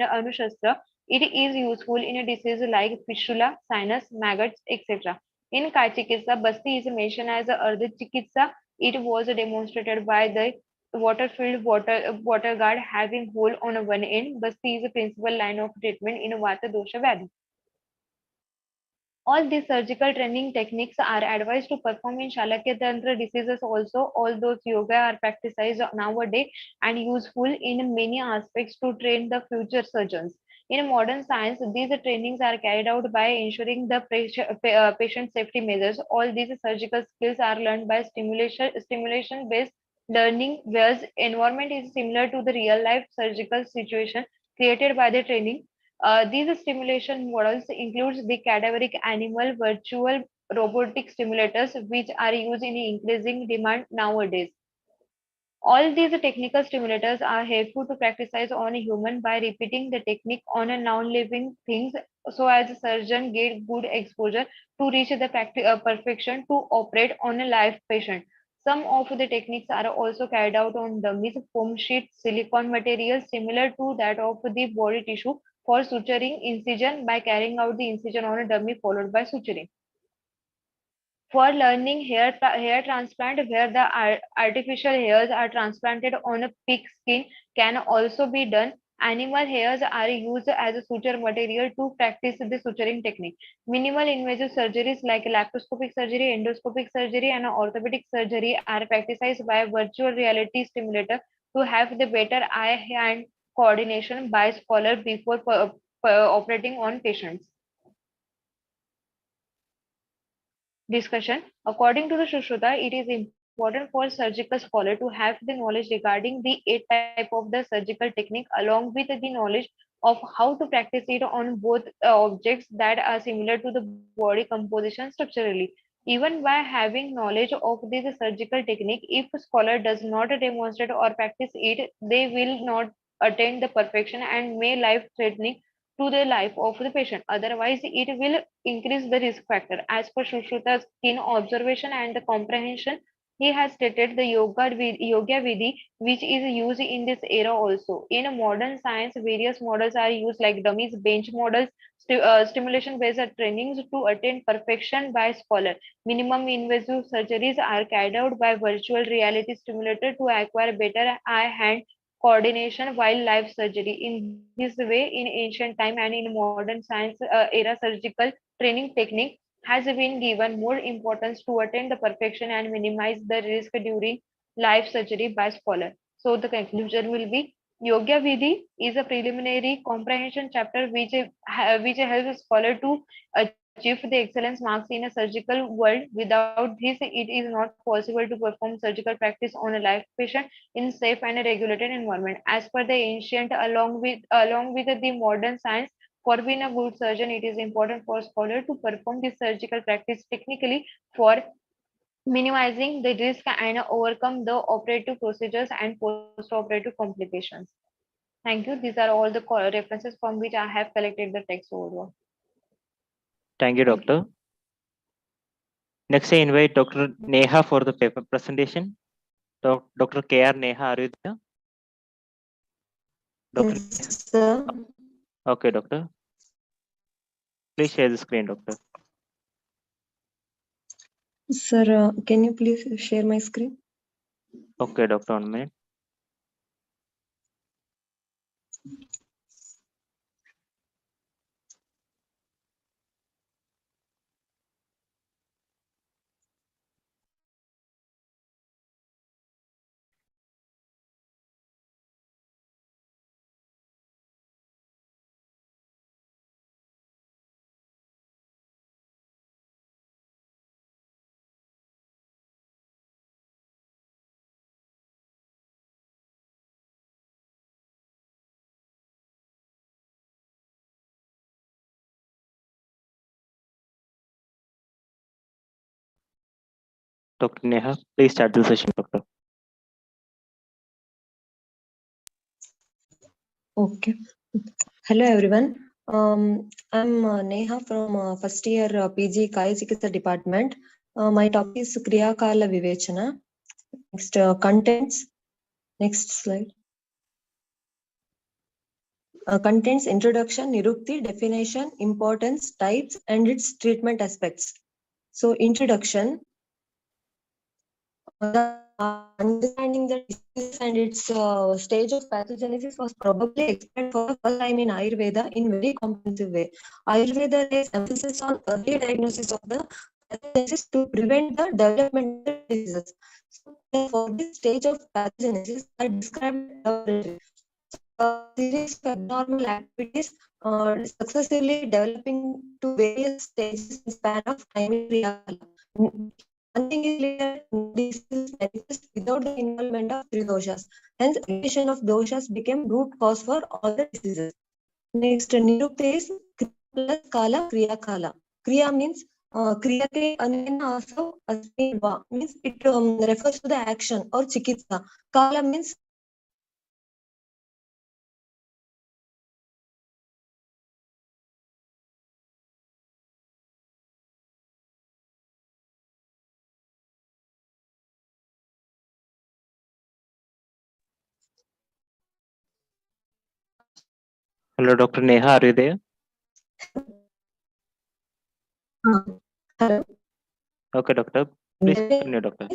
Anushastra. It is useful in a disease like fistula, sinus, maggots, etc. In Kachikitsa, Basti is mentioned as a Ardha Chikitsa. It was demonstrated by the water-filled water guard having hole on one end. Basti is a principal line of treatment in Vata Dosha Vyadhi. All these surgical training techniques are advised to perform in Shalakya Tantra diseases also. All those yoga are practiced nowadays and useful in many aspects to train the future surgeons. In modern science, these trainings are carried out by ensuring the patient safety measures. All these surgical skills are learned by stimulation-based learning, whereas environment is similar to the real-life surgical situation created by the training. These stimulation models include the cadaveric animal virtual robotic stimulators, which are used in increasing demand nowadays. All these technical stimulators are helpful to practice on a human by repeating the technique on a non-living things, so as a surgeon get good exposure to reach the perfection to operate on a live patient. Some of the techniques are also carried out on dummies, foam sheet, silicone material similar to that of the body tissue for suturing incision by carrying out the incision on a dummy followed by suturing. For learning hair transplant, where the artificial hairs are transplanted on a pig skin, can also be done. Animal hairs are used as a suture material to practice the suturing technique. Minimal invasive surgeries like laparoscopic surgery, endoscopic surgery, and orthopedic surgery are practiced by virtual reality stimulator to have the better eye-hand coordination by scholar before operating on patients. Discussion. According to the Sushruta, it is important for surgical scholar to have the knowledge regarding the 8 type of the surgical technique along with the knowledge of how to practice it on both objects that are similar to the body composition structurally. Even by having knowledge of this surgical technique, if a scholar does not demonstrate or practice it, they will not attain the perfection and may life-threatening to the life of the patient. Otherwise, it will increase the risk factor. As per Sushruta's keen observation and the comprehension, he has stated the yoga vidhi, which is used in this era also. In modern science, various models are used like dummies, bench models, stimulation-based trainings to attain perfection by scholar. Minimum invasive surgeries are carried out by virtual reality stimulator to acquire better eye-hand coordination while live surgery. In this way, in ancient time and in modern science era, surgical training technique has been given more importance to attain the perfection and minimize the risk during live surgery by scholar. So the conclusion will be Yoga Vidhi is a preliminary comprehension chapter which helps scholar to achieve the excellence marks in a surgical world. Without this, it is not possible to perform surgical practice on a live patient in safe and a regulated environment. As per the ancient, along with the modern science, for being a good surgeon, it is important for scholar to perform this surgical practice technically for minimizing the risk and overcome the operative procedures and post-operative complications. Thank you. These are all the references from which I have collected the text overall. Thank you, Doctor. Next, I invite Dr. Neha for the paper presentation. Dr. K.R. Neha, are you there? Dr. Yes, sir. Okay, Doctor. Please share the screen, Doctor. Sir, can you please share my screen? Okay, Doctor, 1 minute. Dr. Neha, please start the session, Doctor. Okay. Hello, everyone. I'm Neha from first year PG KATIGATA department. My topic is Kriya Kala Vivechana. Next, contents. Next slide. Contents, introduction, nirukti, definition, importance, types, and its treatment aspects. So, introduction. Understanding the disease and its stage of pathogenesis was probably explored for the first time in Ayurveda in very comprehensive way. Ayurveda lays emphasis on early diagnosis of the pathogenesis to prevent the development of diseases. So, for this stage of pathogenesis, I described a series of abnormal activities successively developing to various stages in span of time in Kriya Kala. One thing is clear, disease manifest without the involvement of three doshas. Hence, aggregation of doshas became root cause for all the diseases. Next, nirukti is kriya plus kala, kriya kala. Kriya means kriya ke anena also asmiva means it refers to the action or chikitsa. Kala means Hello, Dr. Neha, are you there? hello. Okay, Doctor. Please continue, Doctor.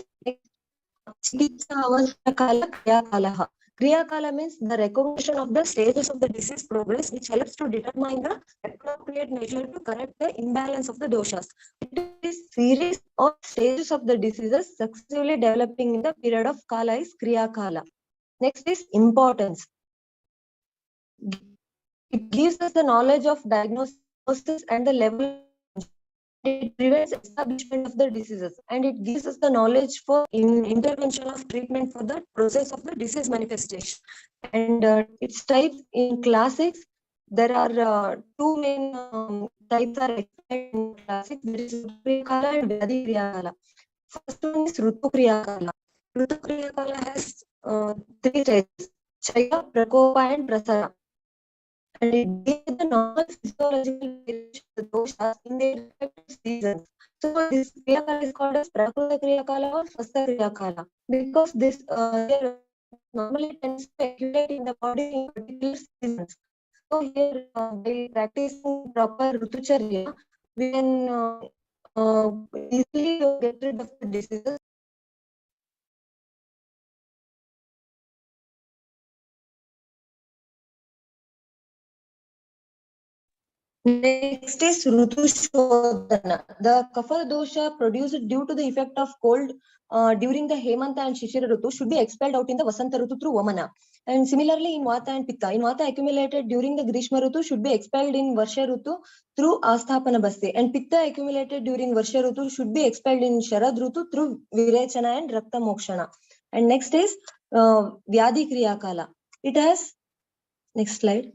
Kriya Kala means the recognition of the stages of the disease progress, which helps to determine the appropriate measure to correct the imbalance of the doshas. It is series of stages of the diseases successively developing in the period of Kala is Kriya Kala. Next is importance. It gives us the knowledge of diagnosis and the level. It prevents establishment of the diseases, and it gives us the knowledge for intervention of treatment for the process of the disease manifestation. And its types in classics, there are two main types are explained in classic. That is Rutukriyakala and Vyadikriyakala. First one is Rutukriyakala. Rutukriyakala has three stages: Chaya, Prakopa, and Prasara. And it gives the normal physiological variation of the doshas in their respective seasons. So this Kriyakala is called as Prakruta Kriyakala or Swastha Kriyakala because this normally tends to accumulate in the body in particular seasons. So here, by practicing proper Rutucharya, we can easily get rid of the diseases. Next is Rutushodhana. The kapha dosha produced due to the effect of cold during the Hemanta and Shishira Rutu should be expelled out in the Vasanta Rutu through Vamana. And similarly in Vata and Pitta. In Vata accumulated during the Grishma Rutu should be expelled in Varsha Rutu through Asthapana Basti. And Pitta accumulated during Varsha Rutu should be expelled in Sharad Rutu through Virechana and Rakta Mokshana. And next is Vyadi Kriyakala. It has, next slide.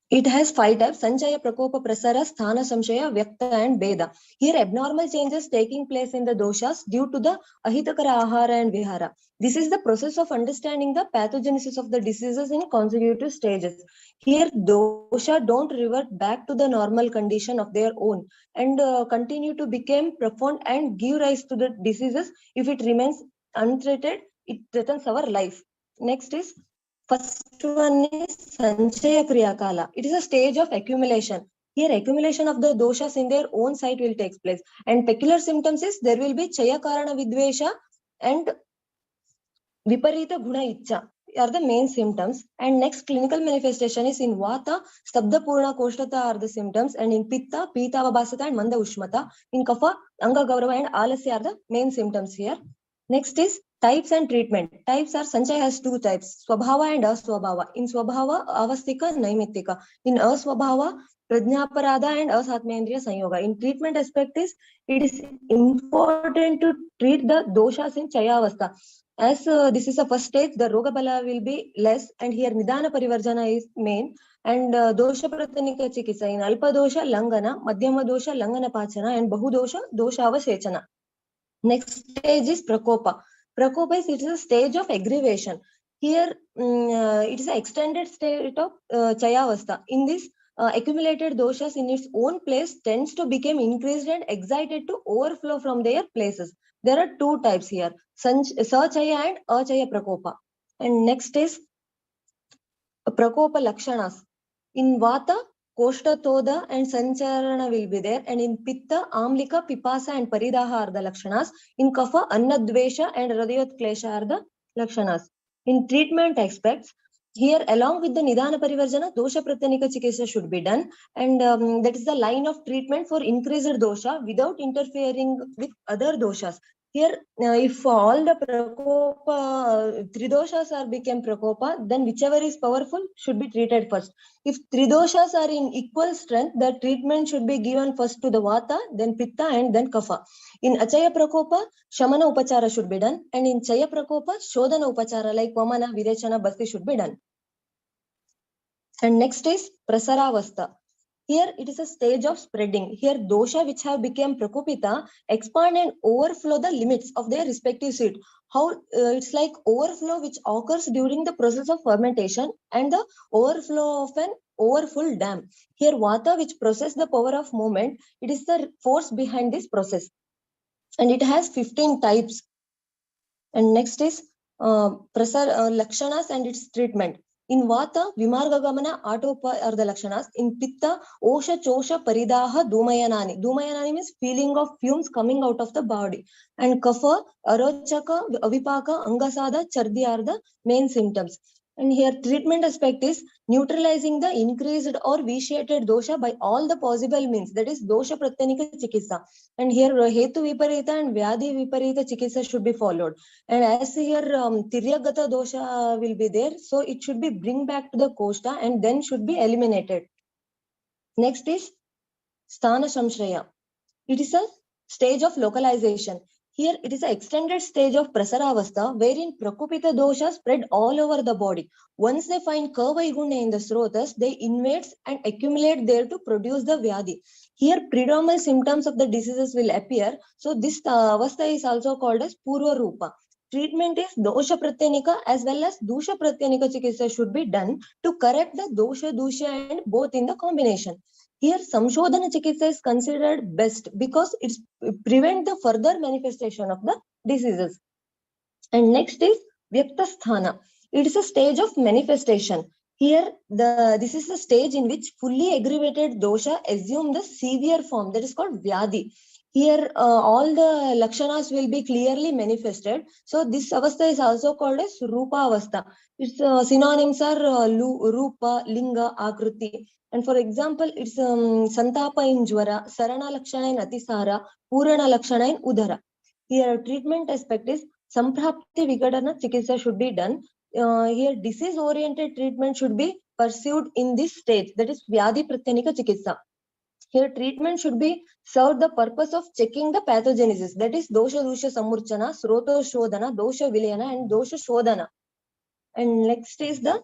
It has 5 types: Sanchaya, Prakopa, Prasara, Sthana, Samshaya, Vyakta, and Veda. Here, abnormal changes taking place in the doshas due to the Ahitakara Ahara and Vihara. This is the process of understanding the pathogenesis of the diseases in consecutive stages. Here, dosha don't revert back to the normal condition of their own and continue to become profound and give rise to the diseases. If it remains untreated, it threatens our life. Next is first one is Sanchaya Kriyakala. It is a stage of accumulation. Here, accumulation of the doshas in their own site will take place. And peculiar symptoms is there will be Chaya Karana Vidvesha and Viparita Guna Icha are the main symptoms. And next clinical manifestation is in Vata, Stabda Purna Koshtata are the symptoms. And in Pitta, Pita Vabhasata and Manda Ushmata. In Kapha, Anga Gaurava and Alasya are the main symptoms here. Next is types and treatment. Types are Sanchaya has 2 types, Swabhava and Aswabhava. In Swabhava, Avastika, Naimittika. In Aswabhava, Prajnaparada and Asatmendriya Sanyoga. In treatment aspect is, it is important to treat the doshas in Chayavastha. As this is the first stage, the Rogabala will be less, and here Nidana Parivarjana is main, and Dosha Pratanika Chikitsa in Alpa Dosha, Langana, Madhyama Dosha, Langana Pachana, and Bahu Dosha, Doshava Sechana. Next stage is Prakopa. Prakopa is, it is a stage of aggravation. Here, it is an extended state of Chayavastha. In this, accumulated doshas in its own place tends to become increased and excited to overflow from their places. There are 2 types here, Sachaya and Achaya Prakopa. And next is Prakopa Lakshanas. In Vata, Koshta Toda and Sancharana will be there, and in Pitta, Amlika, Pipasa and Paridaha are the Lakshanas. In Kapha, Annadvesha and Hridayot Klesha are the Lakshanas. In treatment aspects, here along with the Nidana Parivarjana, Dosha Pratanika Chikitsa should be done, and that is the line of treatment for increased dosha without interfering with other doshas. Here, if all the Prakopa, 3 doshas are become Prakopa, then whichever is powerful should be treated first. If 3 doshas are in equal strength, the treatment should be given first to the Vata, then Pitta, and then Kapha. In Achaya Prakopa, Shamana Upachara should be done, and in Chaya Prakopa, Shodhana Upachara like Vamana, Virechana, Basti should be done. And next is Prasaravastha. Here it is a stage of spreading. Here dosha which have become Prakopita expand and overflow the limits of their respective seat. How it's like overflow which occurs during the process of fermentation and the overflow of an overfull dam. Here Vata which process the power of movement, it is the force behind this process. And it has 15 types. And next is Lakshanas and its treatment. In Vata, Vimarga Gamana, Atopa are the Lakshanas. In Pitta, Osha, Chosha, Paridaha, Dhumayanani. Dhumayanani means feeling of fumes coming out of the body. And Kapha, Arochaka, Avipaka, Angasada, Chardi are the main symptoms. And here treatment aspect is neutralizing the increased or vitiated dosha by all the possible means. That is dosha pratanika chikitsa. And here hetu viparita and vyadhi viparita chikitsa should be followed. And as here tiryagata dosha will be there, so it should be bring back to the koshta and then should be eliminated. Next is sthana samshraya. It is a stage of localization. Here it is an extended stage of Prasaravastha wherein Prakupita dosha spread all over the body. Once they find Kavaiguna in the Srotas, they invade and accumulate there to produce the Vyadi. Here predominant symptoms of the diseases will appear. So this Avastha is also called as Purva Rupa. Treatment is dosha pratyanika as well as dusha pratyanika chikitsa should be done to correct the dosha and both in the combination. Here samshodhana chikitsa is considered best because it prevent the further manifestation of the diseases. And next is vyaktasthana. It is a stage of manifestation. Here this is the stage in which fully aggravated dosha assume the severe form, that is called vyadi. Here all the lakshanas will be clearly manifested. So this avastha is also called as rupa avastha. Its synonyms are rupa, linga, akruti. And for example, it's santapa in jwara, sarana lakshana in atisara, purana lakshana in udara. Here treatment aspect is samprapti vikadana chikitsa should be done. Here disease oriented treatment should be pursued in this stage, that is vyadi pratyanika chikitsa. Here treatment should be served the purpose of checking the pathogenesis, that is dosha dusha samurchana, sroto shodhana, dosha vilayana and dosha shodhana. And next is the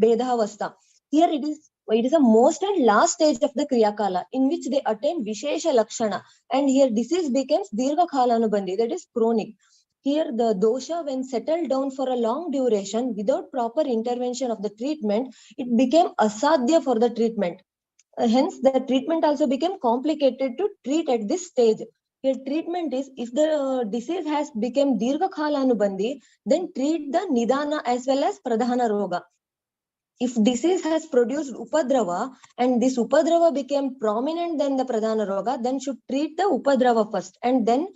Bedhavastha. Here it is a most and last stage of the Kriyakala in which they attain Vishesha Lakshana, and here disease becomes Dirgha Khalanubandhi, that is chronic. Here the dosha, when settled down for a long duration without proper intervention of the treatment, it became asadhya for the treatment. Hence, the treatment also became complicated to treat at this stage. Here, treatment is, if the disease has become Dirgha Khalanubandhi, then treat the Nidana as well as Pradhana Roga. If disease has produced Upadrava and this Upadrava became prominent than the Pradhana Roga, then should treat the Upadrava first and then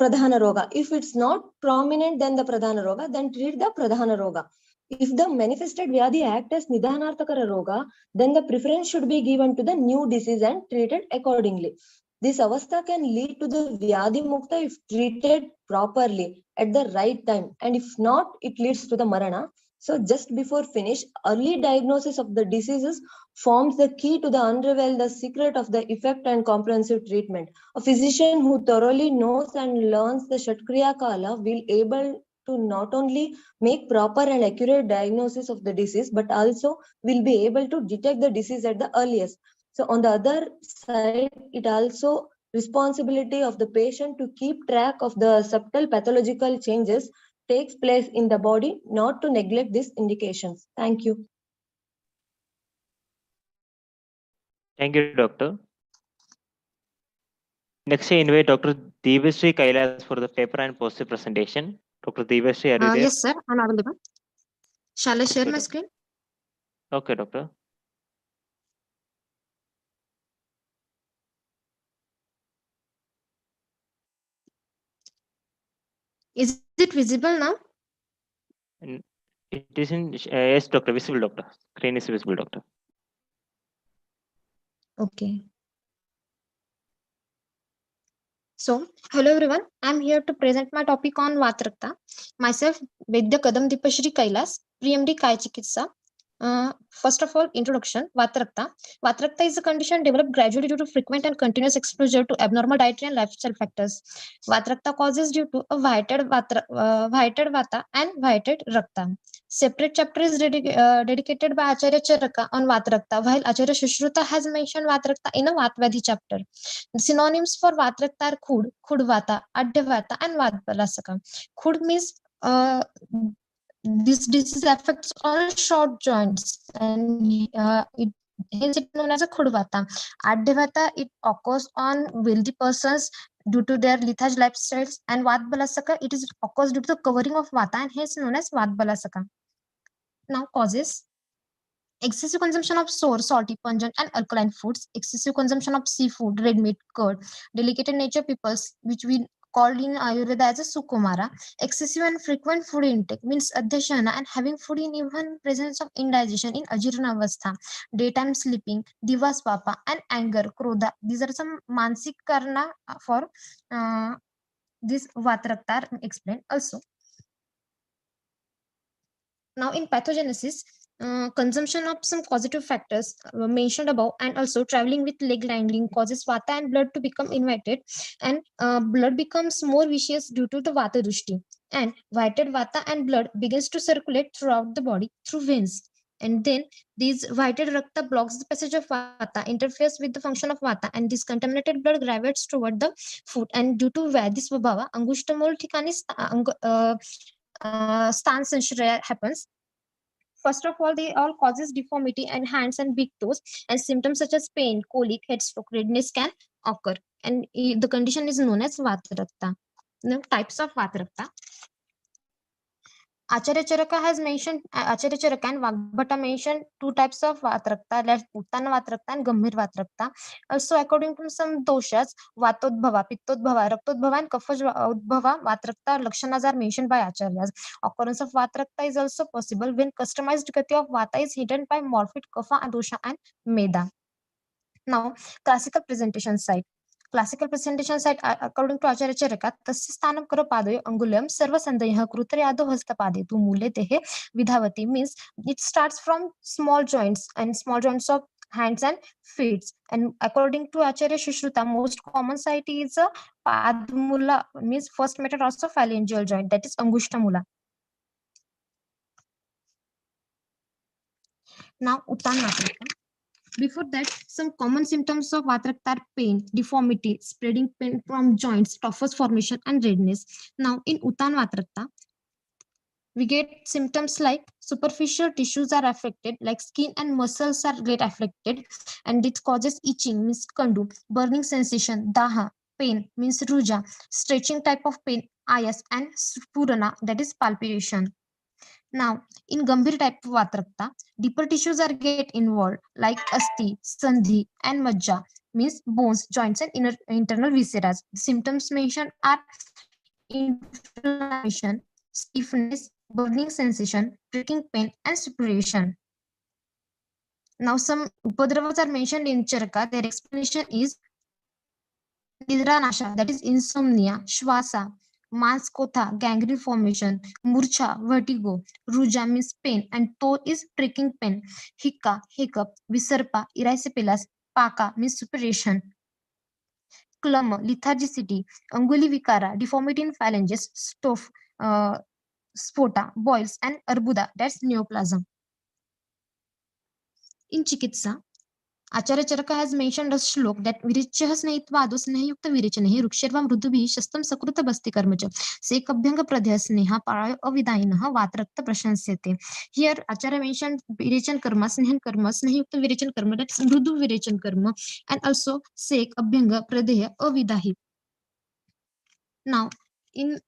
Pradhana Roga. If it's not prominent than the Pradhana Roga, then treat the Pradhana Roga. If the manifested Vyadi act as Nidhanarthakara Roga, then the preference should be given to the new disease and treated accordingly. This avastha can lead to the Vyadi Mukta if treated properly at the right time, and if not, it leads to the Marana. So just before finish, early diagnosis of the diseases forms the key to the unravel the secret of the effect and comprehensive treatment. A physician who thoroughly knows and learns the Shatkriya Kala will able to not only make proper and accurate diagnosis of the disease, but also will be able to detect the disease at the earliest. So on the other side, it also responsibility of the patient to keep track of the subtle pathological changes takes place in the body, not to neglect these indications. Thank you. Thank you, Doctor. Next, I invite Dr. Divashree Kailas for the paper and poster presentation. Dr. Divashree, are you there? Yes, sir. I'm available. Shall I share my screen? Okay, Doctor. Is it visible now? It is in, yes, Doctor, visible, Doctor. Screen is visible, Doctor. Okay. So, hello everyone. I'm here to present my topic on Vatrakta. Myself, Vedya Kadam Dipashri Kailas, PMD Kai Chikitsa. First of all, introduction. Vatrakta. Vatrakta is a condition developed gradually due to frequent and continuous exposure to abnormal dietary and lifestyle factors. Vatrakta causes due to a Vata and Vata Rakta. Separate chapter is dedicated by Acharya Charaka on Vatrakta, while Acharya Shushruta has mentioned Vatrakta in a Vatvadi chapter. The synonyms for Vatrakta are Khud, Khudvata, Adyavata, and Vatbalasaka. Khud means this disease affects all short joints, and hence it is known as a Khudvata. Adyavata, it occurs on wealthy persons due to their lethargic lifestyles, and Vatbalasaka, it is occurs due to the covering of Vata and hence known as Vatbalasaka. Now causes: excessive consumption of sour, salty, pungent, and alkaline foods, excessive consumption of seafood, red meat, curd, delicate nature peoples, which we called in Ayurveda as a Sukumara, excessive and frequent food intake means Adhyashana and having food in even presence of indigestion in Ajirna Avastha, daytime sleeping, Divasvapa, and anger, Krodha. These are some Mansik Karna for this Vatrakta explained also. Now in pathogenesis, Consumption of some causative factors mentioned above, and also traveling with leg dangling causes vata and blood to become invited, and blood becomes more viscous due to the vata drushti, and vital vata and blood begins to circulate throughout the body through veins, and then these vital rakta blocks the passage of vata, interferes with the function of vata, and this contaminated blood gravitates toward the foot, and due to व्याधी स्वभाव अंगुष्ठमूल ठिकाणी स्थान संश्रय happens. First of all, they all causes deformity in hands and big toes, and symptoms such as pain, colic, head stroke, redness can occur, and the condition is known as vata rakta. Now, types of vata rakta. Acharya Charaka has mentioned, Acharya Charaka and Vagbhata mentioned two types of Vatrakta, that's Uttana Vatrakta and Gambhir Vatrakta. Also, according to some doshas, Vatodbhava, Pittodbhava, Raktodbhava, and Kapha Vatrakta Lakshanas are mentioned by Acharyas. Occurrence of Vatrakta is also possible when customized gati of Vata is hidden by morphic Kapha, Adosha, and Meda. Now, classical presentation site. Classical presentation site, according to Acharya Charaka, tasya sthanam karo padoyo angulyam sarva sandayah krutrayado hastapade tu mule tehe vidhavati, means it starts from small joints and small joints of hands and feet. And according to Acharya Shushruta, most common site is a padmula, means first metatarsal phalangeal joint, that is angushtamula. Now, Uttan Vatrakta. Before that, some common symptoms of Vatrakta are pain, deformity, spreading pain from joints, trophus formation, and redness. Now, in Uttan Vatrakta, we get symptoms like superficial tissues are affected, like skin and muscles are get affected, and it causes itching, means kandu, burning sensation, daha, pain, means ruja, stretching type of pain, ayas, and spurana, that is palpitation. Now, in Gambhir type of Vatrakta, deeper tissues are get involved, like asti, sandhi, and majja, means bones, joints, and internal viscera. The symptoms mentioned are inflammation, stiffness, burning sensation, pricking pain, and suppuration. Now, some upadravas are mentioned in Charaka. Their explanation is Nidranasha, that is insomnia, Shwasa, Manskotha, gangrene formation, Murcha, vertigo, Ruja means pain, and To is pricking pain, Hika, hiccup, Visarpa, erysipelas, Paka means suppuration, Klama, lethargicity, Anguli Vikara, deformity in phalanges, Stoph, Spota, boils, and Arbuda, that's neoplasm. In Chikitsa, Acharya Charaka has mentioned a shlok that Virichya Snehitva Adosnehayukta Virichane, Rukshirva Mrudubi, Shastam Sakruta Basti Karmacha, Sek Abhyanga Pradhya Sneha, Parayo Avidainaha, Vatrakta Prashansete. Here, Acharya mentioned Virichan Karma, Snehan Karma, Snehayukta Virichan Karma, that's Mrudu Virichan Karma, and also Sek Abhyanga Pradhya Avidahi. Now, in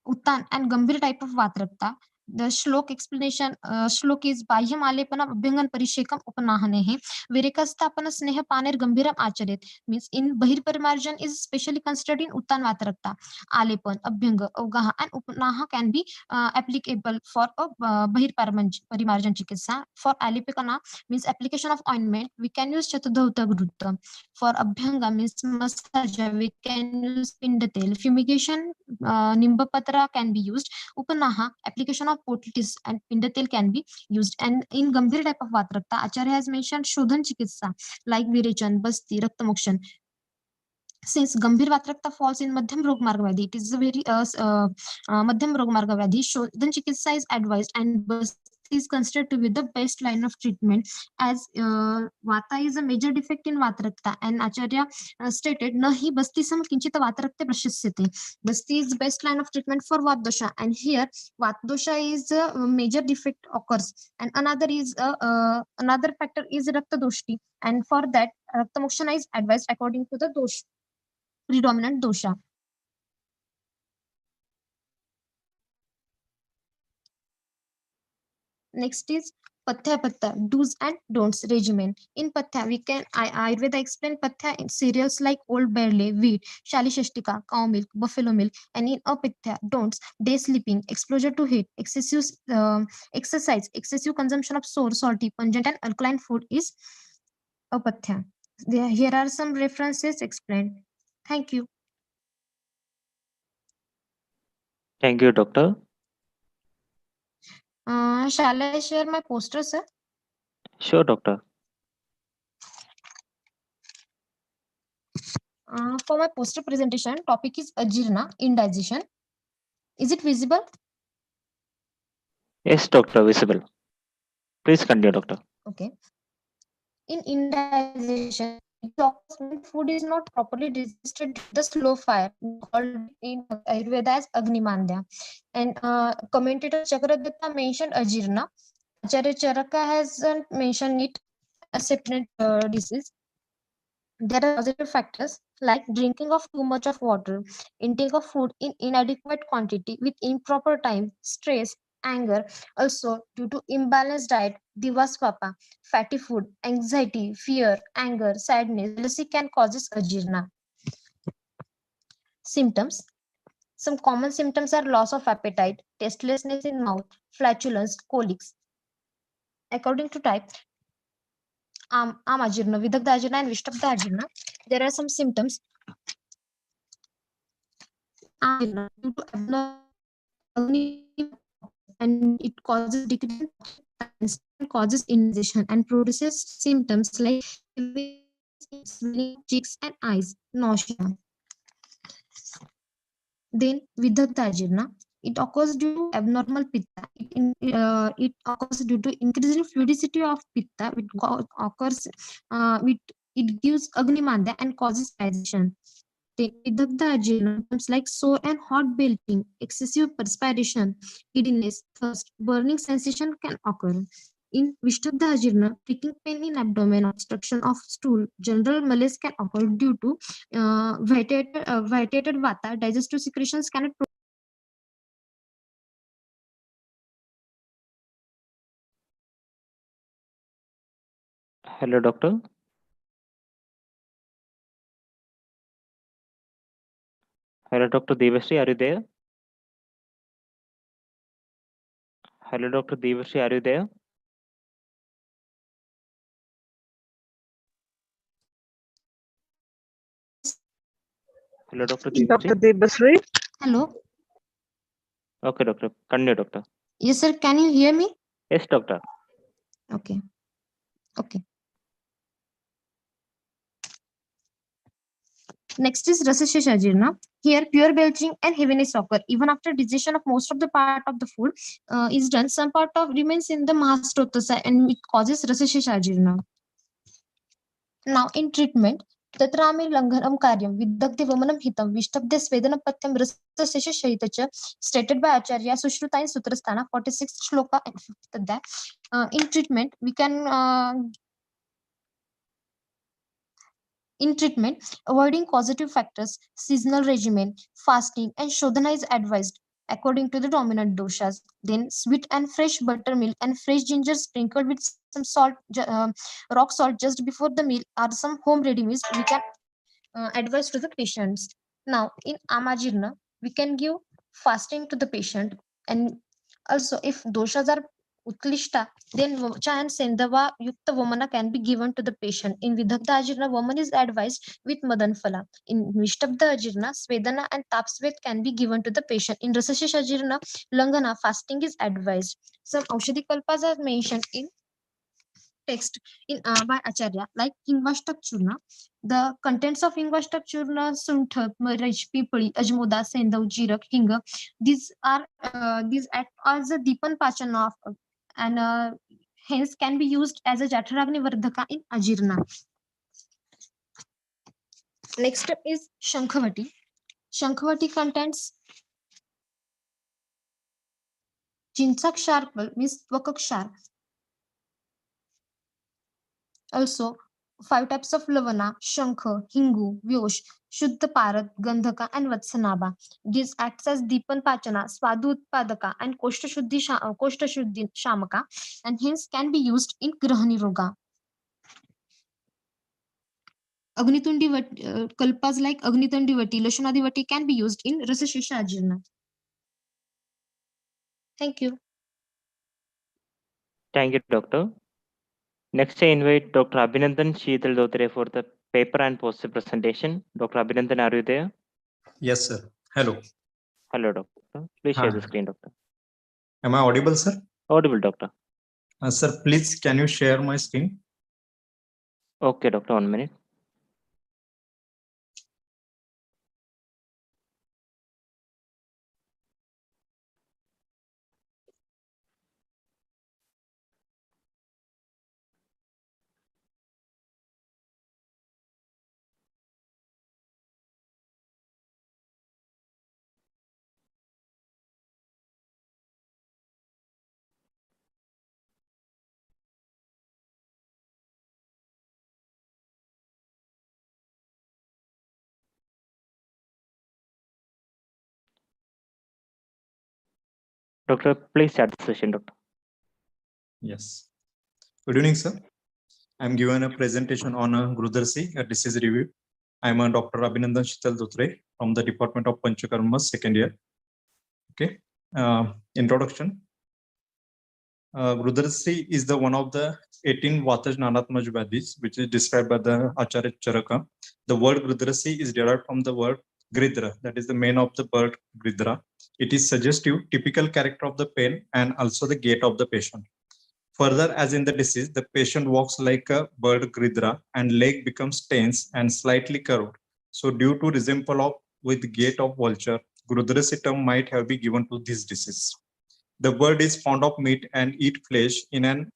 Uttan and Gambhir type of Vatrakta, the shlok explanation, shlok is Bahyam Alepana Abhyangan Parishekam Upanahanehe, Virekastapana Sneha Paner Gambhiram Acharit, means in Bahir Parimarjan is specially considered in Uttan Vatrakta. Alepan, Abhyanga, Avgaha, and Upanaha can be applicable for Bahir Parimarjan Chikitsa. For Alepikana, means application of ointment, we can use Chatudhauta Grutta. For Abhyanga, means massage, we can use Pindatel. Fumigation, Nimbapatra can be used. Upanaha, application of poultice and Pindatel can be used. And in Gambhir type of Vatrakta, Acharya has mentioned Shodhan Chikitsa, like Virechan, Basti, Raktamokshan. Since Gambhir Vatrakta falls in Madhyam Rog Marga Vyadhi, it is a very Madhyam Rog Marga Vyadhi, Shodhan Chikitsa is advised, and Basti is considered to be the best line of treatment, as Vata is a major defect in Vatrakta, and Acharya stated, Nahi Basti sam kinchita Vatrakta prashasyate. Basti is the best line of treatment for Vatdosha, and here Vatdosha is a major defect occurs, and another another factor is Raktadoshti, and for that Raktamokshana is advised according to the dosh, predominant dosha. Next is Pathya Patta, do's and don'ts regimen. In Pathya, we can Ayurveda explain Pathya in cereals like old barley, wheat, Shalishashtika, cow milk, buffalo milk, and in Apithya, don'ts, day sleeping, exposure to heat, excessive exercise, excessive consumption of sour, salty, pungent, and alkaline food is Apithya. Here are some references explained. Thank you. Thank you, doctor. Shall I share my poster, sir? Sure, doctor. For my poster presentation, topic is Ajirna, indigestion. Is it visible? Yes, doctor, visible. Please continue, doctor. Okay. In indigestion, it occurs when food is not properly digested due to the slow fire, called in Ayurveda as Agnimandya. And commentator Chakradatta mentioned Ajirna. Acharya Charaka hasn't mentioned it as separate disease. There are positive factors like drinking of too much of water, intake of food in inadequate quantity with improper time, stress, anger. Also, due to imbalanced diet, divasvapa, fatty food, anxiety, fear, anger, sadness, jealousy can cause ajirna. Symptoms. Some common symptoms are loss of appetite, tastelessness in mouth, flatulence, colics. According to type, ajirna, vidagdha ajirna, and vishtabdha ajirna, there are some symptoms. Ajirna due to abnormal and it causes decrease in causes indigestion and produces symptoms like swelling cheeks and eyes, nausea. Then vidagdha ajirna, it occurs due to abnormal pitta. It occurs due to increasing fluidity of pitta. It gives agnimandya and causes digestion. Then vidagdha ajirna symptoms like sore and hot belching, excessive perspiration, giddiness, thirst, burning sensation can occur. In Vishtadha ajirna, pricking pain in abdomen, obstruction of stool, general malaise can occur due to vitiated vata, digestive secretions cannot. Hello, doctor. Hello, Dr. Devashree, are you there? Hello, Dr. Devashree, are you there? Hello, Dr. Dr. Devashree. Devashree. Hello. Okay, doctor. Continue, doctor. Yes, sir. Can you hear me? Yes, doctor. Okay. Okay. Next is Rasashesh ajirna. Here, pure belching and heaviness occur. Even after digestion of most of the part of the food is done, some part of remains in the mahastotasa and it causes Rasashesh ajirna. Now, in treatment, Tatrami Langhanam Karyam, Vidagdi Vamanam Hitam, Vishtabde Svedana Patyam Rasasesha Shahitacha, stated by Acharya Sushruta in Sutrasthana, 46th Shloka and 5th Adhyaya. In treatment, we can avoiding causative factors, seasonal regimen, fasting, and shodhana is advised according to the dominant doshas. Then sweet and fresh buttermilk and fresh ginger sprinkled with some salt, rock salt just before the meal are some home remedies we can advise to the patients. Now in amajirna, we can give fasting to the patient, and also if doshas are Utlishta, then Vacha and Sendava Yukta Vamana can be given to the patient. In Vidagdha Ajirna, woman is advised with Madanphala. In Vishtabdha Ajirna, Svedana and Tapsvet can be given to the patient. In Rasashesh Ajirna, Langana, fasting is advised. Some Aushadhi Kalpas are mentioned in text in by Acharya, like Ingvashtak Churna. The contents of Ingvashtak Churna, Suntha, Maraj, Pipali, Ajmoda, Sendav, Jirak, Hinga, these act as a Deepan Pachana of and hence can be used as a Jataragni Vardhaka in Ajirna. Next up is Shankhavati. Shankhavati contains Chinchak Sharpal, means Twakak Sharp. Also, 5 types of Lavana, Shankha, Hingu, Vyosh, Shuddha Parat, Gandhaka, and Vatsanaba. These acts as Deepan Pachana, Swadu Utpadaka, and Kostashuddhi Shamaka, and hence can be used in Grahani Roga. Agnitundi kalpas like Agnitandivati, Lashanadivati can be used in Rasashesha Ajirna. Thank you. Thank you, doctor. Next, I invite Dr. Abhinandan Sheetal Dhotre for the paper and poster presentation. Dr. Abhinandan, are you there? Yes, sir. Hello. Hello, doctor. Please share the screen, doctor. Am I audible, sir? Audible, doctor. Sir, please, can you share my screen? Okay, doctor, 1 minute. Doctor, please start the session, doctor. Yes. Good evening, sir. I'm given a presentation on Gurudarsi, a disease review. I'm a Dr. Abhinandan Shital Dutre from the Department of PANCHKARMA, second year. Okay. Introduction. Gurudarsi is the one of the 18 Vata Jnanatmaj Vyadhis, which is described by the Acharya Charaka. The word Gurudarsi is derived from the word Gridra, that is the mane of the bird Gridra. It is suggestive, typical character of the pain and also the gait of the patient. Further, as in the disease, the patient walks like a bird Gridra and leg becomes tense and slightly curved. So due to resemble with gait of vulture, Gurudarsi term might have been given to this disease. The bird is fond of meat and eat flesh in an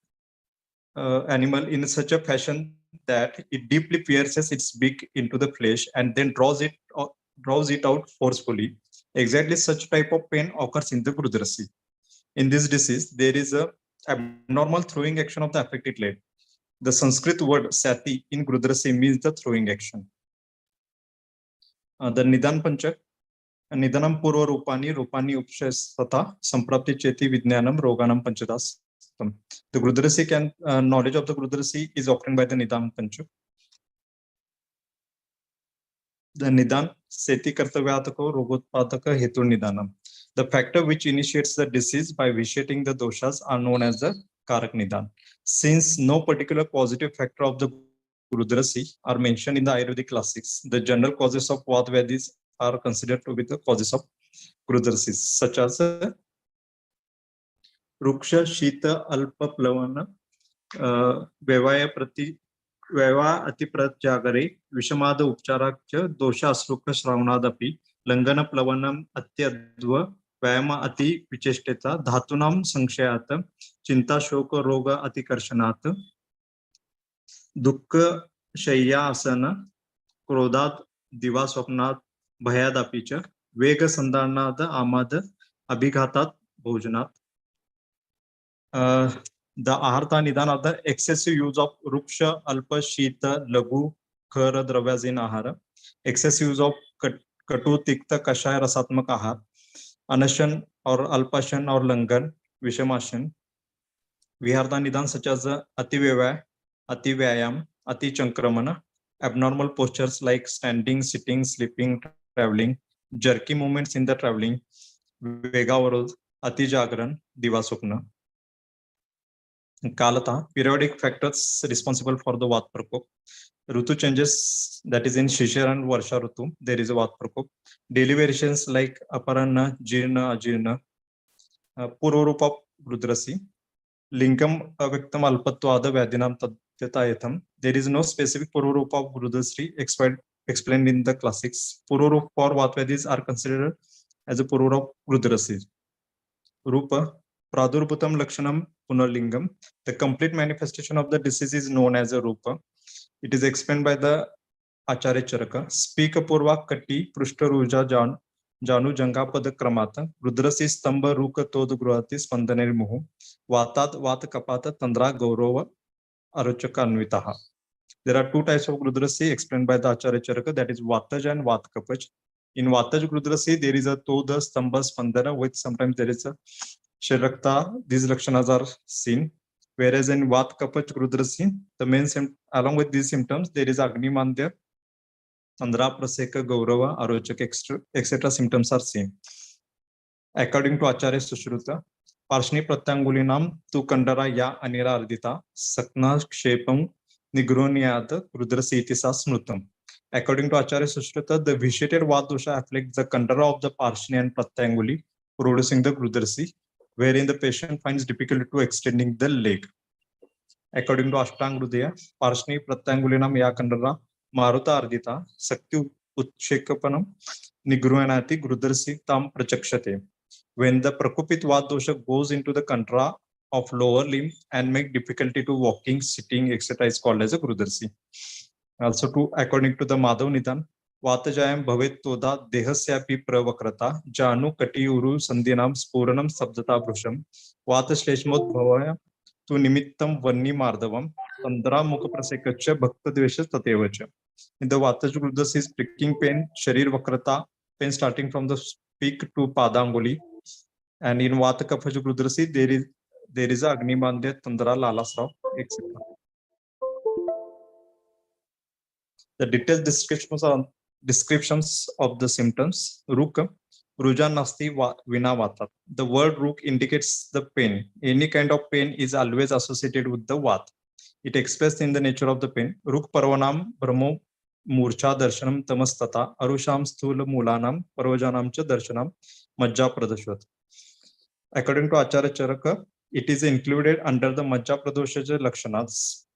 animal in such a fashion that it deeply pierces its beak into the flesh and then draws it out forcefully. Exactly such type of pain occurs in the Gurudarsi. In this disease, there is a abnormal throwing action of the affected leg. The Sanskrit word sati in Gurudarsi means the throwing action. The Nidan Panchak, Nidanam Purva Rupani, Rupani Upshasata, Samprapti Cheti Vidnyanam, Roganam Panchadas. The Gurudarsi knowledge of the Gurudarsi is obtained by the Nidan Panchak. The Nidan, Seti Kartavyatako, Rogotpadaka, Hetu Nidanam. The factor which initiates the disease by vitiating the doshas are known as the Karak Nidan. Since no particular positive factor of the Gurudarsi are mentioned in the Ayurvedic classics, the general causes of Vata Vyadhis are considered to be the causes of Gurudarsis, such as Ruksha, Shita, Alpa, Plavana, Veva Atipratyagare, Vishamada Upcharakcha, Dosha Asruka Shravanadapi, Langana Plavanam Atyadva, Vyama Ati Vicheshteta, Dhatunam Sankshayata, Chinta Shoka Roga Atikarshanat, Dukka Shaya Asana, Krodat Diva Swapnat, Bhayadapicha, Vega Sandarnada Amada, Abhighatat Bhojanat. The Aharta Nidan of the excessive use of Ruksha, Alpa, Shita, Lagu, Khara, Dravyas in Ahara, excessive use of Katu, Tikta, Kashaya, Rasatmak Ahar, Anashan or Alpashan or Langan, Vishamashan, Viharta Nidan such as Ati Vyaya, Ati Vyayam, Ati Chankramana, abnormal postures like standing, sitting, sleeping, traveling, jerky movements in the traveling, Vegavarod, Ati Jagran, Divasupna. Kalata, periodic factors responsible for the Vat Prakop. Rutu changes, that is in Shishir and Varsha Rutu, there is a Vat Prakop. Daily variations like Aparana, Jirna, Ajirna, Pururupa of Rudrasi, Lingam Avektam Alpatwada Vyadinam Tatyatayatham. There is no specific Pururupa of Rudrasri explained in the classics. Pururup for Vatvadis are considered as a Pururup Rudrasi. Rupa, Pradurputam Lakshanam Punarlingam. The complete manifestation of the disease is known as a Rupa. It is explained by the Acharya Charaka. Speaka Purva Kati Prushta Ruja Janu Jangapada Kramata. Rudrasi Stamba Ruka Tod Gruhati Spandaneri Muhu. Vatat Vata Kapata Tandra Gaurova Arochaka Anvitaha. There are two types of Rudrasi explained by the Acharya Charaka, that is Vataj and Vatkapach. In Vataj Rudrasi, there is a Toda Stamba Spandana, which sometimes there is a Shirakta. These lakshanas are seen. Whereas in Vatkapach Rudrasi, the main along with these symptoms, there is Agni Mandya, Tandra Praseka, Gaurava, Arochak, etc. symptoms are seen. According to Acharya Sushruta, Parshni Pratyangulinam tu Kandara Ya Anira Ardita, Sakna Kshepam Nigronyata Rudrasitisa Smrutam. According to Acharya Sushruta, the vitiated Vat dosha afflicts the Kandara of the Parshni and Pratyanguli, producing the Rudrasi. wherein the patient finds difficulty to extending the leg. According to Ashtangrudaya, Parshni Pratyangulinam Yakandara, Maruta Ardita, Sakti Utshekapanam, Nigruanati, Grudarsi Tam Prachakshate. When the Prakupit Vadosha goes into the contra of lower limb and make difficulty to walking, sitting, etc. is called as a Grudarsi. Also, according to the Madhav Nidan, Vatajayam Bhavet Toda Dehasyapi Pravakrata, Janu Kati Uru Sandhinam Spuranam Sabdata Brusham, Vatashleshmot Bhavaya Tu Nimittam Vanni Mardavam, Tandra Mukha Prasekacha Bhakta Dvesha Tatevacha. In the Vataj Grudas is pricking pain, Sharir Vakrata, pain starting from the peak to Padanguli. And in Vata Kapaj Grudrasi, there is a Agni Bandya, Tandra Lalasrav, etc. The detailed descriptions of the symptoms. Ruk, Ruja Nasti Vina Vata. The word Ruk indicates the pain. Any kind of pain is always associated with the Vat. It expressed in the nature of the pain. Ruk Parvanam Brahmo Murcha Darshanam Tamastata Arusham Sthula Mulanam Parvajanam Cha Darshanam Majja Pradashvat. According to Acharya Charaka, it is included under the Majja Pradoshaja Lakshanas.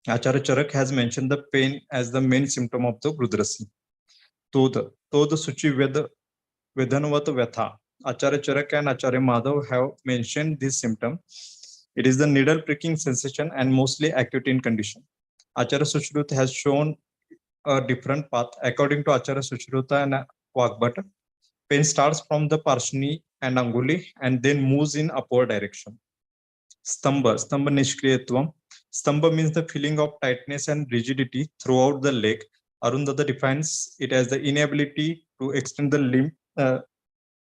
Acharya Charak has mentioned the pain as the main symptom of the Grudrasi. Toda Suchi Vedanvat Vatha. Acharya Charak and Acharya Madhav have mentioned this symptom. It is the needle pricking sensation and mostly acute in condition. Acharya Sushruta has shown a different path. According to Acharya Sushruta and Vagbhat, pain starts from the Parshni and Anguli and then moves in upward direction. Stamba Nishkriyatvam. Stamba means the feeling of tightness and rigidity throughout the leg. Arundhata defines it as the inability to extend the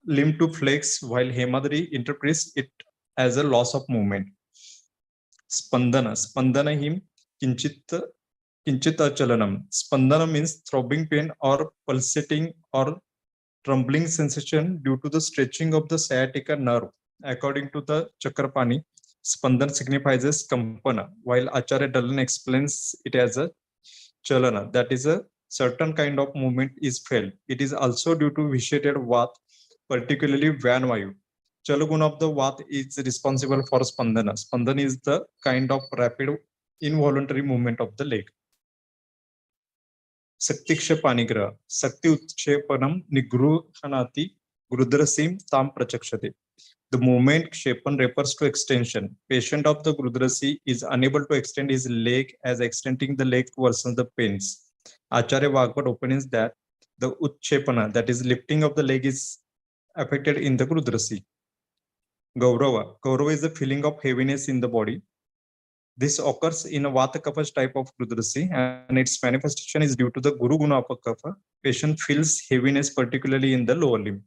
limb to flex, while Hemadri interprets it as a loss of movement. Spandana him kinchit achalanam. Spandana means throbbing pain or pulsating or trembling sensation due to the stretching of the sciatica nerve. According to the Chakrapani, Spandan signifies as kampana, while Acharya Dalan explains it as a chalana, that is a certain kind of movement is felt. It is also due to vitiated vat, particularly Vanvayu. Chalaguna of the vat is responsible for spandana. Spandana is the kind of rapid involuntary movement of the leg. Saktiksha Panigra, Sakti Utshepanam Nigruhanati Grudrasim Tam Prachakshate. The movement Kshepan refers to extension. Patient of the Grudrasi is unable to extend his leg as extending the leg worsens the pains. Acharya Vagbhat opines that the Utshepana, that is lifting of the leg, is affected in the Grudrasi. Gaurava is the feeling of heaviness in the body. This occurs in a Vata Kapha type of Grudrasi, and its manifestation is due to the Guru Guna of Kapha. Patient feels heaviness particularly in the lower limb.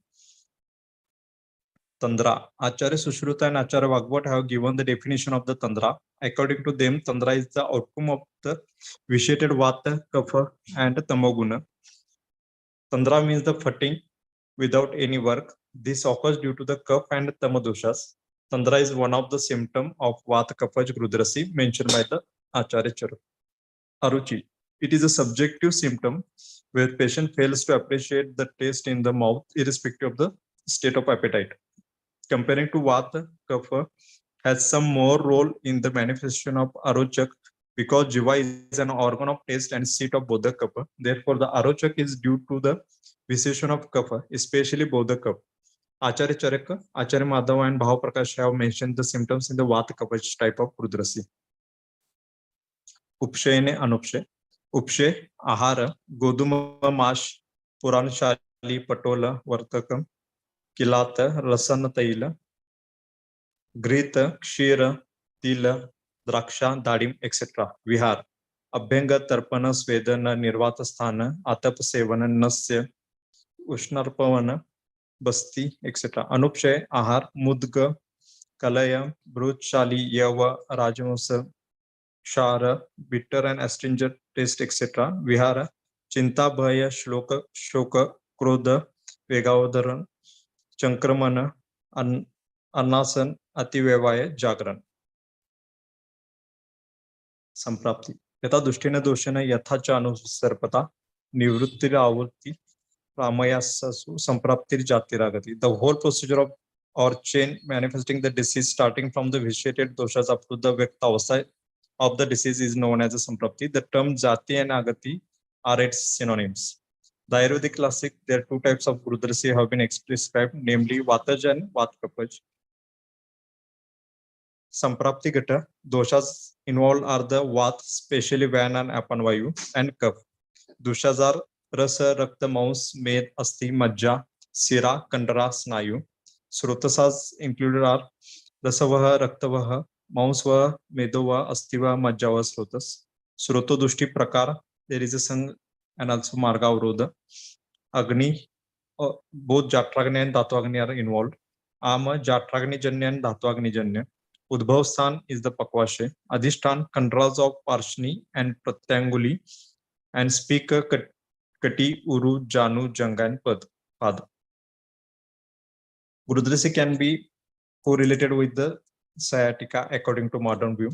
Tandra. Acharya Sushruta and Acharya Vagbhat have given the definition of the Tandra. According to them, Tandra is the outcome of the vitiated Vata, Kapha and Tamoguna. Tandra means the footing without any work. This occurs due to the Kapha and Tamadoshas. Tandra is one of the symptoms of Vata Kapha Grudrasi mentioned by the Acharya Charak. Aruchi. It is a subjective symptom where patient fails to appreciate the taste in the mouth irrespective of the state of appetite. Comparing to Vata, Kapha has some more role in the manifestation of Arochak because Jiva is an organ of taste and seat of Bodha Kapha. Therefore, the Arochak is due to the visation of Kapha, especially Bodha Kapha. Acharya Charaka, Acharya Madhava and Bhav Prakash have mentioned the symptoms in the Vata Kapha type of Grudrasi. Upshayane Anupshay. Upshay, Ahara, Goduma Mash, Puran Shali, Patola, Vartakam, Kilata, Rasana Taila, Grita, Kshira, Tila, Draksha, Dadim, etc. Vihar. Abhyanga, Tarpana, Svedana, Nirvata Sthana, Atap Sevana, Nasya, Ushnarpavana, Basti, etc. Anupshay, Ahar, Mudga, Kalaya, Bruchali, Yava, Rajamasa, Shara, bitter and astringent taste, etc. Vihara, Chinta, Bhaya, Shloka, Shoka, Krodha, Vegavadaran, Chankramana, Annasan, Ativevaya, Jagran. Samprapti. Yata Dushtina Doshana, Yathacha Anusarpata, Nivruttira Avurti, Ramayasasu, Sampraptir Jatiragati. The whole procedure of or chain manifesting the disease starting from the vitiated doshas up to the Vyakta of the disease is known as a Samprapti. The term Jati and Agati are its synonyms. The Ayurvedic classic, there are two types of Gurudrasi have been prescribed, namely Vataj and Vatkapaj. Sampraptigata doshas involved are the Vat, especially Vana and Apanvayu, and Kaph. Doshas are Rasa, Rakta, Maus, Med, Asti, Majja, Sira, Kandara, Snayu. Srotasas included are Rasavaha, Raktavaha, Mausva, Medova, Astiva, Majjava, Srotas. Sroto Dushti Prakar, there is a Sang and also Marga Avrodha. Agni, both Jatragni and Dhatwagni are involved. Ama, Jatragni Janya and Dhatwagni Janya. Udbhav Sthan is the Pakvashe. Adhishtan, Kandras of Parshni and Pratyanguli, and speaker Kati, Uru, Janu, Janga, and Pad. Gurudrasi can be correlated with the sciatica according to modern view.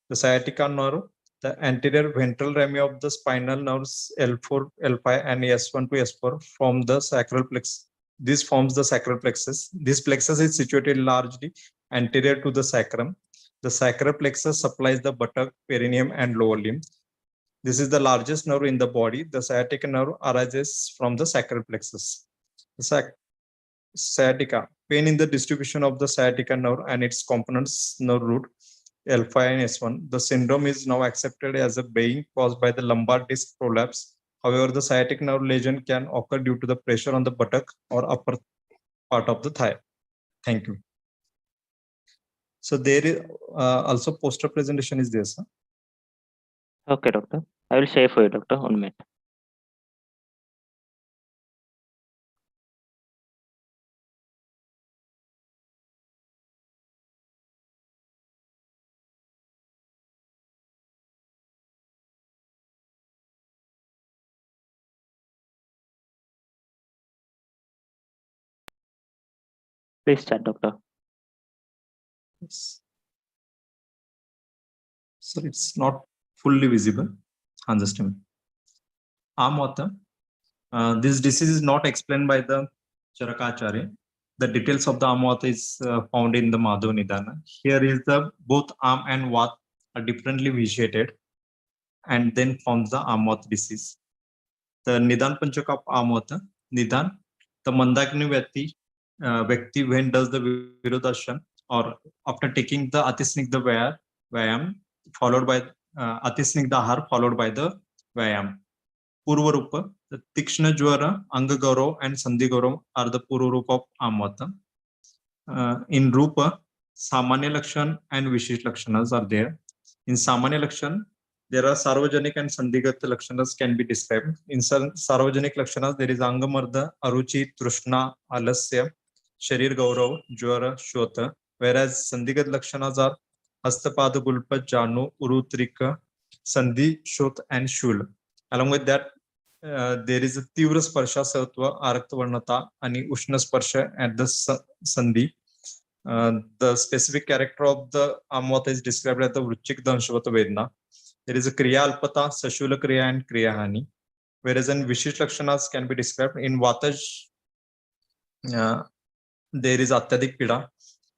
The sciatica nerve, the anterior ventral rami of the spinal nerves L4, L5, and S1 to S4 from the sacral plexus. This forms the sacral plexus. This plexus is situated largely anterior to the sacrum. The sacral plexus supplies the buttock, perineum, and lower limb. This is the largest nerve in the body. The sciatic nerve arises from the sacral plexus. The sciatica, pain in the distribution of the sciatica nerve and its components, nerve root, L5 and S1. The syndrome is now accepted as a being caused by the lumbar disc prolapse. However, the sciatic nerve lesion can occur due to the pressure on the buttock or upper part of the thigh. Thank you. So there is also poster presentation is there, sir. Okay, doctor. I will share for you, doctor. 1 minute. Please start, doctor. Yes. So it's not fully visible. Understand. Amvata. This disease is not explained by the Charakacharya. The details of the Amvata is found in the Madhav Nidana. Here is the both Am and Vat are differently vitiated and then forms the Amvata disease. The Nidan Panchaka of Amvata, Nidan, the Mandakini Vyakti when does the Virodashan or after taking the Atisnigdha Vayam followed by Atisnigdha Ahar followed by the Vayam. Purvarupa, the Tikshna Jwara, Angagaurav, and Sandhigaurav are the Purvarupa of Amvata. In Rupa, Samanya Lakshan and Vishish Lakshanas are there. In Samanya Lakshan, there are Sarvajanik and Sandhigata Lakshanas can be described. In Sarvajanik Lakshanas, there is Angamarda, Aruchi, Trushna, Alasya, Sharir Gaurav, Jwara, Shota. Whereas Sandhigat Lakshanas are Hastapada Gulpa, Janu, Urutrika, Sandhi, Shot, and Shul. Along with that, there is a Tivra Sparsha Satva, Arakta Varnata, and Ushna Sparsha at the Sandhi. The specific character of the Amvata is described as the Vruchik Danshvata Vedna. There is a Kriya Alpata, Sashula Kriya, and Kriya Hani. Whereas in Vishish Lakshanas can be described in Vataj, there is Atyadik Pida.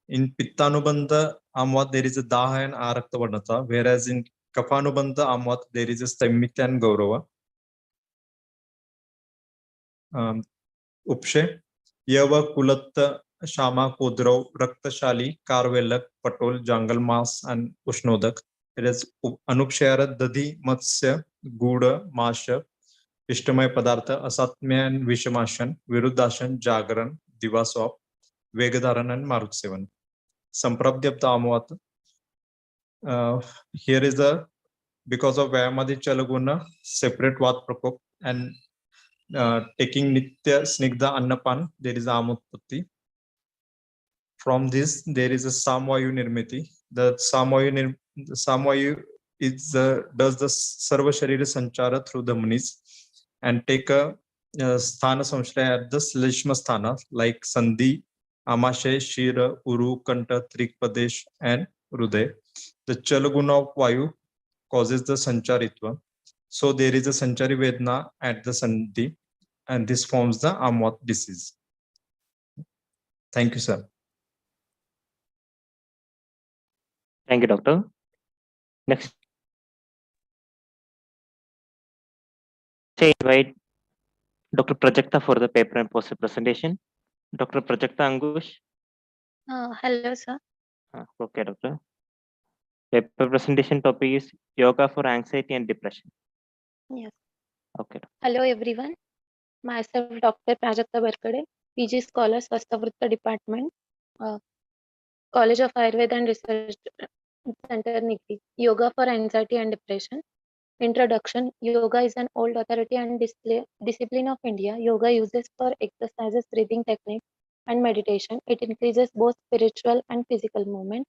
In Pittanubandha Amvat, there is a Daha and Arakta Varnata. Whereas in Kapanubandha Amvat, there is a Staimita and Gaurava. Upshe, Yava, Kulatta, Shama, Kodrav, Raktashali, Karvelak, Patol, Jangal Mas, and Ushnodak. It is Anupshara, Dadi, Matsya, Guda, Masha, Ishtamay Padartha, Asatmya and Vishamashan, Virudashan, Jagaran, Divaswap, Vegadharan, and Marutsevan. Samprabdyapta Amvata. Here is the, because of Vayamadi Chalaguna, separate Vat Prakop, and taking Nitya Snigdha Annapan, there is Amutpatti. From this, there is a Samvayu Nirmiti. The Samvayu is does the Sarva Sharira Sanchara through the manis and take a Sthana Samshraya at the Slishma Sthana like Sandhi, Amashay, Shira, Uru, Kanta, Trikpadesh, and Ruday. The Chalaguna of Vayu causes the Sancharitva. So there is a Sanchari Vedna at the Sandhi, and this forms the Amvat disease. Thank you, sir. Thank you, doctor. Next, I invite Dr. Prajakta for the paper and poster presentation. Dr. Prajakta Angush. Hello, sir. Okay, doctor. Paper presentation topic is yoga for anxiety and depression. Yes. Okay. Hello, everyone. Myself, Dr. Prajakta Barkade, PG Scholar, Swastavritta Department, College of Ayurveda and Research Center, Nigri. Yoga for anxiety and depression. Introduction. Yoga is an old authority and discipline of India. Yoga uses for exercises, breathing techniques, and meditation. It increases both spiritual and physical movement.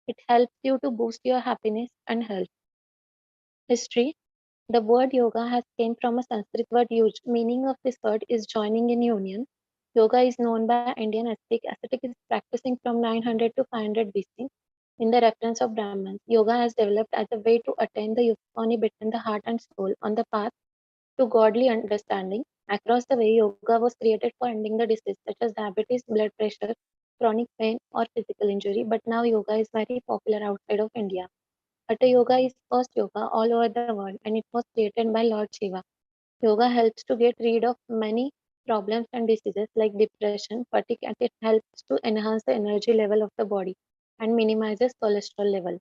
It helps you to boost your happiness and health. History. The word yoga has came from a Sanskrit word yuj. Meaning of this word is joining in union. Yoga is known by Indian ascetic. Ascetic is practicing from 900 to 500 BC. In the reference of Brahmins, yoga has developed as a way to attain the euphony between the heart and soul on the path to godly understanding. Across the way, yoga was created for ending the disease such as diabetes, blood pressure, chronic pain, or physical injury. But now yoga is very popular outside of India. Hatha yoga is first yoga all over the world and it was created by Lord Shiva. Yoga helps to get rid of many problems and diseases like depression, fatigue, and it helps to enhance the energy level of the body and minimizes cholesterol level.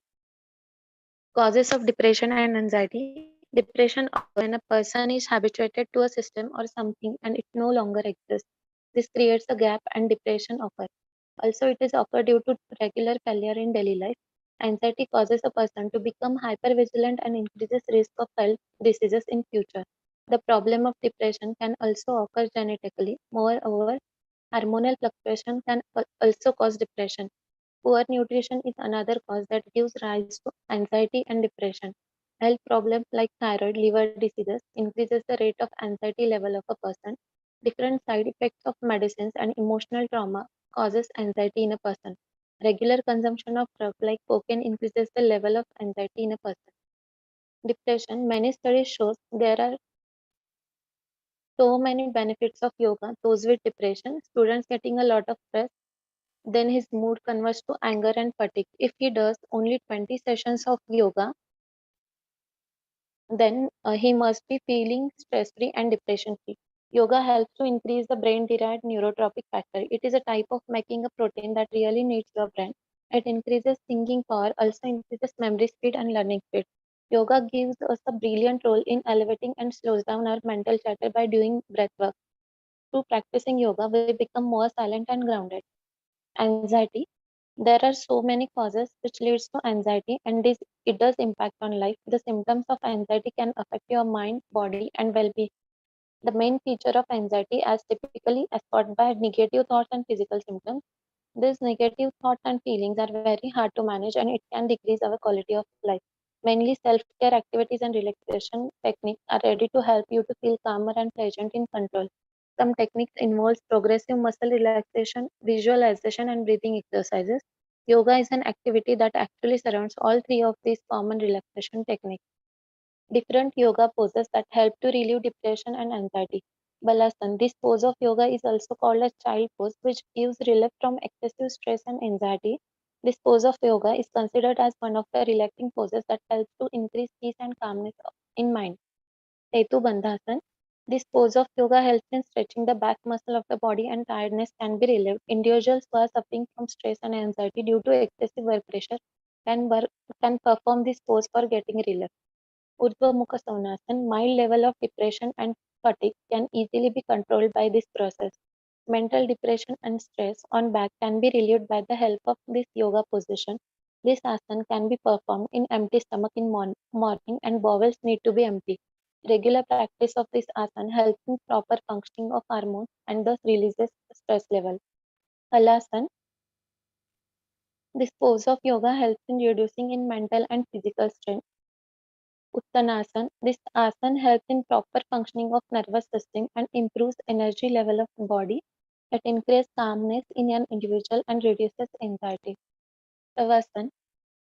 Causes of depression and anxiety. Depression occurs when a person is habituated to a system or something and it no longer exists. This creates a gap and depression occurs. Also, it is occurred due to regular failure in daily life. Anxiety causes a person to become hypervigilant and increases risk of health diseases in future. The problem of depression can also occur genetically. Moreover, hormonal fluctuation can also cause depression. Poor nutrition is another cause that gives rise to anxiety and depression. Health problems like thyroid, liver diseases increases the rate of anxiety level of a person. Different side effects of medicines and emotional trauma causes anxiety in a person. Regular consumption of drugs like cocaine increases the level of anxiety in a person. Depression. Many studies show there are so many benefits of yoga. Those with depression, students getting a lot of stress, then his mood converts to anger and fatigue. If he does only 20 sessions of yoga, then he must be feeling stress free and depression free. Yoga helps to increase the brain derived neurotropic factor. It is a type of making a protein that really needs your brain. It increases thinking power, also increases memory speed and learning speed. Yoga gives us a brilliant role in elevating and slows down our mental chatter by doing breath work. Through practicing yoga, we become more silent and grounded. Anxiety. There are so many causes which leads to anxiety and it does impact on life. The symptoms of anxiety can affect your mind, body and well-being. The main feature of anxiety as typically escorted by negative thoughts and physical symptoms. These negative thoughts and feelings are very hard to manage and it can decrease our quality of life. Mainly self-care activities and relaxation techniques are ready to help you to feel calmer and pleasant in control. Some techniques involve progressive muscle relaxation, visualization, and breathing exercises. Yoga is an activity that actually surrounds all three of these common relaxation techniques. Different yoga poses that help to relieve depression and anxiety. Balasana. This pose of yoga is also called a child pose, which gives relief from excessive stress and anxiety. This pose of yoga is considered as one of the relaxing poses that helps to increase peace and calmness in mind. Setu Bandhasana. This pose of yoga helps in stretching the back muscle of the body and tiredness can be relieved. Individuals who are suffering from stress and anxiety due to excessive work pressure can perform this pose for getting relief. Urdhva Mukha Svanasana, mild level of depression and fatigue can easily be controlled by this process. Mental depression and stress on back can be relieved by the help of this yoga position. This asana can be performed in empty stomach in morning and bowels need to be empty. Regular practice of this asana helps in proper functioning of hormones and thus releases stress level. Halasana. This pose of yoga helps in reducing in mental and physical strain. Uttanasana. This asana helps in proper functioning of nervous system and improves energy level of body. It increases calmness in an individual and reduces anxiety. Shavasana.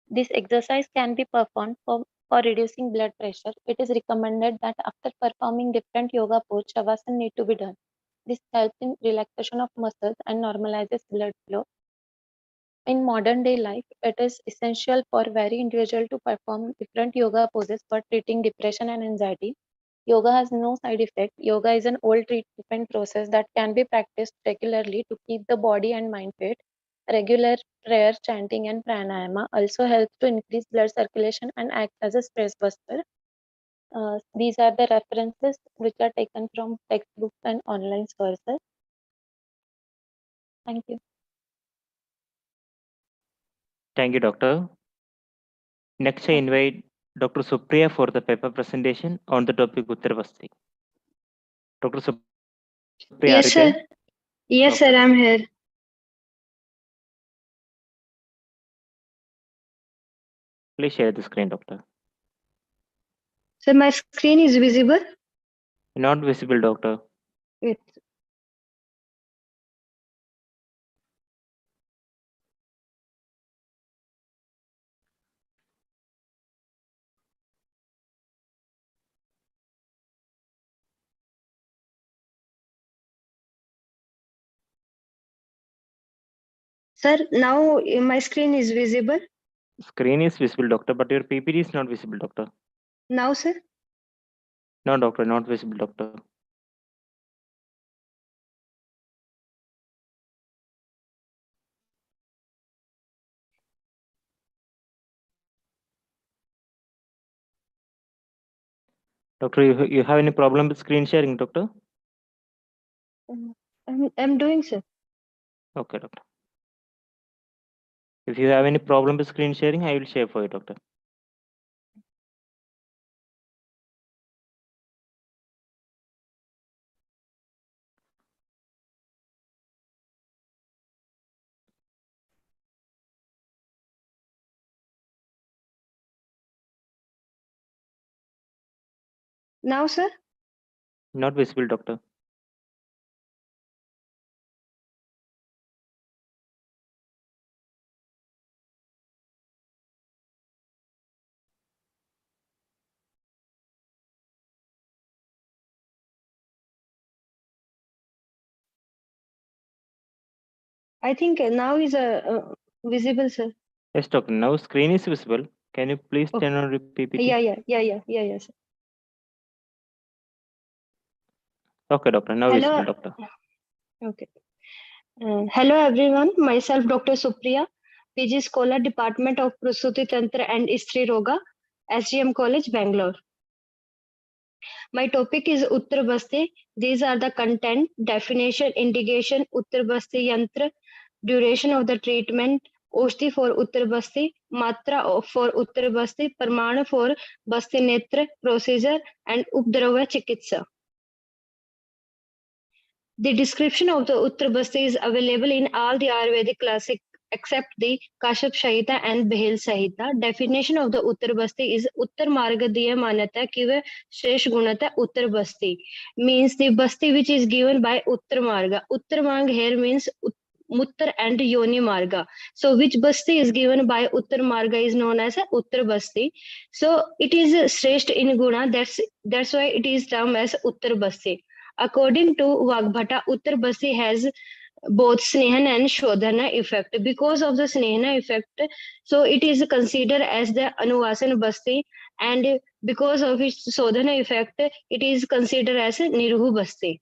This exercise can be performed for reducing blood pressure. It is recommended that after performing different yoga poses, Shavasana need to be done. This helps in relaxation of muscles and normalizes blood flow. In modern day life, it is essential for very individual to perform different yoga poses for treating depression and anxiety. Yoga has no side effect. Yoga is an old treatment process that can be practiced regularly to keep the body and mind fit. Regular prayer, chanting, and pranayama also helps to increase blood circulation and act as a stress buster. These are the references which are taken from textbooks and online sources. Thank you. Thank you, Doctor. Next, I invite Dr. Supriya for the paper presentation on the topic Uttarvasti. Dr. Supriya, Yes, are you sir. there? Yes, sir, I'm here. Please share the screen, Doctor. Sir, my screen is visible. Not visible, Doctor. Wait. Sir, now my screen is visible. Screen is visible, Doctor, but your PPT is not visible, Doctor. Now, sir. No, Doctor, not visible, Doctor. Doctor, you have any problem with screen sharing, Doctor? I'm doing, sir. Okay, Doctor. If you have any problem with screen sharing, I will share for you, Doctor. Now, sir. Not visible, Doctor. I think now is visible, sir. Yes, Doctor. Now screen is visible. Can you please turn on your PPT? Yeah, sir. Okay, Doctor. Now Hello. visible, Doctor. Okay. Hello, everyone. Myself, Dr. Supriya, PG Scholar, Department of Prasuti Tantra and Istri Roga, SGM College, Bangalore. My topic is Uttarvasti. These are the content, definition, indication, Uttarvasti Yantra, duration of the treatment, Oshti for Uttarvasti, Matra for Uttarvasti, Parmana for Basti Netra, procedure, and Updrava Chikitsa. The description of the Uttarvasti is available in all the Ayurvedic classic except the Kashyap Sahita and Behel Sahita. Definition of the Uttarvasti is Uttar Marga Diya Manata Kiva Shresh Gunata Uttarvasti. Means the Basti which is given by Uttar Marga. Uttar Marga here means Muttar and Yoni Marga. So which Basti is given by Uttar Marga is known as a Uttar Basti. So it is Shresht in Guna. That's why it is termed as Uttar Basti. According to Vagbhata, Uttar Basti has both Snehana and Shodhana effect. Because of the Snehana effect, so it is considered as the Anuvasan Basti, and because of its Shodhana effect, it is considered as a Nirhu Basti.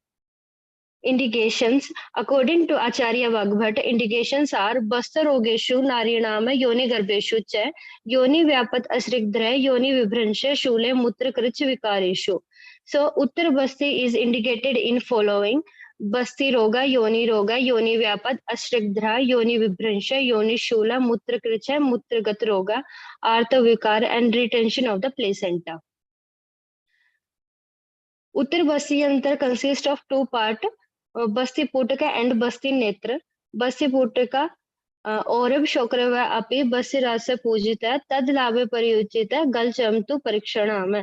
Indications. According to Acharya Vagbhat, indications are Basta Rogeshu, Narinama, Yoni Garbeshu, Yoni Vyapat Asrigdra, Yoni Vibhransha, Shule, Mutra Krich Vikareshu. So, Uttar Basti is indicated in following: Basti Roga, Yoni Vyapat, Ashrigdra, Yoni Vibhransha, Yoni Shula, Mutra Kricha, Mutragat Roga, Artha Vikar, and retention of the placenta. Uttar Basti Yantra consists of two parts, Basti Putaka and Basti Netra. Basti Putaka औरभ शोक्रव अपि बस्य रास्य पूजिता तद लाभे परियुचिता गल चरम तु परीक्षणाम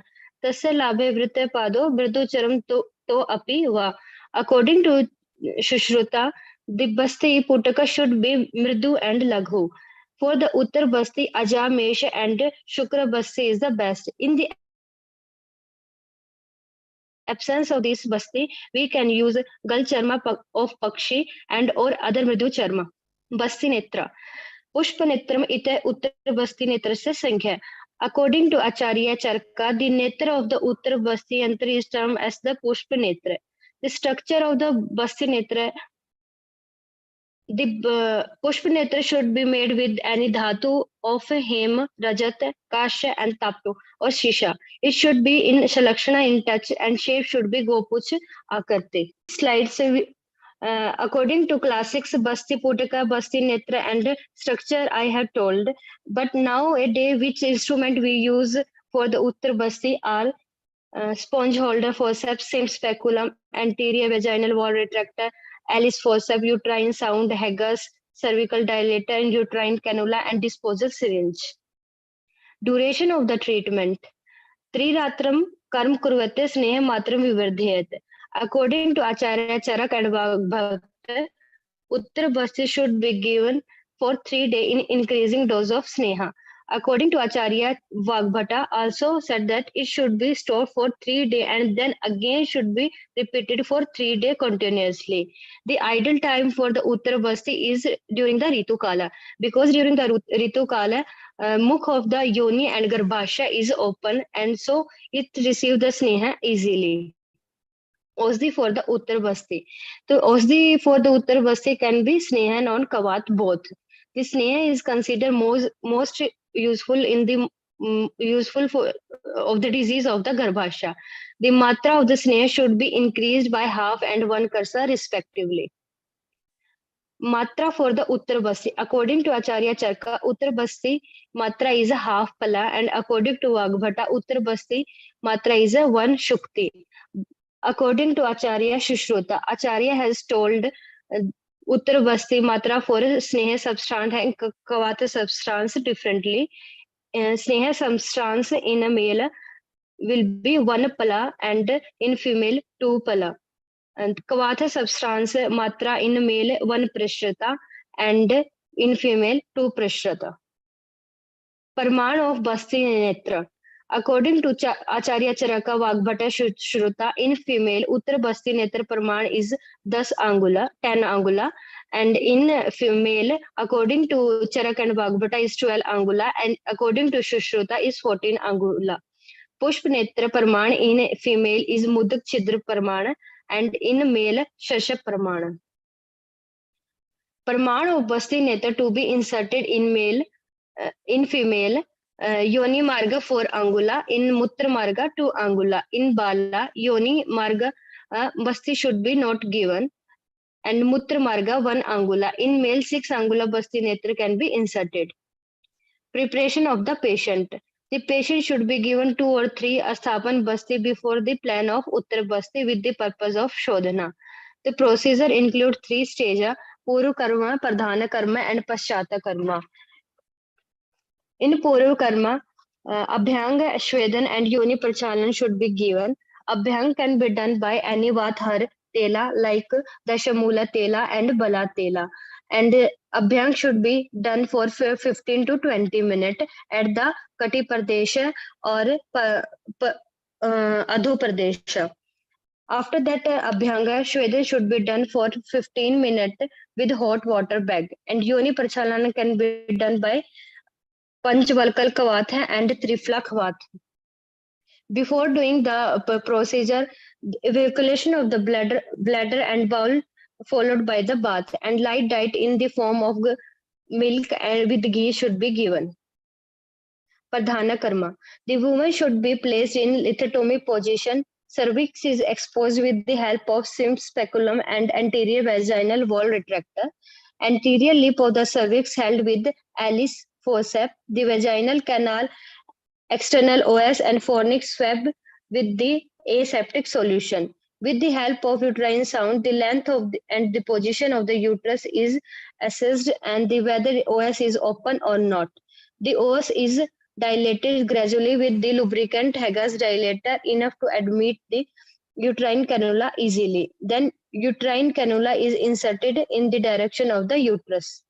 तस्य लाभे वृत्ते पादो मृदु चरम तो अपि वा. According to Shushruta, the Basti Putaka should be mridu and laghu. For the Uttar Basti, Aja, Mesha and Shukra Basti is the best. In the absence of this Basti, we can use Gal Charma of Pakshi and or other Mridu Charma. Basti Netra. Pushpanetram ite Uttarabasti Netrasya Sankhya. According to Acharya Charaka, the netra of the Uttarabasti yantra is termed as the Pushpanetra. The structure of the Basti Netra, the Pushpanetra should be made with any dhatu of Hema, Rajat, Kasha and Taptu or Shisha. It should be in Shalakshana in touch and shape should be Gopuch Akarti. Slides. According to classics, Basti Putaka, Basti Netra and structure I have told. But nowadays, which instrument we use for the Uttar Basti are sponge holder, forceps, sim speculum, anterior vaginal wall retractor, Alice forceps, uterine sound, Haggis, cervical dilator, and uterine cannula and disposal syringe. Duration of the treatment. Triratram karm kurvate sneha matram vivardhayat. According to Acharya Charak and Bhakta, Uttar Basti should be given for 3 days in increasing dose of sneha. According to Acharya Vagbhata also said that it should be stored for 3 days and then again should be repeated for 3 days continuously. The ideal time for the Uttar Basti is during the Ritu Kala, because during the Ritu Kala, mukh of the yoni and garbhasha is open and so it receives the sneha easily. Ausdi for the Uttar Basti. So Ausdi for the Uttar Basti can be sneha and on kavat both. The sneha is considered most useful in the useful for of the disease of the garbhasha. The matra of the sneha should be increased by half and 1 karsa respectively. Matra for the Uttar Basti. According to Acharya Charka, Uttar Basti matra is a half pala, and according to Vagbhata, Uttar Basti matra is a 1 shukti. According to Acharya Shushruta, Acharya has told Uttar Basti matra for sneha substance and kavata substance differently. Sneha substance in a male will be 1 pala and in female 2 pala. And kavata substance matra in male 1 prishrata and in female 2 prishrata. Parman of Basti Netra. According to Acharya Charaka Vagbhata Shruta, in female, Uttar Basti Netra Parman is 10 angula, and in female, according to Charaka and Vagbhata, is 12 angula, and according to Shushruta, is 14 angula. Pushp Netra Parman in female is Mudak Chidra Parman, and in male, Shashap Parman. Parman of Basti Netra to be inserted in male, in female, Yoni Marga 4 angula, in Mutra Marga 2 angula, in Bala, Yoni Marga Basti should be not given, and Mutra Marga 1 angula. In male, 6 angula Basti Netra can be inserted. Preparation of the patient. The patient should be given 2 or 3 Asthapan Basti before the plan of Uttar Basti with the purpose of Shodhana. The procedure includes 3 stages: Puru Karma, Pradhana Karma, and Paschata Karma. In Purva Karma, Abhyang, Shvedan, and Yoni Prachalan should be given. Abhyang can be done by any Vathar Tela like Dashamula Tela and Bala Tela. And Abhyang should be done for 15 to 20 minutes at the Kati Pradesha or Adhu Pradesha. After that, Abhyanga Shvedan should be done for 15 minutes with hot water bag. And Yoni Prachalan can be done by Panchvalkal Kavat and Trifla Kavat. Before doing the procedure, evacuation of the bladder and bowel followed by the bath, and light diet in the form of milk and with ghee should be given. Pradhana Karma. The woman should be placed in lithotomy position. Cervix is exposed with the help of sim speculum and anterior vaginal wall retractor. Anterior lip of the cervix held with Alice forceps, the vaginal canal, external OS, and fornix swab with the aseptic solution. With the help of uterine sound, the length of and the position of the uterus is assessed and whether OS is open or not. The OS is dilated gradually with the lubricant Haggis dilator enough to admit the uterine cannula easily. Then uterine cannula is inserted in the direction of the uterus.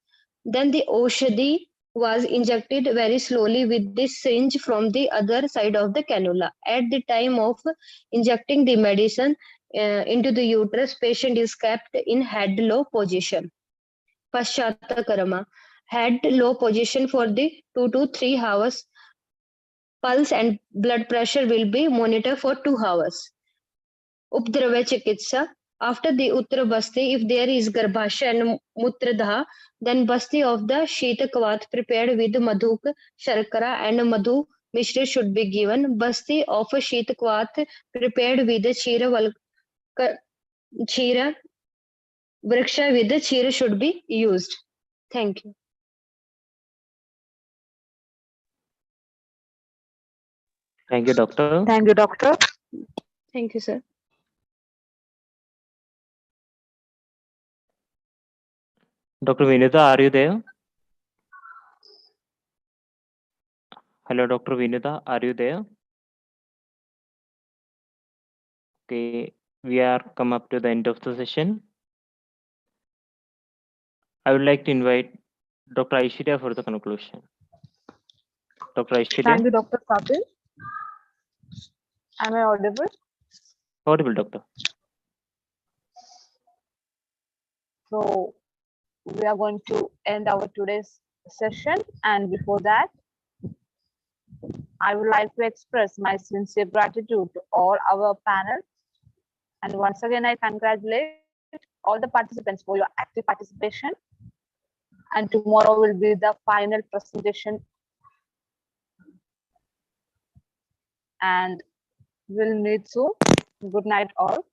Then the Oshadi was injected very slowly with this syringe from the other side of the cannula. At the time of injecting the medicine into the uterus, patient is kept in head low position. Paschata Karma. head low position for the 2 to 3 hours. Pulse and blood pressure will be monitored for 2 hours. Updrava Chikitsa. After the Uttar Basti, if there is Garbhasha and Mutra, then Basti of the Shita Kavat prepared with Madhuk, Sharkara and Madhu Mishra should be given. Basti of a Shita Kavat prepared with the Chira Vriksha with the Chira should be used. Thank you. Thank you, doctor. Thank you, doctor. Thank you, sir. Dr. Vinita, are you there? Hello, Dr. Vinita, are you there? Okay, we are come up to the end of the session. I would like to invite Dr. Aishwarya for the conclusion. Dr. Aishwarya. Thank you, Dr. Kapil. Am I audible? Audible, doctor. So we are going to end our today's session, and before that, I would like to express my sincere gratitude to all our panel. And once again, I congratulate all the participants for your active participation. And tomorrow will be the final presentation. And we'll meet soon. Good night, all.